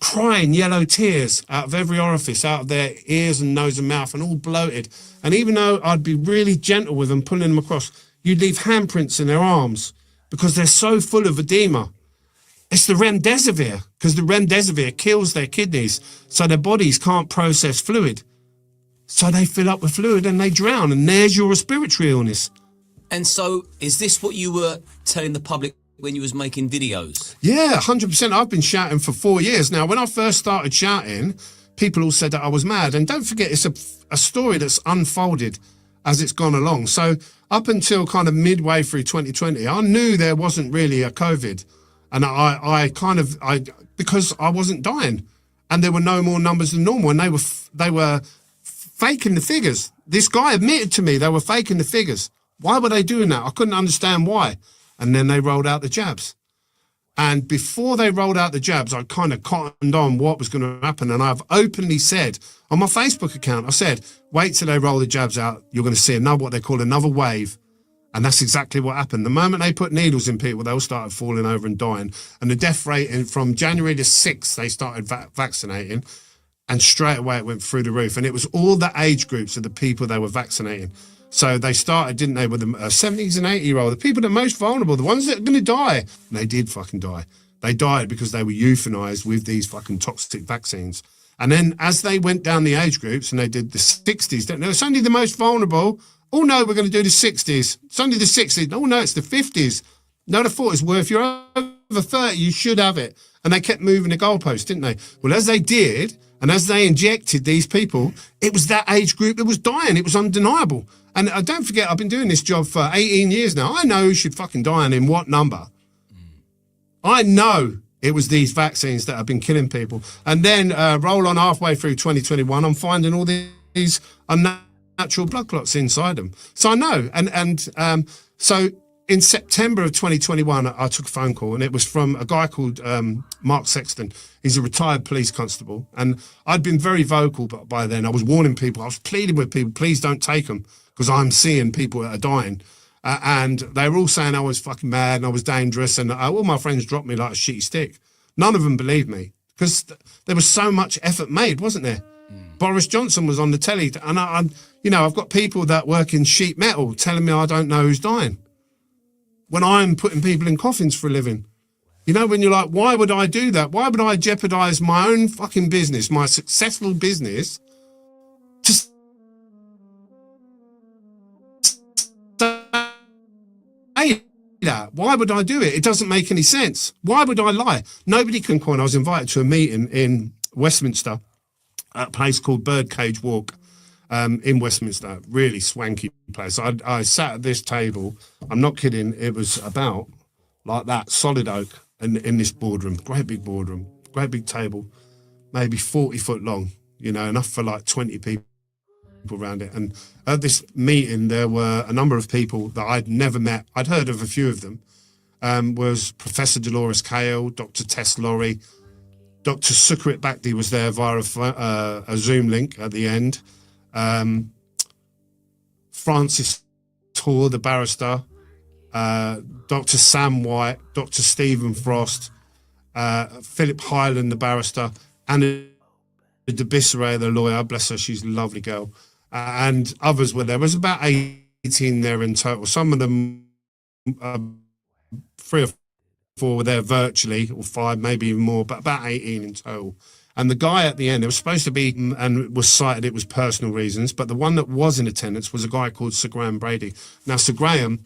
crying yellow tears out of every orifice, out of their ears and nose and mouth, and all bloated. And even though I'd be really gentle with them, pulling them across, you'd leave handprints in their arms because they're so full of edema. It's the remdesivir, because the remdesivir kills their kidneys, so their bodies can't process fluid. So they fill up with fluid and they drown, and there's your respiratory illness. And so, is this what you were telling the public when you was making videos? Yeah, 100%. I've been shouting for 4 years now. When I first started shouting, people all said that I was mad. And don't forget, it's a story that's unfolded as it's gone along. So up until kind of midway through 2020, I knew there wasn't really a COVID. And I because I wasn't dying, and there were no more numbers than normal, and they were faking the figures. This guy admitted to me they were faking the figures. Why were they doing that? I couldn't understand why. And then they rolled out the jabs. And before they rolled out the jabs, I kind of cottoned on what was going to happen. And I've openly said on my Facebook account, I said, wait till they roll the jabs out. You're going to see what they call another wave. And that's exactly what happened. The moment they put needles in people, they all started falling over and dying. And the death rate from January the 6th, they started vaccinating. And straight away it went through the roof. And it was all the age groups of the people they were vaccinating. So they started, didn't they, with the 70s and 80-year-old, the people that are most vulnerable, the ones that are going to die. And they did fucking die. They died because they were euthanized with these fucking toxic vaccines. And then as they went down the age groups and they did the 60s, it's only the most vulnerable. Oh, no, we're going to do the 60s. It's only the 60s. Oh, no, it's the 50s. No, the 40s. Well, if you're over 30, you should have it. And they kept moving the goalposts, didn't they? Well, as they did, and as they injected these people, it was that age group that was dying. It was undeniable. And don't forget, I've been doing this job for 18 years now. I know who should fucking die and in what number. I know it was these vaccines that have been killing people. And then roll on halfway through 2021, I'm finding all these unnatural blood clots inside them. So I know. And so in September of 2021, I took a phone call, and it was from a guy called Mark Sexton. He's a retired police constable. And I'd been very vocal by then. I was warning people. I was pleading with people, please don't take them, because I'm seeing people that are dying. And they were all saying I was fucking mad and I was dangerous. And all my friends dropped me like a shitty stick. None of them believed me, because there was so much effort made, wasn't there? Boris Johnson was on the telly. And I've got people that work in sheet metal telling me I don't know who's dying, when I'm putting people in coffins for a living. You know, when you're like, why would I do that? Why would I jeopardize my own fucking business, my successful business, to say that? Why would I do it? It doesn't make any sense. Why would I lie? Nobody can call. I was invited to a meeting in Westminster at a place called Birdcage Walk. In Westminster, really swanky place. I sat at this table, I'm not kidding, it was about like that, solid oak, in this boardroom, great big boardroom, great big table, maybe 40 foot long, enough for like 20 people around it. And at this meeting, there were a number of people that I'd never met. I'd heard of a few of them. Was Professor Dolores Cale, Dr. Tess Laurie, Dr. Sukrit Bhakdi was there via a Zoom link at the end. Francis Tor, the barrister, Dr. Sam White, Dr. Stephen Frost, Philip Hyland, the barrister, Anna de Bisseret, the lawyer, bless her, she's a lovely girl, and others were there. There was about 18 there in total. Some of them, 3 or 4 were there virtually, or 5, maybe even more, but about 18 in total. And the guy at the end, it was supposed to be, and was cited, it was personal reasons, but the one that was in attendance was a guy called Sir Graham Brady. Now, Sir Graham,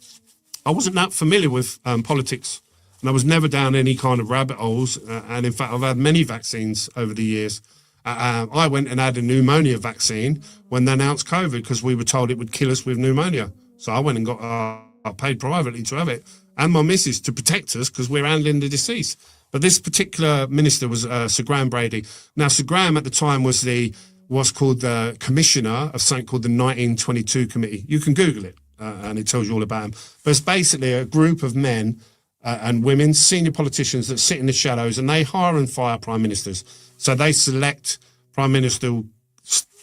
I wasn't that familiar with politics, and I was never down any kind of rabbit holes. And in fact, I've had many vaccines over the years. I went and had a pneumonia vaccine when they announced COVID, because we were told it would kill us with pneumonia. So I went and got, I paid privately to have it, and my missus to protect us, because we're handling the deceased. But this particular minister was Sir Graham Brady. Now, Sir Graham at the time was what's called the commissioner of something called the 1922 Committee. You can Google it, and it tells you all about him. But it's basically a group of men and women, senior politicians that sit in the shadows, and they hire and fire prime ministers. So they select prime minister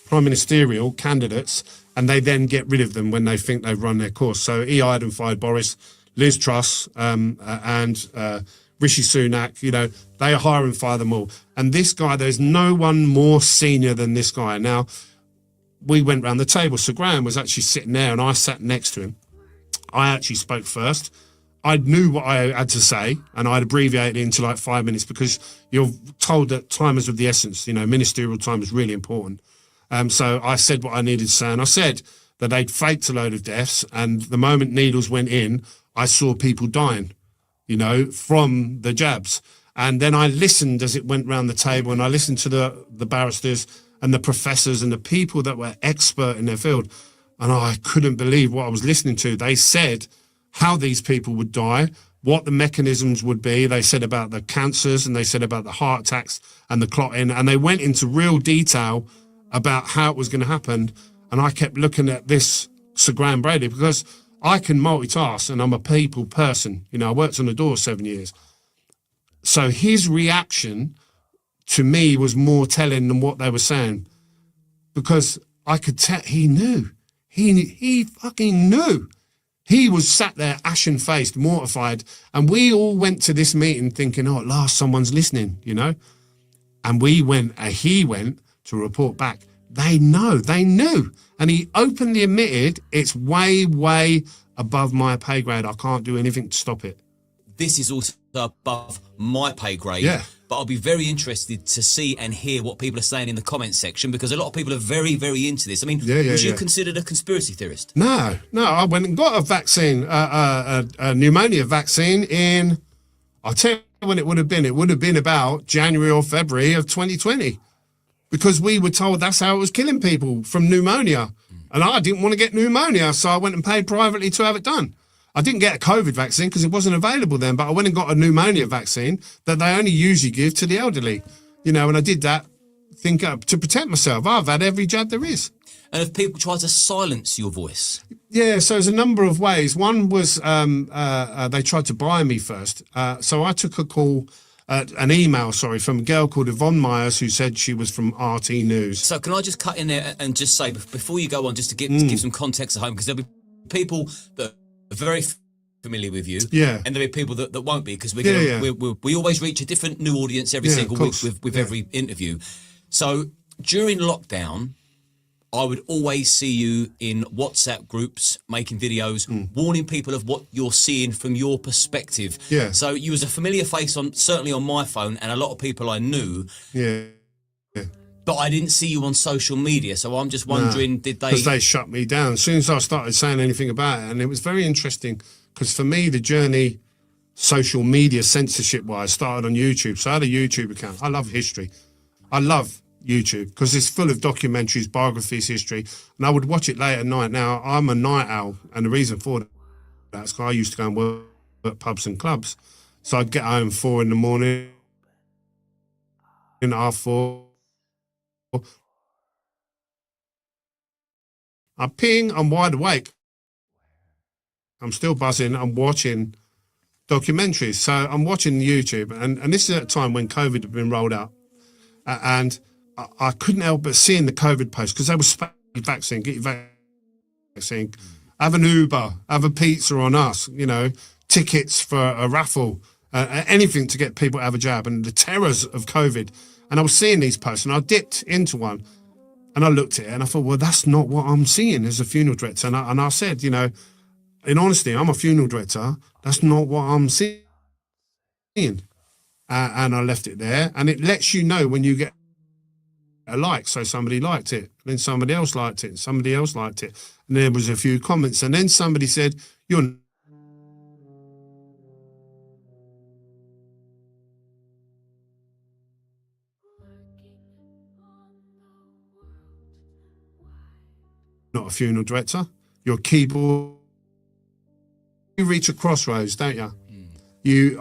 prime ministerial candidates, and they then get rid of them when they think they've run their course. So he hired and fired Boris, Liz Truss, and Rishi Sunak. You know, they hire and fire them all. And this guy, there's no one more senior than this guy. Now, we went round the table. So Graham was actually sitting there, and I sat next to him. I actually spoke first. I knew what I had to say, and I'd abbreviate it into like 5 minutes, because you're told that time is of the essence. You know, ministerial time is really important. So I said what I needed to say, and I said that they'd faked a load of deaths, and the moment needles went in, I saw people dying, you know, from the jabs. And then I listened as it went round the table, and I listened to the barristers and the professors and the people that were expert in their field. And I couldn't believe what I was listening to. They said how these people would die, what the mechanisms would be. They said about the cancers, and they said about the heart attacks and the clotting. And they went into real detail about how it was going to happen. And I kept looking at this Sir Graham Brady, because I can multitask, and I'm a people person. You know, I worked on the door 7 years. So his reaction to me was more telling than what they were saying, because I could tell he knew. He fucking knew. He was sat there ashen-faced, mortified, and we all went to this meeting thinking, oh, at last someone's listening, you know? And he went to report back. They knew. And he openly admitted it's way, way above my pay grade. I can't do anything to stop it. This is also above my pay grade. Yeah. But I'll be very interested to see and hear what people are saying in the comments section, because a lot of people are very, very into this. I mean, was you considered a conspiracy theorist? No. I went and got a vaccine, a pneumonia vaccine in, I'll tell you when it would have been. It would have been about January or February of 2020, because we were told that's how it was killing people, from pneumonia. And I didn't want to get pneumonia, so I went and paid privately to have it done. I didn't get a COVID vaccine because it wasn't available then, but I went and got a pneumonia vaccine that they only usually give to the elderly. You know, and I did that to protect myself. I've had every jab there is. And if people try to silence your voice? Yeah, so there's a number of ways. One was they tried to buy me first. So I took a call, an email, from a girl called Yvonne Myers, who said she was from RT News. So can I just cut in there and just say, before you go on, just to give some context at home, because there'll be people that are very familiar with you, and there'll be people that won't be, because we always reach a different new audience every single week with every interview. So during lockdown, I would always see you in WhatsApp groups making videos, warning people of what you're seeing from your perspective. Yeah. So you was a familiar face certainly on my phone, and a lot of people I knew. Yeah. But I didn't see you on social media, so I'm just wondering, did they... Because they shut me down as soon as I started saying anything about it. And it was very interesting, because for me, the journey, social media, censorship-wise, started on YouTube. So I had a YouTube account. I love history. I love YouTube, because it's full of documentaries, biographies, history. And I would watch it late at night. Now, I'm a night owl, and the reason for that is because I used to go and work at pubs and clubs. So I'd get home 4 in the morning, in half 4. I ping, I'm wide awake. I'm still buzzing, I'm watching documentaries. So I'm watching YouTube, and this is at a time when COVID had been rolled out. And I couldn't help but seeing the COVID posts, because they were vaccine, get your vaccine, have an Uber, have a pizza on us, you know, tickets for a raffle, anything to get people to have a jab, and the terrors of COVID. And I was seeing these posts, and I dipped into one, and I looked at it, and I thought, well, that's not what I'm seeing as a funeral director. And I said, you know, in honesty, I'm a funeral director. That's not what I'm seeing. And I left it there. And it lets you know when you get a like. So somebody liked it, then somebody else liked it, somebody else liked it. And there was a few comments. And then somebody said, you're not a funeral director, you're a keyboard. You reach a crossroads, don't you? You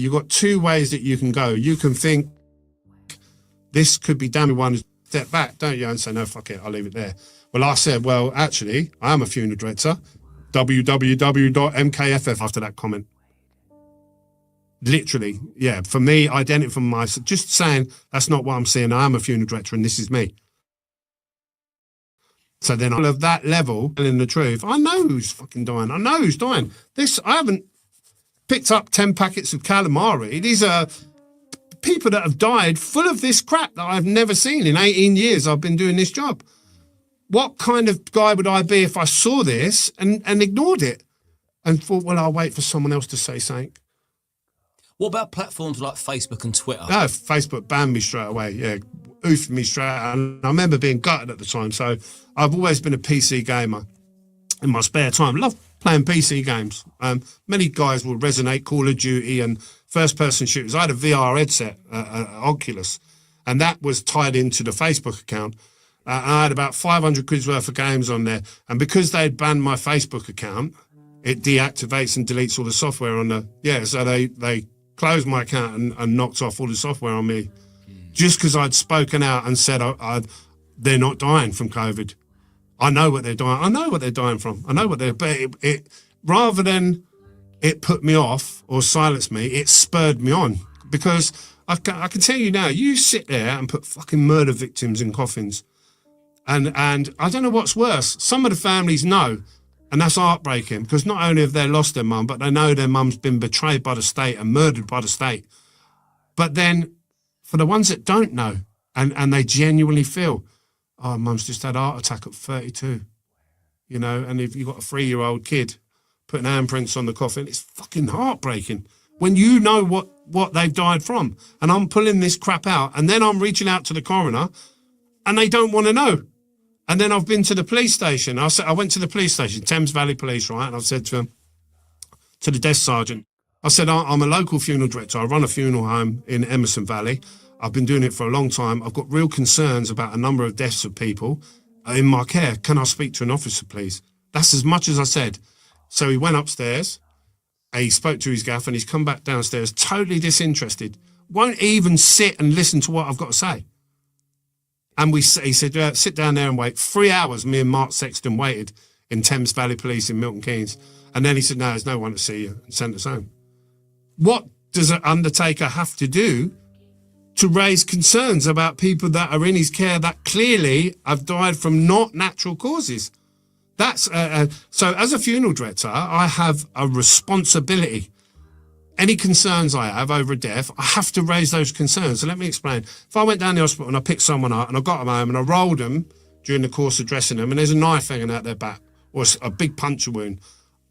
got 2 ways that you can go. You can think this could be damn one, step back, don't you? And say, no, fuck it, I'll leave it there. Well, I said, well, actually, I am a funeral director. www.mkff after that comment. Literally, yeah. For me, identifying myself, just saying that's not what I'm seeing. I am a funeral director, and this is me. So then all of that level, telling the truth, I know who's fucking dying. I know who's dying. I haven't picked up 10 packets of calamari. These are people that have died full of this crap that I've never seen in 18 years I've been doing this job. What kind of guy would I be if I saw this and ignored it and thought, well, I'll wait for someone else to say something? What about platforms like Facebook and Twitter? No, Facebook banned me straight away. Yeah, oofed me straight out. And I remember being gutted at the time. So I've always been a PC gamer in my spare time. Love playing PC games. Many guys will resonate, Call of Duty and first-person shooters. I had a VR headset, Oculus, and that was tied into the Facebook account. I had about 500 quid's worth of games on there. And because they'd banned my Facebook account, it deactivates and deletes all the software on the... Yeah, so they closed my account and knocked off all the software on me just because I'd spoken out and said they're not dying from COVID. I know what they're dying. I know what they're dying from. I know what they're... But it rather than it put me off or silence me, it spurred me on because I can tell you now, you sit there and put fucking murder victims in coffins. And I don't know what's worse. Some of the families know, and that's heartbreaking because not only have they lost their mum, but they know their mum's been betrayed by the state and murdered by the state. But then for the ones that don't know and they genuinely feel, oh, mum's just had a heart attack at 32, you know, and if you've got a 3-year-old kid putting handprints on the coffin, it's fucking heartbreaking when you know what they've died from. And I'm pulling this crap out and then I'm reaching out to the coroner and they don't want to know. And then I've been to the police station. I went to the police station, Thames Valley Police, right? And I've said to the desk sergeant, I said, I'm a local funeral director. I run a funeral home in Emerson Valley. I've been doing it for a long time. I've got real concerns about a number of deaths of people in my care. Can I speak to an officer, please? That's as much as I said. So he went upstairs, he spoke to his gaff, and he's come back downstairs totally disinterested. Won't even sit and listen to what I've got to say. And he said, sit down there and wait. 3 hours, me and Mark Sexton waited in Thames Valley Police in Milton Keynes. And then he said, no, there's no one to see you, and sent us home. What does an undertaker have to do to raise concerns about people that are in his care that clearly have died from not natural causes? That's so as a funeral director, I have a responsibility. Any concerns I have over a death, I have to raise those concerns. So let me explain. If I went down the hospital and I picked someone up and I got them home and I rolled them during the course of dressing them and there's a knife hanging out their back or a big puncture wound,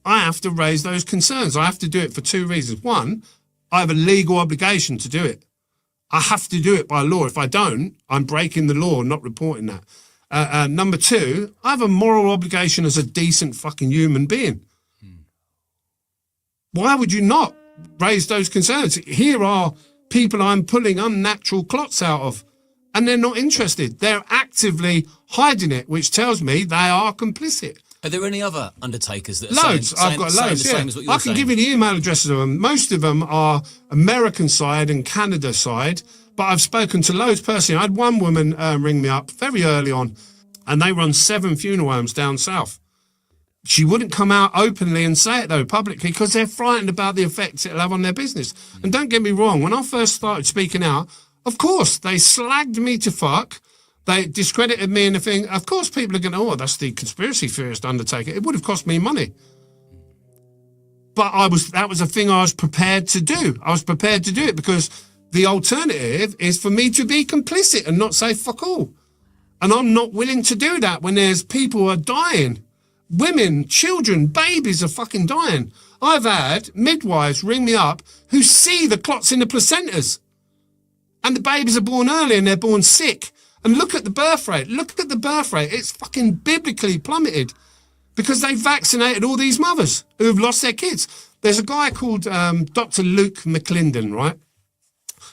I have to raise those concerns. I have to do it for 2 reasons. One, I have a legal obligation to do it. I have to do it by law. If I don't, I'm breaking the law, not reporting that. Number 2, I have a moral obligation as a decent fucking human being. Why would you not raise those concerns? Here are people I'm pulling unnatural clots out of, and they're not interested. They're actively hiding it, which tells me they are complicit. Are there any other undertakers that are loads? I've got loads. The same as what you're I can saying? give you the email addresses of them. Most of them are American side and Canada side, but I've spoken to loads personally. I had one woman ring me up very early on, and they run 7 funeral homes down south. She wouldn't come out openly and say it, though, publicly, because they're frightened about the effects it'll have on their business. And don't get me wrong, when I first started speaking out, of course, they slagged me to fuck. They discredited me and the thing. Of course, people are going, oh, that's the conspiracy theorist undertaker. It would have cost me money. But that was a thing I was prepared to do. I was prepared to do it because the alternative is for me to be complicit and not say fuck all. And I'm not willing to do that when there's people who are dying. Women, children, babies are fucking dying. I've had midwives ring me up who see the clots in the placentas. And the babies are born early and they're born sick. And look at the birth rate. Look at the birth rate. It's fucking biblically plummeted because they vaccinated all these mothers who have lost their kids. There's a guy called Dr. Luke McClendon, right?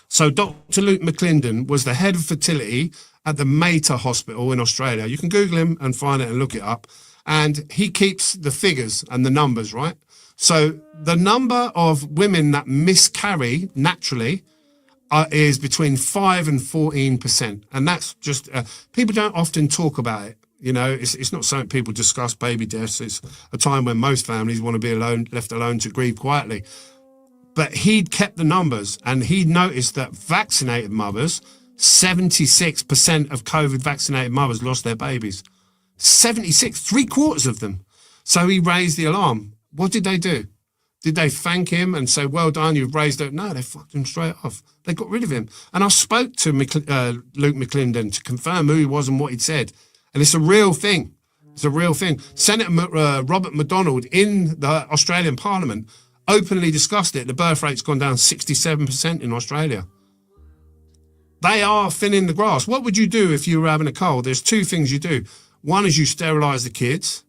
So Dr. Luke McClendon was the head of fertility at the Mater Hospital in Australia. You can Google him and find it and look it up. And he keeps the figures and the numbers, right? So the number of women that miscarry naturally is between 5 and 14%. And that's just, people don't often talk about it. You know, it's not something people discuss, baby deaths. It's a time when most families want to be alone, left alone to grieve quietly. But he'd kept the numbers and he'd noticed that vaccinated mothers, 76% of COVID vaccinated mothers lost their babies. 76, 3/4 of them. So he raised the alarm. What did they do? Did they thank him and say, well done, you've raised it? No, they fucked him straight off. They got rid of him. And I spoke to Luke McClendon to confirm who he was and what he'd said. And it's a real thing. It's a real thing. Senator Robert MacDonald in the Australian Parliament openly discussed it. The birth rate's gone down 67% in Australia. They are thinning the grass. What would you do if you were having a cold? There's two things you do. One is you sterilise the kids.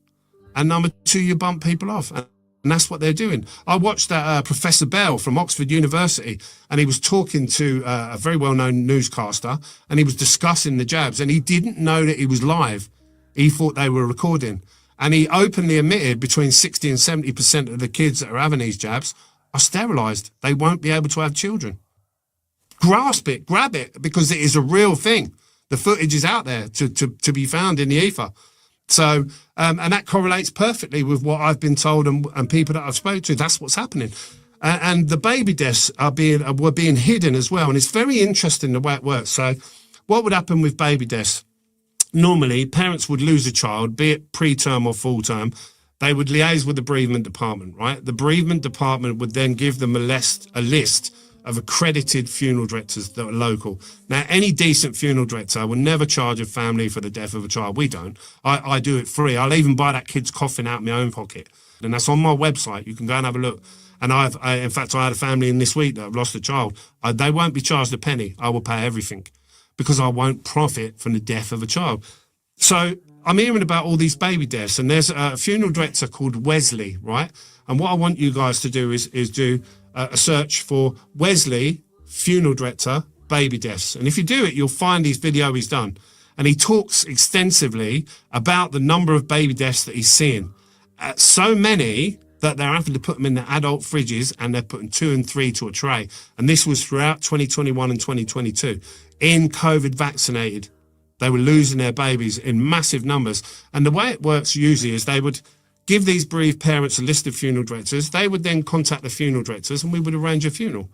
And number two, you bump people off. And that's what they're doing. I watched that Professor Bell from Oxford University, and he was talking to a very well-known newscaster, and he was discussing the jabs, and he didn't know that he was live. He thought they were recording. And he openly admitted between 60 and 70% of the kids that are having these jabs are sterilised. They won't be able to have children. Grasp it, grab it, because it is a real thing. The footage is out there to be found in the ether. So, and that correlates perfectly with what I've been told and people that I've spoke to. That's what's happening. And the baby deaths were being hidden as well. And it's very interesting the way it works. So what would happen with baby deaths? Normally, parents would lose a child, be it preterm or full term. They would liaise with the bereavement department, right? The bereavement department would then give them a list of accredited funeral directors that are local. Now, any decent funeral director will never charge a family for the death of a child. We don't. I do it free. I'll even buy that kid's coffin out of my own pocket. And that's on my website. You can go and have a look. And in fact, I had a family in this week that have lost a child. They won't be charged a penny. I will pay everything because I won't profit from the death of a child. So I'm hearing about all these baby deaths, and there's a funeral director called Wesley, right? And what I want you guys to do is do a search for Wesley, funeral director, baby deaths. And if you do it, you'll find his video he's done. And he talks extensively about the number of baby deaths that he's seeing. So many that they're having to put them in the adult fridges, and they're putting 2 and 3 to a tray. And this was throughout 2021 and 2022. In COVID vaccinated, they were losing their babies in massive numbers. And the way it works usually is they would give these bereaved parents a list of funeral directors. They would then contact the funeral directors, and we would arrange a funeral.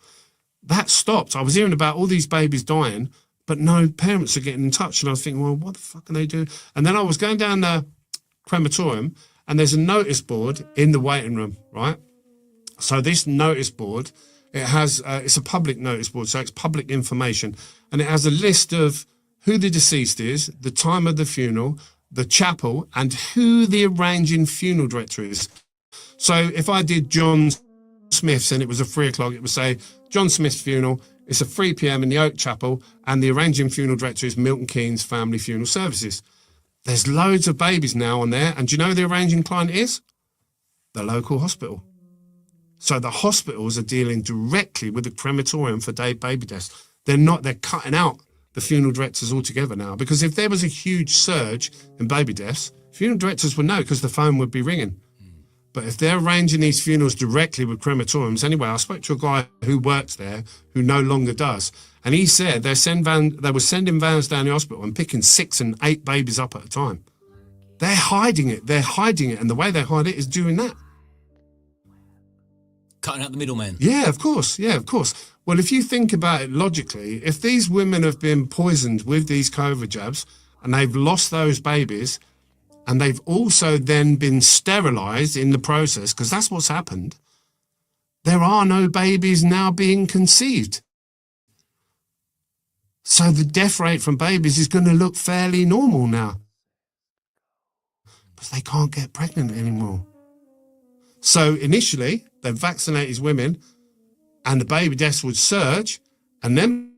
That stopped. I was hearing about all these babies dying, but no parents are getting in touch. And I was thinking, well, what the fuck can they do? And then I was going down the crematorium, and there's a notice board in the waiting room, right? So this notice board, it has, it's a public notice board, so it's public information. And it has a list of who the deceased is, the time of the funeral, the chapel, and who the arranging funeral director is. So if I did John Smith's and it was a 3 o'clock, it would say John Smith's funeral, it's a 3 p.m. in the Oak Chapel, and the arranging funeral director is Milton Keynes Family Funeral Services. There's loads of babies now on there, and do you know who the arranging client is? The local hospital. So the hospitals are dealing directly with the crematorium for baby deaths. They're cutting out the funeral directors altogether now, because if there was a huge surge in baby deaths, funeral directors would know because the phone would be ringing. But if they're arranging these funerals directly with crematoriums, anyway, I spoke to a guy who works there who no longer does, and he said they were sending vans down the hospital and picking 6 and 8 babies up at a time. They're hiding it, and the way they hide it is doing that. Cutting out the middleman. Yeah, of course. Well, if you think about it logically, if these women have been poisoned with these COVID jabs and they've lost those babies, and they've also then been sterilised in the process, because that's what's happened, there are no babies now being conceived. So the death rate from babies is going to look fairly normal now, because they can't get pregnant anymore. So initially, they vaccinate these women, and the baby deaths would surge, and then,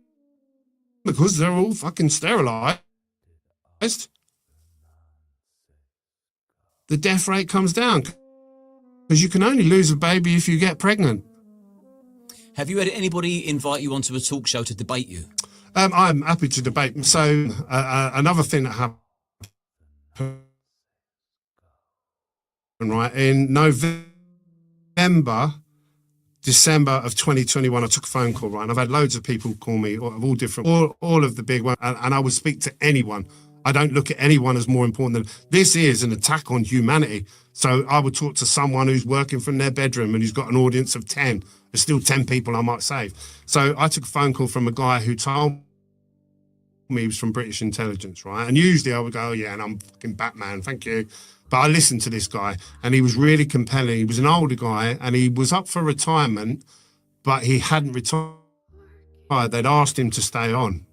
because they're all fucking sterilised, the death rate comes down, because you can only lose a baby if you get pregnant. Have you had anybody invite you onto a talk show to debate you? I'm happy to debate. So another thing that happened, right, in December of 2021, I took a phone call, right, and I've had loads of people call me of all different, all of the big ones, and I would speak to anyone. I don't look at anyone as more important than, this is an attack on humanity. So I would talk to someone who's working from their bedroom and who's got an audience of 10. There's still 10 people I might save. So I took a phone call from a guy who told me he was from British intelligence, right? And usually I would go, oh, yeah, and I'm fucking Batman, thank you. But I listened to this guy, and he was really compelling. He was an older guy, and he was up for retirement, but he hadn't retired. They'd asked him to stay on,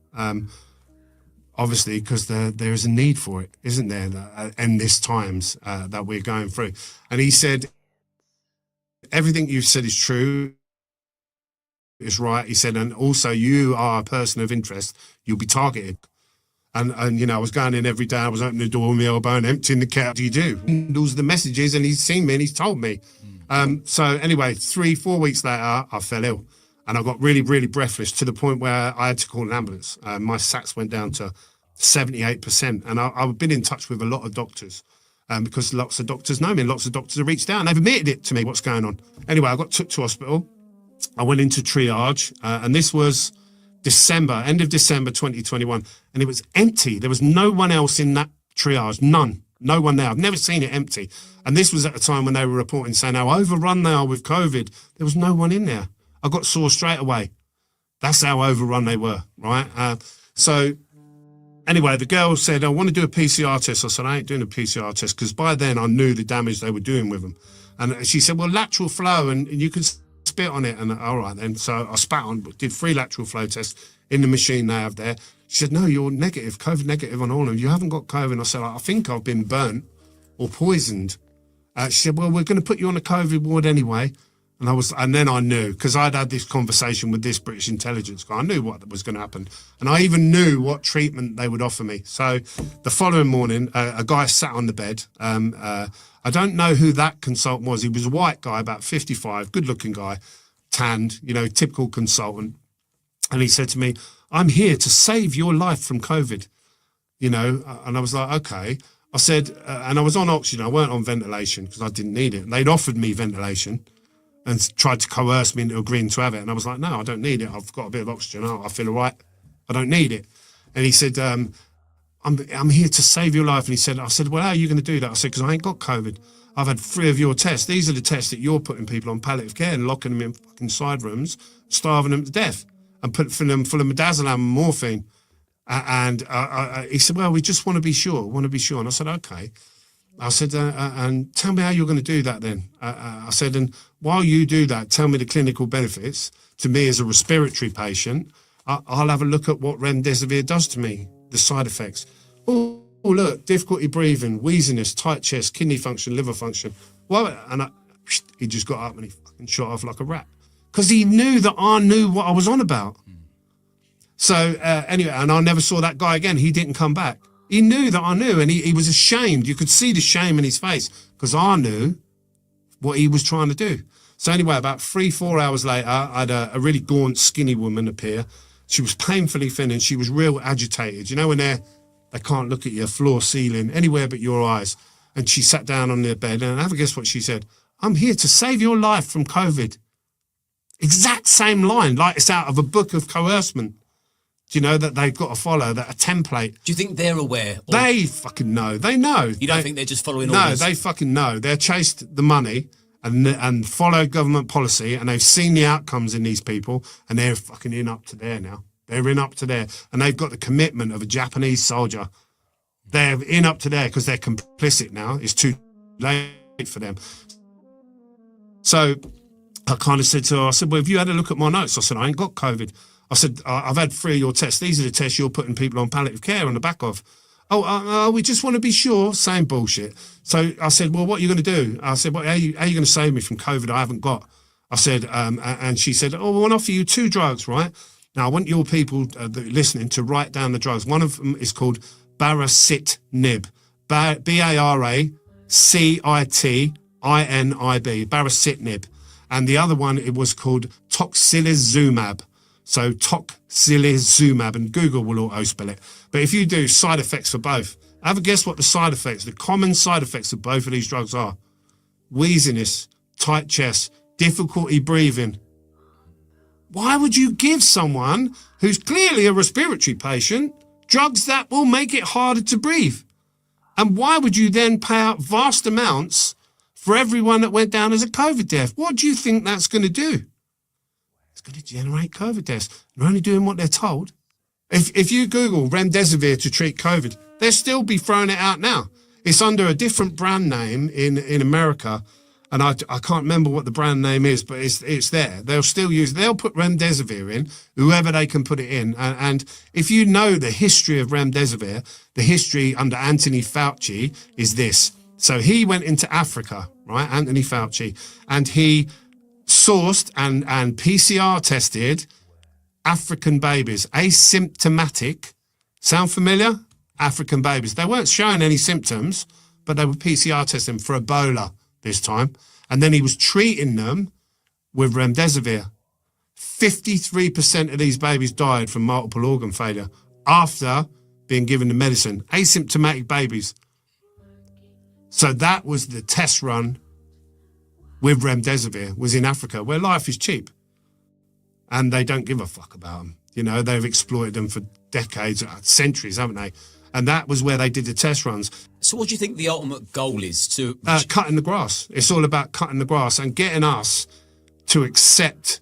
obviously, because there is a need for it, isn't there, in this times that we're going through. And he said, everything you've said is true, is right. He said, and also you are a person of interest. You'll be targeted. And you know, I was going in every day. I was opening the door with my elbow and emptying the cat. What do you do? And those are the messages, and he's seen me and he's told me. So anyway, 3-4 weeks later, I fell ill. And I got really, really breathless to the point where I had to call an ambulance. My SATs went down to 78%. And I've been in touch with a lot of doctors because lots of doctors know me and lots of doctors have reached out and they've admitted it to me, what's going on. Anyway, I got took to hospital. I went into triage and this was end of December 2021. And it was empty. There was no one else in that triage, none. No one there. I've never seen it empty. And this was at a time when they were reporting saying how overrun they are with COVID. There was no one in there. I got sore straight away. That's how overrun they were, right? So anyway, the girl said, I want to do a PCR test. I said, I ain't doing a PCR test because by then I knew the damage they were doing with them. And she said, well, lateral flow and you can spit on it. And all right then. So I spat on, did 3 lateral flow tests in the machine they have there. She said, no, you're negative, COVID negative on all of them. You haven't got COVID. I said, I think I've been burnt or poisoned. She said, well, we're going to put you on a COVID ward anyway. And then I knew, because I'd had this conversation with this British intelligence guy. I knew what was going to happen. And I even knew what treatment they would offer me. So the following morning, a guy sat on the bed. I don't know who that consultant was. He was a white guy, about 55, good-looking guy, tanned, you know, typical consultant. And he said to me, I'm here to save your life from COVID, you know. And I was like, okay. I said, and I was on oxygen. I weren't on ventilation because I didn't need it. They'd offered me ventilation and tried to coerce me into agreeing to have it. And I was like, no, I don't need it. I've got a bit of oxygen. I feel all right. I don't need it. And he said, I'm here to save your life. And I said, well, how are you going to do that? I said, because I ain't got COVID. I've had 3 of your tests. These are the tests that you're putting people on palliative care and locking them in fucking side rooms, starving them to death and filling them full of midazolam and morphine. And he said, well, we just want to be sure, And I said, okay. I said, and tell me how you're going to do that then. I said, and while you do that, tell me the clinical benefits to me as a respiratory patient. I'll have a look at what remdesivir does to me, the side effects. Oh, look, difficulty breathing, wheeziness, tight chest, kidney function, liver function. Well, and he just got up and he fucking shot off like a rat. Because he knew that I knew what I was on about. So anyway, and I never saw that guy again. He didn't come back. He knew that I knew, and he was ashamed. You could see the shame in his face because I knew what he was trying to do. So anyway, about 3-4 hours later, I had a really gaunt, skinny woman appear. She was painfully thin and she was real agitated. You know when they can't look at your floor, ceiling, anywhere but your eyes. And she sat down on their bed and have a guess what she said? I'm here to save your life from COVID. Exact same line, like it's out of a book of coercement. Do you know that they've got to follow that a template? Do you think they're aware? They fucking know. They know. You don't think they're just following orders? No, they fucking know. They're chased the money and follow government policy, and they've seen the outcomes in these people, and they're fucking in up to there now. They're in up to there, and they've got the commitment of a Japanese soldier. They're in up to there because they're complicit now. It's too late for them. So I kind of said to her, I said, well, have you had a look at my notes? I said, I ain't got COVID. I said, I've had 3 of your tests. These are the tests you're putting people on palliative care on the back of. We just want to be sure. Same bullshit. So I said, well, what are you going to do? I said, well, how are you going to save me from COVID I haven't got? I said, and she said, I want to offer you 2 drugs, right? Now, I want your people listening to write down the drugs. One of them is called baricitinib. Baricitinib. Baricitinib. And the other one, it was called tocilizumab. So tocilizumab, and Google will auto-spell it. But if you do side effects for both, have a guess what the common side effects of both of these drugs are. Wheeziness, tight chest, difficulty breathing. Why would you give someone who's clearly a respiratory patient drugs that will make it harder to breathe? And why would you then pay out vast amounts for everyone that went down as a COVID death? What do you think that's going to do? It's going to generate COVID deaths. They're only doing what they're told. If you Google remdesivir to treat COVID, they'll still be throwing it out now. It's under a different brand name in America, and I can't remember what the brand name is, but it's there. They'll put remdesivir in, whoever they can put it in. And if you know the history of remdesivir, the history under Anthony Fauci is this. So he went into Africa, right, Anthony Fauci, and he sourced and PCR tested African babies, asymptomatic. Sound familiar? African babies. They weren't showing any symptoms, but they were PCR testing for Ebola this time. And then he was treating them with remdesivir. 53% of these babies died from multiple organ failure after being given the medicine. Asymptomatic babies. So that was the test run with remdesivir, was in Africa, where life is cheap. And they don't give a fuck about them. You know, they've exploited them for decades, centuries, haven't they? And that was where they did the test runs. So what do you think the ultimate goal is? To cutting the grass. It's all about cutting the grass and getting us to accept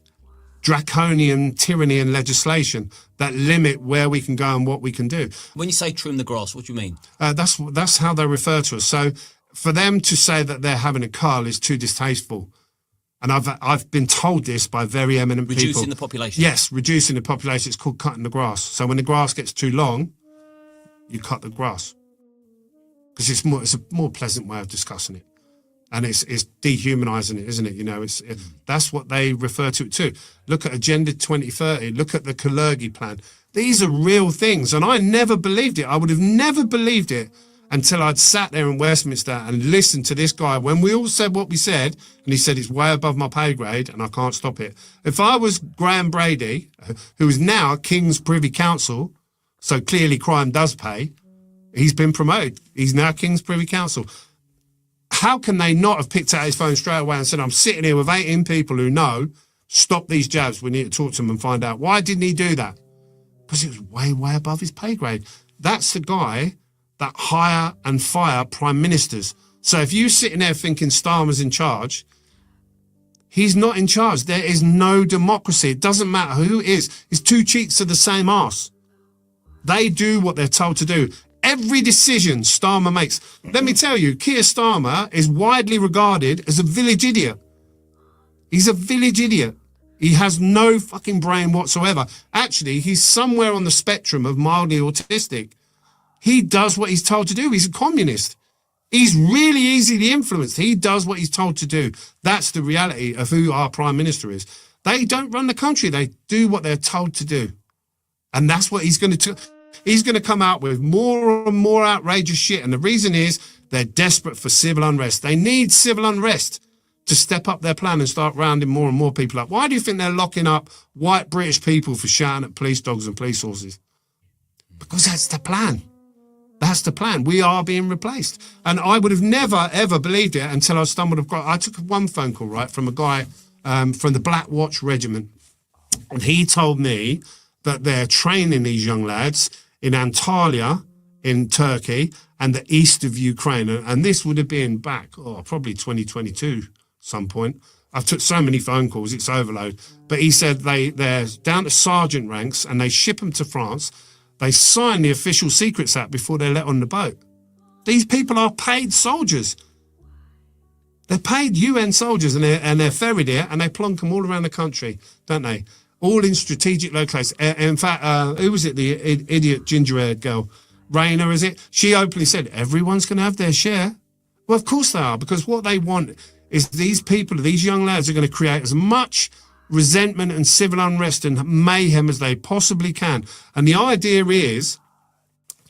draconian tyranny and legislation that limit where we can go and what we can do. When you say trim the grass, what do you mean? That's how they refer to us. So for them to say that they're having a cull is too distasteful. And I've been told this by very eminent people. Reducing the population? Yes, reducing the population. It's called cutting the grass. So when the grass gets too long, you cut the grass. Because it's a more pleasant way of discussing it. And it's dehumanizing it, isn't it? You know, that's what they refer to it too. Look at Agenda 2030. Look at the Kalergi plan. These are real things. And I never believed it. I would have never believed it until I'd sat there in Westminster and listened to this guy when we all said what we said, and he said it's way above my pay grade and I can't stop it. If I was Graham Brady, who is now King's Privy Council, so clearly crime does pay, he's been promoted. He's now King's Privy Council. How can they not have picked out his phone straight away and said, I'm sitting here with 18 people who know, stop these jabs, we need to talk to them and find out. Why didn't he do that? Because it was way, way above his pay grade. That's the guy that hire and fire prime ministers. So if you're sitting there thinking Starmer's in charge, he's not in charge. There is no democracy. It doesn't matter who it is. It's two cheeks of the same arse. They do what they're told to do. Every decision Starmer makes. Let me tell you, Keir Starmer is widely regarded as a village idiot. He's a village idiot. He has no fucking brain whatsoever. Actually, he's somewhere on the spectrum of mildly autistic. He does what he's told to do. He's a communist. He's really easily influenced. He does what he's told to do. That's the reality of who our prime minister is. They don't run the country. They do what they're told to do. And that's what he's going to do. He's going to come out with more and more outrageous shit. And the reason is they're desperate for civil unrest. They need civil unrest to step up their plan and start rounding more and more people up. Why do you think they're locking up white British people for shouting at police dogs and police horses? Because that's the plan. That's the plan. We are being replaced. And I would have never, ever believed it until I stumbled across. I took one phone call, right, from a guy from the Black Watch Regiment. And he told me that they're training these young lads in Antalya, in Turkey, and the east of Ukraine. And this would have been back, probably 2022, some point. I've took so many phone calls, it's overload. But he said they're down to sergeant ranks and they ship them to France. They sign the Official Secrets Act before they're let on the boat. These people are paid soldiers. They're paid UN soldiers and they're ferried here and they plonk them all around the country, don't they? All in strategic locations. In fact, who was it? The idiot ginger-haired girl, Raina, is it? She openly said, everyone's going to have their share. Well, of course they are, because what they want is these people, these young lads are going to create as much resentment and civil unrest and mayhem as they possibly can. And the idea is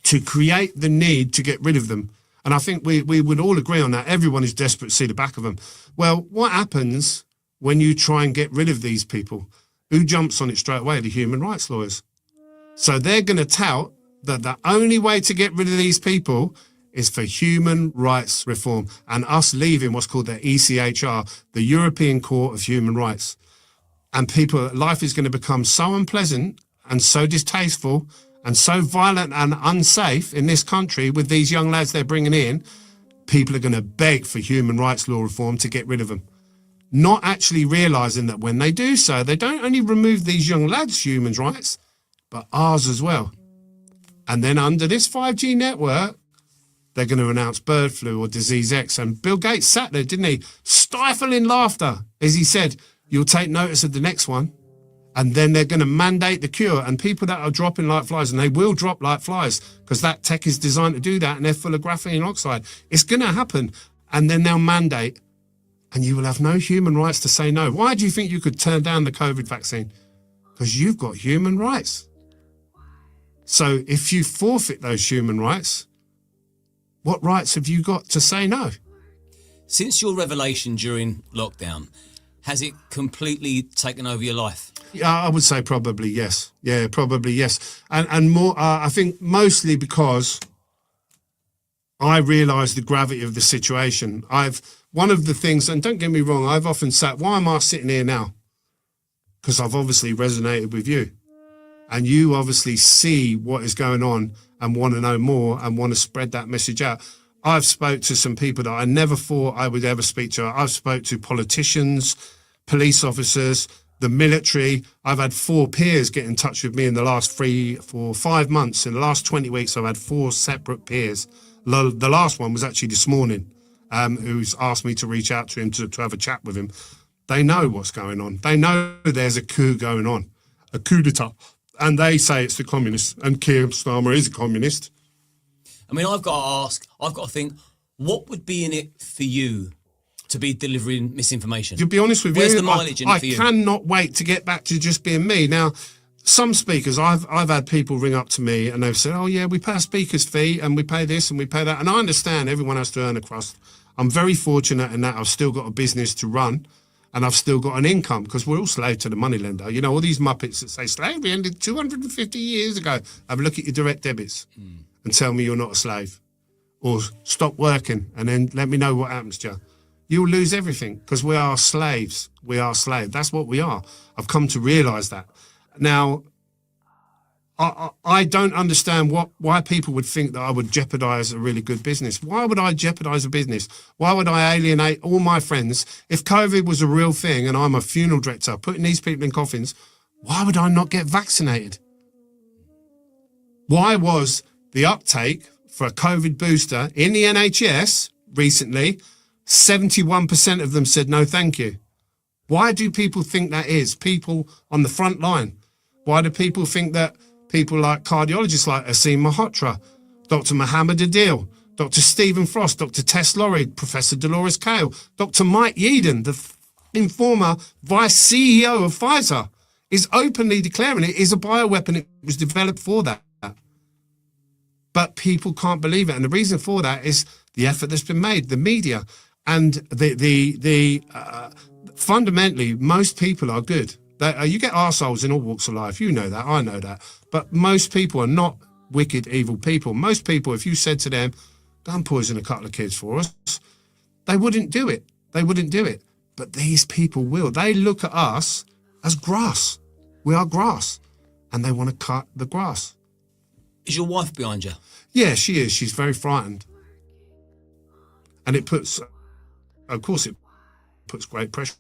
to create the need to get rid of them. And I think we would all agree on that. Everyone is desperate to see the back of them. Well, what happens when you try and get rid of these people? Who jumps on it straight away? The human rights lawyers. So they're going to tout that the only way to get rid of these people is for human rights reform and us leaving what's called the ECHR, the European Court of Human Rights. And life is going to become so unpleasant and so distasteful and so violent and unsafe in this country with these young lads they're bringing in, people are going to beg for human rights law reform to get rid of them. Not actually realising that when they do so, they don't only remove these young lads' human rights, but ours as well. And then under this 5G network, they're going to announce bird flu or disease X. And Bill Gates sat there, didn't he? Stifling laughter as he said, you'll take notice of the next one. And then they're going to mandate the cure. And people that are dropping like flies, and they will drop like flies because that tech is designed to do that, and they're full of graphene oxide. It's going to happen. And then they'll mandate, and you will have no human rights to say no. Why do you think you could turn down the COVID vaccine? Because you've got human rights. So if you forfeit those human rights, what rights have you got to say no? Since your revelation during lockdown, has it completely taken over your life? Yeah, I would say probably yes. Yeah, probably yes. And more, I think mostly because I realised the gravity of the situation. One of the things, and don't get me wrong, I've often sat, why am I sitting here now? Because I've obviously resonated with you. And you obviously see what is going on and want to know more and want to spread that message out. I've spoke to some people that I never thought I would ever speak to. I've spoke to politicians, police officers, the military. I've had 4 peers get in touch with me in the last 3, 4, 5 months. In the last 20 weeks, I've had 4 separate peers. The last one was actually this morning, who's asked me to reach out to him to have a chat with him. They know what's going on. They know there's a coup going on, a coup d'etat. And they say it's the communists, and Keir Starmer is a communist. I mean, I've got to think, what would be in it for you to be delivering misinformation? To be honest with Where's you, the mileage in it for you? I cannot wait to get back to just being me. Now, some speakers, I've had people ring up to me and they've said, oh yeah, we pay a speaker's fee and we pay this and we pay that. And I understand everyone has to earn a crust. I'm very fortunate in that I've still got a business to run. And I've still got an income because we're all slave to the moneylender. You know, all these muppets that say slavery ended 250 years ago. Have a look at your direct debits and tell me you're not a slave. Or stop working and then let me know what happens to you. You'll lose everything because we are slaves. We are slaves. That's what we are. I've come to realise that. Now, I don't understand why people would think that I would jeopardise a really good business. Why would I jeopardise a business? Why would I alienate all my friends? If COVID was a real thing and I'm a funeral director putting these people in coffins, why would I not get vaccinated? Why was the uptake for a COVID booster in the NHS recently, 71% of them said no thank you? Why do people think that is? People on the front line. Why do people think that people like cardiologists like Asim Malhotra, Dr. Mohammed Adil, Dr. Stephen Frost, Dr. Tess Lorry, Professor Dolores Cale, Dr. Mike Yeadon, the former vice CEO of Pfizer, is openly declaring it is a bioweapon. It was developed for that. But people can't believe it. And the reason for that is the effort that's been made, the media. And fundamentally, most people are good. You get arseholes in all walks of life. You know that. I know that. But most people are not wicked, evil people. Most people, if you said to them, go and poison a couple of kids for us, they wouldn't do it. They wouldn't do it. But these people will. They look at us as grass. We are grass. And they want to cut the grass. Is your wife behind you? Yeah, she is. She's very frightened. And it puts, of course, it puts great pressure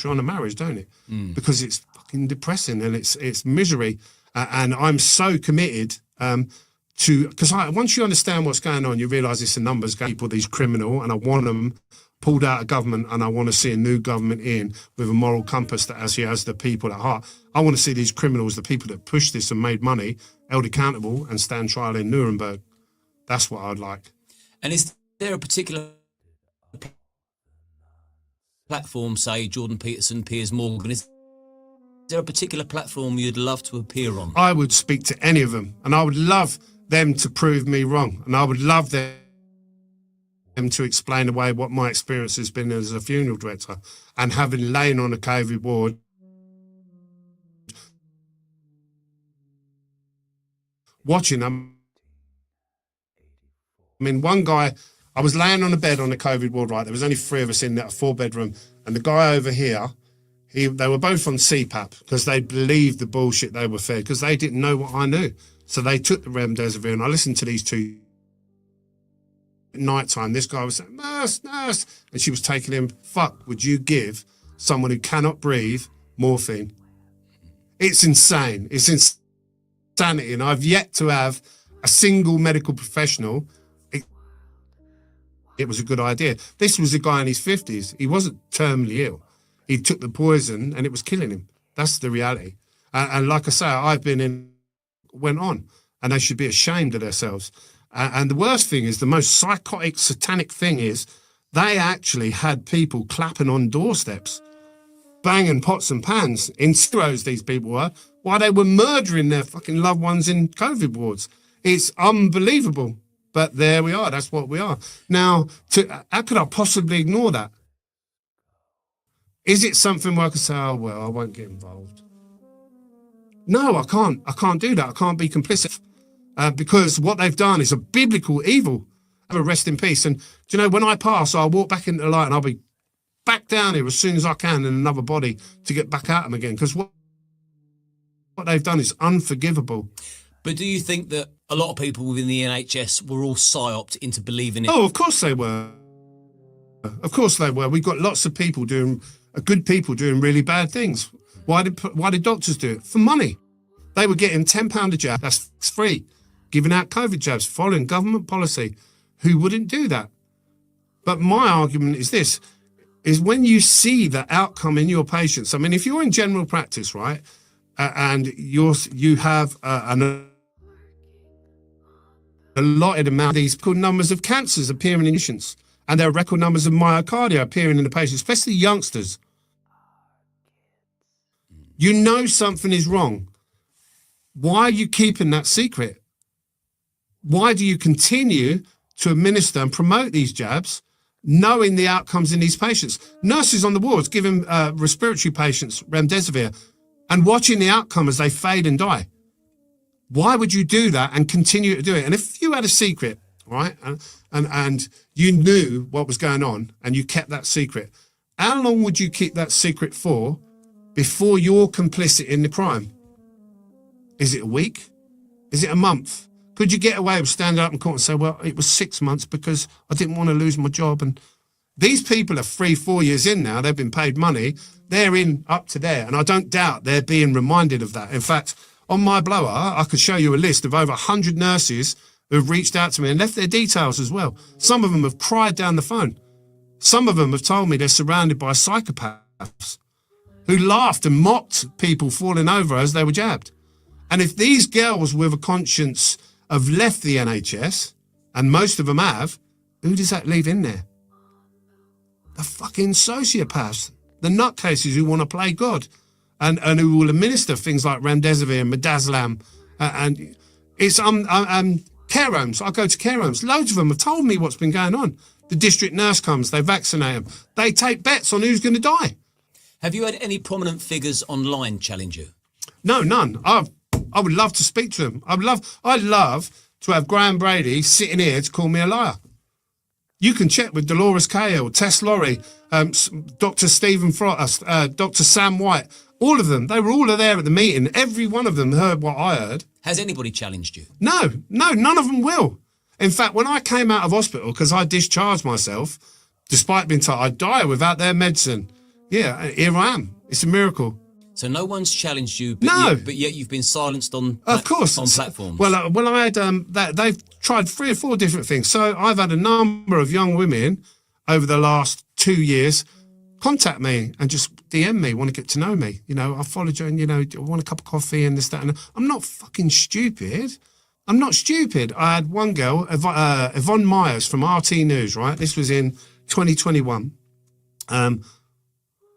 on a marriage, don't it? Because it's fucking depressing and it's misery. And I'm so committed to, because once you understand what's going on, you realise it's a numbers game. People, these criminal, and I want them pulled out of government, and I want to see a new government in with a moral compass that actually has the people at heart. I want to see these criminals, the people that pushed this and made money, held accountable and stand trial in Nuremberg. That's what I'd like. And is there a particular platform, say Jordan Peterson, Piers Morgan, is there a particular platform you'd love to appear on? I would speak to any of them, and I would love them to prove me wrong, and I would love them to explain away what my experience has been as a funeral director and having lain on a COVID ward watching them. I mean, one guy, I was laying on a bed on the COVID ward, right? There was only 3 of us in that 4-bedroom, and the guy over here, they were both on CPAP because they believed the bullshit they were fed because they didn't know what I knew. So they took the remdesivir, and I listened to these two. At night time, this guy was saying, nurse, and she was taking him, fuck, would you give someone who cannot breathe morphine? It's insane. It's insanity. And I've yet to have a single medical professional. It was a good idea. This was a guy in his 50s. He wasn't terminally ill. He took the poison and it was killing him. That's the reality. And like I say, went on, and they should be ashamed of themselves. And the worst thing is, the most psychotic, satanic thing is, they actually had people clapping on doorsteps, banging pots and pans in zeros, these people were, while they were murdering their fucking loved ones in COVID wards. It's unbelievable. But there we are. That's what we are. Now, how could I possibly ignore that? Is it something where I could say, oh, well, I won't get involved? No, I can't. I can't do that. I can't be complicit. Because what they've done is a biblical evil. Have a rest in peace. And, do you know, when I pass, I'll walk back into the light and I'll be back down here as soon as I can in another body to get back at them again. Because what they've done is unforgivable. But do you think that a lot of people within the NHS were all psyoped into believing it? Oh, of course they were. Of course they were. We've got lots of people good people doing really bad things. Why did doctors do it? For money. They were getting £10 a jab. That's free. Giving out COVID jabs, following government policy. Who wouldn't do that? But my argument is this, is when you see the outcome in your patients. I mean, if you're in general practice, right, and you have a allotted amount of these record numbers of cancers appearing in patients, and there are record numbers of myocardia appearing in the patients, especially youngsters. You know something is wrong. Why are you keeping that secret? Why do you continue to administer and promote these jabs, knowing the outcomes in these patients? Nurses on the wards giving respiratory patients remdesivir and watching the outcome as they fade and die. Why would you do that and continue to do it? And if you had a secret, right, and you knew what was going on and you kept that secret, how long would you keep that secret for before you're complicit in the crime? Is it a week? Is it a month? Could you get away with standing up in court and say, well, it was 6 months because I didn't want to lose my job? And these people are 3-4 years in now. They've been paid money. They're in up to there. And I don't doubt they're being reminded of that. In fact, on my blower, I could show you a list of over 100 nurses who have reached out to me and left their details as well. Some of them have cried down the phone. Some of them have told me they're surrounded by psychopaths who laughed and mocked people falling over as they were jabbed. And if these girls with a conscience have left the NHS, and most of them have, who does that leave in there? The fucking sociopaths, the nutcases who want to play God and who will administer things like remdesivir and midazolam. And it's care homes. I go to care homes. Loads of them have told me what's been going on. The district nurse comes, they vaccinate them. They take bets on who's going to die. Have you had any prominent figures online challenge you? No, none. I would love to speak to them. I'd love to have Graham Brady sitting here to call me a liar. You can check with Dolores Cahill, Tess Laurie, Dr. Stephen Frost, Dr. Sam White, all of them. They were all there at the meeting. Every one of them heard what I heard. Has anybody challenged you? No, none of them will. In fact, when I came out of hospital, because I discharged myself, despite being told I'd die without their medicine, yeah, here I am. It's a miracle. So no one's challenged you, but yet you've been silenced on platforms. Well, I had they've tried 3 or 4 different things. So I've had a number of young women over the last 2 years contact me and just DM me, want to get to know me. You know, I followed you, and I want a cup of coffee and this, that, and I'm not fucking stupid. I'm not stupid. I had one girl, Yvonne Myers from RT News. Right, this was in 2021.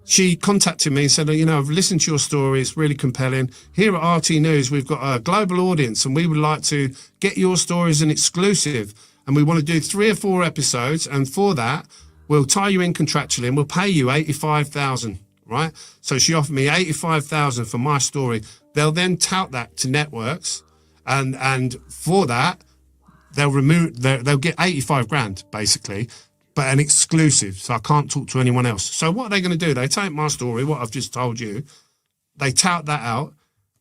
She contacted me and said, I've listened to your story. It's really compelling. Here at RT News, we've got a global audience and we would like to get your story as an exclusive. And we want to do 3 or 4 episodes. And for that, we'll tie you in contractually and we'll pay you $85,000, right? So she offered me $85,000 for my story. They'll then tout that to networks. And for that, they'll get 85 grand, basically. But an exclusive, so I can't talk to anyone else. So what are they going to do? They take my story, what I've just told you, they tout that out.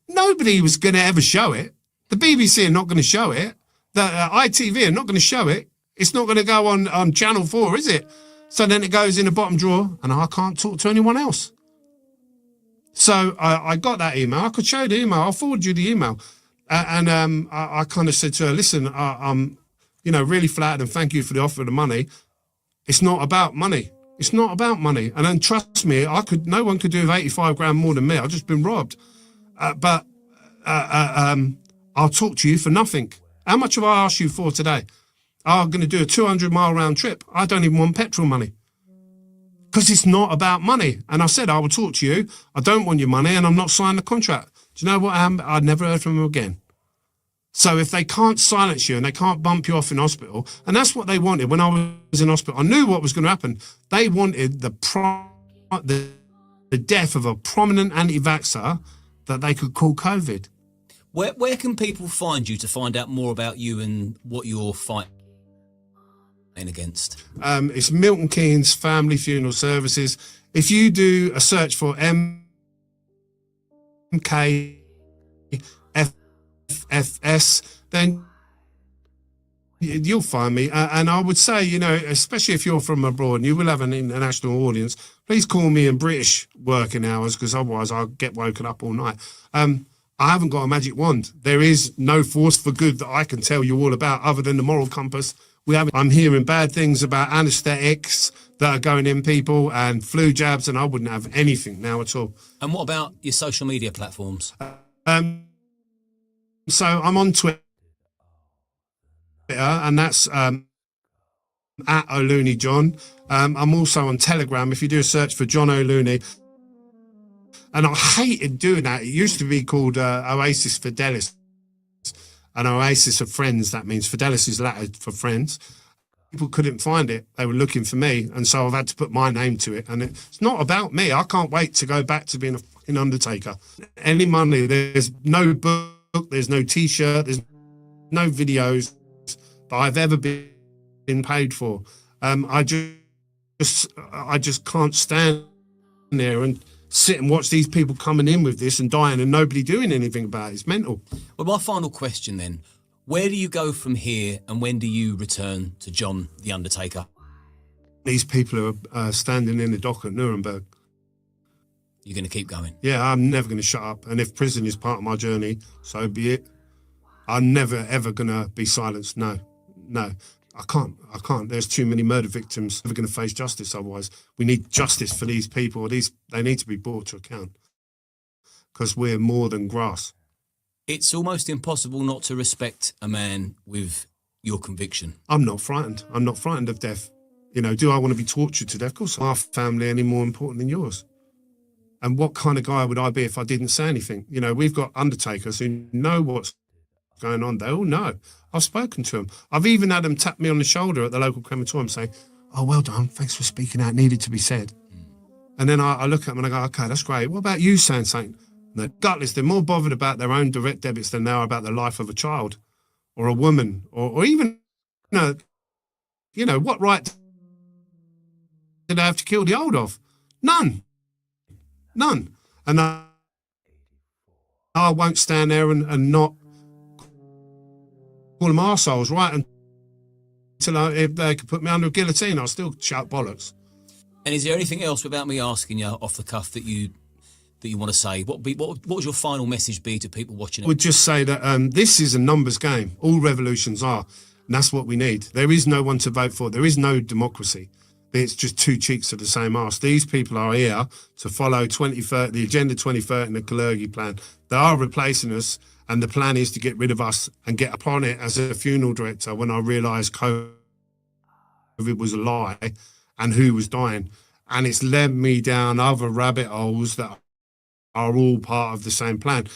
Nobody was going to ever show it. The BBC are not going to show it. The ITV are not going to show it. It's not going to go on Channel 4, is it? So then it goes in the bottom drawer, and I can't talk to anyone else. So I got that email. I could show you the email. I'll forward you the email. I kind of said to her, listen, I'm, really flattered and thank you for the offer of the money. It's not about money. It's not about money. And then trust me, no one could do with 85 grand more than me. I've just been robbed. But I'll talk to you for nothing. How much have I asked you for today? I'm going to do a 200-mile round trip. I don't even want petrol money. Because it's not about money. And I said, I will talk to you. I don't want your money and I'm not signing the contract. Do you know what happened? I never heard from them again. So if they can't silence you and they can't bump you off in hospital, and that's what they wanted when I was in hospital. I knew what was going to happen. They wanted the death of a prominent anti-vaxxer that they could call COVID. Where can people find you to find out more about you and what you're fighting against? It's Milton Keynes Family Funeral Services. If you do a search for MKFFS, then you'll find me. And I would say, especially if you're from abroad and you will have an international audience, please call me in British working hours, because otherwise I'll get woken up all night. I haven't got a magic wand. There is no force for good that I can tell you all about other than the moral compass. I'm hearing bad things about anesthetics that are going in people and flu jabs, and I wouldn't have anything now at all. And what about your social media platforms? So I'm on Twitter, and that's at O'Looney John. I'm also on Telegram. If you do a search for John O'Looney, and I hated doing that. It used to be called Oasis Fidelis. An oasis of friends, that means Fidelis is Latin for friends. People couldn't find it. They were looking for me. And so I've had to put my name to it. And it's not about me. I can't wait to go back to being a fucking undertaker. Any money, there's no book, there's no T-shirt, there's no videos that I've ever been paid for. I just can't stand there and sit and watch these people coming in with this and dying and nobody doing anything about it. It's mental. Well, my final question then, where do you go from here and when do you return to John the Undertaker? These people are standing in the dock at Nuremberg. You're going to keep going? Yeah, I'm never going to shut up. And if prison is part of my journey, so be it. I'm never, ever going to be silenced. No. I can't. There's too many murder victims. We're going to face justice otherwise. We need justice for these people. They need to be brought to account because we're more than grass. It's almost impossible not to respect a man with your conviction. I'm not frightened. I'm not frightened of death. Do I want to be tortured to death? Of course, our family any more important than yours. And what kind of guy would I be if I didn't say anything? We've got undertakers who know what's going on. They all know. I've spoken to them. I've even had them tap me on the shoulder at the local crematorium saying, oh, well done, thanks for speaking out, needed to be said. And then I look at them and I go, okay, that's great. What about you saying something? And they're gutless. They're more bothered about their own direct debits than they are about the life of a child or a woman or even, what right did they have to kill the old of? None. And I won't stand there and not call them arseholes, right? Until if they could put me under a guillotine, I'll still shout bollocks. And is there anything else, without me asking you off the cuff, that you want to say? What would your final message be to people watching it? I would just say that this is a numbers game. All revolutions are, and that's what we need. There is no one to vote for. There is no democracy. It's just two cheeks of the same arse. These people are here to follow 2030, the Agenda 2030 and the Kalergi plan. They are replacing us, and the plan is to get rid of us and get upon it as a funeral director when I realised COVID was a lie and who was dying. And it's led me down other rabbit holes that are all part of the same plan.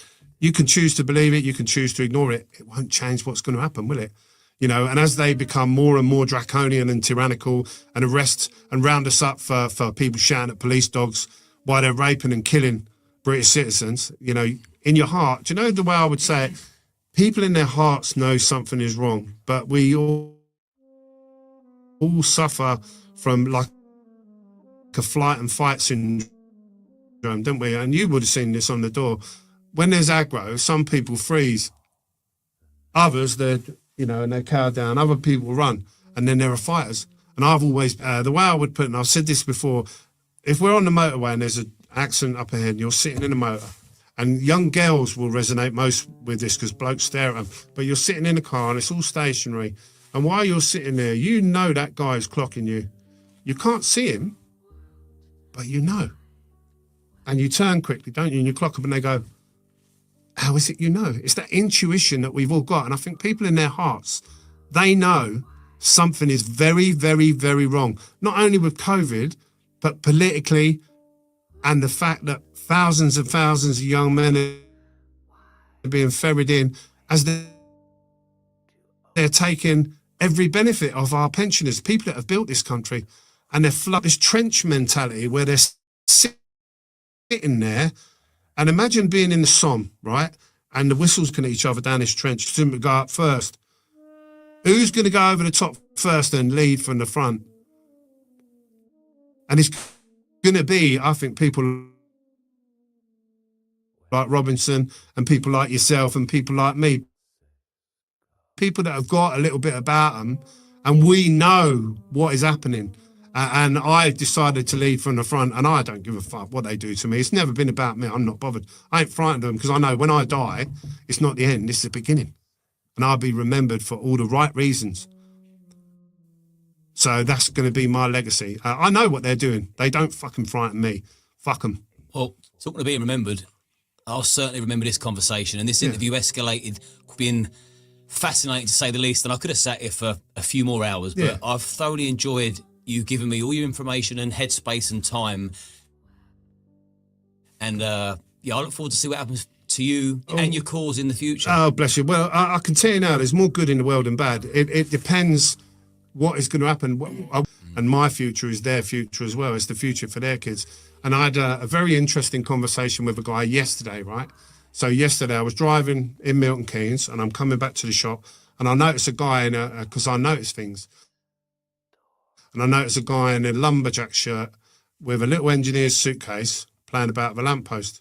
You can choose to believe it, you can choose to ignore it. It won't change what's going to happen, will it? And as they become more and more draconian and tyrannical and arrest and round us up for people shouting at police dogs while they're raping and killing British citizens, in your heart, do you know the way I would say it? People in their hearts know something is wrong, but we all suffer from like a flight and fight syndrome, don't we? And you would have seen this on the door. When there's aggro, some people freeze. Others, and they cower down. Other people run, and then there are fighters. And I've always, the way I would put it, and I've said this before, if we're on the motorway and there's accident up ahead, and you're sitting in a motor. And young girls will resonate most with this because blokes stare at them. But you're sitting in a car and it's all stationary. And while you're sitting there, you know that guy's clocking you. You can't see him, but you know. And you turn quickly, don't you? And you clock up and they go, how is it you know? It's that intuition that we've all got. And I think people in their hearts, they know something is very, very, very wrong. Not only with COVID, but politically, and the fact that thousands and thousands of young men are being ferried in as they're taking every benefit of our pensioners, people that have built this country, and they're flooded this trench mentality where they're sitting there. And imagine being in the Somme, right? And the whistles can hit each other down this trench. Simply go up first. Who's going to go over the top first and lead from the front? And it's going to be, I think, people like Robinson and people like yourself and people like me. People that have got a little bit about them, and we know what is happening. And I decided to lead from the front, and I don't give a fuck what they do to me. It's never been about me. I'm not bothered. I ain't frightened of them because I know when I die, it's not the end. It's the beginning. And I'll be remembered for all the right reasons. So that's going to be my legacy. I know what they're doing. They don't fucking frighten me. Fuck them. Well, talking of being remembered, I'll certainly remember this conversation. And this interview escalated, been fascinating to say the least. And I could have sat here for a few more hours, but I've thoroughly enjoyed you giving me all your information and headspace and time. And I look forward to see what happens to you and your cause in the future. Oh, bless you. Well, I can tell you now, there's more good in the world than bad. It depends what is going to happen. And my future is their future as well. It's the future for their kids. And I had a very interesting conversation with a guy yesterday, right? So yesterday I was driving in Milton Keynes and I'm coming back to the shop and I noticed a guy because I notice things. And I noticed a guy in a lumberjack shirt with a little engineer's suitcase playing about with a lamppost.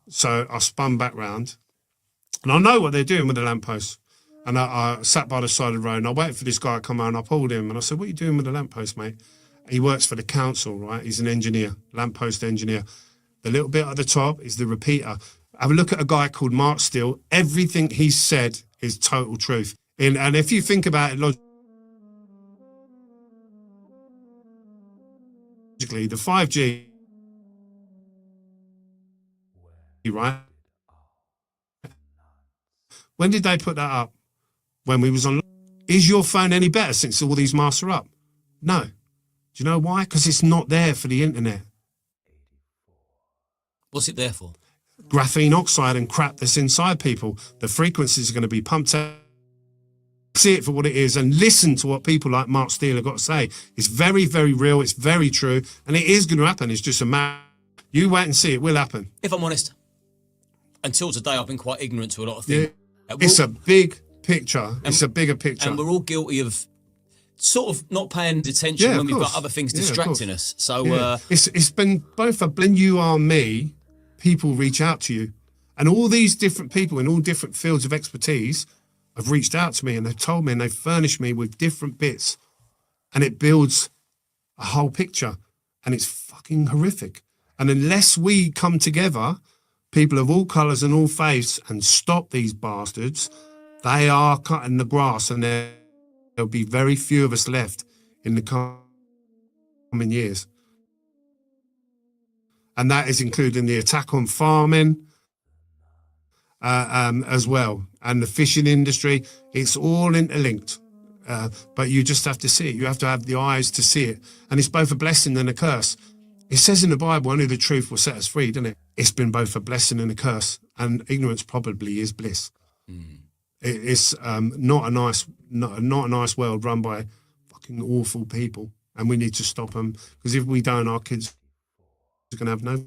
So I spun back round and I know what they're doing with the lamppost. And I sat by the side of the road and I waited for this guy to come out and I pulled him and I said, what are you doing with the lamppost, mate? He works for the council, right? He's an engineer, lamppost engineer. The little bit at the top is the repeater. Have a look at a guy called Mark Steele. Everything he said is total truth. And if you think about it logically, the 5G, right? When did they put that up? When we was on. Is your phone any better since all these masks are up? No. Do you know why? Because it's not there for the internet. What's it there for? Graphene oxide and crap that's inside people. The frequencies are going to be pumped out. See it for what it is and listen to what people like Mark Steele have got to say. It's very, very real. It's very true. And it is going to happen. It's just a matter. You wait and see. It will happen. If I'm honest, until today, I've been quite ignorant to a lot of things. Yeah. It's a big picture. It's a bigger picture. And we're all guilty of sort of not paying attention when we've got other things distracting us. So it's been both when you are me, people reach out to you. And all these different people in all different fields of expertise have reached out to me and they've told me and they've furnished me with different bits. And it builds a whole picture. And it's fucking horrific. And unless we come together, people of all colours and all faiths, and stop these bastards, they are cutting the grass and there'll be very few of us left in the coming years. And that is including the attack on farming as well. And the fishing industry, it's all interlinked. But you just have to see it. You have to have the eyes to see it. And it's both a blessing and a curse. It says in the Bible, only the truth will set us free, doesn't it? It's been both a blessing and a curse. And ignorance probably is bliss. It's not a nice world run by fucking awful people. And we need to stop them. Because if we don't, our kids are going to have no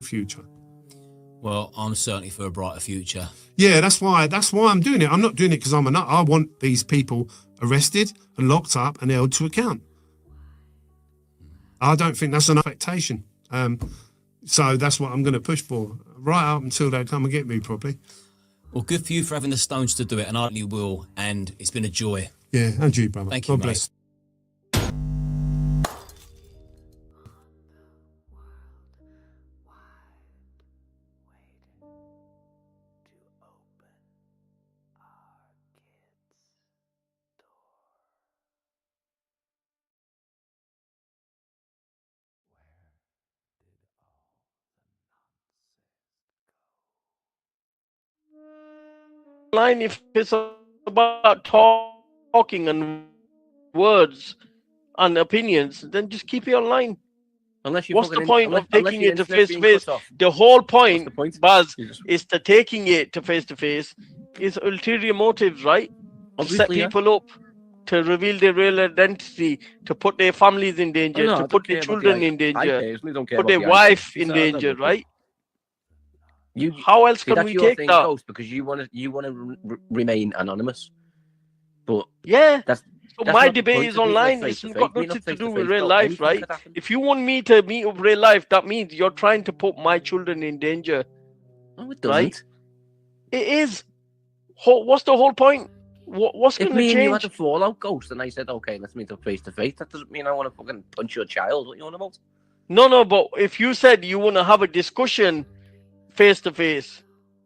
future. Well, I'm certainly for a brighter future. Yeah, that's why I'm doing it. I'm not doing it because I'm a nut. I want these people arrested and locked up and held to account. I don't think that's an expectation. So that's what I'm going to push for, right up until they come and get me, probably. Well, good for you for having the stones to do it, and I really will. And it's been a joy. Yeah, and you, brother. Thank you, God mate. bless. online if it's about talking and words and opinions? Then just keep it online. Unless you What's the point of taking it to face to face? The whole point, Baz, is to taking it to face is ulterior motives, right? To set people up, to reveal their real identity, to put their families in danger, to put their children in danger, put their wife in danger, right? How else can we take that? Ghost, because you want to remain anonymous. But yeah, that's my debate is online. It's got nothing to do with real life, right? If you want me to meet up real life, that means you're trying to put my children in danger. No, it doesn't. Right? It is. What's the whole point? What's going to change? If me and you had a fallout, Ghost, and I said, okay, let's meet up face to face, that doesn't mean I want to fucking punch your child. What you on about? No, but if you said you want to have a discussion face to face,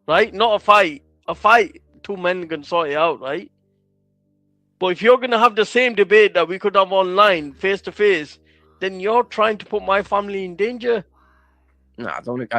right? Not a fight. A fight, two men can sort it out, right? But if you're going to have the same debate that we could have online, face to face, then you're trying to put my family in danger. No, I don't.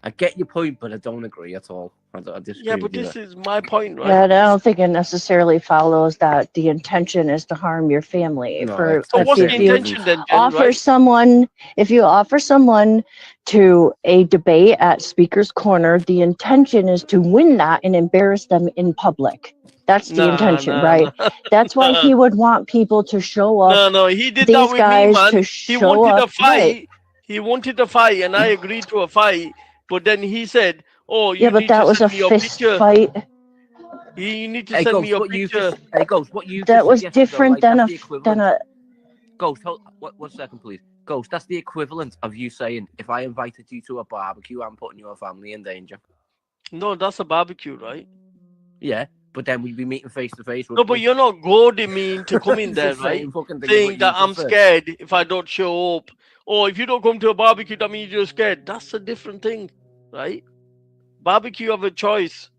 I get your point, but I don't agree at all. I disagree. Yeah, but this is my point, right? Yeah, I don't think it necessarily follows that the intention is to harm your family. No, so what's the intention then, Jen, offer right? someone, if you offer someone to a debate at Speaker's Corner, the intention is to win that and embarrass them in public. That's the intention, right? That's why he would want people to show up. No, he did these that with guys me, man. to He show wanted up, a fight. right. He wanted a fight, and I agreed to a fight. But then he said, "Oh, you Yeah, but need that to was a send me your fist picture. fight. You need to send me your picture." What you That was suggested, different though, than like, a that's the than a. Ghost, hold, one second, please. Ghost, that's the equivalent of you saying, if I invited you to a barbecue, I'm putting your family in danger. No, that's a barbecue, right? Yeah, but then we'd be meeting face to face. No, but you're not goading me into coming It's the there, right? same fucking thing as Saying what you that I'm just said. scared if I don't show up. Or if you don't come to a barbecue, that means you're scared. That's a different thing, right? Barbecue have a choice,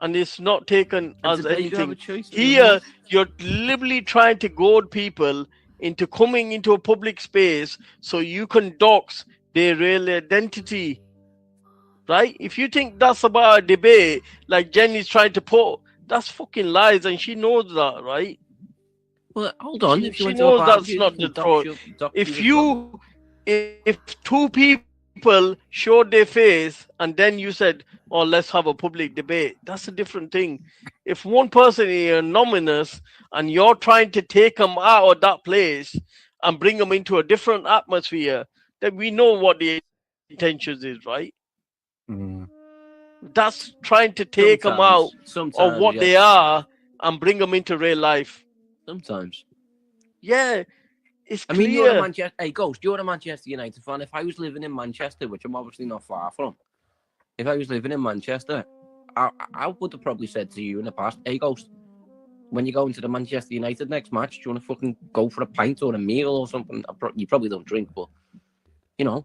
and it's not taken And as today you have anything. a choice, Here, you're deliberately trying to goad people into coming into a public space so you can dox their real identity, right? If you think that's about a debate, like Jenny's trying to put, that's fucking lies, and she knows that, right? Well, hold on. If you She went to a knows that's barbecue, not you the can truth. If two people showed their face and then you said, "Oh, let's have a public debate," that's a different thing. If one person is anonymous and you're trying to take them out of that place and bring them into a different atmosphere, then we know what the intentions is, right? That's trying to take them out of what they are and bring them into real life. Sometimes. Yeah, it's I clear. mean, you're a Manchester. Hey, Ghost, you're a Manchester United fan. If I was living in Manchester, which I'm obviously not far from, if I was living in Manchester, I would have probably said to you in the past, "Hey, Ghost, when you go into the Manchester United next match, do you want to fucking go for a pint or a meal or something?" You probably don't drink, but you know.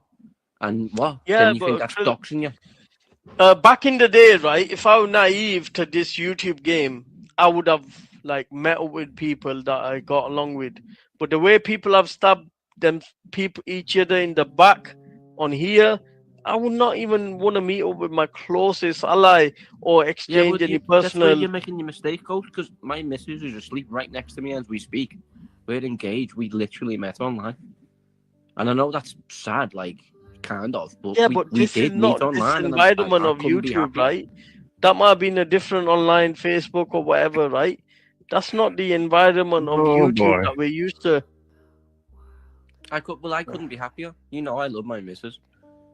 And what? Yeah, then you think but that's doxing you? Back in the day, right? If I was naive to this YouTube game, I would have like met up with people that I got along with. But the way people have stabbed each other in the back on here, I would not even want to meet up with my closest ally or exchange any That's where personal. you're making your mistake, Ghost, because my missus is asleep right next to me as we speak. We're engaged. We literally met online. And I know that's sad, like, kind of, but Yeah, we, but we this is did not meet online. this and environment I of couldn't be YouTube, happier. right? That might have been a different online Facebook or whatever, right? That's not the environment of YouTube that we're used to. I couldn't be happier. You know, I love my missus.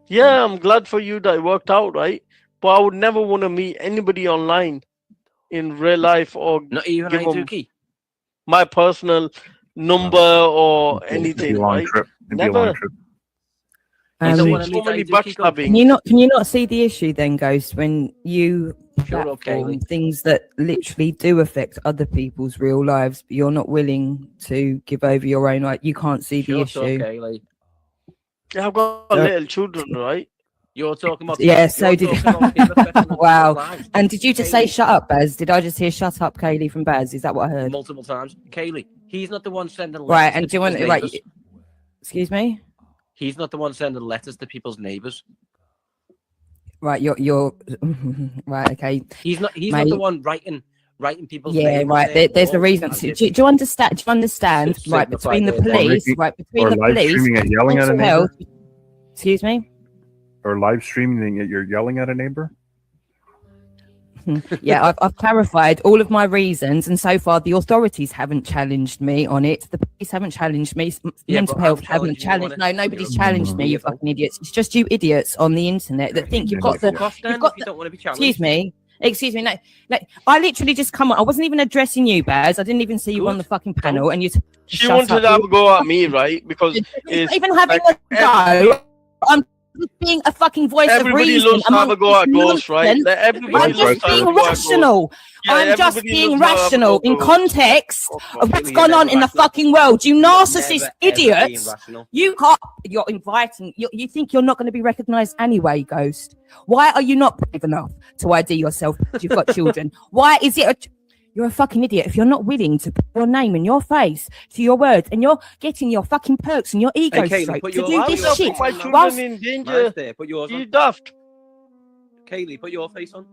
Yeah, I'm glad for you that it worked out, right? But I would never want to meet anybody online in real life or Not even give them Izuki. my personal number or anything, right? Never. I've seen so many backstabbing. Can you not see the issue then, Ghost, when you platform things that literally do affect other people's real lives, but you're not willing to give over your own right? You can't see the issue. Yeah, I've got little children, right? You're talking about so did wow. And did you just say shut up, Baz? Did I just hear shut up, Kaylee, from Baz? Is that what I heard? Multiple times. Kaylee, he's not the one sending letters. Right, and do you want excuse me? He's not the one sending letters to people's neighbours. Right, you're right. Okay, He's not Mate. the one writing people's Yeah, names right. on their There's a walls reason. and Do just you understand? Do you understand? Right, signify between the their police, making- right, between or the live police, streaming and yelling at a mental neighbor? health. Excuse me. Or live streaming that you're yelling at a neighbor? Yeah, I've clarified all of my reasons, and so far the authorities haven't challenged me on it. The police haven't challenged me. Mental but health I've haven't challenged you on challenged. No, it. nobody's challenged me. You fucking idiots. It's just you idiots on the internet that think you've got the. Fuck off then You've got if you the don't want to be challenged. Excuse me. No. I literally just come on. I wasn't even addressing you, Baz. I didn't even see you on the fucking panel, and you. She wanted to have a go at me, right? Because it's Even having like, a go. I'm just being a fucking voice everybody of reason. loves to have a go at Ghost, right? Like, everybody I'm just loves to have being a go at rational. Ghost. Yeah, I'm just everybody being loves to have a rational go in at Ghost. context of what's gone on in the fucking world. You narcissist idiots. You're inviting. You think you're not going to be recognised anyway, Ghost. Why are you not brave enough to ID yourself if you've got children? Why is it? You're a fucking idiot if you're not willing to put your name and your face to your words, and you're getting your fucking perks and your ego Hey, Kaylee, stroked put to your- do Why this would I shit. Put my children Whilst in danger. Nice there, put yours You on. daft. Kaylee, put your face on.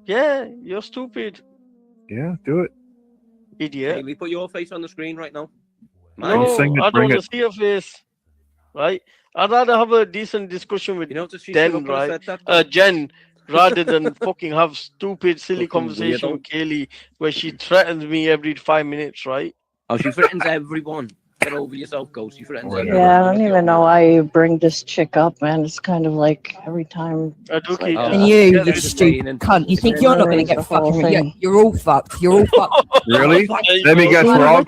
Yeah, you're stupid. Yeah, do it. Idiot. Kaylee, put your face on the screen right now. No, I don't want to see your face. Right? I'd rather have a decent discussion with Jen, right? Jen, rather than fucking have stupid, silly Fucking conversation weirdo. with Kaylee where she threatens me every 5 minutes, right? Oh, she threatens everyone. Get over yourself, Ghost. She threatens everyone. Yeah, I don't even know why you bring this chick up, man. It's kind of like every time. I do keep And you stupid cunt. You think you're not going to get fucking? Yeah, you're all fucked. You're all fucked. Really? Let me guess. We're all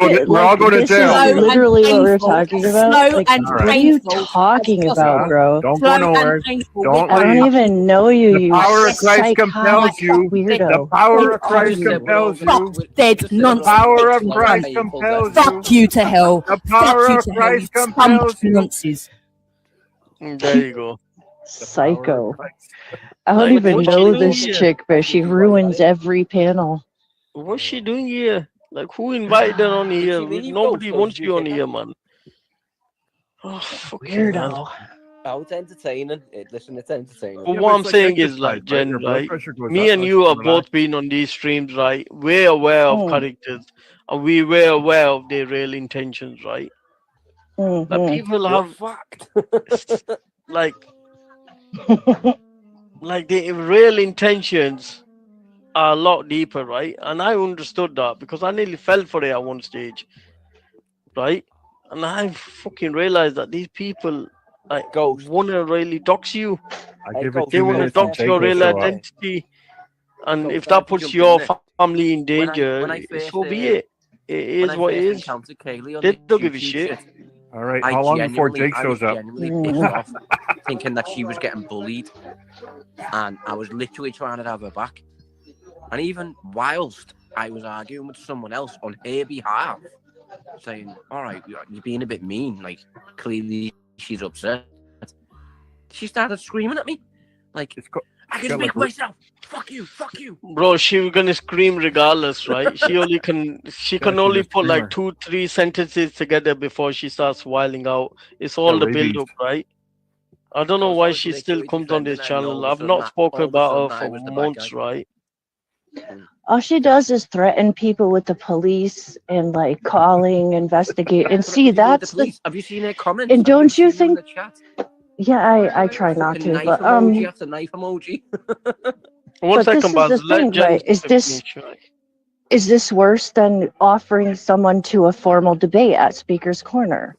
going to This jail. is literally what we're talking about. Slow Like, and what are you painful. talking about, bro? Don't go nowhere. Don't I don't leave. even know you. The You power of Christ psychotic compels you. weirdo. The power of Christ compels you. Dead The nonsense. power of Christ compels you. Fuck you to hell. The power Fuck you of to hell. Christ You compels you. nonsense. There you go. Psycho. I don't Like, even what's she know doing this here? chick, but she ruins every panel. What's she doing here? Like, who invited her on here? Nobody wants you on here, man. Oh, fucking hell. Oh, it's entertaining. Listen, it's entertaining. But what I'm saying is, like, Jen, right? Me and you have both been on these streams, right? We're aware of characters, and we were aware of their real intentions, right? Like, people have like the real intentions are a lot deeper, right? And I understood that because I nearly fell for it at one stage, right? And I fucking realized that these people like want to really dox you. They want to dox your real identity, and if that puts your family in danger, so be it. It is what it is. They don't give a shit. All right. How long before Jake shows up? Genuinely pissed off, thinking that she was getting bullied, and I was literally trying to have her back. And even whilst I was arguing with someone else on her behalf, saying, "All right, you're being a bit mean. Like, clearly she's upset." She started screaming at me, like, "I can speak for myself. Fuck you, fuck you." Bro, she was gonna scream regardless, right? She can only put like 2-3 sentences together before she starts whiling out. It's all the build up, right? I don't know why she still comes on this channel. I've not spoken about her for months, right? All she does is threaten people with the police and like calling, investigate, and see that's the. Have you seen her comments? And don't you think? Yeah, I try not to, Knife but emoji after knife emoji. One But this second, is the Baz. Let thing, Jen right? Is this worse than offering someone to a formal debate at Speaker's Corner?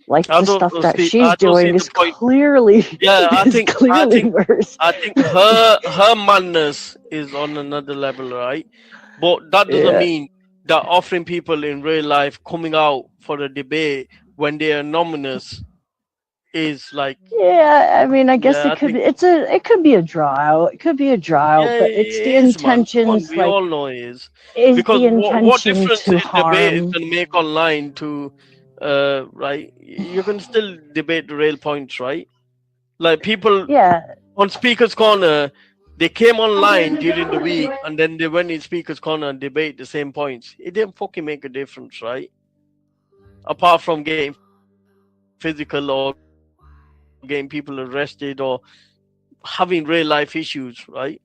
Like I the don't stuff that see- I she's don't see doing the is point. clearly Yeah, I is think clearly worse. I think her madness is on another level, right? But that doesn't Yeah. mean that offering people in real life coming out for a debate when they are anonymous is like Yeah, I mean, I guess Yeah, I it could. think- It could be a draw out. It could be a draw out, Yeah, but it's it the is, man. Come on, intentions. we Like, all know it is. is Because the what intention difference to is debate is harm? going to make online to right? You can still debate the real points, right? Like people on Speaker's Corner, they came online during the week and then they went in Speaker's Corner and debate the same points. It didn't fucking make a difference, right? Apart from getting physical or getting people arrested or having real life issues, right?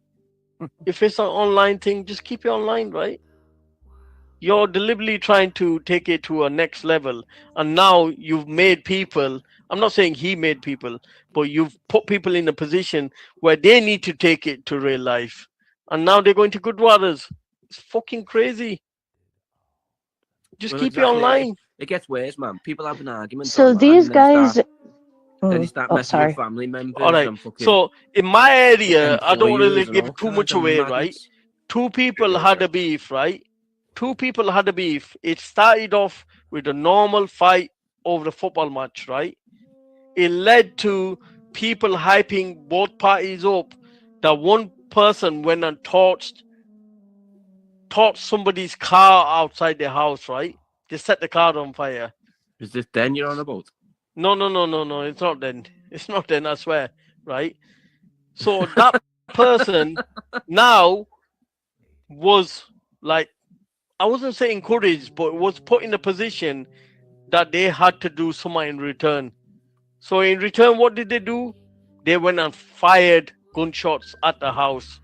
If it's an online thing, just keep it online, right? You're deliberately trying to take it to a next level, and now you've made people, I'm not saying he made people, but you've put people in a position where they need to take it to real life, and now they're going to Gurdwaras. It's fucking crazy. Just Well, keep exactly. it online. It gets worse, man. People have an argument. So online, these and guys. then they start Oh, messing with sorry. family members All right. and fucking So in my area, I don't really employers and all give too kinds much of away, right? madness. Two people had a beef, right? Two people had a beef. It started off with a normal fight over the football match, right? It led to people hyping both parties up. That one person went and torched somebody's car outside their house, right? They set the car on fire. Is this then you're on about? No. It's not then. It's not then, I swear, right? So that person now was like, I wasn't saying encouraged, but was put in a position that they had to do something in return. So in return, what did they do? They went and fired gunshots at the house.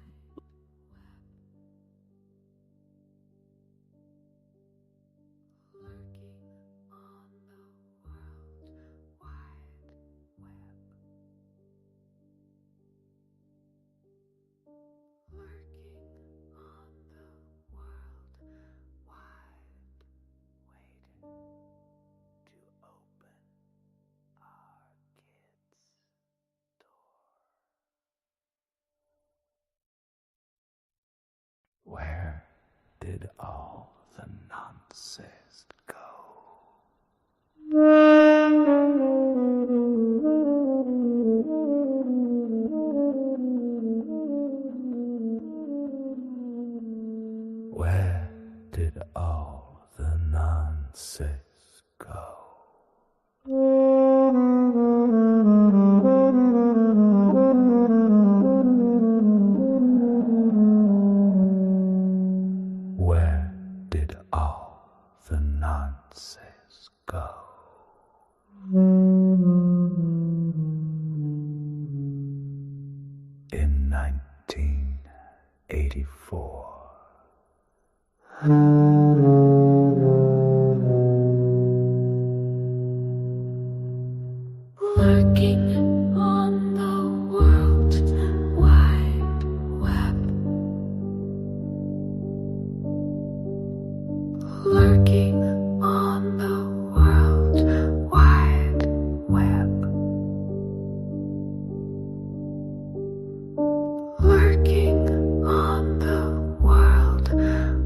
Where did all the nonsense go? Where did all the nonsense go? Where did all the nonsense go? In 1984. Lurking on the World Wide Web. Lurking on the World Wide Web. Lurking on the World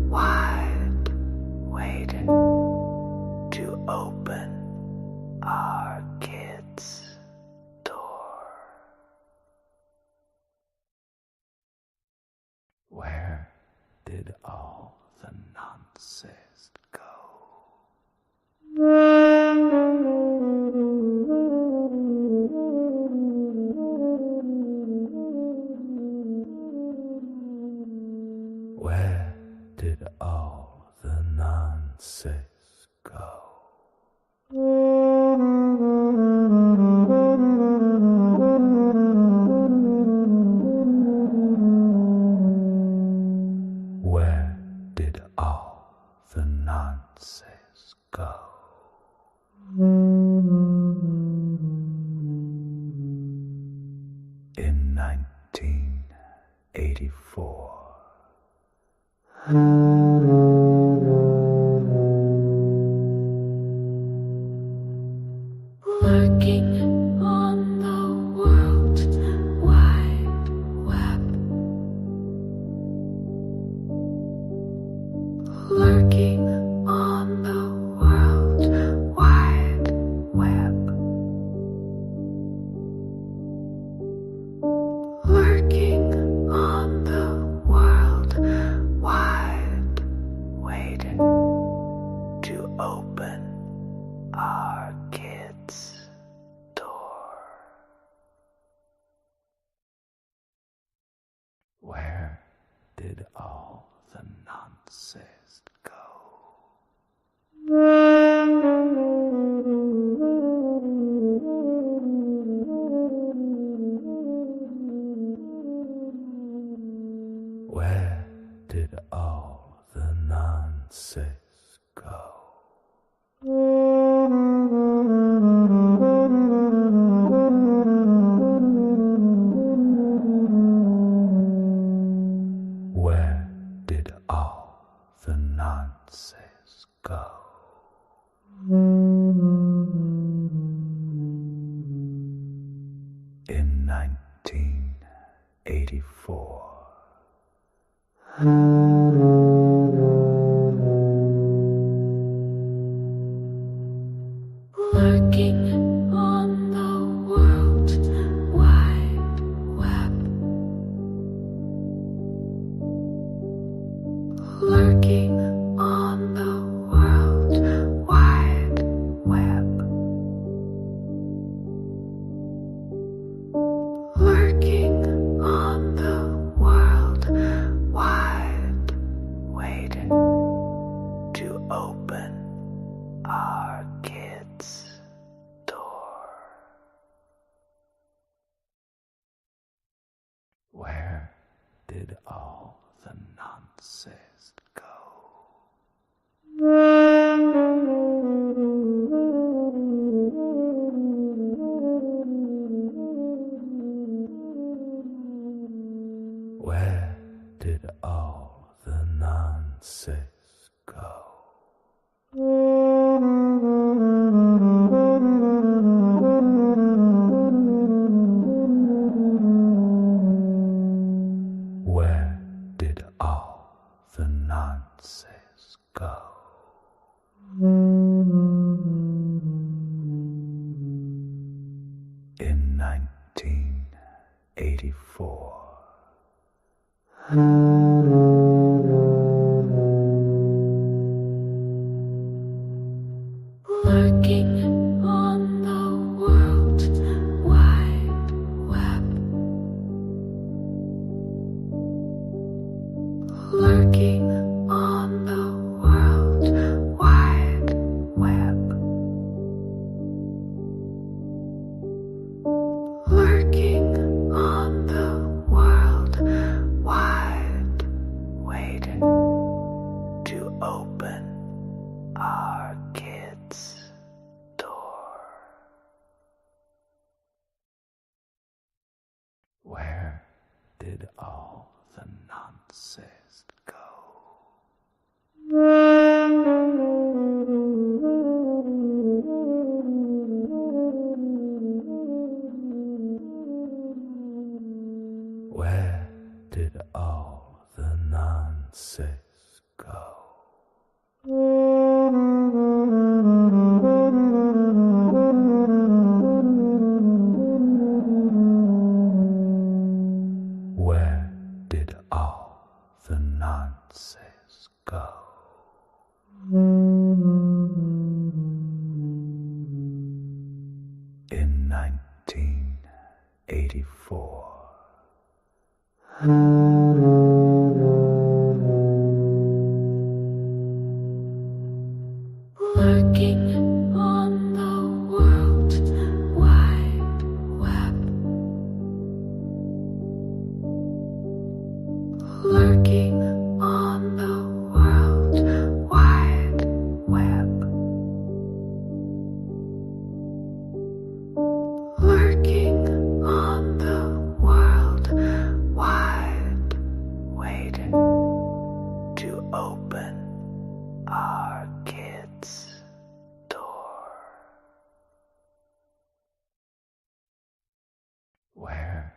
Wide, waiting to open our kids' door. Where did all the nonsense go? Where did all the nonsense go? Where did all the nonsense go? In 1984. Lurking on the World Wide Web. Lurking on the World Wide Web. Lurking on the World Wide, waiting to open our kids' door. Where did all the nonsense go? Where did all the nonsense go? Where did all the nonsense go? In 1984. Lurking on the World Wide Web. Lurking on the World Wide Web. Lurking on the World Wide, waiting to open our kids' door. Where did all the nonsense go? Where did all the nonsense go? Where did all the nonsense go? In 1984. Lurking on the World Wide Web. Lurking on the World Wide Web. Lurking on the World Wide, waiting to open our kids' door. Where did all the nonsense go? Where did all the nonsense go? Where did all the nonsense go? In 1984. Lurking on the World Wide Web. Lurking on the World Wide Web. Lurking on the World Wide, waiting to open our kids' door. Where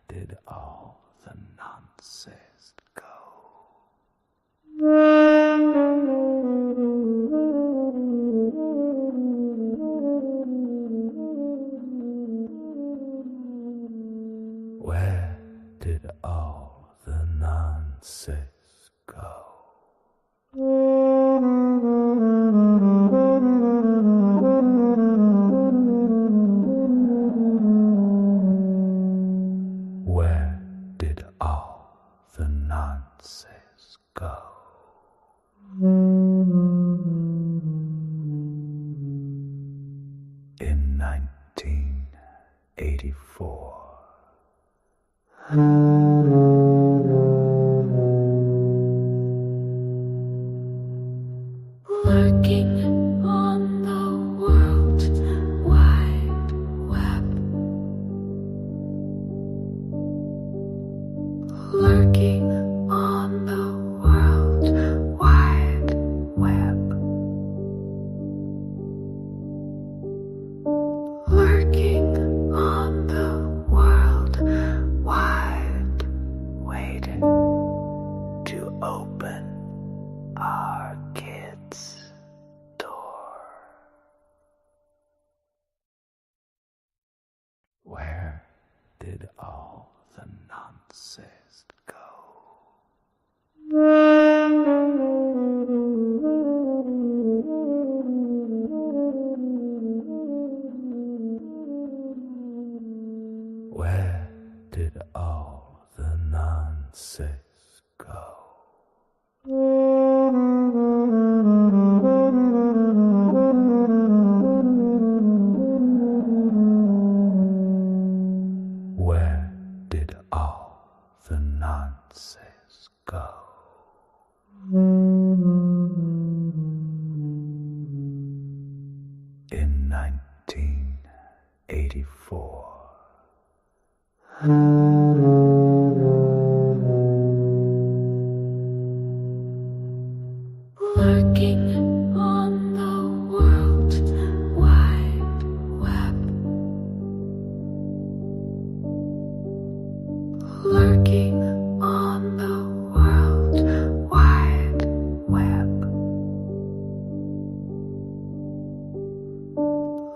did all the nonsense go? Where did all the nonsense go? Where did all the nonsense go? In 1984. open our kids' door. Where did all the nonsense go? Where did all the nonsense go? Where did all the nonsense go? In 1984. Lurking on the World Wide Web. Lurking on the World Wide Web.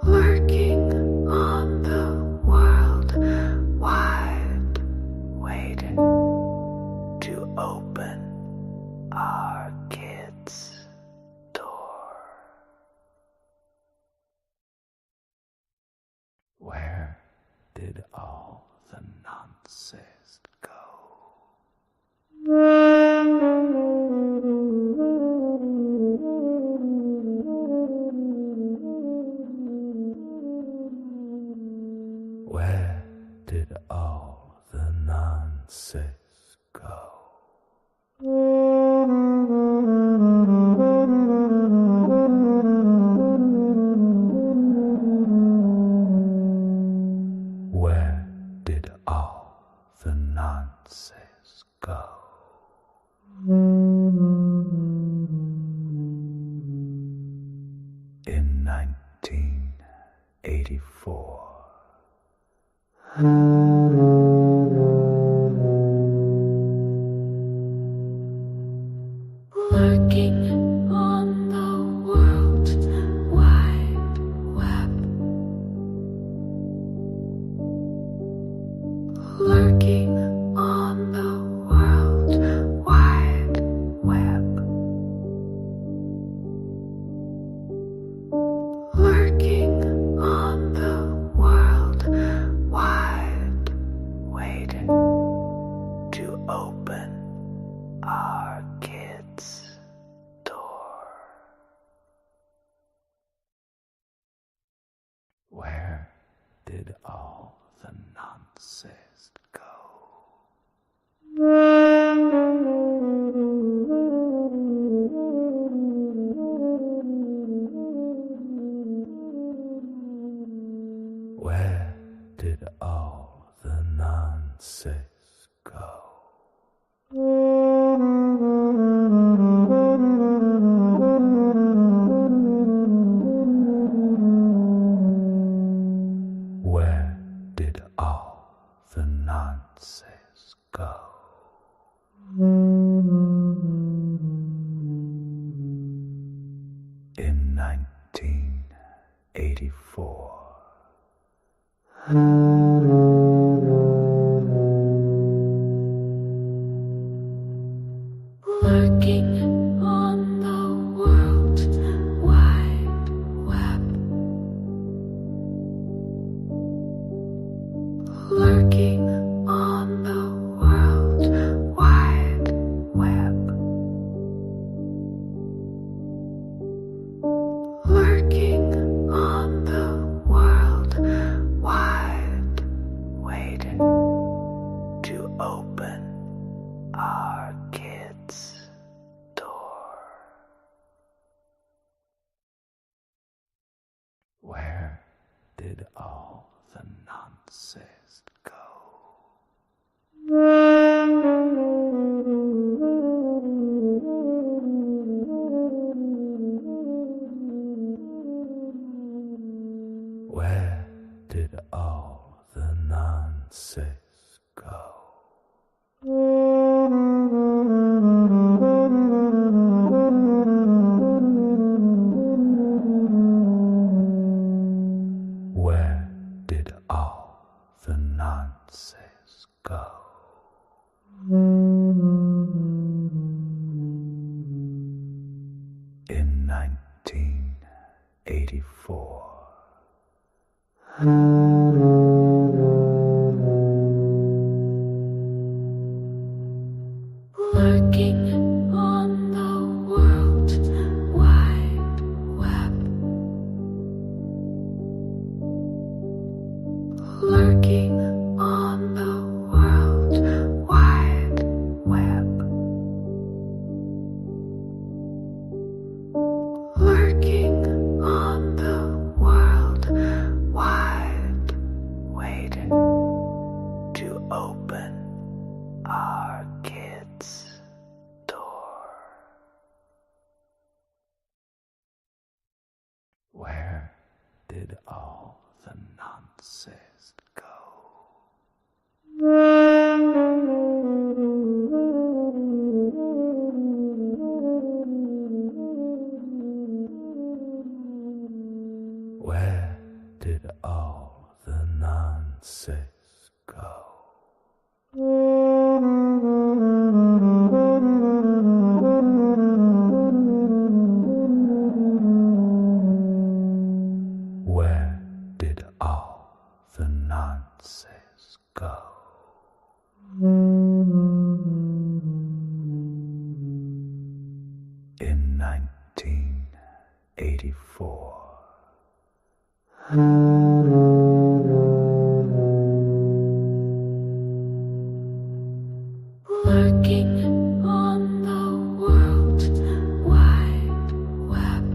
Lurking on the World Wide, waiting to open our kids' door. Where did all the nonsense go? Where did all the nonsense go? Where did all the nonsense go? In 1984. Lurking on the World Wide Web. Lurking on the World Wide Web. Lurking on the World Wide, waiting to open our kids' door. Where did all the nonsense go? Where did all the nonsense go? Where did all the nonsense go? In 1984. Lurking on the World Wide Web. Lurking on the World Wide Web. Lurking on the World Wide, waiting to open our kids' door. Where did all the nonsense go? Where did all the nonsense go? 1984. Lurking on the World Wide Web. Lurking on the World Wide Web. Lurking on the World Wide, waiting to open our kids' door. Where did all the nonsense go? Where did all the nonsense go? Where did all the nonsense go? In 1984. Lurking on the World Wide Web.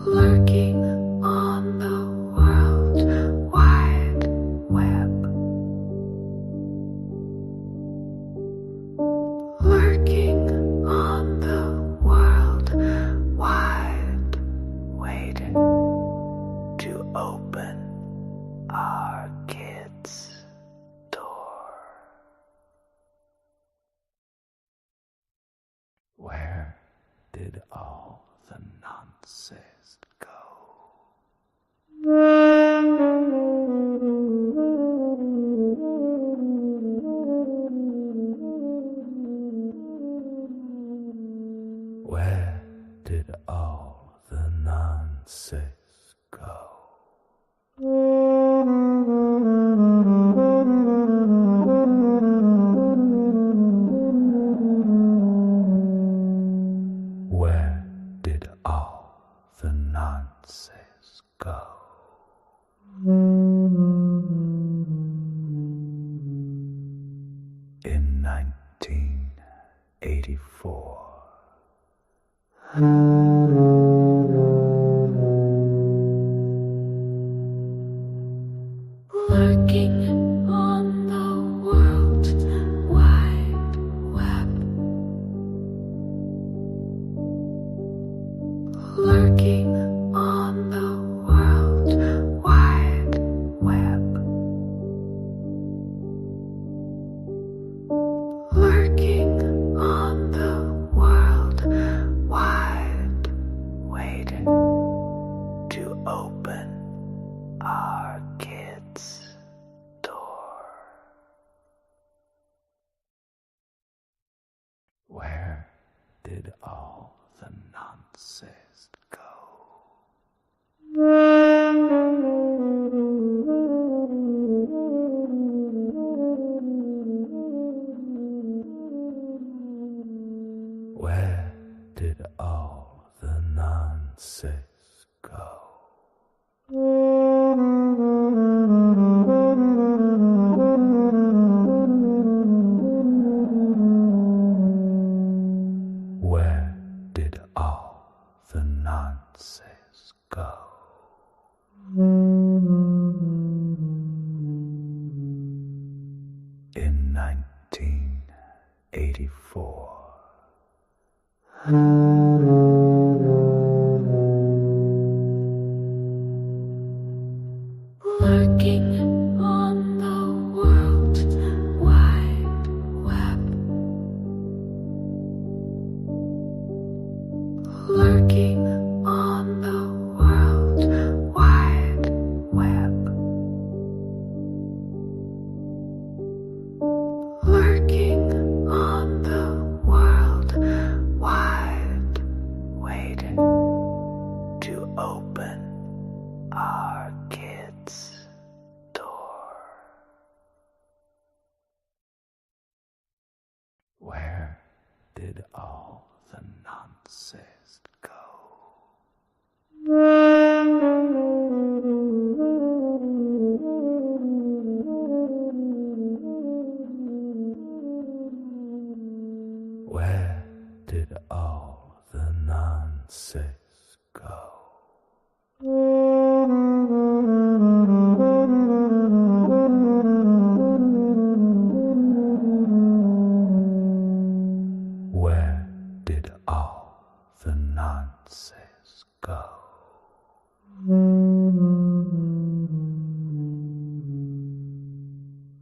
Lurking on the World Wide Web. Lurking on the World Wide, waiting to open our kids' door. Where did all the nonsense go? Where did all the nonsense go? Where did all the nonsense go? In 1984. Lurking on the World Wide Web. Lurking on the World Wide Web. Lurking on the World Wide, waiting to open our kids' door. Where did all the nonsense go? Where did all the nonsense go? Where did all the nonsense go? In 1984. Lurking on the World Wide Web. Lurking on the World Wide Web. Lurking on the World Wide, Where did all the nonsense go? Where did all the nonsense go? Where did all the nonsense go?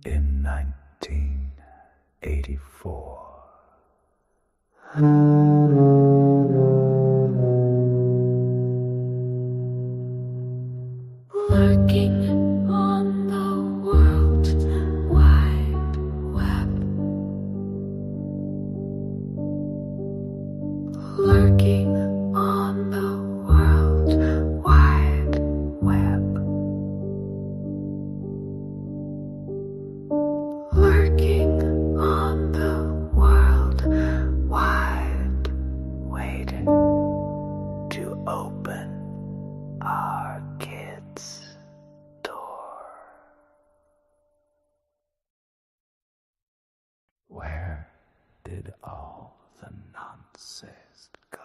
In 1984. Lurking on the World Wide Web. Lurking on the World Wide Web. Lurking on the World Wide, waiting to open our kids' door. Where did all the nonsense go?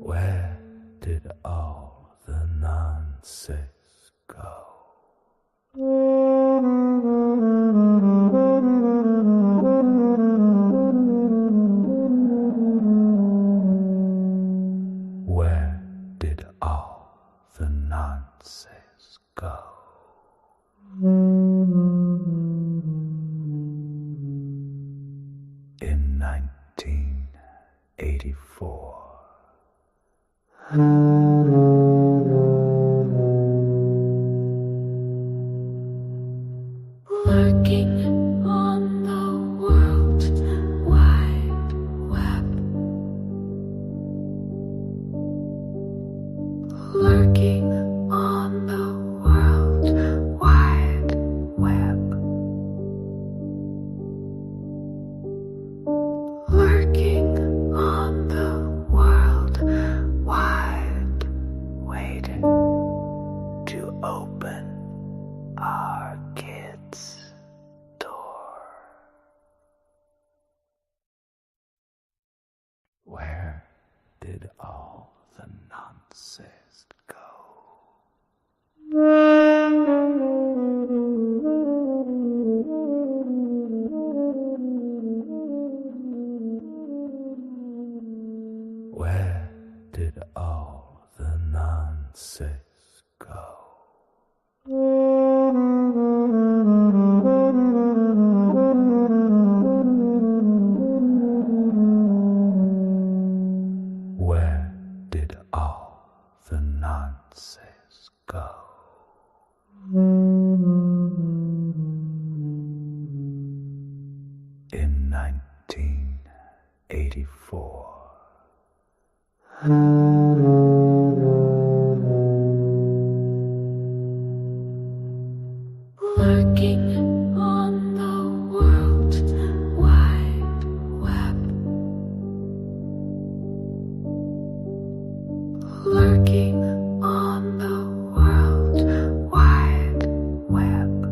Where did all the nonsense go? Where did all the nonsense go? In 1984. Lurking on the World Wide Web. Lurking on the World Wide Web. Lurking on the World Wide, waiting to open our kids' door. Where did all the nonsense go? Where did all the nonsense go? Where did all the nonsense go? In 1984. Lurking on the World Wide Web. Lurking on the World Wide Web.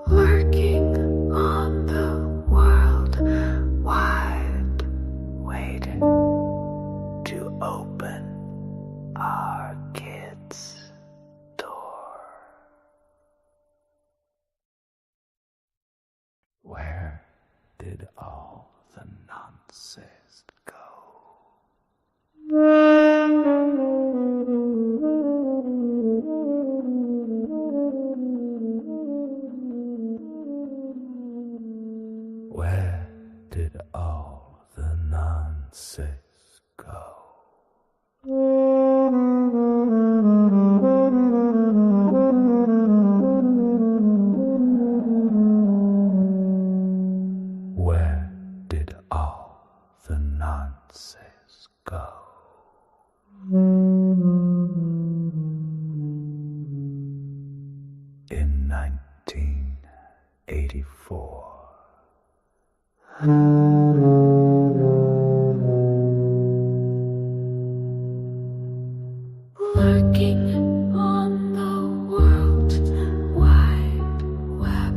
Lurking on the World Wide, waiting to open our kids' door. Where did all the nonsense go? Where did all the nonsense go? Where did all the nonsense go? In 1984. Lurking on the World Wide Web.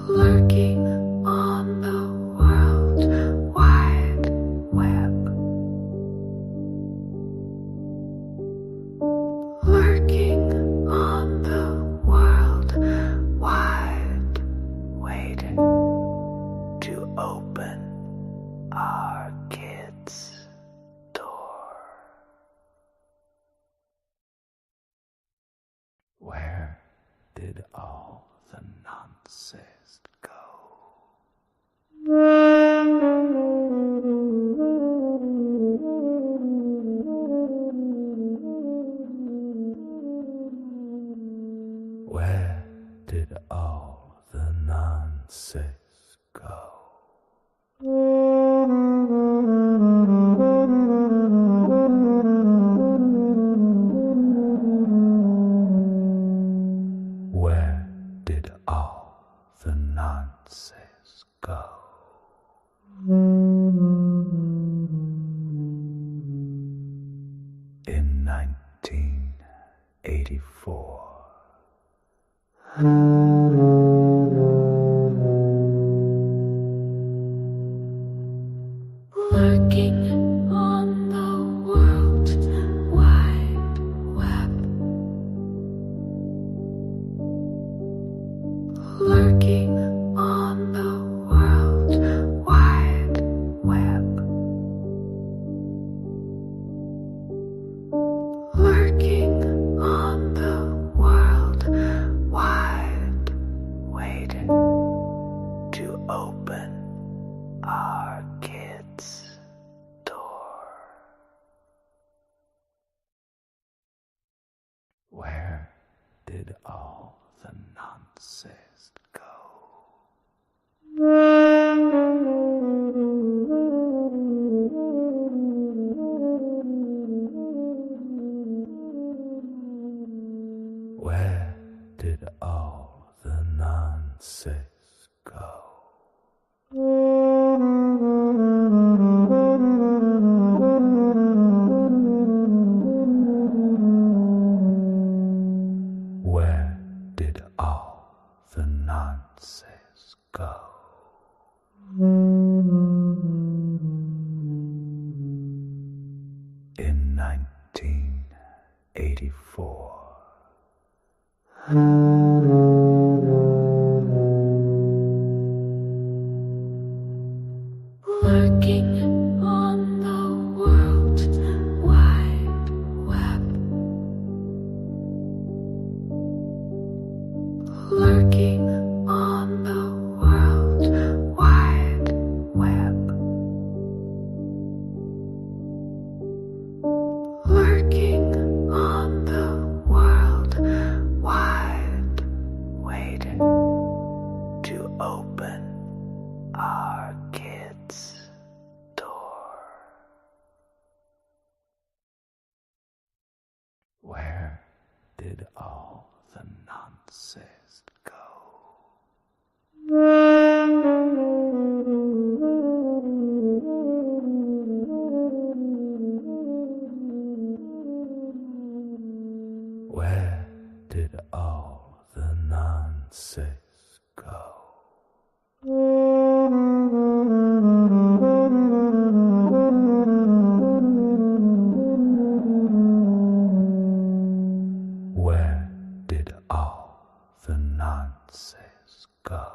Lurking on the World Wide Web. Lurking on the World Wide, waiting to open our kids' door. Where did all the nonsense go? Where did all the nonsense go? Where did all the nonsense go? In 1984. Lurking on the World Wide Web. Lurking on the World Wide Web. Lurking on the World Wide, waiting to open our kids' door. Where did all the nonsense go? Where did all the nonsense go? Where did all the nonsense go? In 1984. Lurking on the World Wide Web. Lurking on the World Wide Web. Lurking on the World Wide, waiting to open our kids' door. Where did all the nonsense go? Where did all the nonsense go? Where did all the nonsense go?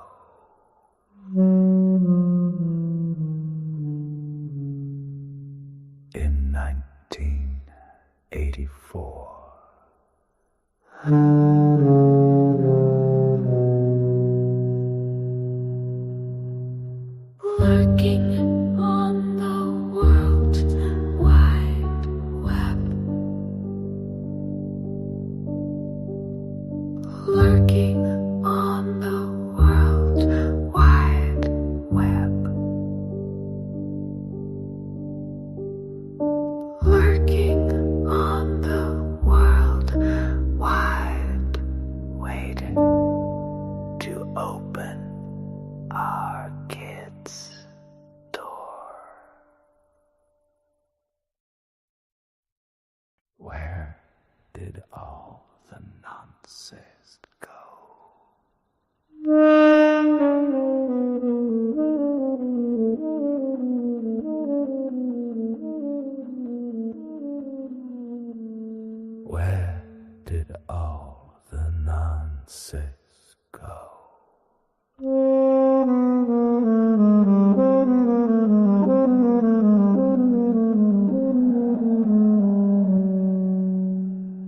In 1984. Lurking on the World Wide Web. Lurking on the World Wide open our kids' door. Where did all the nonsense go? Where did all the nonsense go?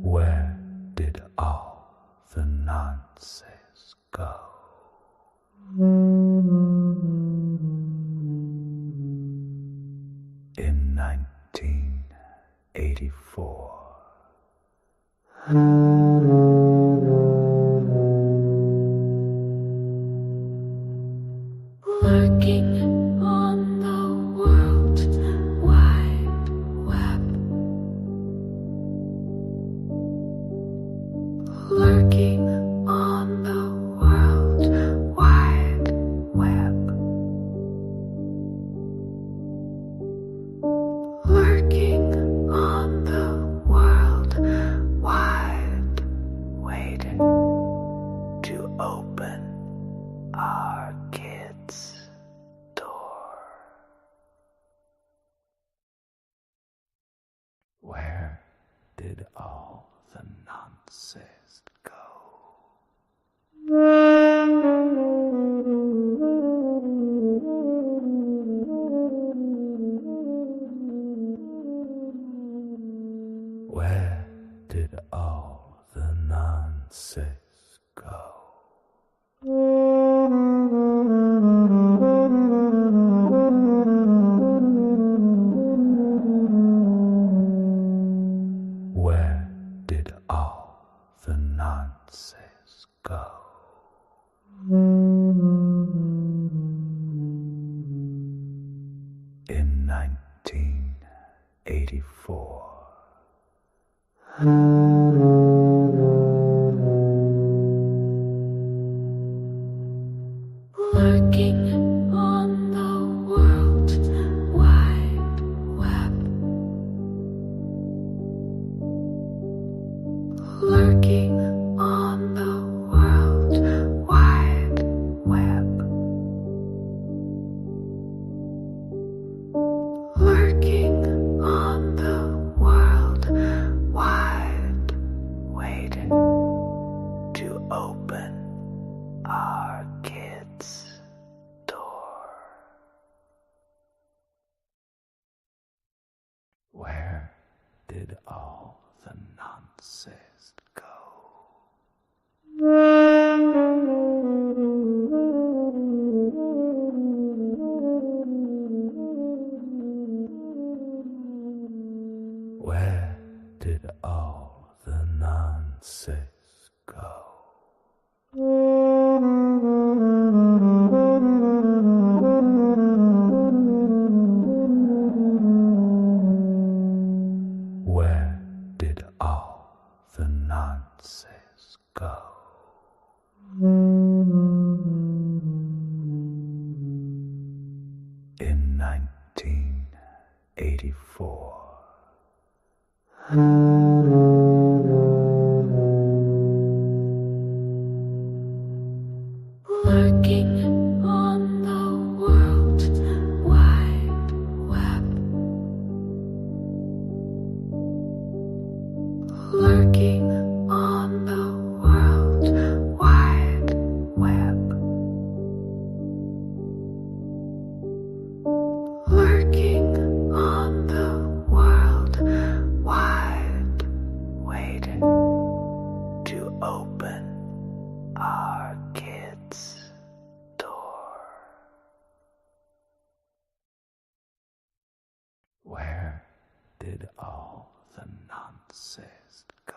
Where did all the nonsense go? In 1984. Lurking on the World Wide Web. Lurking on the World Wide Web. Lurking on the World Wide, waiting to open our kids' door. Where did all the nonsense go? Where did all the nonsense go? Where did all the nonsense go? In 1984. Lurking on the World Wide Web. Lurking on the World Wide Web. Lurking on the World Wide, waiting to open our kids' door. Where did all the nonsense go? Where did all the nonsense go? Where did all the nonsense go? In 1984. Lurking on the World Wide Web. Lurking on the World Wide Web. Lurking on the World Wide, waiting to open our kids' door. Where did all the nonsense go?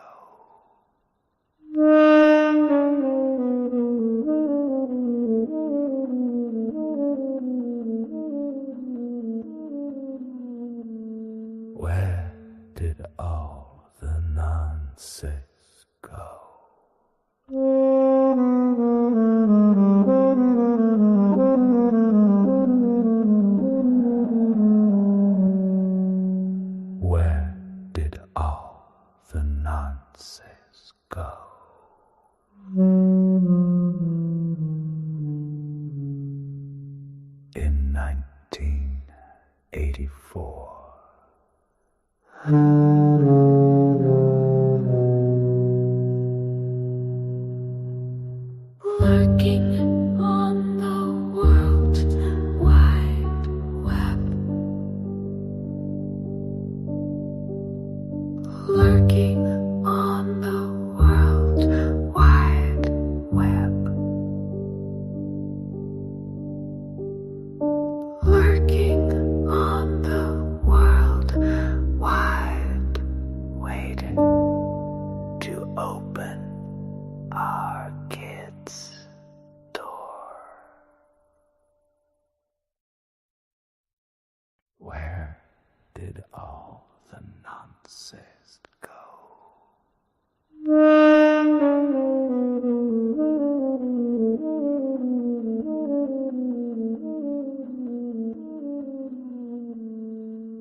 Where did all the nonsense go? In 1984. Lurking on the World Wide Web. Lurking on the World Wide Web. Lurking on the World Wide, waiting to open our kids' door. Where did all the nonsense go?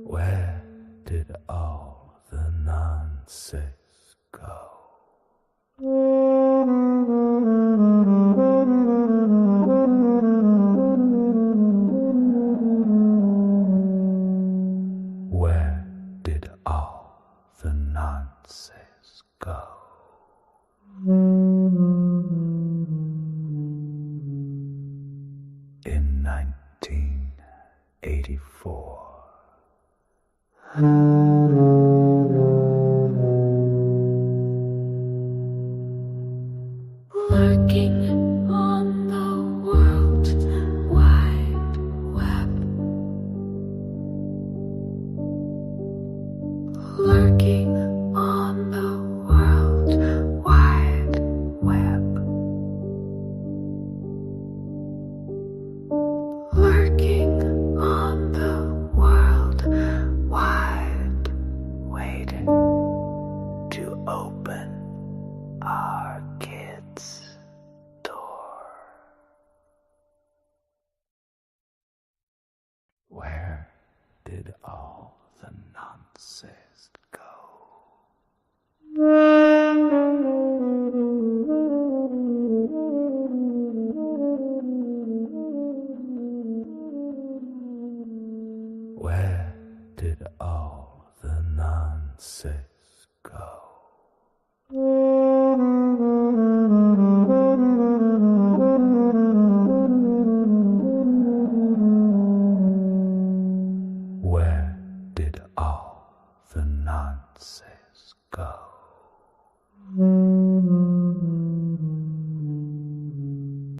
Where did all the nonsense go? Where did all the nonsense go? In 1984. Lurking on the World Wide Web. Lurking on the World Wide Web. Lurking on the World Wide, waiting to open our kids' door. Where did all the nonsense go? Where did all the nonsense